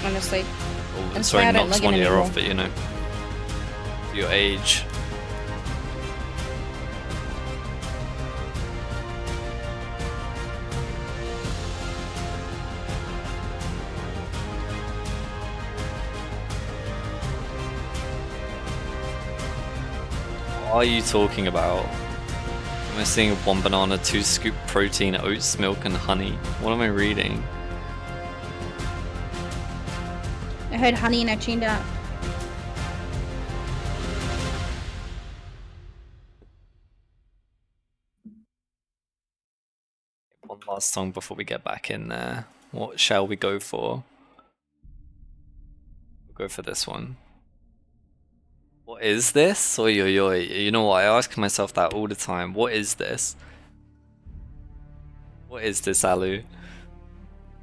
Honestly. Or, That's sorry, why I don't knocks log in 1 year anymore. off, but you know, your age. What are you talking about? Am I seeing 1 banana, 2 scoop protein, oats, milk, and honey? What am I reading? I heard honey and I tuned out. One last song before we get back in there. What shall we go for? We'll go for this one. What is this? Oi, oi, oi. You know what? I ask myself that all the time. What is this? What is this, Alu?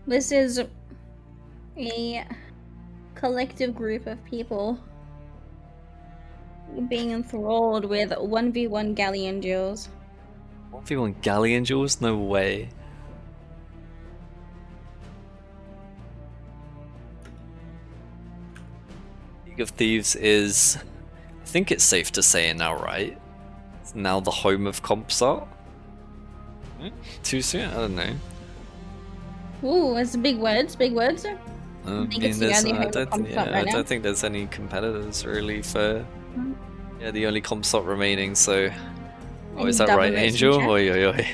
This is a collective group of people being enthralled with 1v1 galleon duels. 1v1 galleon duels? No way. League of Thieves is... I think it's safe to say it now, right? It's now the home of Compsat? Too soon? I don't know. Ooh, that's big words, big words. I think it's the there's- only I home don't of think- Compsat yeah, right I now. don't think there's any competitors really for... Yeah, the only Compsat remaining, so... Oh, is that double right, race Angel? in chat. Oi, oi, oi.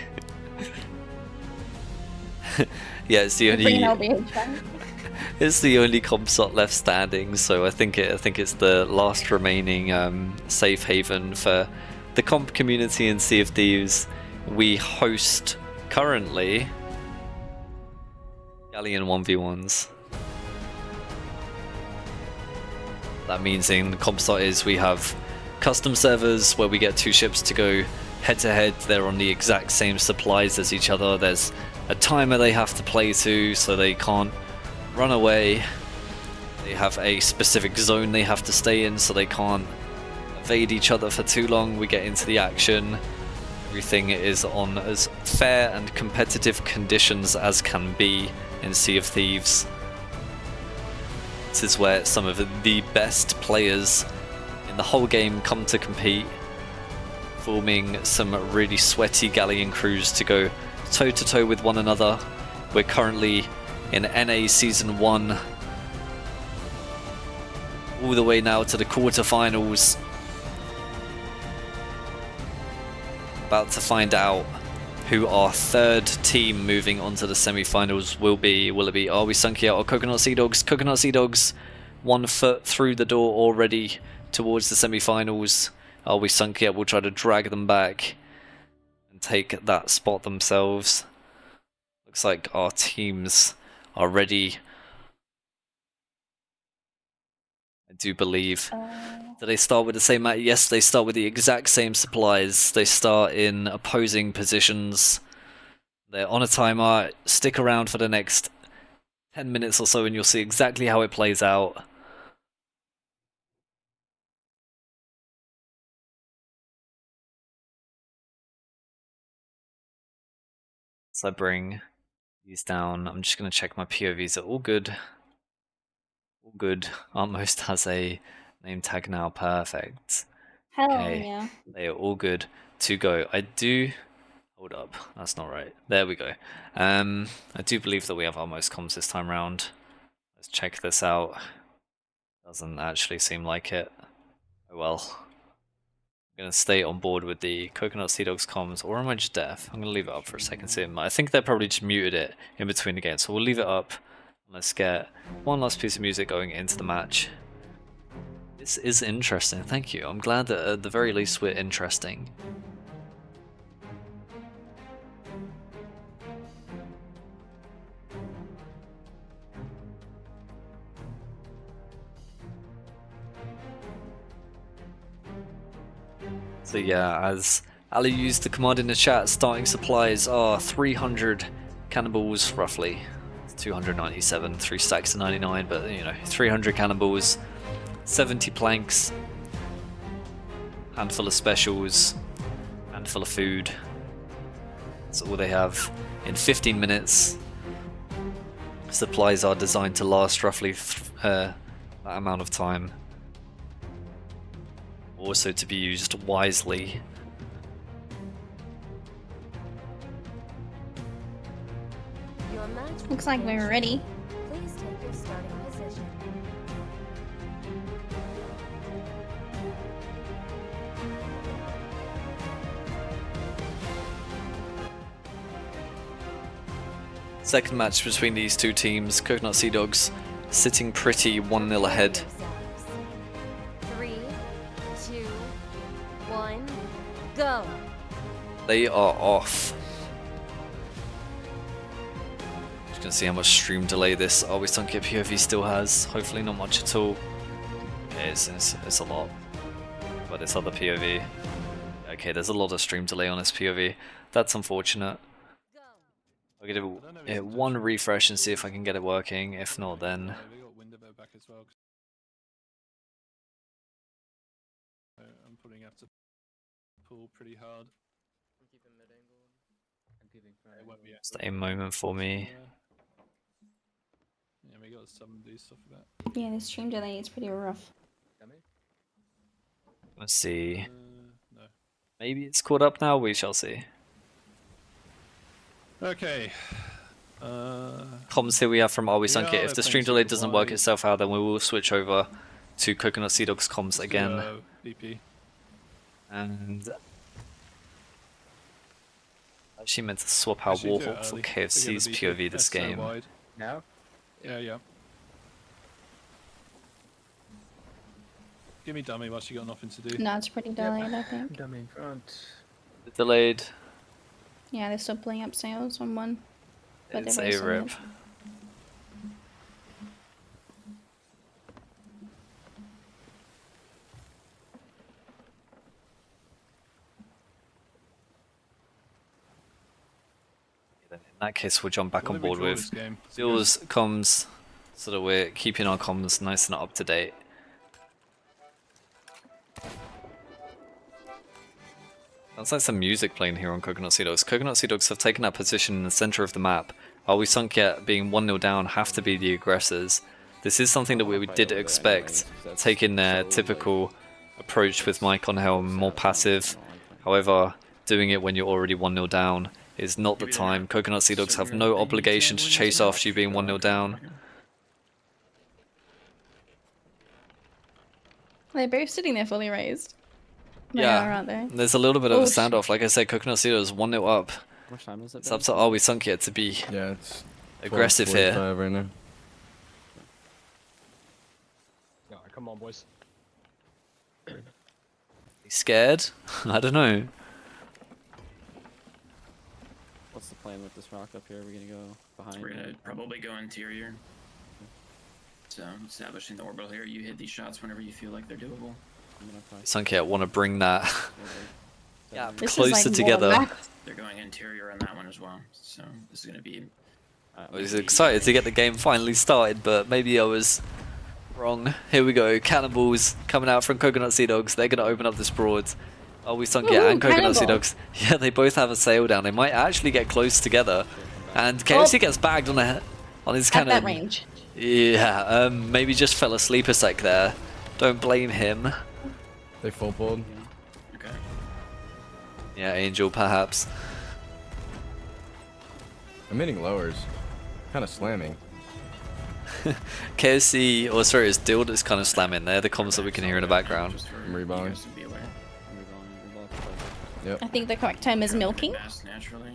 Yeah, it's the Bring only... LBH back. It's the only Compsat left standing, so I think it's the last remaining safe haven for the comp community in Sea of Thieves. We host currently Galleon 1v1s. That means in Compsat is we have custom servers where we get 2 ships to go head to head. They're on the exact same supplies as each other. There's a timer they have to play to, so they can't run away. They have a specific zone they have to stay in, so they can't evade each other for too long. We get into the action. Everything is on as fair and competitive conditions as can be in Sea of Thieves. This is where some of the best players in the whole game come to compete, forming some really sweaty galleon crews to go toe to toe with one another. We're currently in NA Season 1, all the way now to the quarterfinals. About to find out who our 3rd team moving on to the semi-finals will be. Will it be Are We Sunk Yet or Coconut Sea Dogs? Coconut Sea Dogs, 1 foot through the door already towards the semi-finals. Are We Sunk Yet will try to drag them back and take that spot themselves. Looks like our teams are ready. I do believe. Do they start with the same map? Yes, they start with the exact same supplies. They start in opposing positions. They're on a timer. Stick around for the next 10 minutes or so and you'll see exactly how it plays out. So I bring these down. I'm just going to check my POVs are all good. All good. Artmost has a name tag now. Perfect. Hell Okay, yeah. they are all good to go. I do... Hold up, that's not right. There we go. I do believe that we have Artmost comms this time round. Let's check this out. Doesn't actually seem like it. Oh well. I'm going to stay on board with the Coconut Sea Dogs comms, or am I just deaf? I'm going to leave it up for a second. See, I think they probably just muted it in between the games, so we'll leave it up. Let's get one last piece of music going into the match. This is interesting, thank you. I'm glad that at the very least we're interesting. So yeah, as Ali used the command in the chat, starting supplies are 300 cannonballs roughly. 297, 3 stacks of 99, but you know, 300 cannonballs, 70 planks, handful of specials, handful of food. That's all they have in 15 minutes. Supplies are designed to last roughly that amount of time. Also to be used wisely. Your match will Looks like we're ready. Please take your starting position. Second match between these two teams, Coconut Sea Dogs sitting pretty 1-0 ahead. 3, 2, 1, go. They are off. Just gonna see how much stream delay this Are We Sunk It POV still has. Hopefully not much at all. Okay, it's a lot. But this other POV. Okay, there's a lot of stream delay on this POV. That's unfortunate. I'll give it one refresh and see if I can get it working. If not, then We got Windover back as well. I'm pulling out to pull pretty hard. I'm keeping mid angle. I'm keeping front. It won't be it's a moment for me. Yeah, we got some of these stuff for that. Yeah, the stream delay is pretty rough. Let's see. No. Maybe it's caught up now. We shall see. Okay. Comms here we have from Are We Sunk It. If the stream delay doesn't work itself out, then we will switch over to Coconut Sea Dogs comms again. DP. And I actually meant to swap out Actually, do it Warhawk for early. KFC's Together, POV this so game. wide. Now? Yeah. Give me dummy whilst you got nothing to do. No, it's pretty delayed, I think. Dummy in front. Delayed. Yeah, they're still pulling up sales on one. But It's they're a racing rip. it. In that case, we'll jump back What on did we board draw with this game? Bill's comms so that we're keeping our comms nice and up to date. Sounds like some music playing here on Coconut Sea Dogs. Coconut Sea Dogs have taken that position in the center of the map. Are We Sunk It being 1-0 down have to be the aggressors. This is something that we did expect, taking their typical approach with Mike on helm, more passive. However, doing it when you're already 1-0 down is not the time. Coconut Sea Dogs have no obligation to chase after you being 1-0 down. They're both sitting there fully raised. They Yeah, are, aren't they? there's a little bit of a Oh, standoff. Like I said, Coconut Sea Dogs 1-0 up. How much time is it? It's up to Are We Sunk It to be it's aggressive here. 12:45 right now. Yeah, come on, boys. Scared? I don't know. What's the plan with this rock up here? Are we gonna go behind? We're gonna probably go interior. So establishing the orbital here, you hit these shots whenever you feel like they're doable. Sunk It want to bring that Yeah, This is closer like more together. max. They're going interior on that one as well. So this is gonna be. I was excited to get the game finally started, but maybe I was wrong. Here we go. Cannonballs coming out from Coconut Sea Dogs. They're going to open up this broad. Are We Sunk It Ooh, and Coconut Sea cannonball. Dogs. Yeah, they both have a sail down. They might actually get close together. And KFC gets bagged on his At cannon. that range. Yeah, maybe just fell asleep a sec there. Don't blame him. They full pulled. Okay. Yeah, Angel perhaps. I'm hitting lowers. Kind of slamming. KFC, or sorry, it's Dild is kind of slamming there. The comms that we can hear in the background. I'm rebounding. Yep. I think the correct term is milking. Naturally.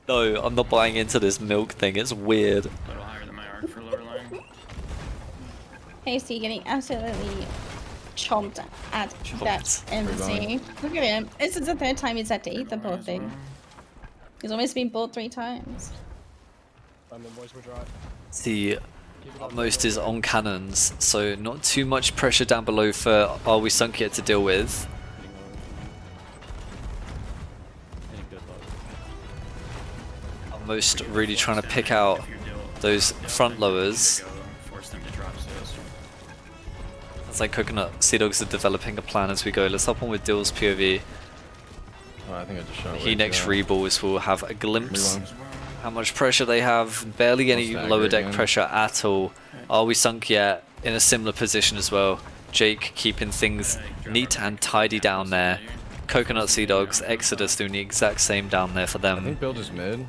No, I'm not buying into this milk thing. It's weird. A little higher than my arc for lower line. KFC getting absolutely chomped at that MC. Look at him. This is the third time he's had to eat the poor thing. He's almost been bored 3 times. London boys, we're dry. The utmost is on cannons, so not too much pressure down below for Are We Sunk Yet to deal with. Utmost really trying to pick out those front lowers. Force them to drop sales. It's like Coconut Sea Dogs are developing a plan as we go. Let's hop on with Dill's POV. Oh, I think I just shot He next reballs will have a glimpse Reballs. how much pressure they have. Barely any Stagger lower deck again. pressure at all. Are We Sunk Yet in a similar position as well. Jake keeping things neat and tidy down there. Coconut Sea Dogs, Exodus doing the exact same down there for I them. think build is mid.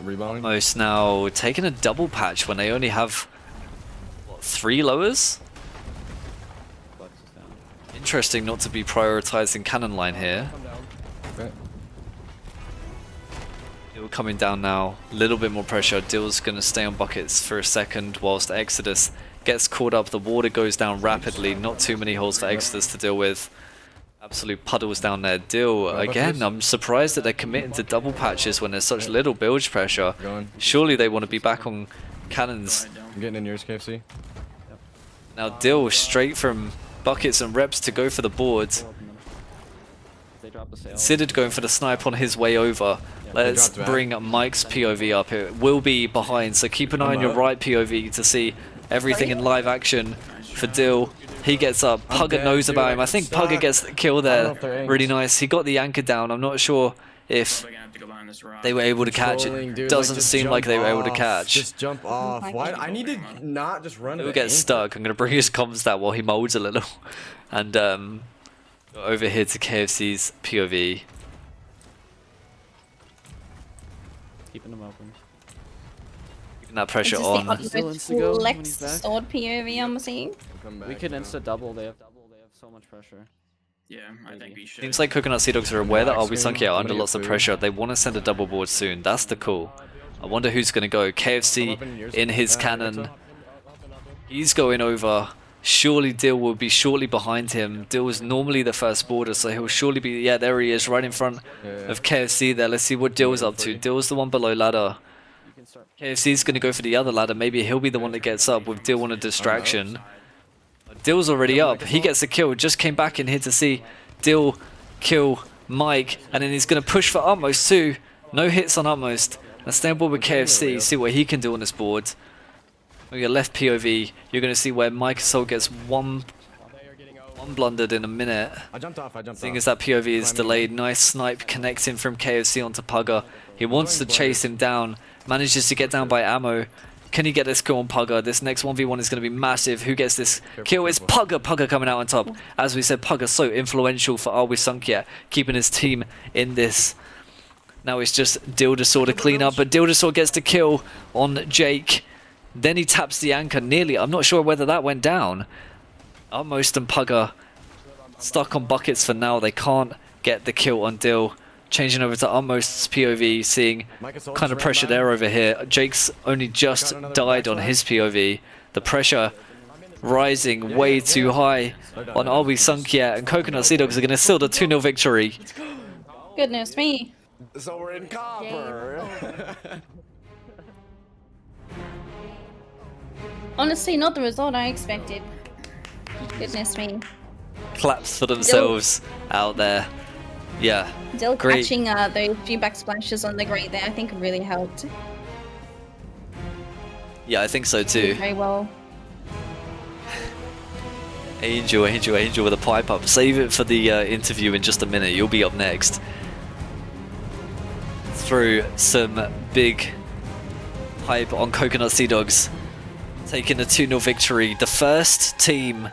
Rebounding. Most now taking a double patch when they only have what, 3 lowers. Interesting not to be prioritizing cannon line here. Okay. Dill coming down now, a little bit more pressure. Dill's gonna stay on buckets for a second whilst Exodus gets caught up. The water goes down rapidly, not too many holes for Exodus to deal with. Absolute puddles down there. Dill, again, I'm surprised that they're committing to double patches when there's such little bilge pressure. Surely they want to be back on cannons. I'm getting in yours, KFC. Now Dill straight from buckets and reps to go for the board. Considered going for the snipe on his way over. Let's bring Mike's POV up. It will be behind, so keep an eye on your right POV to see everything in live action for Dill. He gets up. Pugger knows about him. I think Pugger gets the kill there. Really nice. He got the anchor down. I'm not sure if they were able to catch it. Doesn't seem like they were able to catch. Just jump off. Why? I need to not just run. He'll get stuck. I'm going to bring his comms down while he molds a little. And go over here to KFC's POV. Keeping them open. Keeping that pressure Is on. this the utmost flex sword POV I'm seeing? We can insta double. They have so much pressure. Yeah, I think we should. Seems like Coconut Sea Dogs are aware that Are We Sunk Yet are under lots of pressure. They want to send a double board soon. That's the call. I wonder who's going to go. KFC in his cannon. He's going over. Surely Dill will be shortly behind him. Dill is normally the first boarder, so he'll surely be... Yeah, there he is, right in front of KFC there. Let's see what Dill's up to. Dill's the one below ladder. KFC's going to go for the other ladder. Maybe he'll be the one that gets up with Dill on a distraction. Dill's already up. He gets a kill. Just came back in here to see Dill kill Mike. And then he's going to push for Utmost too. No hits on Utmost. Let's stay on board with KFC. See what he can do on this board. On your left POV, you're going to see where Mike Soul gets one blundered in a minute. I jumped off. Seeing as that POV is delayed. Nice snipe connecting from KFC onto Pugger. He wants to chase him down. Manages to get down by ammo. Can he get this kill on Pugger? This next 1v1 is going to be massive. Who gets this kill? It's Pugger. Pugger coming out on top. As we said, Pugger so influential for Are We Sunk Yet, keeping his team in this. Now it's just Dildasaur to clean up, but Dildasaur gets the kill on Jake. Then he taps the anchor nearly. I'm not sure whether that went down. Utmost and Pugger stuck on buckets for now. They can't get the kill on Dill. Changing over to Utmost's POV, seeing kind of pressure there over here. Jake's only just died on his POV. The pressure rising way too high on Are We Sunk Yet, and Coconut Sea Dogs are going to seal the 2-0 victory. Goodness me. So we're in copper. Honestly, not the result I expected. Goodness me. Claps for themselves out there. Yeah, Dill great. catching those few back splashes on the grate there, I think really helped. Yeah, I think so too. Very well. Angel with a pipe up. Save it for the interview in just a minute. You'll be up next. Through some big hype on Coconut Sea Dogs. Taking a 2-0 victory. The first team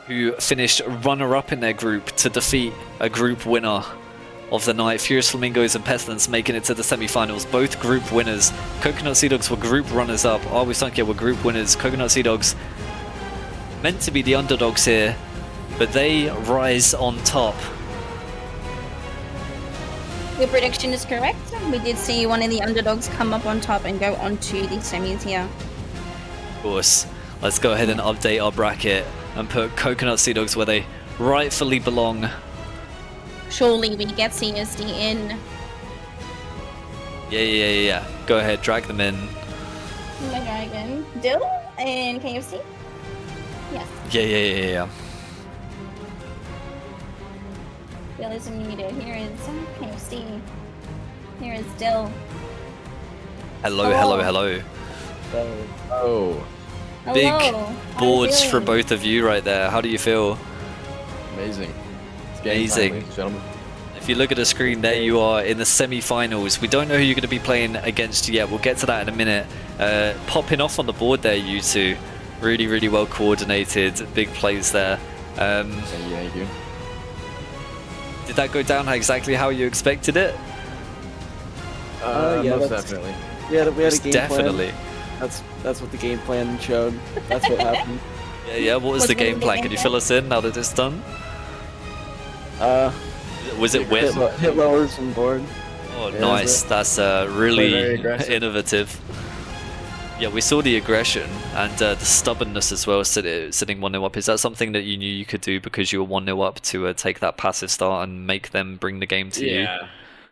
who finished runner-up in their group to defeat a group winner of the night. Furious Flamingos and Pestilence making it to the semi-finals. Both group winners. Coconut Sea Dogs were group runners-up. Are We Sunk Yet were group winners. Coconut Sea Dogs meant to be the underdogs here, but they rise on top. Your prediction is correct. We did see one of the underdogs come up on top and go on to the semis here. course. Let's go ahead and update our bracket and put Coconut Sea Dogs where they rightfully belong. Surely we get CSD in. Yeah. Go ahead, drag them in. My dragon. Dill and KFC? Yes. Yeah. Dill is muted. Here is KFC. Here is Dill. Hello. Oh. Big Hello. How boards you for feeling? both of you right there. How do you feel? Amazing. It's game time, Amazing. ladies and gentlemen. If you look at the screen, there you are in the semi-finals. We don't know who you're going to be playing against yet. We'll get to that in a minute. Popping off on the board there, you two. Really well coordinated. Big plays there. Thank you. Did that go down exactly how you expected it? Yeah, most that's- definitely. Yeah, we had a Most game definitely. plan. That's what the game plan showed. That's what happened. Yeah. What was the game plan? Can you fill us in now that it's done? Was it whip? Hit lowers and board. Oh, Yeah, nice. That's very really aggressive. innovative. Yeah, we saw the aggression and the stubbornness as well, sitting 1-0 up. Is that something that you knew you could do because you were 1-0 up to take that passive start and make them bring the game to you?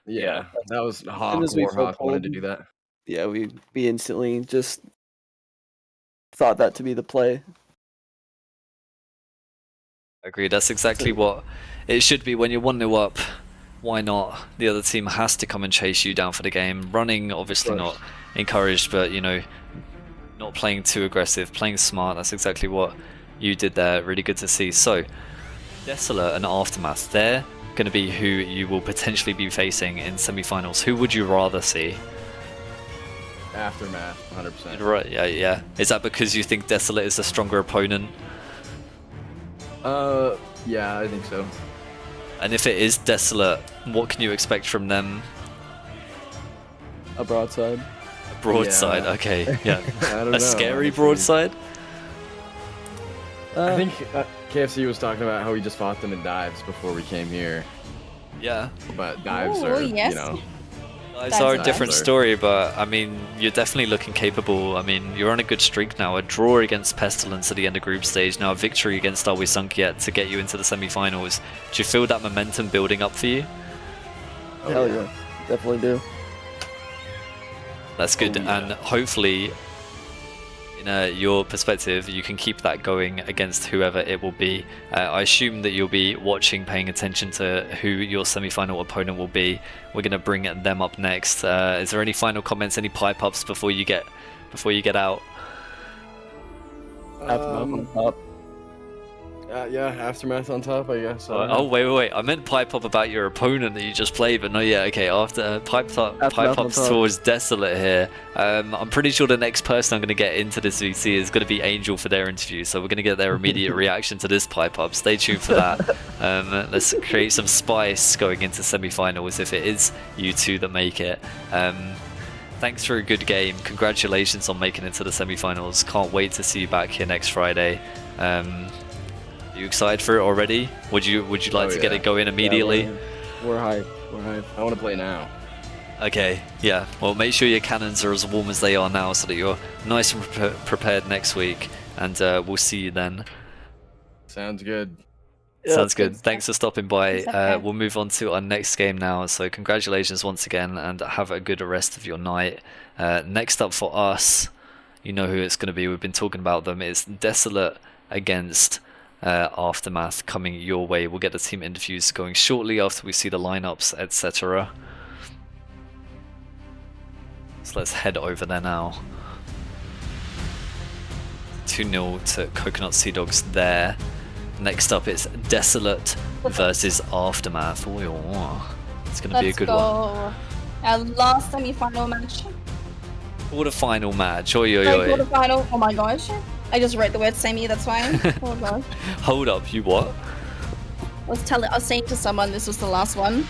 Yeah. That was Hawk. As soon as we Warhawk wanted to pulled- do that. Yeah, we instantly just thought that to be the play. Agreed. That's exactly what it should be when you're 1-0 up. Why not? The other team has to come and chase you down for the game. Running, obviously not encouraged, but not playing too aggressive, playing smart. That's exactly what you did there. Really good to see. So, Desolate and Aftermath, they're going to be who you will potentially be facing in semi-finals. Who would you rather see? Aftermath, 100%. Right, yeah. Is that because you think Desolate is a stronger opponent? Yeah, I think so. And if it is Desolate, what can you expect from them? A broadside. A broadside, Yeah. okay, yeah. I don't know, A scary honestly. broadside? I think KFC was talking about how we just fought them in dives before we came here. Yeah. But dives Oh, are, yes. Dives are a That's different nice. story, but I mean, you're definitely looking capable. I mean, you're on a good streak now. A draw against Pestilence at the end of group stage, now a victory against Are We Sunk Yet to get you into the semi-finals. Do you feel that momentum building up for you? Hell yeah, definitely do. That's good, and hopefully, in your perspective, you can keep that going against whoever it will be. I assume that you'll be watching, paying attention to who your semi-final opponent will be. We're going to bring them up next. Is there any final comments, any pipe ups before you get out? Aftermath on top. Yeah, Aftermath on top, I guess. Oh wait! I meant pipe up about your opponent that you just played, but no, yeah, okay. After pipe ups on top. towards Desolate here. I'm pretty sure the next person I'm going to get into this VC is going to be Angel for their interview, so we're going to get their immediate reaction to this pipe up. Stay tuned for that. Let's create some spice going into semi-finals if it is you two that make it. Thanks for a good game. Congratulations on making it to the semi-finals. Can't wait to see you back here next Friday. Are you excited for it already? Would you like to get it going immediately? We're hyped. We're hyped. I want to play now. Okay, yeah. Well, make sure your cannons are as warm as they are now so that you're nice and prepared next week. And we'll see you then. Sounds good. Sounds good. Thanks for stopping by. It's okay. We'll move on to our next game now. So congratulations once again and have a good rest of your night. Next up for us, you know who it's going to be. We've been talking about them. It's Desolate against Aftermath coming your way. We'll get the team interviews going shortly after we see the lineups, etc. So let's head over there now. 2-0 to Coconut Sea Dogs there. Next up it's Desolate versus Aftermath. Oh, it's going to be a Let's good go. one. Our last semi-final match. Quarter-final match. Oi, oi, Sorry, oi. quarter-final. Oh my gosh. I just read the word semi, that's fine. Oh gosh. Hold up, you what? I was saying to someone this was the last one.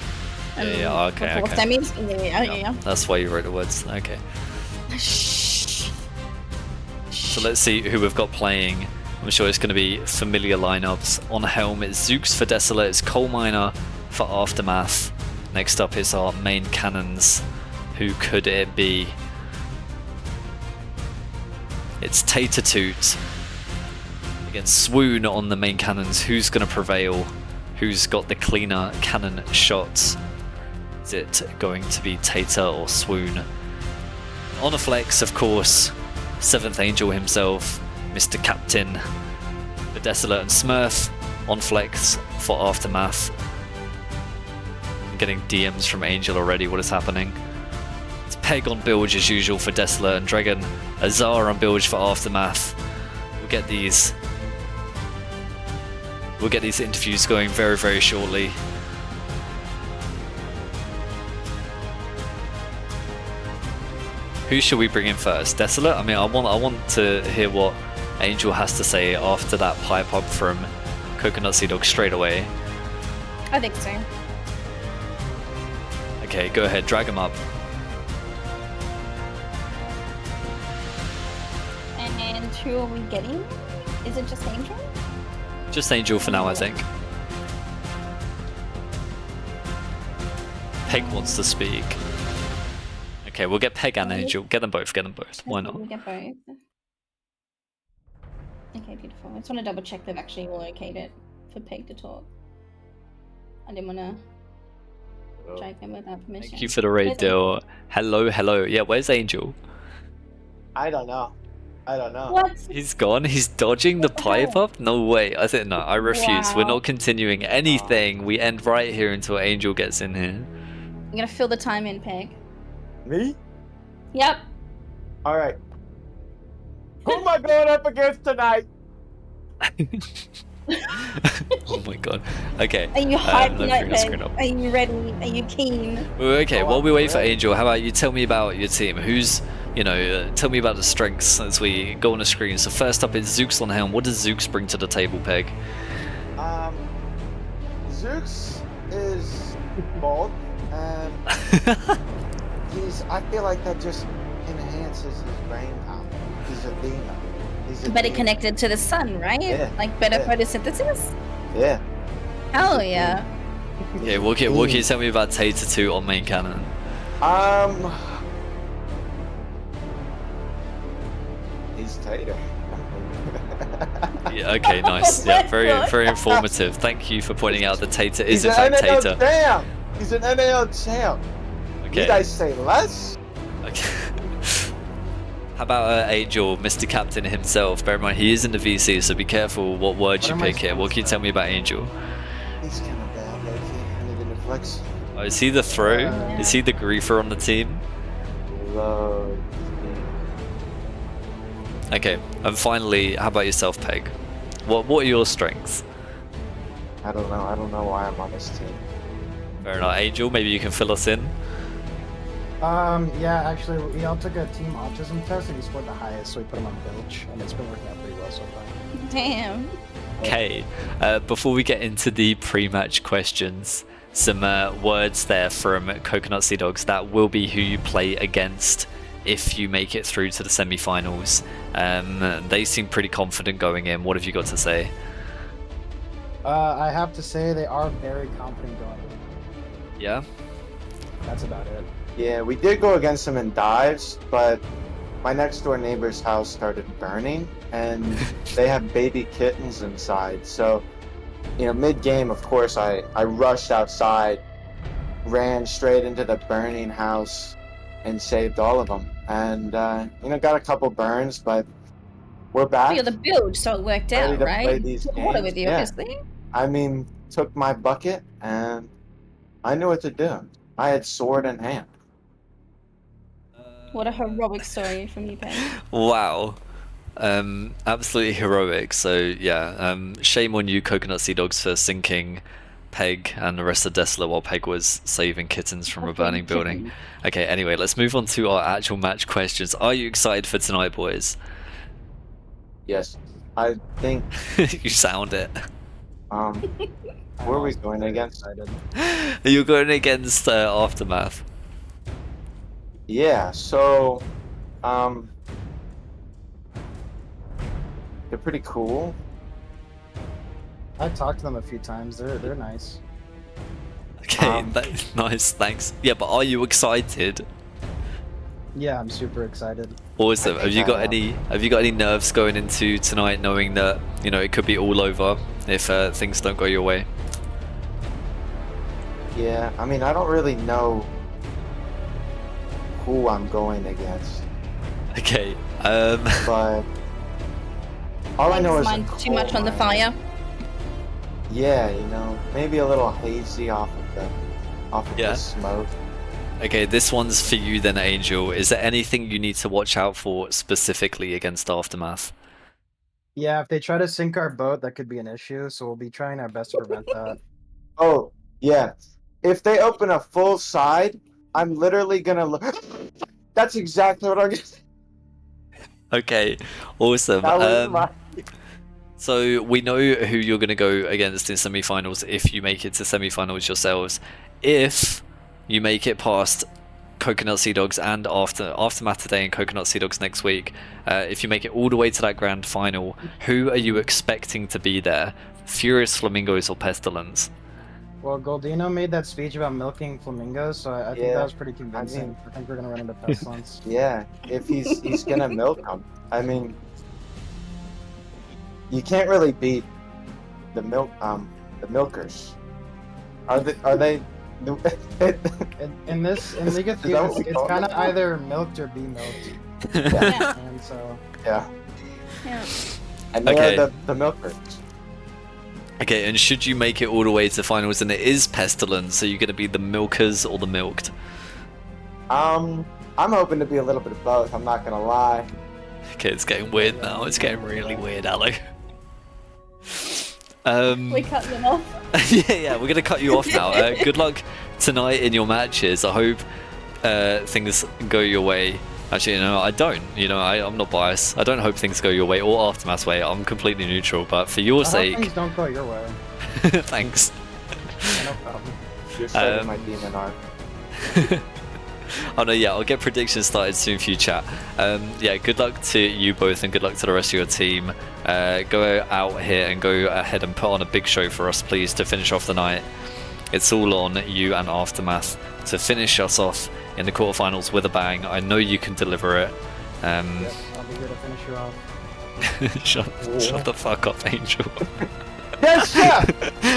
Yeah, okay, Before okay. semis? Yeah. That's why you wrote the words. Okay. So let's see who we've got playing. I'm sure it's going to be familiar lineups. On Helm, it's Zooks for Desolate, it's Coal Miner for Aftermath. Next up is our main cannons. Who could it be? It's Tater Toot against Swoon on the main cannons. Who's going to prevail? Who's got the cleaner cannon shots? Is it going to be Tater or Swoon? On a flex, of course, 7th Angel himself, Mr. Captain, the Desolate and Smurf on flex for Aftermath. I'm getting DMs from Angel already, what is happening? It's Peg on Bilge as usual for Desolate and Dragon, Azar on Bilge for Aftermath. We'll get these interviews going very, very shortly. Who should we bring in first? Desolate? I mean, I want to hear what Angel has to say after that pipe up from Coconut Sea Dog straight away. I think so. Okay, go ahead, drag him up. And who are we getting? Is it just Angel? Just Angel for now, I think. Peg wants to speak. Okay, we'll get Peg and Angel. Get them both, Why not? We get both. Okay, beautiful. I just want to double check they've actually okayed it for Peg to talk. I didn't want to drive them without permission. Thank you for the raid, Dill. Hello, hello. Yeah, where's Angel? I don't know. What? He's gone? He's dodging the pipe up? No way. I think no, I refuse. We're Wow. not continuing anything. We end right here until Angel gets in here. I'm gonna fill the time in, Peg. Me? Yep. All right. Who am I going up against tonight? Oh my god. Okay. Are you hyped let's up, bring the screen Peg? up. Are you ready? Are you keen? Okay, while we wait for Angel, how about you tell me about your team? Who's, tell me about the strengths as we go on the screen. So first up is Zooks on helm. What does Zooks bring to the table, Peg? Zooks is bold, and I feel like that just enhances his brain power. He's a demon. Better connected to the sun, right? Yeah. Like better photosynthesis? Yeah. Hell yeah. Okay, what can you tell me about Tater 2 on main cannon? He's Tater. Yeah, okay, nice. Yeah, very, very informative. Thank you for pointing out that Tater is He's in an fact NAL Tater. champ. He's an NAL champ. Okay. You guys say less? Okay. How about Angel, Mr. Captain himself? Bear in mind, he is in the VC, so be careful what words you pick here. What can you tell me about Angel? He's kind of bad, like I need to flex. Oh, is he the throw? Is he the griefer on the team? Love. Okay, and finally, how about yourself, Peg? What are your strengths? I don't know why I'm on this team. Fair enough. Angel, maybe you can fill us in? Yeah, actually, we all took a team autism test and he scored the highest, so we put him on Bilge, and it's been working out pretty well so far. Damn. Okay, before we get into the pre-match questions, some words there from Coconut Sea Dogs. That will be who you play against if you make it through to the semi-finals. They seem pretty confident going in. What have you got to say? I have to say they are very confident going in. Yeah? That's about it. Yeah, we did go against them in dives, but my next door neighbor's house started burning, and they have baby kittens inside. So, mid-game, of course, I rushed outside, ran straight into the burning house, and saved all of them. And, got a couple burns, but we're back. You're the Bilge, so it worked Ready out, to play right? these Took water games. with you, Yeah. obviously. I mean, took my bucket, and I knew what to do. I had sword in hand. What a heroic story from you, Peg. Wow. Absolutely heroic. So yeah, shame on you, Coconut Sea Dogs, for sinking Peg and the rest of Desolate while Peg was saving kittens from a burning building. Okay, anyway, let's move on to our actual match questions. Are you excited for tonight, boys? Yes, I think. You sound it. Where are we going against? You're going against Aftermath. Yeah, so, they're pretty cool. I've talked to them a few times. They're nice. Okay, nice, thanks. Yeah, but are you excited? Yeah, I'm super excited. Awesome. Have you got any nerves going into tonight, knowing that it could be all over if things don't go your way? Yeah, I mean, I don't really know who I'm going against. Okay. But all I know is Mine too much on the fire. Yeah, maybe a little hazy off of the smoke. Okay, this one's for you then, Angel. Is there anything you need to watch out for specifically against Aftermath? Yeah, if they try to sink our boat, that could be an issue. So we'll be trying our best to prevent that. Oh, yeah. If they open a full side, I'm literally gonna look. That's exactly what I'm gonna say. Okay, awesome. That was my... So we know who you're going to go against in semi-finals if you make it to semi-finals yourselves. If you make it past Coconut Sea Dogs and Aftermath today and Coconut Sea Dogs next week, if you make it all the way to that grand final, who are you expecting to be there? Furious Flamingos or Pestilence? Well, Goldino made that speech about milking flamingos, so I think that was pretty convincing. I think we're gonna run into Pestilence. Yeah, if he's gonna milk them. I mean, you can't really beat the milkers. Are they? in League of Thieves, it's kind of either milked or be milked. Yeah. And so. Yeah. Yeah. And they are the milkers. Okay, and should you make it all the way to finals and it is Pestilence, so you're going to be the milkers or the milked? I'm hoping to be a little bit of both, I'm not gonna lie. Okay, it's getting weird now. It's getting really weird, Alec. We cut them off. yeah, we're going to cut you off now. Good luck tonight in your matches. I hope things go your way. Actually, I don't. I'm not biased. I don't hope things go your way or Aftermath's way. I'm completely neutral. But for your sake, things don't go your way. Thanks. No problem. You're starting my demon arc. Oh no, yeah, I'll get predictions started soon for you, chat. Yeah, good luck to you both and good luck to the rest of your team. Go out here and go ahead and put on a big show for us, please, to finish off the night. It's all on you and Aftermath to finish us off in the quarterfinals with a bang. I know you can deliver it. Yes, I'll be here to finish you off. Shut the fuck up, Angel. Yes, sir!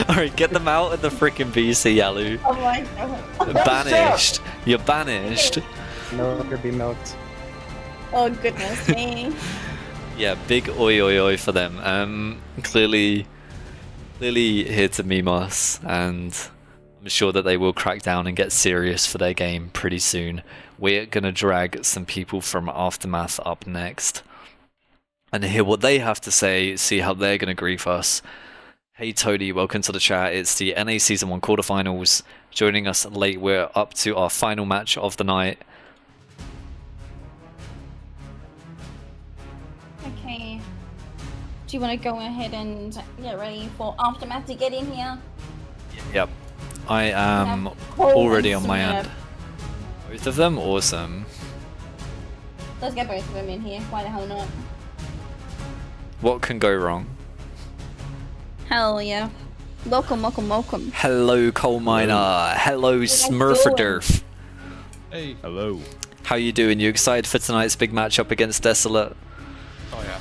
Alright, get them out of the freaking BC, Yalu. Oh my god. Banished. You're banished. Milk or be milked. Oh goodness me. Yeah, big oi oi oi for them. Clearly here to meme us, and I'm sure that they will crack down and get serious for their game pretty soon. We're gonna drag some people from Aftermath up next and hear what they have to say, see how they're gonna grief us. Hey Toady, welcome to the chat. It's the NA Season 1 quarterfinals. Joining us late, we're up to our final match of the night. Okay. Do you want to go ahead and get ready for Aftermath to get in here? Yep. I am Cole already and on my Smurf. end. Both of them? Awesome. Let's get both of them in here. Why the hell not? What can go wrong? Hell yeah. Welcome, welcome, welcome. Hello, Coal Miner. Hello, Smurferdurf. Hey. Hello. How you doing? You excited for tonight's big matchup against Desolate? Oh yeah.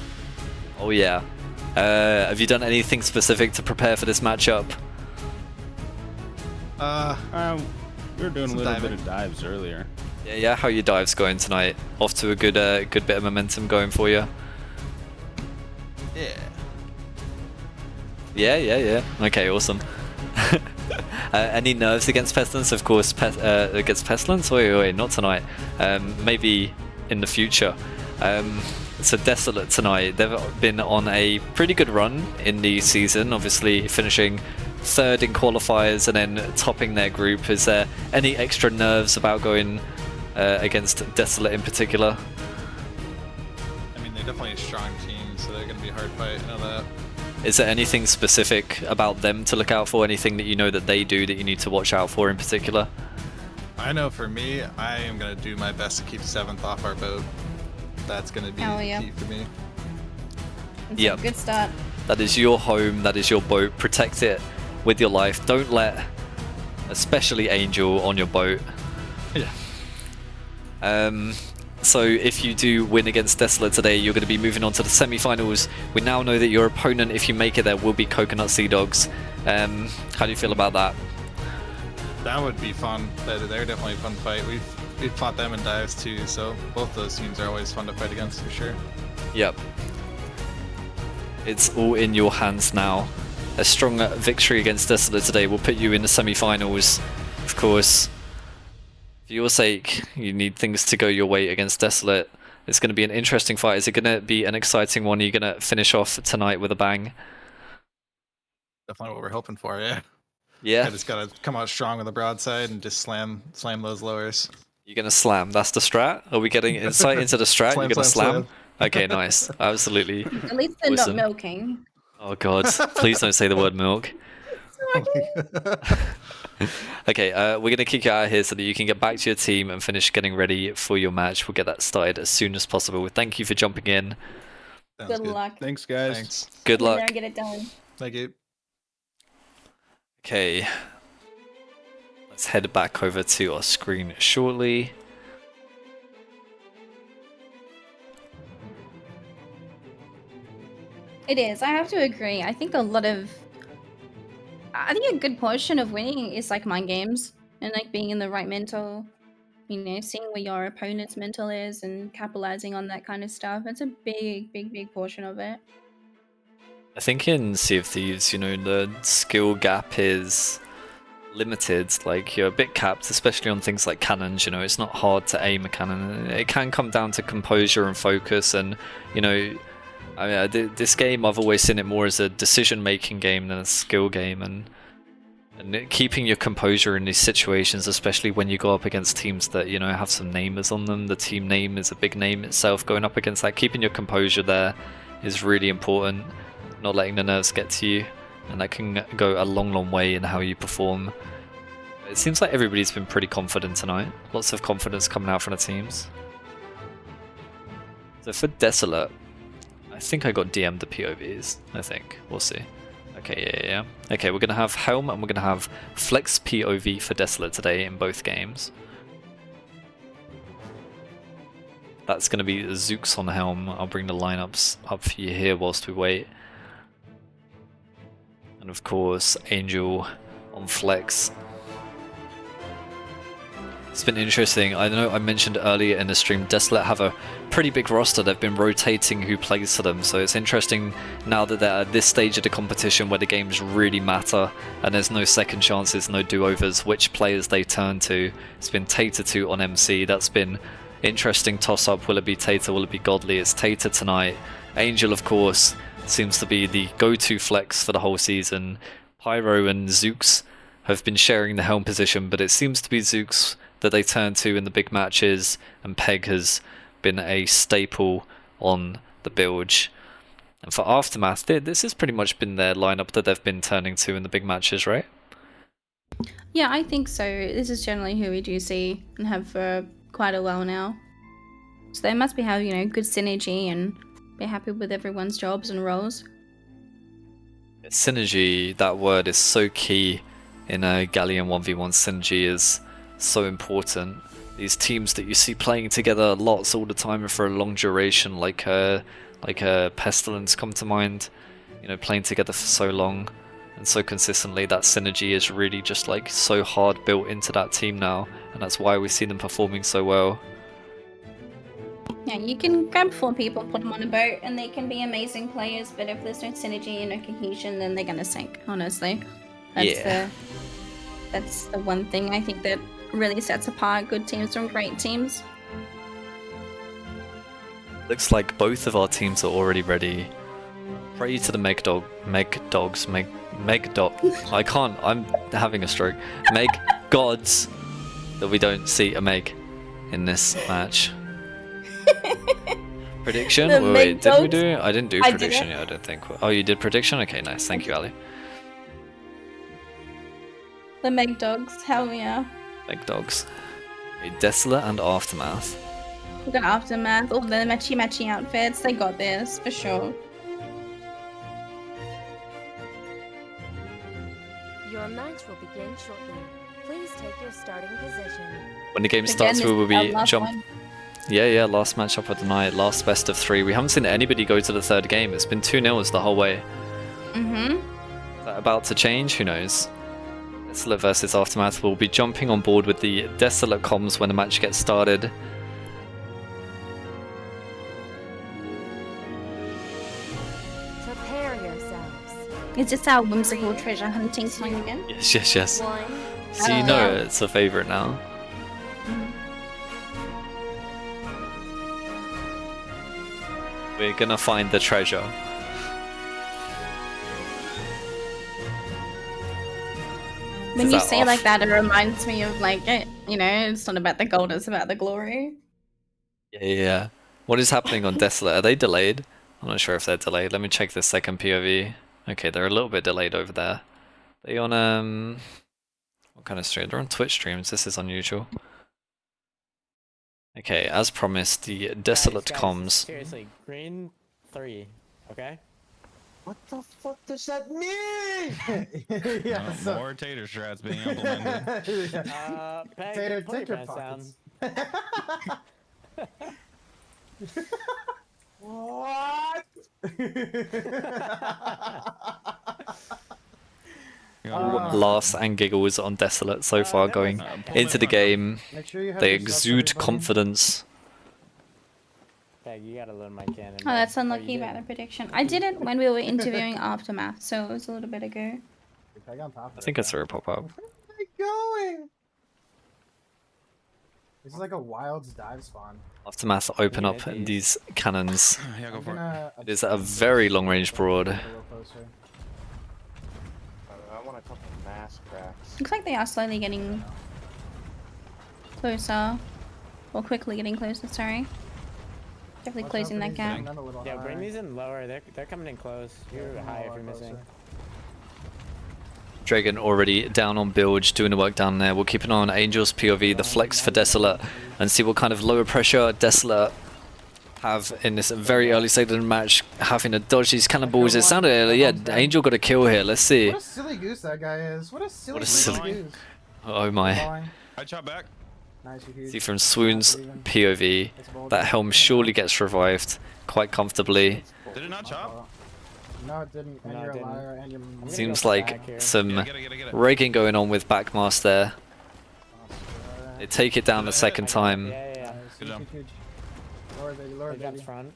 Oh yeah. Have you done anything specific to prepare for this matchup? We were doing a little bit of dives earlier. Yeah. How are your dives going tonight? Off to a good bit of momentum going for you. Yeah. Okay, awesome. Any nerves against Pestilence? Of course, against Pestilence? Wait, not tonight. Maybe in the future. So Desolate tonight, they've been on a pretty good run in the season, obviously finishing third in qualifiers and then topping their group. Is there any extra nerves about going against Desolate in particular? I mean, they're definitely a strong team, so they're going to be a hard fight. I know that. Is there anything specific about them to look out for? Anything that you know that they do that you need to watch out for in particular? I know for me, I am going to do my best to keep 7th off our boat. That's going to be key for me. Yep. Good start. That is your home, that is your boat. Protect it with your life. Don't let, especially Angel, on your boat. Yeah. So if you do win against Desolate today, you're going to be moving on to the semi-finals. We now know that your opponent, if you make it there, will be Coconut Sea Dogs. How do you feel about that? That would be fun. They're definitely a fun fight. We've fought them in dives too, so both those teams are always fun to fight against for sure. Yep. It's all in your hands now. A strong victory against Desolate today will put you in the semi-finals. Of course, for your sake, you need things to go your way against Desolate. It's going to be an interesting fight. Is it going to be an exciting one? Are you going to finish off tonight with a bang? Definitely what we're hoping for, yeah. Yeah. I just gotta come out strong with the broadside and just slam those lowers. You're going to slam. That's the strat? Are we getting insight into the strat? Slam, You're going to slam, slam? Okay, nice. Absolutely. At least they're Awesome. not milking. Oh god, please don't say the word milk. Okay, we're going to kick you out of here so that you can get back to your team and finish getting ready for your match. We'll get that started as soon as possible. Thank you for jumping in. Good luck. Thanks, guys. Thanks. Good luck. There, get it done. Thank you. Okay. Let's head back over to our screen shortly. It is. I have to agree. I think a good portion of winning is like mind games and like being in the right mental, seeing where your opponent's mental is and capitalizing on that kind of stuff. It's a big portion of it. I think in Sea of Thieves, the skill gap is limited. Like, you're a bit capped, especially on things like cannons. It's not hard to aim a cannon. It can come down to composure and focus, and this game, I've always seen it more as a decision-making game than a skill game, and keeping your composure in these situations, especially when you go up against teams that have some namers on them. The team name is a big name itself. Going up against that, keeping your composure there is really important. Not letting the nerves get to you, and that can go a long way in how you perform. It seems like everybody's been pretty confident tonight. Lots of confidence coming out from the teams. So for Desolate, I think I got DM'd the POVs, I think. We'll see. Okay, yeah. Okay, we're going to have Helm and we're going to have Flex POV for Desolate today in both games. That's going to be Zooks on Helm. I'll bring the lineups up for you here whilst we wait. And of course, Angel on Flex. It's been interesting. I know I mentioned earlier in the stream, Desolate have a pretty big roster. They've been rotating who plays for them, so it's interesting now that they're at this stage of the competition where the games really matter and there's no second chances, no do-overs, which players they turn to. It's been Tater 2 on MC. That's been interesting toss-up. Will it be Tater? Will it be Godly? It's Tater tonight. Angel, of course, seems to be the go-to flex for the whole season. Pyro and Zooks have been sharing the Helm position, but it seems to be Zooks that they turn to in the big matches, and Peg has been a staple on the bilge. And for Aftermath, this has pretty much been their lineup that they've been turning to in the big matches, right? Yeah, I think so. This is generally who we do see and have for quite a while now. So they must be having, good synergy and be happy with everyone's jobs and roles. Synergy, that word is so key in a Galleon 1v1. Synergy is so important. These teams that you see playing together lots all the time and for a long duration, like Pestilence come to mind, playing together for so long and so consistently, that synergy is really just like so hard built into that team now, and that's why we see them performing so well. Yeah, you can grab 4 people, put them on a boat, and they can be amazing players, but if there's no synergy and no cohesion, then they're gonna sink, honestly. That's the one thing I think that really sets apart good teams from great teams. Looks like both of our teams are already ready. Pray to the Meg Dogs. I can't, I'm having a stroke. Meg Gods that we don't see a Meg in this match. Prediction? Wait, did we do it? I didn't do prediction yet, I don't think. Oh, you did prediction? Okay, nice. Thank you, Ali. The Meg Dogs, hell yeah. Meg Dogs. Okay, Desolate and Aftermath. We've got Aftermath, all the matchy outfits, they got this, for sure. Your match will begin shortly. Please take your starting position. When the game Again, starts, this we will is our be last jump. one. Yeah, last matchup of the night, last best of 3. We haven't seen anybody go to the 3rd game. It's been 2-0 the whole way. Mm-hmm. Is that about to change? Who knows? Desolate versus Aftermath will be jumping on board with the Desolate comms when the match gets started. Prepare yourselves. Is this our whimsical treasure hunting song again? Yes. One. So you know it's a favorite now. We're gonna find the treasure. When Is you that say off? like that, it reminds me of like, you know, it's not about the gold, it's about the glory. Yeah. What is happening on Desolate? Are they delayed? I'm not sure if they're delayed. Let me check the second POV. Okay, they're a little bit delayed over there. They on what kind of stream? They're on Twitch streams. This is unusual. Okay, as promised, the Desolate comms. Seriously, green 3, okay? What the fuck does that mean? Yeah, so- More tater strats being implemented. Peg, Tater, put take your your pants pockets. What? Laughs and giggles on Desolate so far going into the game. Make sure you have They your stuff exude ready, buddy. confidence. Peg, you gotta load my cannon. Oh, that's unlucky about the prediction. I did it when we were interviewing Aftermath, so it was a little bit ago. Peg on top of I think it's a pop up. Where are you going? This is like a Wilds dive spawn. Aftermath open up these cannons. Yeah, go I'm for it. gonna It is a very long range broad. a little closer. I want a couple mass cracks. Looks like they are slowly getting closer. Or quickly getting closer, sorry. Definitely Watch closing out that for gap. these, a little Yeah, bring high. these in lower. They're coming in close. You're Yeah, high if a you're lot missing. closer. Dragon already down on Bilge, doing the work down there. We'll keep an eye on Angel's POV, the flex for Desolate, and see what kind of lower pressure Desolate have in this very early stage of the match, having to dodge these cannonballs. It sounded, yeah, Angel got a kill here. Let's see. What a silly goose that guy is. What a silly, What a goose silly- goose. Oh my. I chop back. Nice, you're huge. See from Swoon's POV, that helm surely gets revived quite comfortably. Did it not chop? No, it didn't. And No, it you're a didn't. liar, and you're... Seems go like back here. some Get it. rigging going on with Backmask there. They take it down the second time. Yeah. Good job. Huge. Lower, baby, lower, He jumps baby. front.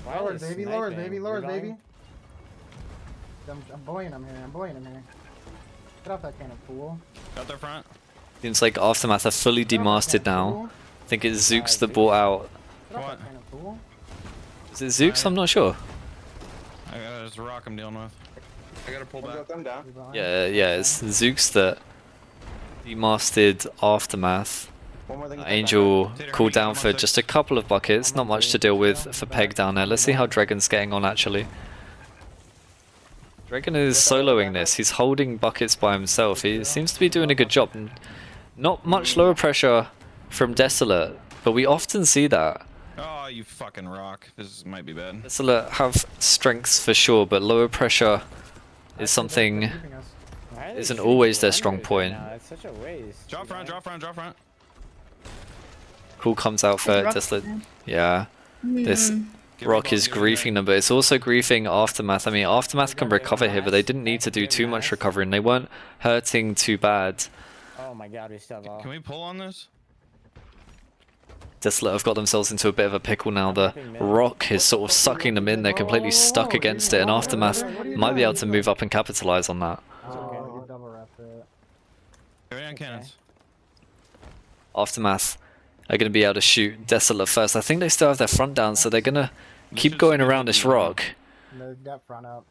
Why are Lower, they baby, lower, sniping? baby, lower, You're going? baby. I'm bullying him here, I'm bullying him here. Get off that cannon, fool. Got their front. Seems like Aftermath are fully demastered now. I think it's Zooks that brought out. Get off What? that cannon, fool. Is it Zooks? I'm not sure. I got this rock I'm dealing with. I gotta pull back. Them down. Yeah, it's Zooks that demastered Aftermath. One more thing. Angel cooled down for just a couple of buckets, not much to deal with for Peg down there. Let's see how Dragon's getting on actually. Dragon is soloing this, he's holding buckets by himself. He seems to be doing a good job. Not much lower pressure from Desolate, but we often see that. Oh, you fucking rock. This might be bad. Desolate have strengths for sure, but lower pressure is something Why are they isn't shooting always their blenders strong right point. now? It's such a waste. Drop front, drop front, drop front. Cool comes out for Rock Desolate. there. Yeah. This Give Rock it a is ball, give it a griefing them, but it's also griefing Aftermath. I mean, Aftermath can recover here, but they didn't need to do too much recovering. They weren't hurting too bad. Oh my god, we still have all. Can we pull on this? Desolate have got themselves into a bit of a pickle now. The Rock is sort of sucking them in. They're completely stuck against it, and Aftermath might be able to move up and capitalize on that. Oh, you double wrapped it. Carry on cannons. Aftermath are going to be able to shoot Desolate first. I think they still have their front down, so they're going to keep going around this Rock. They've got front up.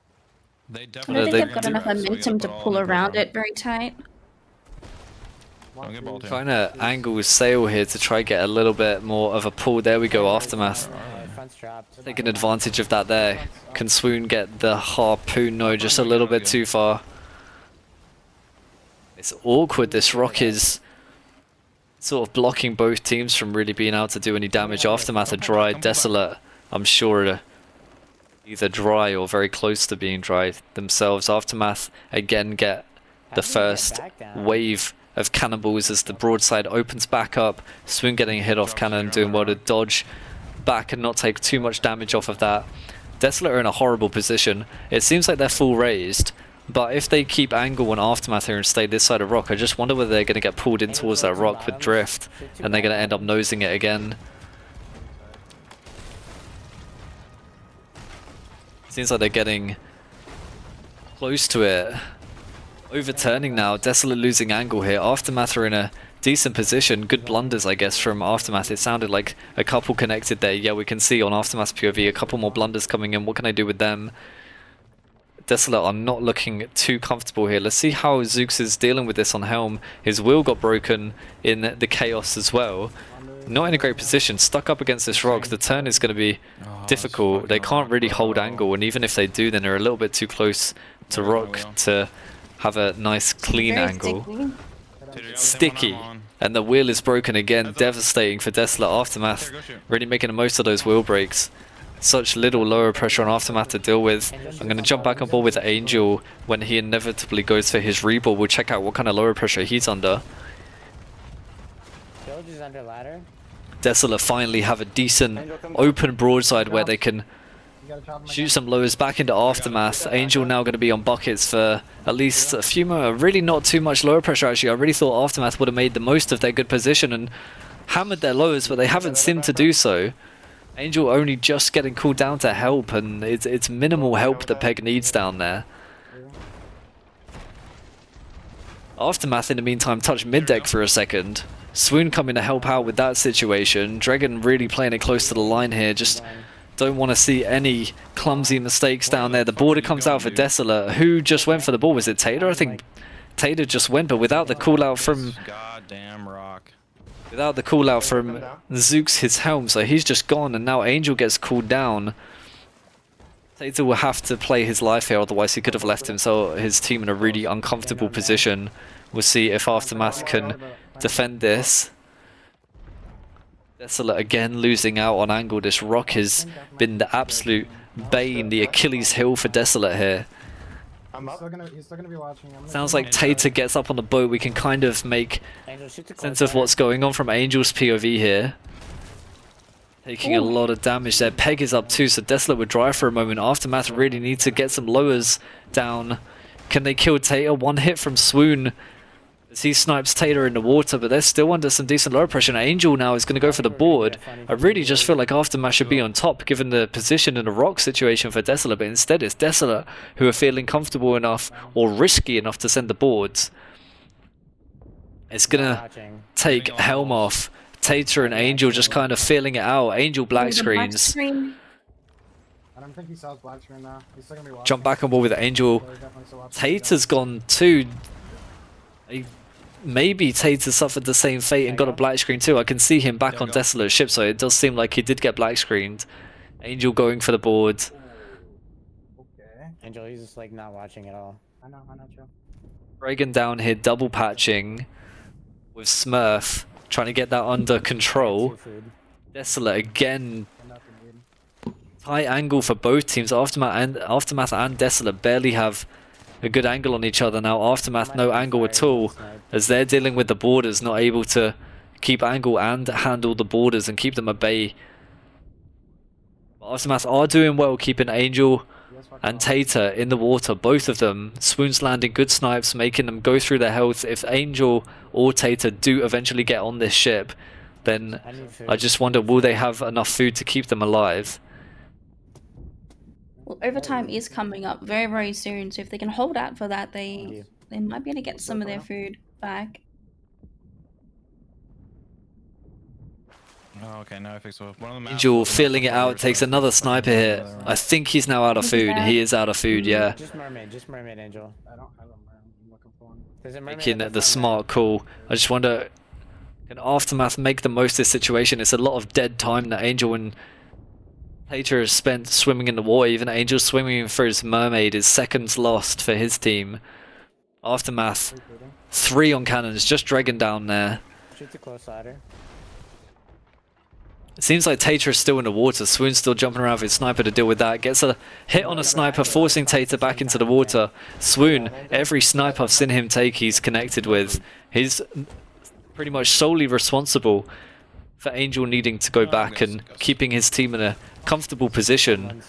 They I definitely. don't think they- they've got enough momentum to pull around it very tight. Don't get ball Trying to angle sail here to try get a little bit more of a pull. There we go, Aftermath. Front's trapped. Taking advantage of that there. Can Swoon get the harpoon? No, just a little bit too far. It's awkward. This Rock is sort of blocking both teams from really being able to do any damage. Aftermath are dry. Desolate, I'm sure, are either dry or very close to being dry themselves. Aftermath again get the first wave of cannonballs as the broadside opens back up. Swoon getting a hit off cannon, doing well to dodge back and not take too much damage off of that. Desolate are in a horrible position. It seems like they're full raised, but if they keep angle on Aftermath here and stay this side of rock, I just wonder whether they're going to get pulled in towards that rock with drift, and they're going to end up nosing it again. Seems like they're getting close to it. Overturning now, Desolate losing angle here. Aftermath are in a decent position. Good blunders, I guess, from Aftermath. It sounded like a couple connected there. Yeah, we can see on Aftermath's POV a couple more blunders coming in. What can I do with them? Desolate are not looking too comfortable here. Let's see how Zoox is dealing with this on Helm. His wheel got broken in the chaos as well. Not in a great position, stuck up against this rock. The turn is going to be difficult. They can't really hold angle, and even if they do, then they're a little bit too close to rock to have a nice clean angle. It's sticky, and the wheel is broken again. Devastating for Desolate. Aftermath really making the most of those wheel breaks. Such little lower pressure on Aftermath to deal with. I'm going to jump back on board with Angel when he inevitably goes for his reball. We'll check out what kind of lower pressure he's under. George is under ladder. Desolate finally have a decent open broadside where they can shoot some lowers back into Aftermath. Angel now going to be on buckets for at least a few more. Really not too much lower pressure actually. I really thought Aftermath would have made the most of their good position and hammered their lows, but they haven't seemed to do so. Angel only just getting called down to help, and it's minimal help that Peg needs down there. Aftermath in the meantime touched mid deck for a second. Swoon coming to help out with that situation. Dragon really playing it close to the line here. Just don't want to see any clumsy mistakes down there. The border comes out for Desolate. Who just went for the ball? Was it Tater? I think Tater just went, but without the call out from goddamn rock. Without the call out from Zoox, his helm, so he's just gone, and now Angel gets called down. Tater will have to play his life here, otherwise he could have left his team in a really uncomfortable position. We'll see if Aftermath can defend this. Desolate again losing out on angle. This rock has been the absolute bane, the Achilles heel for Desolate here. He's still gonna be watching. Sounds like Tater gets up on the boat. We can kind of make sense of what's going on from Angel's POV here. Taking a lot of damage there. Peg is up too, so Desolate would drive for a moment. Aftermath really needs to get some lowers down. Can they kill Tater? One hit from Swoon as he snipes Tater in the water, but they're still under some decent lower pressure. And Angel now is going to go for the board. I really just feel like Aftermath should be on top given the position in the rock situation for Desolate, but instead it's Desolate who are feeling comfortable enough or risky enough to send the boards. It's going to take Helm off. Tater and Angel just kind of feeling it out. Angel black screens. I don't think he saw his black screen now. He's still gonna be watching. Jump back on board with Angel. Tater's gone too. Maybe Tater suffered the same fate and got a black screen too. I can see him back on Desolate ship, so it does seem like he did get black screened. Angel going for the board. Okay. Angel, he's just like not watching at all. I know, Joe. Reagan down here double patching with Smurf, trying to get that under control. Desolate again. Tight angle for both teams. Aftermath and Desolate barely have a good angle on each other now. Aftermath no angle at all as they're dealing with the borders, not able to keep angle and handle the borders and keep them at bay. But Aftermath are doing well keeping Angel and Tater in the water, both of them. Swoon's landing good snipes, making them go through their health. If Angel or Tater do eventually get on this ship, then I just wonder, will they have enough food to keep them alive? Well, overtime is coming up very, very soon, so if they can hold out for that, they might be able to get some of their food back. Oh, okay, now I fixed one of them. Angel feeling it out, takes another sniper hit. I think he's now out of food. He is out of food, yeah. Just mermaid, Angel. I don't have a mermaid. I'm looking for one. There's a mermaid. Making the smart call. I just wonder, can Aftermath make the most of this situation? It's a lot of dead time that Angel and Tater has spent swimming in the water. Even Angel swimming for his mermaid is seconds lost for his team. Aftermath, 3 on cannons, just Dragon down there. Shoot the close ladder. It seems like Tater is still in the water. Swoon's still jumping around with his sniper to deal with that. Gets a hit on a sniper, forcing Tater back into the water. Swoon, every sniper I've seen him take, he's connected with. He's pretty much solely responsible for Angel needing to go back and keeping his team in a comfortable position.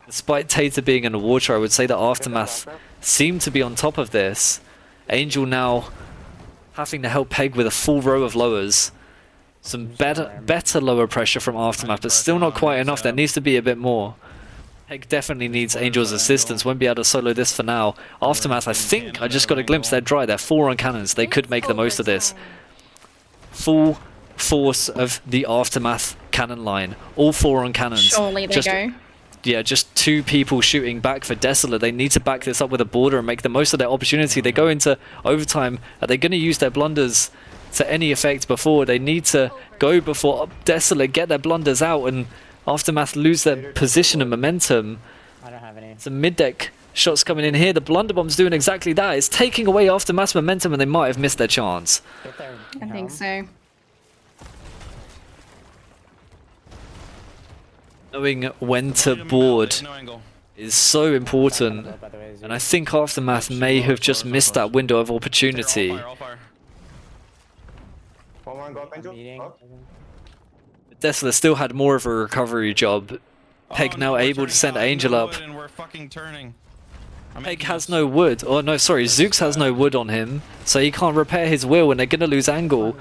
Despite Tater being in the water, I would say that Aftermath seem to be on top of this. Angel now having to help Peg with a full row of lowers. Some better lower pressure from Aftermath, but still not quite enough. There needs to be a bit more. Peg definitely needs Angel's assistance. Won't be able to solo this for now. Aftermath, I think I just got a glimpse. They're dry. They're 4 on cannons. They could make the most of this. Full force of the Aftermath cannon line. All 4 on cannons. Surely they go. Yeah, just 2 people shooting back for Desolate. They need to back this up with a border and make the most of their opportunity. They go into overtime. Are they going to use their blunders to any effect before? They need to go before Desolate get their blunders out and Aftermath lose their position and momentum. I don't have any. Some mid-deck shots coming in here. The Blunderbomb's doing exactly that. It's taking away Aftermath's momentum and they might have missed their chance. I think so. Knowing when to board is so important, and I think Aftermath may have just missed that window of opportunity. Desolate still had more of a recovery job. Peg now able to send Angel up. Peg has no wood. Oh no, sorry, Zooks has no wood on him, so he can't repair his wheel and they're gonna lose angle.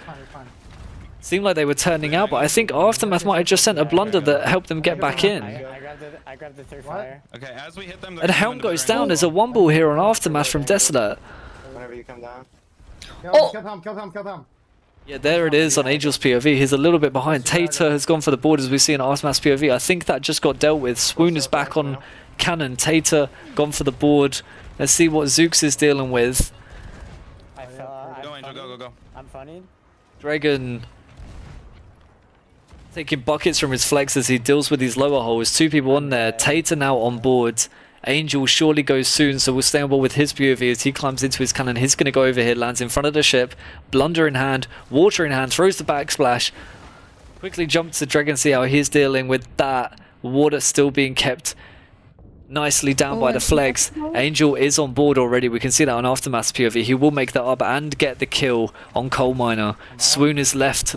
Seemed like they were turning out, but I think Aftermath might have just sent a blunder that helped them get back in. I grabbed the third fire. Okay, as we hit them, And Helm goes down. There's a 1-ball here on Aftermath from Desolate. Whenever you come down. Kill him, kill him, kill him. Yeah, there it is on Angel's POV. He's a little bit behind. Tater has gone for the board as we see in Aftermath's POV. I think that just got dealt with. Swoon is back on cannon. Tater gone for the board. Let's see what Zooks is dealing with. Go, Angel, go. I'm funny. Dragon taking buckets from his flex as he deals with these lower holes. 2 people on there. Tater now on board. Angel surely goes soon, so we'll stay on board with his POV as he climbs into his cannon. He's going to go over here, lands in front of the ship. Blunder in hand, water in hand, throws the backsplash. Quickly jumps to Dragon, see how he's dealing with that. Water still being kept nicely down by the flex. Angel is on board already. We can see that on Aftermath's POV. He will make that up and get the kill on Coal Miner. Swoon is left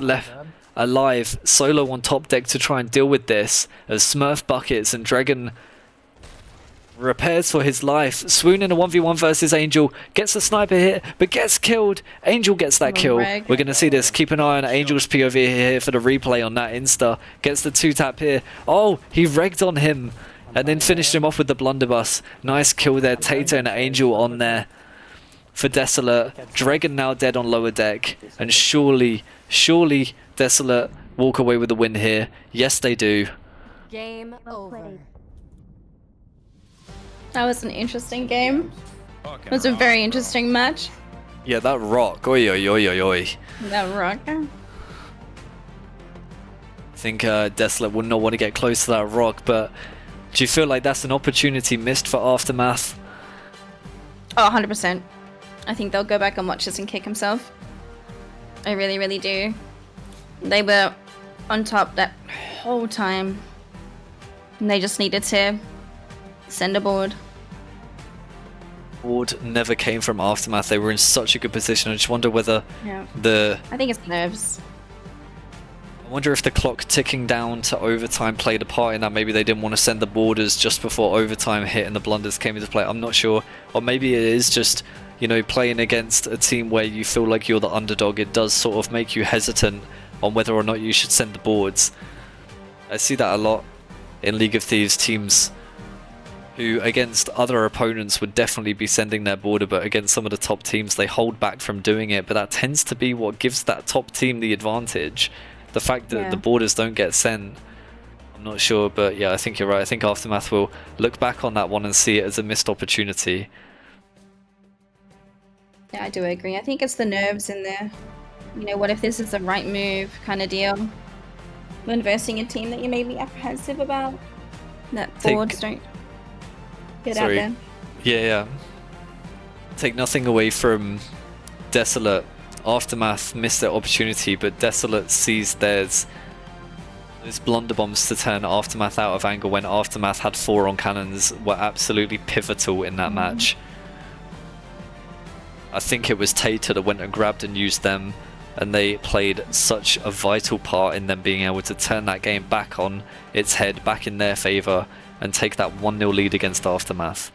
alive, solo on top deck to try and deal with this as Smurf buckets and Dragon repairs for his life. Swoon in a 1v1 versus Angel, gets a sniper hit but gets killed. Angel gets that kill. We're going to see this. Keep an eye on Angel's POV here for the replay on that insta. Gets the 2-tap here. Oh, he regged on him and then finished him off with the blunderbuss. Nice kill there. Tater and Angel on there for Desolate. Dragon now dead on lower deck, and surely Desolate walk away with the win here. Yes, they do. Game over. That was an interesting game. It was a very interesting match. Yeah, that rock. Oi, oi, oi, oi, oi. That rock. I think Desolate would not want to get close to that rock, but do you feel like that's an opportunity missed for Aftermath? Oh, 100%. I think they'll go back and watch this and kick himself. I really, really do. They were on top that whole time. And they just needed to send a board. Board never came from Aftermath. They were in such a good position. I just wonder whether I think it's nerves. I wonder if the clock ticking down to overtime played a part in that. Maybe they didn't want to send the borders just before overtime hit and the blunders came into play. I'm not sure. Or maybe it is just, you know, playing against a team where you feel like you're the underdog. It does sort of make you hesitant on whether or not you should send the boards. I see that a lot in League of Thieves teams who against other opponents would definitely be sending their border, but against some of the top teams they hold back from doing it. But that tends to be what gives that top team the advantage. The fact that the borders don't get sent, I'm not sure, but yeah, I think you're right. I think Aftermath will look back on that one and see it as a missed opportunity. Yeah, I do agree. I think it's the nerves in there. You know, what if this is the right move kind of deal? When versing a team that you may be apprehensive about, that boards don't get out there. Yeah. Take nothing away from Desolate Aftermath missed their opportunity, but Desolate sees theirs. Those blunderbombs to turn Aftermath out of angle when Aftermath had 4 on cannons were absolutely pivotal in that match. I think it was Tater that went and grabbed and used them, and they played such a vital part in them being able to turn that game back on its head, back in their favour, and take that 1-0 lead against Aftermath.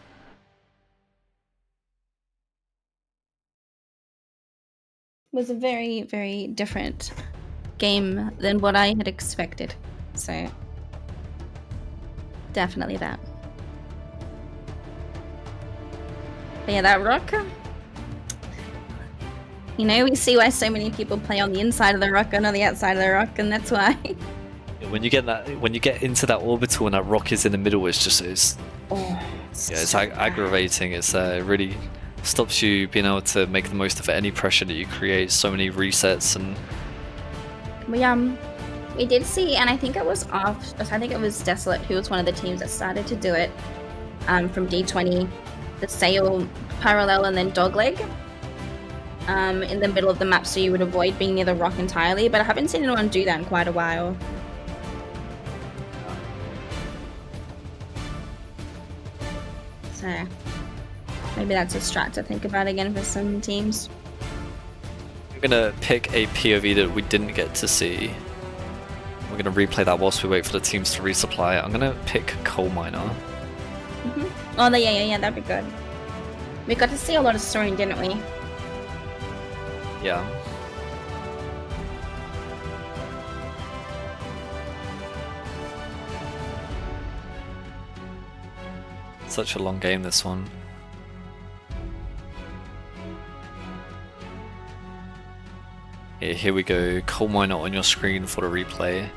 Was a very, very different game than what I had expected. So, definitely that. But yeah, that rock. You know, we see why so many people play on the inside of the rock and not the outside of the rock, and that's why. When you get into that orbital and that rock is in the middle, it's aggravating. It's really stops you being able to make the most of any pressure that you create. So many resets and. We did see, and I think it was Desolate who was one of the teams that started to do it. From D20, the sail parallel and then dogleg. In the middle of the map, so you would avoid being near the rock entirely. But I haven't seen anyone do that in quite a while. So maybe that's a strat to think about again for some teams. I'm gonna pick a POV that we didn't get to see. We're gonna replay that whilst we wait for the teams to resupply. I'm gonna pick Coal Miner. Oh, yeah, that'd be good. We got to see a lot of story, didn't we? Yeah. Such a long game, this one. Yeah, here we go. Coal Miner on your screen for the replay.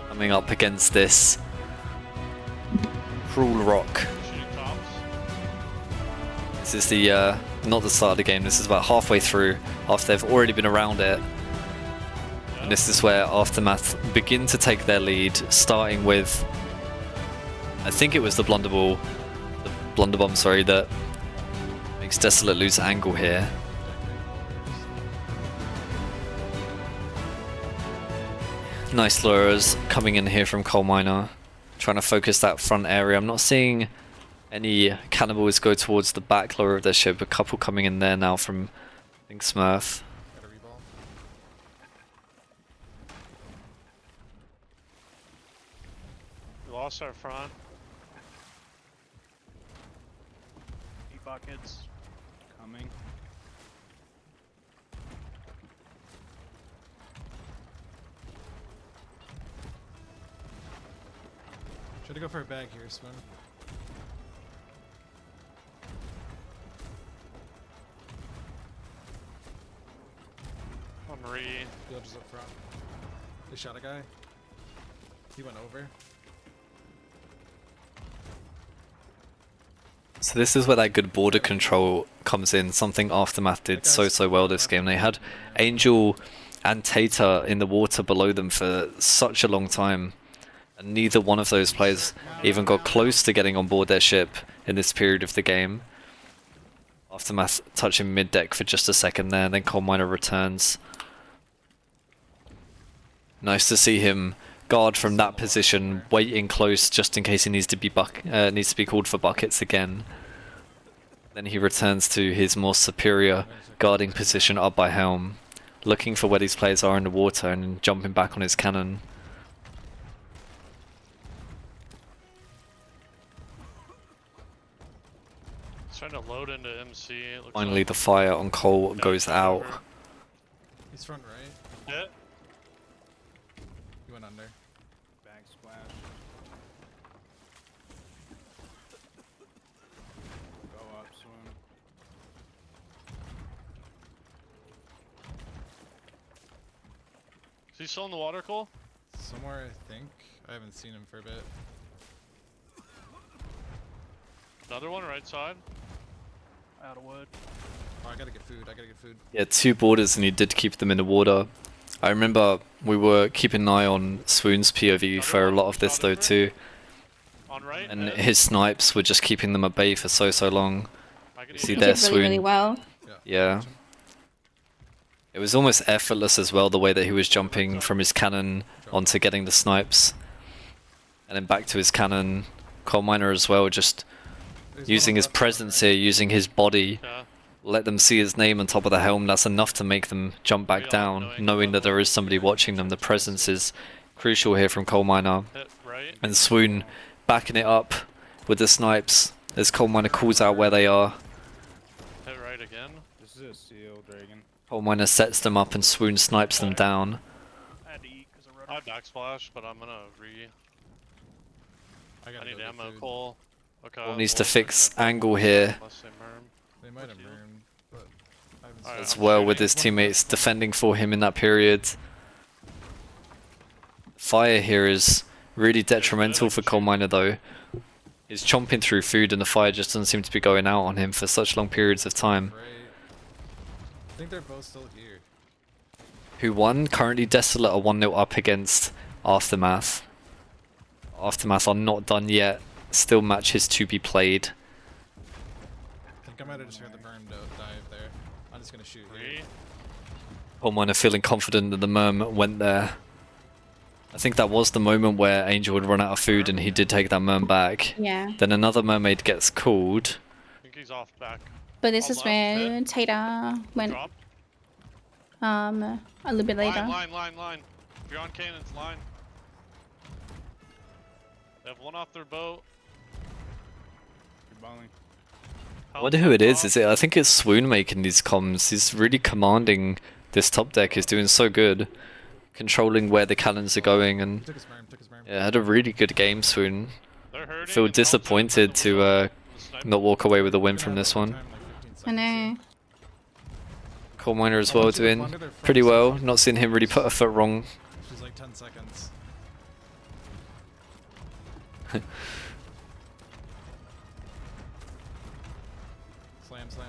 Coming up against this Cruel Rock. This is the, not the start of the game, this is about halfway through, after they've already been around it. And this is where Aftermath begin to take their lead, starting with, I think it was the blunderbomb, that makes Desolate lose angle here. Nice lures coming in here from Coal Miner, trying to focus that front area. I'm not seeing any cannibals go towards the back lure of their ship. A couple coming in there now from, I think, Smurf. We lost our front. Buckets coming. Should I go for a bag here, Swim? Marie. Village up front. They shot a guy. He went over. So this is where that good border control comes in, something Aftermath did so well this game. They had Angel and Tater in the water below them for such a long time, and neither one of those players even got close to getting on board their ship in this period of the game. Aftermath touching mid-deck for just a second there, and then Coal Miner returns. Nice to see him guard from that position, waiting close just in case he needs to be called for buckets again. Then he returns to his more superior guarding position up by Helm, looking for where these players are in the water and jumping back on his cannon. He's trying to load into MC. It looks Finally, like. the fire on Cole goes out. He's front right. Yeah. He went under. Bag splash. Go up, Swim. Is he still in the water, Cole? Somewhere, I think. I haven't seen him for a bit. Another one right side. Out of wood. Oh, I gotta get food. Yeah, 2 borders, and he did keep them in the water. I remember we were keeping an eye on Swoon's POV for a lot of this though too. On right. And his snipes were just keeping them at bay for so long. You see He there, did really, really Swoon. well. Yeah. It was almost effortless as well, the way that he was jumping from his cannon onto getting the snipes. And then back to his cannon. Coal Miner as well, just using his presence here, using his body. Let them see his name on top of the helm. That's enough to make them jump back down, knowing that there is somebody watching them. The presence is crucial here from Coal Miner. And Swoon backing it up with the snipes as Coal Miner calls out where they are. Hit right again. This is a seal dragon. Coal Miner sets them up and Swoon snipes them down. I backsplash, but I'm gonna I need ammo, Cole. Okay. Cole needs to fix angle here They might have burned, but I haven't seen as well with his teammates defending for him in that period. Fire here is really detrimental for Coal Miner though. He's chomping through food and the fire just doesn't seem to be going out on him for such long periods of time. I think they're both still here. Who won? Currently Desolate are 1-0 up against Aftermath. Aftermath are not done yet. Still matches to be played. I think I might have just heard the burn dive there. I'm just gonna shoot here. Coal Miner feeling confident that the Merm went there. I think that was the moment where Angel would run out of food and he did take that Merm back. Yeah. Then another mermaid gets called. I think he's off back. But this is where Tater went a little bit later. Line. If you're on cannons, line. They have one off their boat. You're balling. I wonder who it is. I think it's Swoon making these comms. He's really commanding this top deck. He's doing so good. Controlling where the cannons are going and yeah, had a really good game, Swoon. Feel disappointed to not walk away with a win from this one. I know. Coal Miner as well doing pretty well. Not seeing him really put a foot wrong. She's like 10 seconds.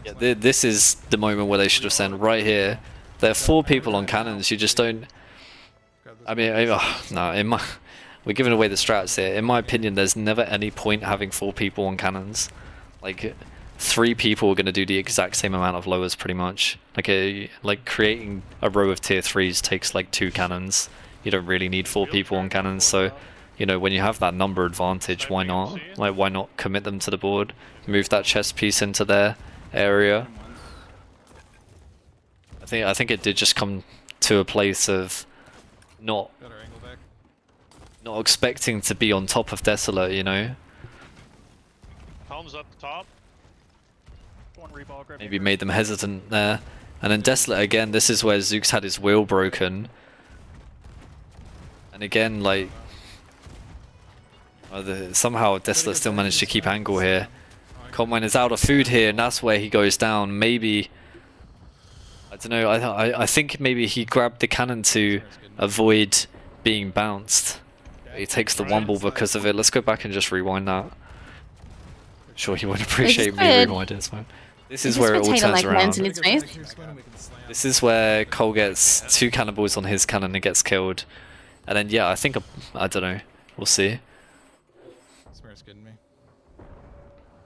Yeah, this is the moment where they should have sent right here. There are 4 people on cannons. You just don't. I mean, no. We're giving away the strats here. In my opinion, there's never any point having 4 people on cannons. Like 3 people are going to do the exact same amount of lowers, pretty much. Like creating a row of tier 3s takes like 2 cannons. You don't really need 4 people on cannons. So, you know, when you have that number advantage, why not? Like, why not commit them to the board? Move that chess piece into their area. I think it did just come to a place of not expecting to be on top of Desolate, you know. Helm's up top. Maybe made them hesitant there. And then Desolate again, this is where Zooks had his wheel broken. And again, like somehow Desolate still managed to keep angle here. Coal Miner's out of food here, and that's where he goes down. Maybe, I don't know, I think maybe he grabbed the cannon to avoid being bounced. He takes the wumble because of it. Let's go back and just rewind that. Sure, he would appreciate me rewinding this one. This is where it all turns around. This is where Cole gets 2 cannibals on his cannon and gets killed. And then, yeah, I think, I don't know. We'll see.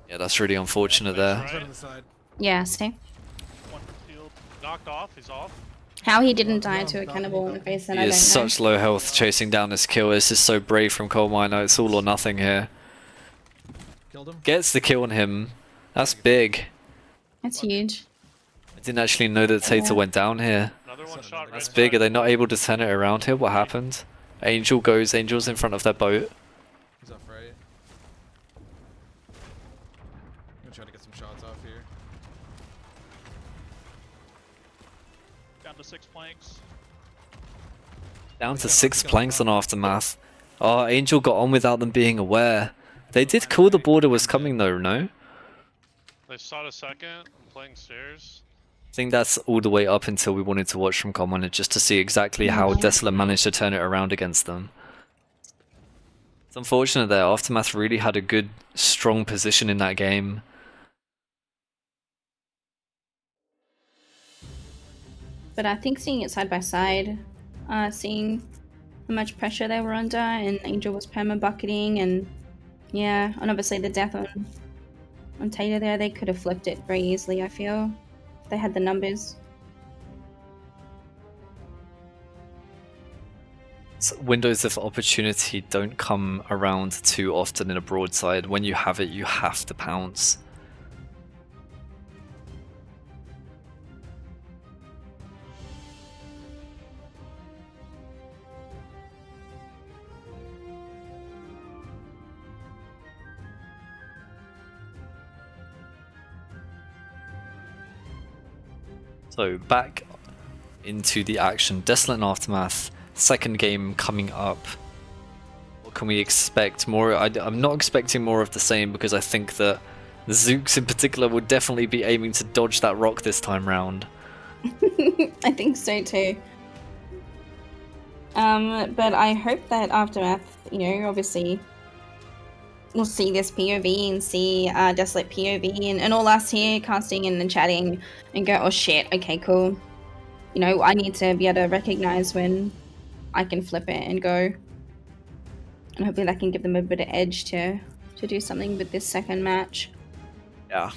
Yeah, that's really unfortunate there. Yeah, see? Knocked off, he's off. How he didn't die to a cannibal in the face, then I He don't is know. such low health chasing down this kill. This is so brave from Coal Miner. It's all or nothing here. Gets the kill on him. That's big. That's huge. I didn't actually know that Tater went down here. That's big. Are they not able to turn it around here? What happened? Angel's in front of their boat. He's off right. I'm gonna try to get some shots off here. Down to 6 planks. Down to 6 planks on Aftermath. Oh, Angel got on without them being aware. They did call the border was coming though, no? They shot a second, I'm playing stairs. I think that's all the way up until we wanted to watch from Coal Miner just to see exactly how Desolate managed to turn it around against them. It's unfortunate there. Aftermath really had a good, strong position in that game. But I think seeing it side by side, seeing how much pressure they were under, and Angel was perma bucketing, and yeah, and obviously the death on on Tater there. They could have flipped it very easily, I feel. They had the numbers. Windows of opportunity don't come around too often in a broadside. When you have it, you have to pounce. So back into the action. Desolate and Aftermath. Second game coming up. What can we expect? More? I'm not expecting more of the same because I think that the Zooks in particular will definitely be aiming to dodge that rock this time round. I think so too. But I hope that Aftermath, obviously we'll see this POV and see Desolate POV and all us here casting and chatting and go, oh shit, okay, cool. I need to be able to recognize when I can flip it and go. And hopefully that can give them a bit of edge to do something with this second match. Yeah.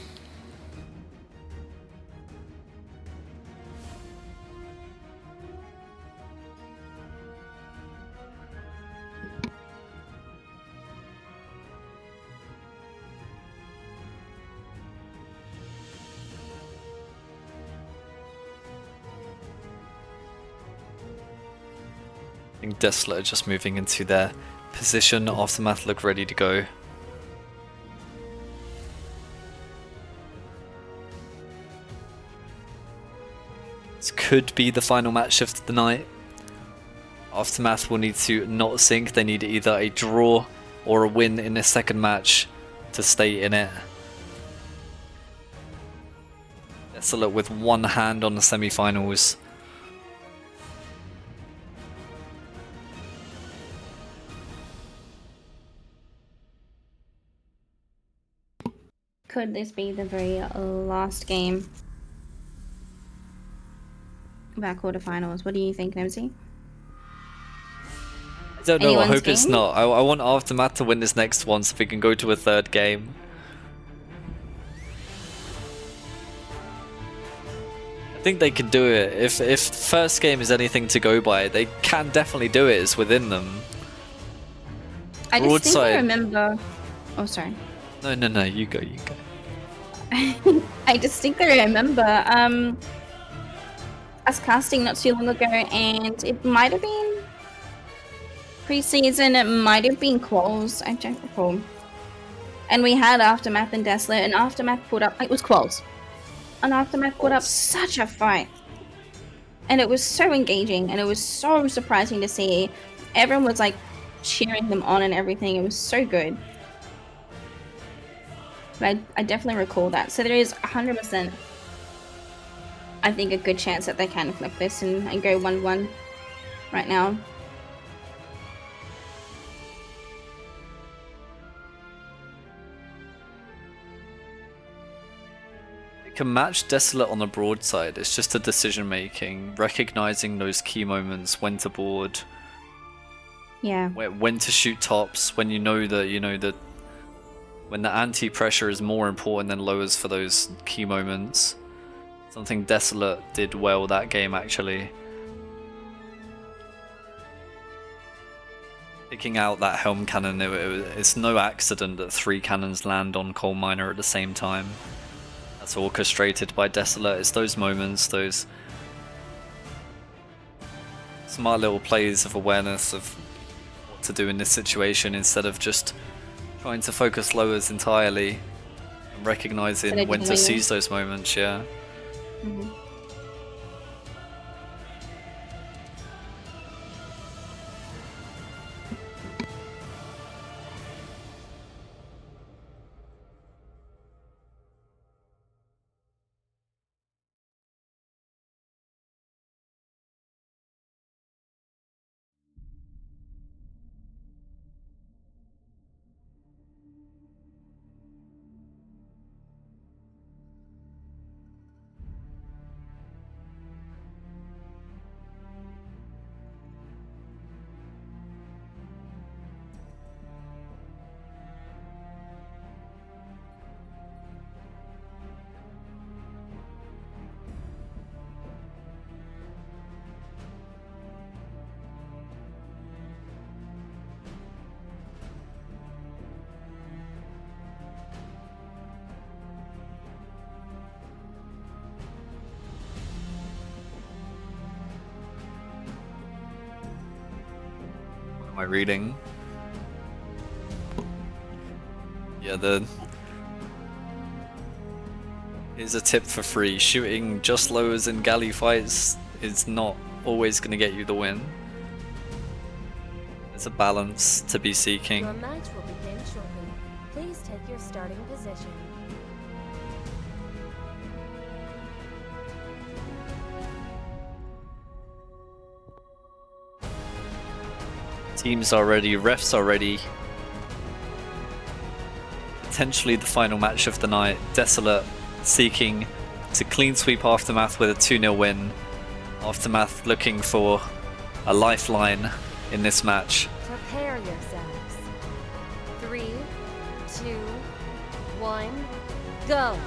I think Desolate are just moving into their position. Aftermath look ready to go. This could be the final match of the night. Aftermath will need to not sink. They need either a draw or a win in this second match to stay in it. Desolate with one hand on the semi-finals. Could this be the very last game of our quarterfinals? What do you think, Nemsy? I don't know, Anyone's I hope it's game? not. I want Aftermath to win this next one so we can go to a third game. I think they can do it. If first game is anything to go by, they can definitely do it. It's within them. I just think I Broadside. remember... Oh, sorry. No, you go. I distinctly remember us casting not too long ago, and it might have been pre-season, it might have been Quals, I don't recall. And we had Aftermath and Desolate, and Aftermath put up, it was Quals. And Aftermath put up such a fight. And it was so engaging, and it was so surprising to see. Everyone was like cheering them on and everything, it was so good. But I definitely recall that. So there is 100%, I think, a good chance that they can flip this and go 1-1 right now. It can match Desolate on the broadside. It's just a decision making, recognizing those key moments, when to board, Yeah. when to shoot tops, when you know that when the anti-pressure is more important than lowers for those key moments. Something Desolate did well that game, actually. Picking out that helm cannon, it's no accident that 3 cannons land on Coal Miner at the same time. That's orchestrated by Desolate. It's those moments, those smart little plays of awareness of what to do in this situation instead of just trying to focus lowers entirely and recognizing when to seize those moments, yeah. Mm-hmm. I reading? Yeah, here's a tip for free. Shooting just lowers in galley fights is not always going to get you the win. There's a balance to be seeking. Your match will begin shortly. Please take your starting position. Teams are ready, refs are ready. Potentially the final match of the night. Desolate seeking to clean sweep Aftermath with a 2-0 win. Aftermath looking for a lifeline in this match. Prepare yourselves. 3, 2, 1, go!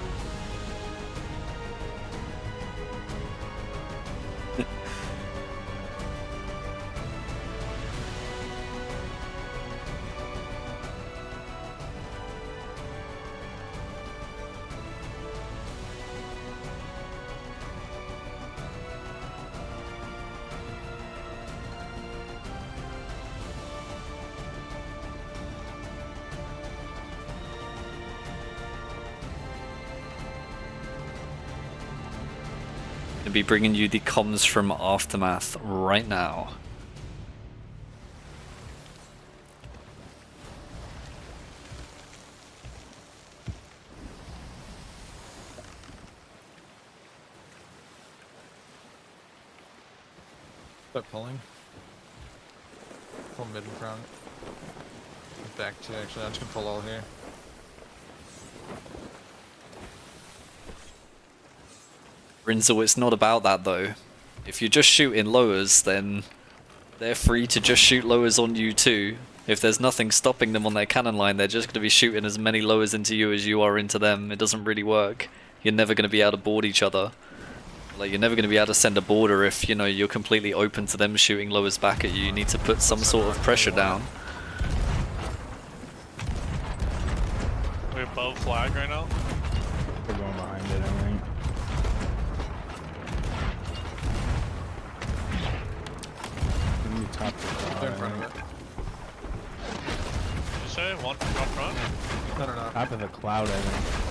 Gonna be bringing you the comms from Aftermath right now. Start pulling. Pull mid and front. Back to actually, I'm just gonna pull all here. Rinzel, it's not about that though. If you're just shooting lowers, then they're free to just shoot lowers on you too. If there's nothing stopping them on their cannon line, they're just going to be shooting as many lowers into you as you are into them. It doesn't really work. You're never going to be able to board each other. Like, you're never going to be able to send a border if, you know, you're completely open to them shooting lowers back at you. You need to put some sort of pressure down. We're above flag right now. We're going behind it, I think. We need top to They're in front of it. Did you say one up front? No, no, no. Top of the cloud, I think.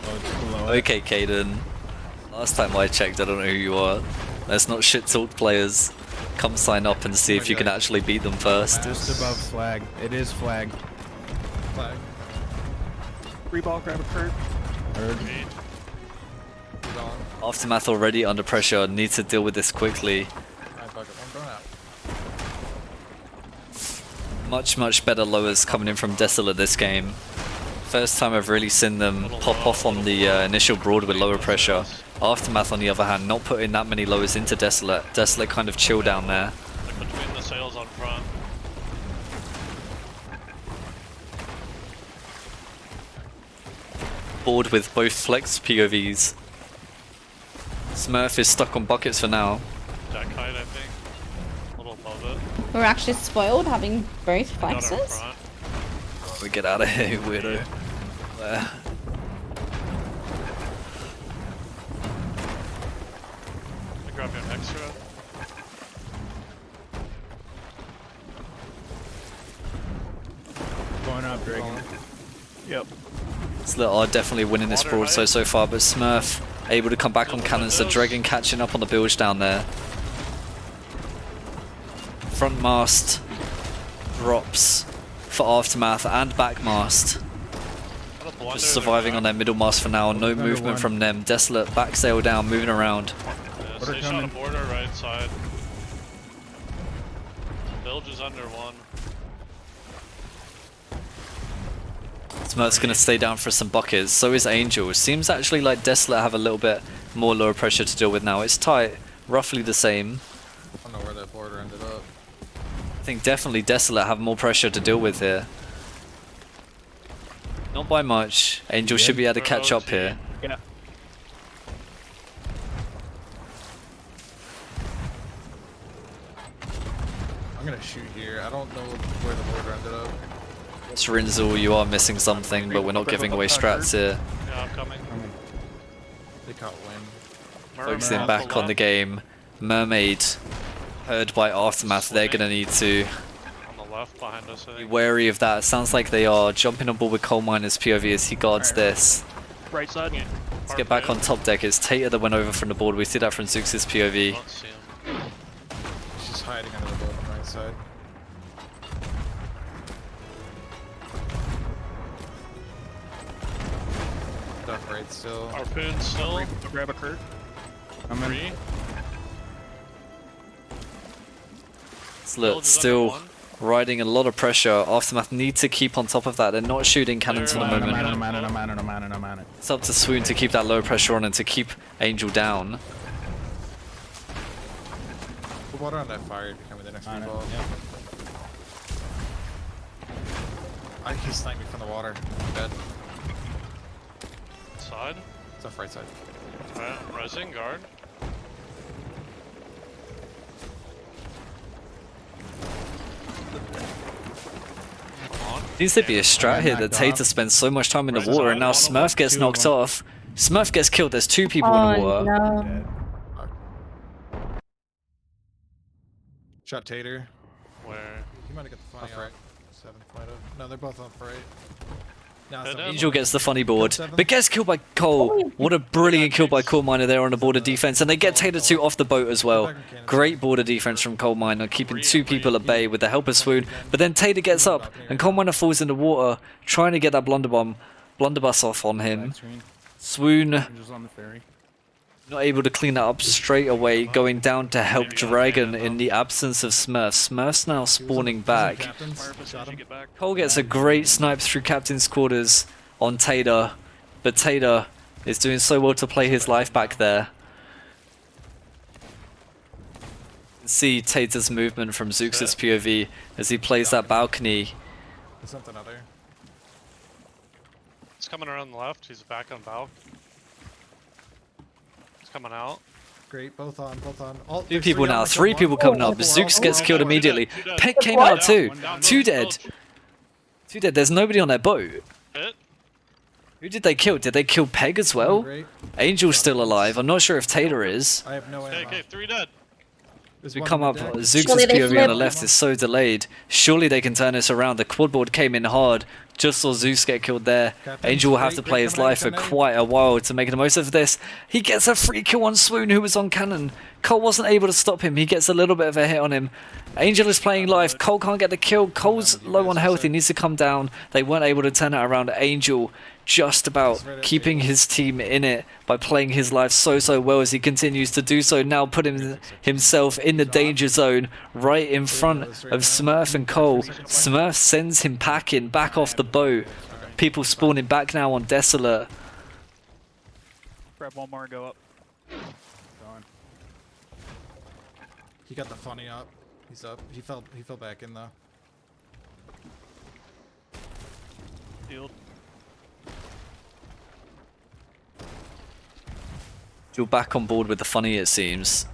Oh, it's below it. Okay, Caden. Last time I checked, I don't know who you are. Let's not shit talk players. Come sign up and see if you can actually beat them first. Just above flag. It is flag. Flag. Reball, grab a curb. Heard. Aftermath already under pressure. Need to deal with this quickly. Alright, bucket one going out. Much better lowers coming in from Desolate this game. First time I've really seen them pop off on the initial broad with lower pressure. Aftermath, on the other hand, not putting that many lowers into Desolate. Desolate kind of chill down there. Like between the sails on front. Board with both flex POVs. Smurf is stuck on buckets for now. Jack height, I think. A little above it. We're actually spoiled having both Got her flexes. We get out of here, you weirdo. Where? I grab you an extra. Going up, Dragon. Yep. Desolate are definitely winning this broad so far, but Smurf able to come back on cannons. So Dragon catching up on the bilge down there. Front mast drops for Aftermath and back mast. Just surviving on their middle mast for now. No movement from them. Desolate back sail down, moving around. Yeah, so they shot a border right side. Bilge is under one. Smurf's gonna stay down for some buckets. So is Angel. Seems actually like Desolate have a little bit more lower pressure to deal with now. It's tight, roughly the same. I don't know where that border ended up. I think definitely Desolate have more pressure to deal with here. Not by much. Angel should be able to catch up here. Yeah. I'm gonna shoot here. I don't know where the border ended up. It's Rinzel, you are missing something, but we're not giving away strats here. Yeah, I'm coming. They caught wind. Focusing back on the game. Mermaid heard by Aftermath. They're going to need to On the left behind us, I be think. wary of that. It sounds like they are jumping on board with Coal Miner's POV as he guards this. Right side. Let's get back on top deck. It's Tater that went over from the board. We see that from Zoox's POV. Don't see him. He's just hiding under the boat on the right side. Stuff right still. Harpoon still. Grab a Kurt. I'm in. Still riding a lot of pressure. Aftermath need to keep on top of that. They're not shooting cannons for the moment. I'm on it. It's up to Swoon to keep that low pressure on and to keep Angel down. Put water on that fire if you come with the next free ball. I think he sniped me from the water. Dead. Side. It's off right side. Alright, rising guard. Seems to be a strat here that Tater spends so much time in the water and now Smurf gets knocked off. Smurf gets killed. There's 2 people in the water. No. Shot Tater. Where? He might have got the funny right. 7.0. No, they're both off right. No, Angel gets the funny board, but gets killed by Cole. What a brilliant kill by Coal Miner there on the border defense, and they get Tater 2 off the boat as well. Great border defense from Coal Miner, keeping 2 people at bay with the help of Swoon. But then Tater gets up, and Coal Miner falls in the water, trying to get that blunderbuss off on him. Swoon on the ferry. not able to clean that up straight away, going down to help Dragon in the absence of Smurf. Smurf's now spawning back. Cole gets a great snipe through Captain's quarters on Tater, but Tater is doing so well to play his life back there. See Tater's movement from Zoox's POV as he plays that balcony. There's something out there. He's coming around the left. He's back on Valk. He's coming out. Great, both on, both on. All, 2 people now, 3 people coming up. Zoox gets killed immediately. Peck came out too. 2 dead. 2 dead. There's nobody on their boat. Who did they kill? Did they kill Peg as well? Angel's still alive. I'm not sure if Tater is. I have no idea. Okay, 3 dead. As we come up, Zoox's POV on the left is so delayed. Surely they can turn this around. The quad board came in hard. Just saw Zoox get killed there. Angel will have to play his life for quite a while to make the most of this. He gets a free kill on Swoon, who was on cannon. Cole wasn't able to stop him. He gets a little bit of a hit on him. Angel is playing life. Cole can't get the kill. Cole's low on health. He needs to come down. They weren't able to turn it around. Angel just about keeping his team in it by playing his life so well as he continues to do so. Now putting himself in the danger zone right in front of Smurf and Cole. Smurf sends him packing back off the boat. People spawning back now on Desolate. Grab one more and go up. He got the funny up. He's up. He fell back in though. Field. You're back on board with the funny, it seems.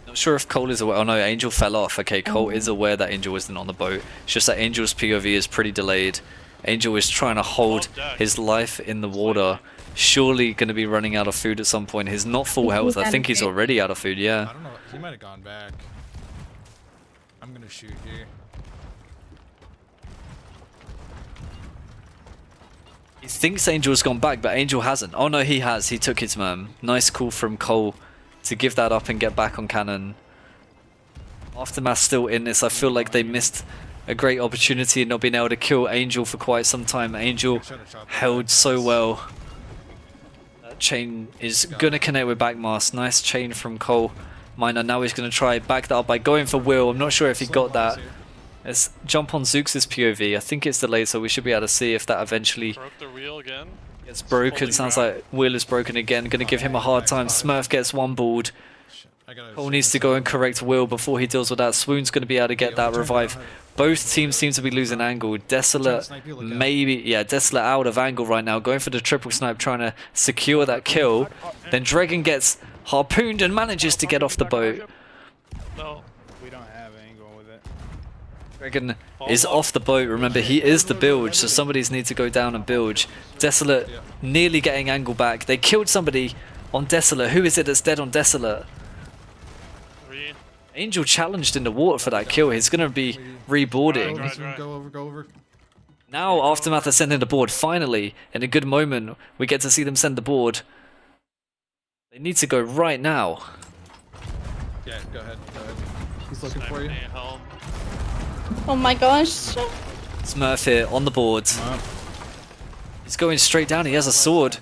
Not sure if Cole is aware. Oh no, Angel fell off. Okay, Cole is aware that Angel isn't on the boat. It's just that Angel's POV is pretty delayed. Angel is trying to hold his life in the water. Surely going to be running out of food at some point. He's not full health. I think he's already out of food, yeah. I don't know. He might have gone back. I'm going to shoot here. He thinks Angel's gone back, but Angel hasn't. Oh no, he has. He took his merm. Nice call from Cole to give that up and get back on cannon. Aftermath still in this. I feel like they missed a great opportunity in not being able to kill Angel for quite some time. Angel held so well. That chain is going to connect with Backmask. Nice chain from Coal Miner. Now he's going to try back that up by going for Will. I'm not sure if he got that. Let's jump on Zoox's POV. I think it's delayed, so we should be able to see if that eventually Broke the wheel again. gets broken. Sounds like Will is broken again. Going to give him a hard time. Smurf gets one balled. Cole needs to go and correct Will before he deals with that. Swoon's going to be able to get that revive. Both teams seem to be losing angle. Desolate, maybe, yeah, Desolate out of angle right now. Going for the triple snipe, trying to secure that kill. Then Dragon gets harpooned and manages to get off the boat. No. We don't have angle with it. Dragon is off the boat. Remember, he is the bilge, so somebody's need to go down and bilge. Desolate nearly getting angle back. They killed somebody on Desolate. Who is it that's dead on Desolate? Angel challenged in the water for that kill. He's going to be reboarding. Go over, go over. Now Aftermath are sending the board. Finally, in a good moment, we get to see them send the board. They need to go right now. Yeah, go ahead. He's looking for you. Oh my gosh. Smurf here on the board. He's going straight down. He has a sword.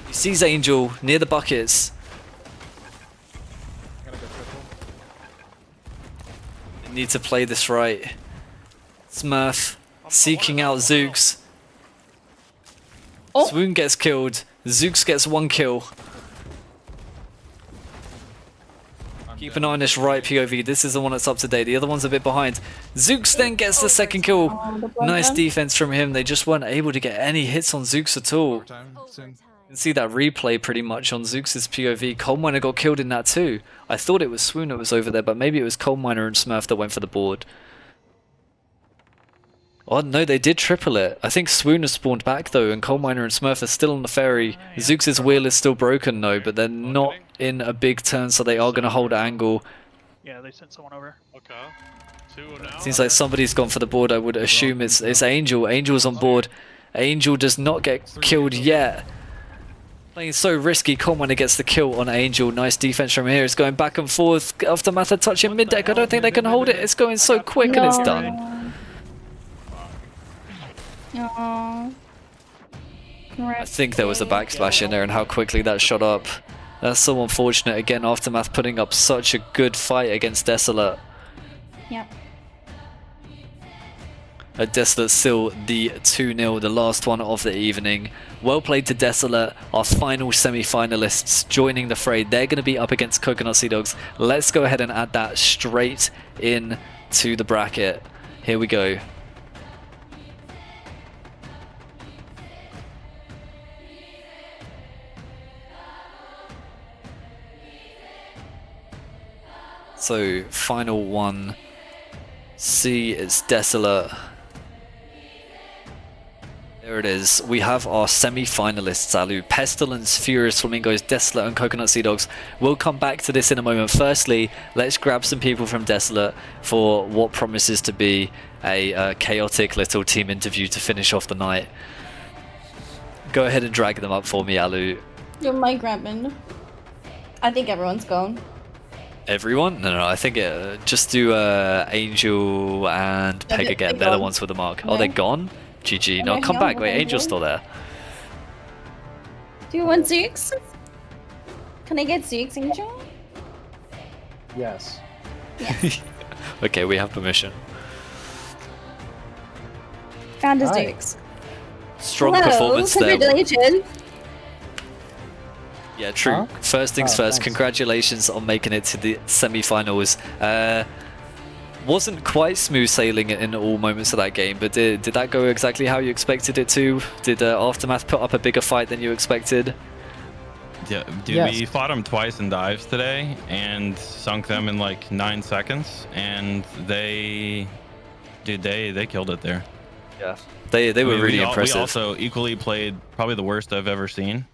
He sees Angel near the buckets. They need to play this right. Smurf seeking out Zooks. Swoon gets killed. Zooks gets 1 kill. Keep an eye on this right POV. This is the one that's up to date. The other one's a bit behind. Zooks then gets the second kill. Nice defense from him. They just weren't able to get any hits on Zooks at all. You can see that replay pretty much on Zooks' POV. Coal Miner got killed in that too. I thought it was Swoon that was over there, but maybe it was Coal Miner and Smurf that went for the board. Oh no, they did triple it. I think Swoon has spawned back though, and Coal Miner and Smurf are still on the ferry. Zooks' wheel is still broken though, but they're not in a big turn, so they are going to hold angle. Yeah, they sent someone over. Okay. 2 now. Seems like somebody's gone for the board. I would assume it's Angel. Angel's on board. Angel does not get killed yet. Playing so risky. Coal Miner gets the kill on Angel. Nice defense from here. It's going back and forth. Aftermath are touching mid deck. I don't think they can hold it. It's going so quick and it's done. Aww. I think there was a backsplash in there and how quickly that shot up. That's so unfortunate. Again, Aftermath putting up such a good fight against Desolate. Yep. Desolate still the 2-0, the last one of the evening. Well played to Desolate, our final semi-finalists joining the fray. They're going to be up against Coconut Sea Dogs. Let's go ahead and add that straight in to the bracket. Here we go. So, final one. C is Desolate. There it is. We have our semi-finalists, Alu. Pestilence, Furious Flamingos, Desolate and Coconut Sea Dogs. We'll come back to this in a moment. Firstly, let's grab some people from Desolate for what promises to be a chaotic little team interview to finish off the night. Go ahead and drag them up for me, Alu. You're my grabbing. I think everyone's gone. Everyone? No, I think just do Angel and Peg again. They're the ones with the mark. Oh, they're gone? GG. No, come back. Wait, Angel's still there. Do you want Zooks? Can I get Zooks, Angel? Yes. Okay, we have permission. Found his Zooks. Strong Hello, performance there. Congratulations. Yeah, true. Huh? First things first, thanks. Congratulations on making it to the semi-finals. Wasn't quite smooth sailing in all moments of that game, but did that go exactly how you expected it to? Did Aftermath put up a bigger fight than you expected? Yeah, dude, Yes. we fought them twice in dives today and sunk them in like 9 seconds, and they killed it there. Yeah, they were really impressive. We also equally played probably the worst I've ever seen.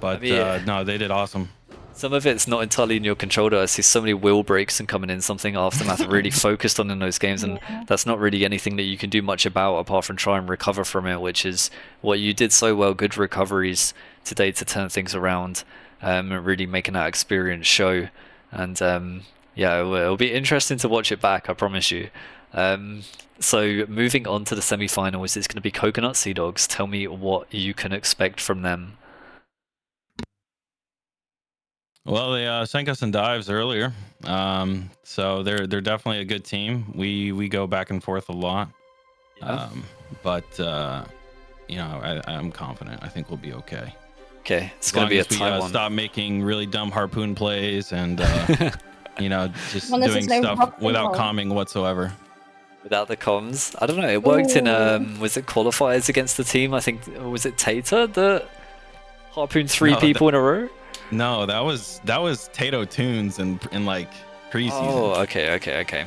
But no, they did awesome. Some of it's not entirely in your control though. I see so many wheel breaks and coming in, something Aftermath really focused on in those games, and that's not really anything that you can do much about apart from try and recover from it, which is what you did so well. Good recoveries today to turn things around, really making that experience show. And yeah, it'll be interesting to watch it back, I promise you. So moving on to the semi-finals, it's going to be Coconut Sea Dogs. Tell me what you can expect from them. Well, they sank us in dives earlier, so they're definitely a good team. We go back and forth a lot, but you know, I'm confident. I think we'll be okay. Okay, it's going to be a tight one. Stop making really dumb harpoon plays and you know, just Well, this doing is no stuff harpoon without roll. calming whatsoever. Without the comms, I don't know. It worked in was it qualifiers against the team? I think was it Tater that harpooned 3 people in a row. No, that was Tato Tunes in like preseason. Oh, okay.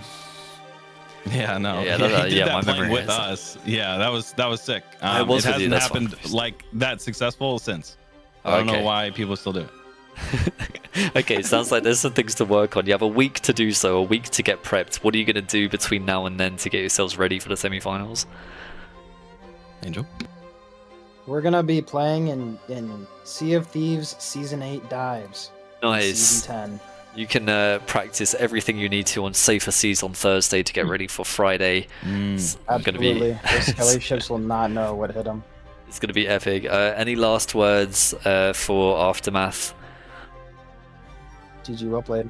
Yeah, no. Yeah, he did that my playing memory with is. us. Yeah, that was sick. It was it with you, hasn't that's happened like that successful since. I don't know Okay. why people still do it. Okay, sounds like there's some things to work on. You have a week to do so, a week to get prepped. What are you going to do between now and then to get yourselves ready for the semi-finals? Angel? We're gonna be playing in Sea of Thieves Season 8 dives. Nice. Season 10. You can practice everything you need to on safer seas on Thursday to get ready for Friday. It's going to be Absolutely. Those skelly ships will not know what hit them. it's going to be epic. Any last words for Aftermath? GG, well played.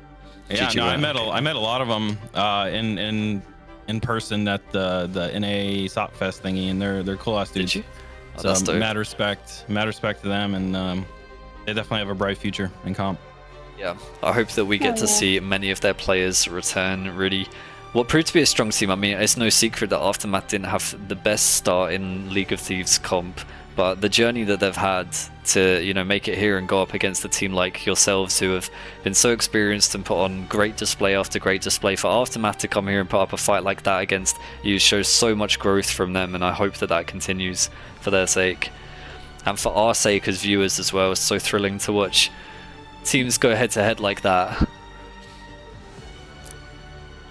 Yeah, GG, no, I well, met a lot of them in person at the NA SOP Fest thingy, and they're cool ass dudes. Did you? Oh, So that's dope. mad respect to them, and they definitely have a bright future in comp. Yeah, I hope that we get to see many of their players return. Really, what proved to be a strong team. I mean, it's no secret that Aftermath didn't have the best start in League of Thieves comp, but the journey that they've had to, make it here and go up against a team like yourselves who have been so experienced and put on great display after great display, for Aftermath to come here and put up a fight like that against you shows so much growth from them, and I hope that that continues for their sake. And for our sake as viewers as well, it's so thrilling to watch teams go head to head like that.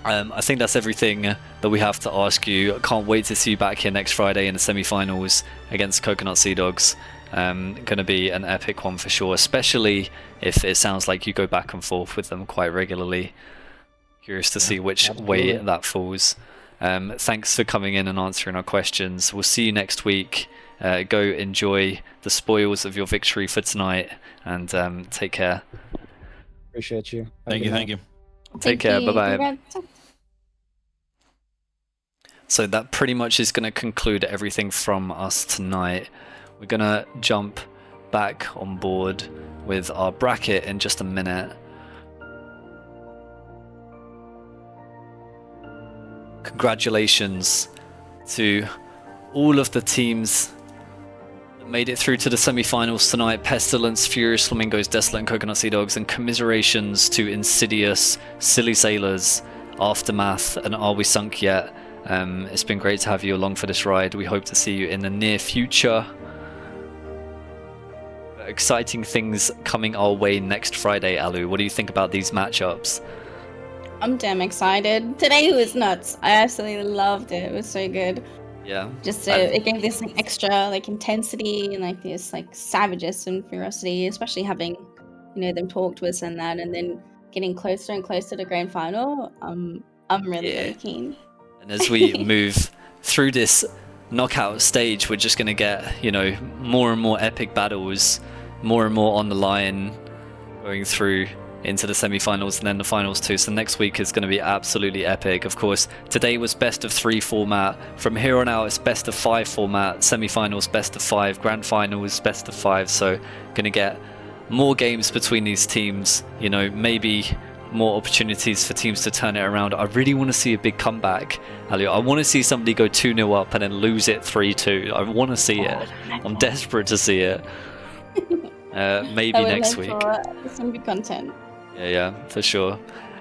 I think that's everything that we have to ask you. I can't wait to see you back here next Friday in the semi-finals against Coconut Sea Dogs. Going to be an epic one for sure, especially if it sounds like you go back and forth with them quite regularly. Curious to see which way that falls. Thanks for coming in and answering our questions. We'll see you next week. Go enjoy the spoils of your victory for tonight, and take care. Appreciate you. Thank you. Take care. Bye-bye. So that pretty much is going to conclude everything from us tonight. We're going to jump back on board with our bracket in just a minute. Congratulations to all of the teams that made it through to the semi-finals tonight. Pestilence, Furious Flamingos, Desolate and Coconut Sea Dogs, and commiserations to Insidious, Silly Sailors, Aftermath, and Are We Sunk Yet? It's been great to have you along for this ride. We hope to see you in the near future. Exciting things coming our way next Friday, Alu. What do you think about these matchups? I'm damn excited. Today was nuts. I absolutely loved it. It was so good. Yeah. Just it gave this extra intensity and this savageness and ferocity, especially having them talk to us and that, and then getting closer and closer to grand final. I'm really really keen. And as we move through this knockout stage, we're just going to get, more and more epic battles, more and more on the line, going through into the semi-finals and then the finals too. So next week is going to be absolutely epic. Of course, today was best of 3 format. From here on out, it's best of 5 format. Semi-finals, best of 5. Grand finals, best of 5. So going to get more games between these teams. Maybe more opportunities for teams to turn it around. I really want to see a big comeback, Ali. I want to see somebody go 2-0 up and then lose it 3-2. I want to see it. I'm desperate to see it. Maybe next week. Some good content. Yeah, for sure.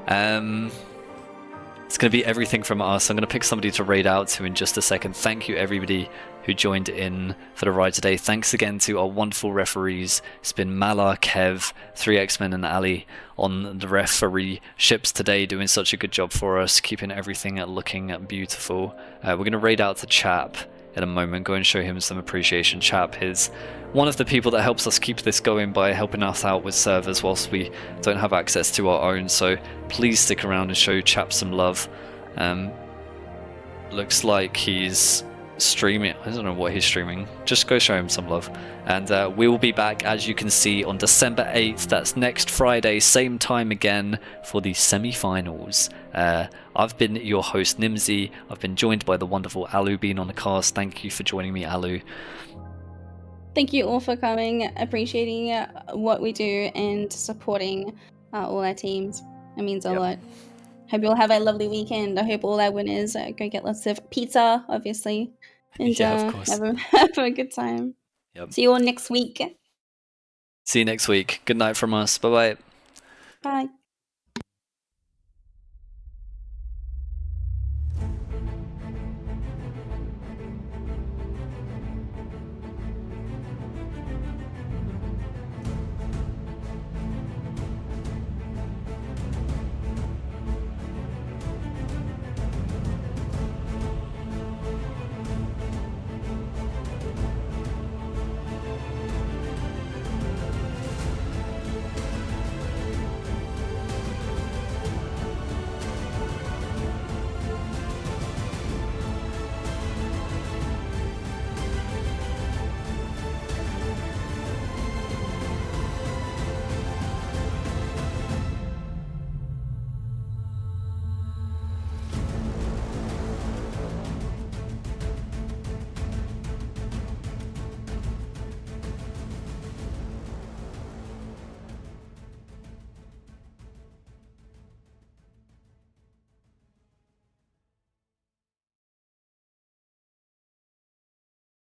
It's going to be everything from us. I'm going to pick somebody to raid out to in just a second. Thank you, everybody who joined in for the ride today. Thanks again to our wonderful referees. It's been Mala, Kev, 3X-Men and Ali on the referee ships today, doing such a good job for us, keeping everything looking beautiful. We're going to raid out to Chap in a moment, go and show him some appreciation. Chap is one of the people that helps us keep this going by helping us out with servers whilst we don't have access to our own, so please stick around and show Chap some love. Looks like he's streaming. I don't know what he's streaming. Just go show him some love. And we will be back, as you can see, on December 8th. That's next Friday, same time again for the semi-finals. I've been your host, Nimsy. I've been joined by the wonderful Alu being on the cast. Thank you for joining me, Alu. Thank you all for coming, appreciating what we do and supporting all our teams. It means a lot. Hope you all have a lovely weekend. I hope all our winners go get lots of pizza, obviously, and of course. have a good time. Yep. See you all next week. See you next week. Good night from us. Bye-bye. Bye.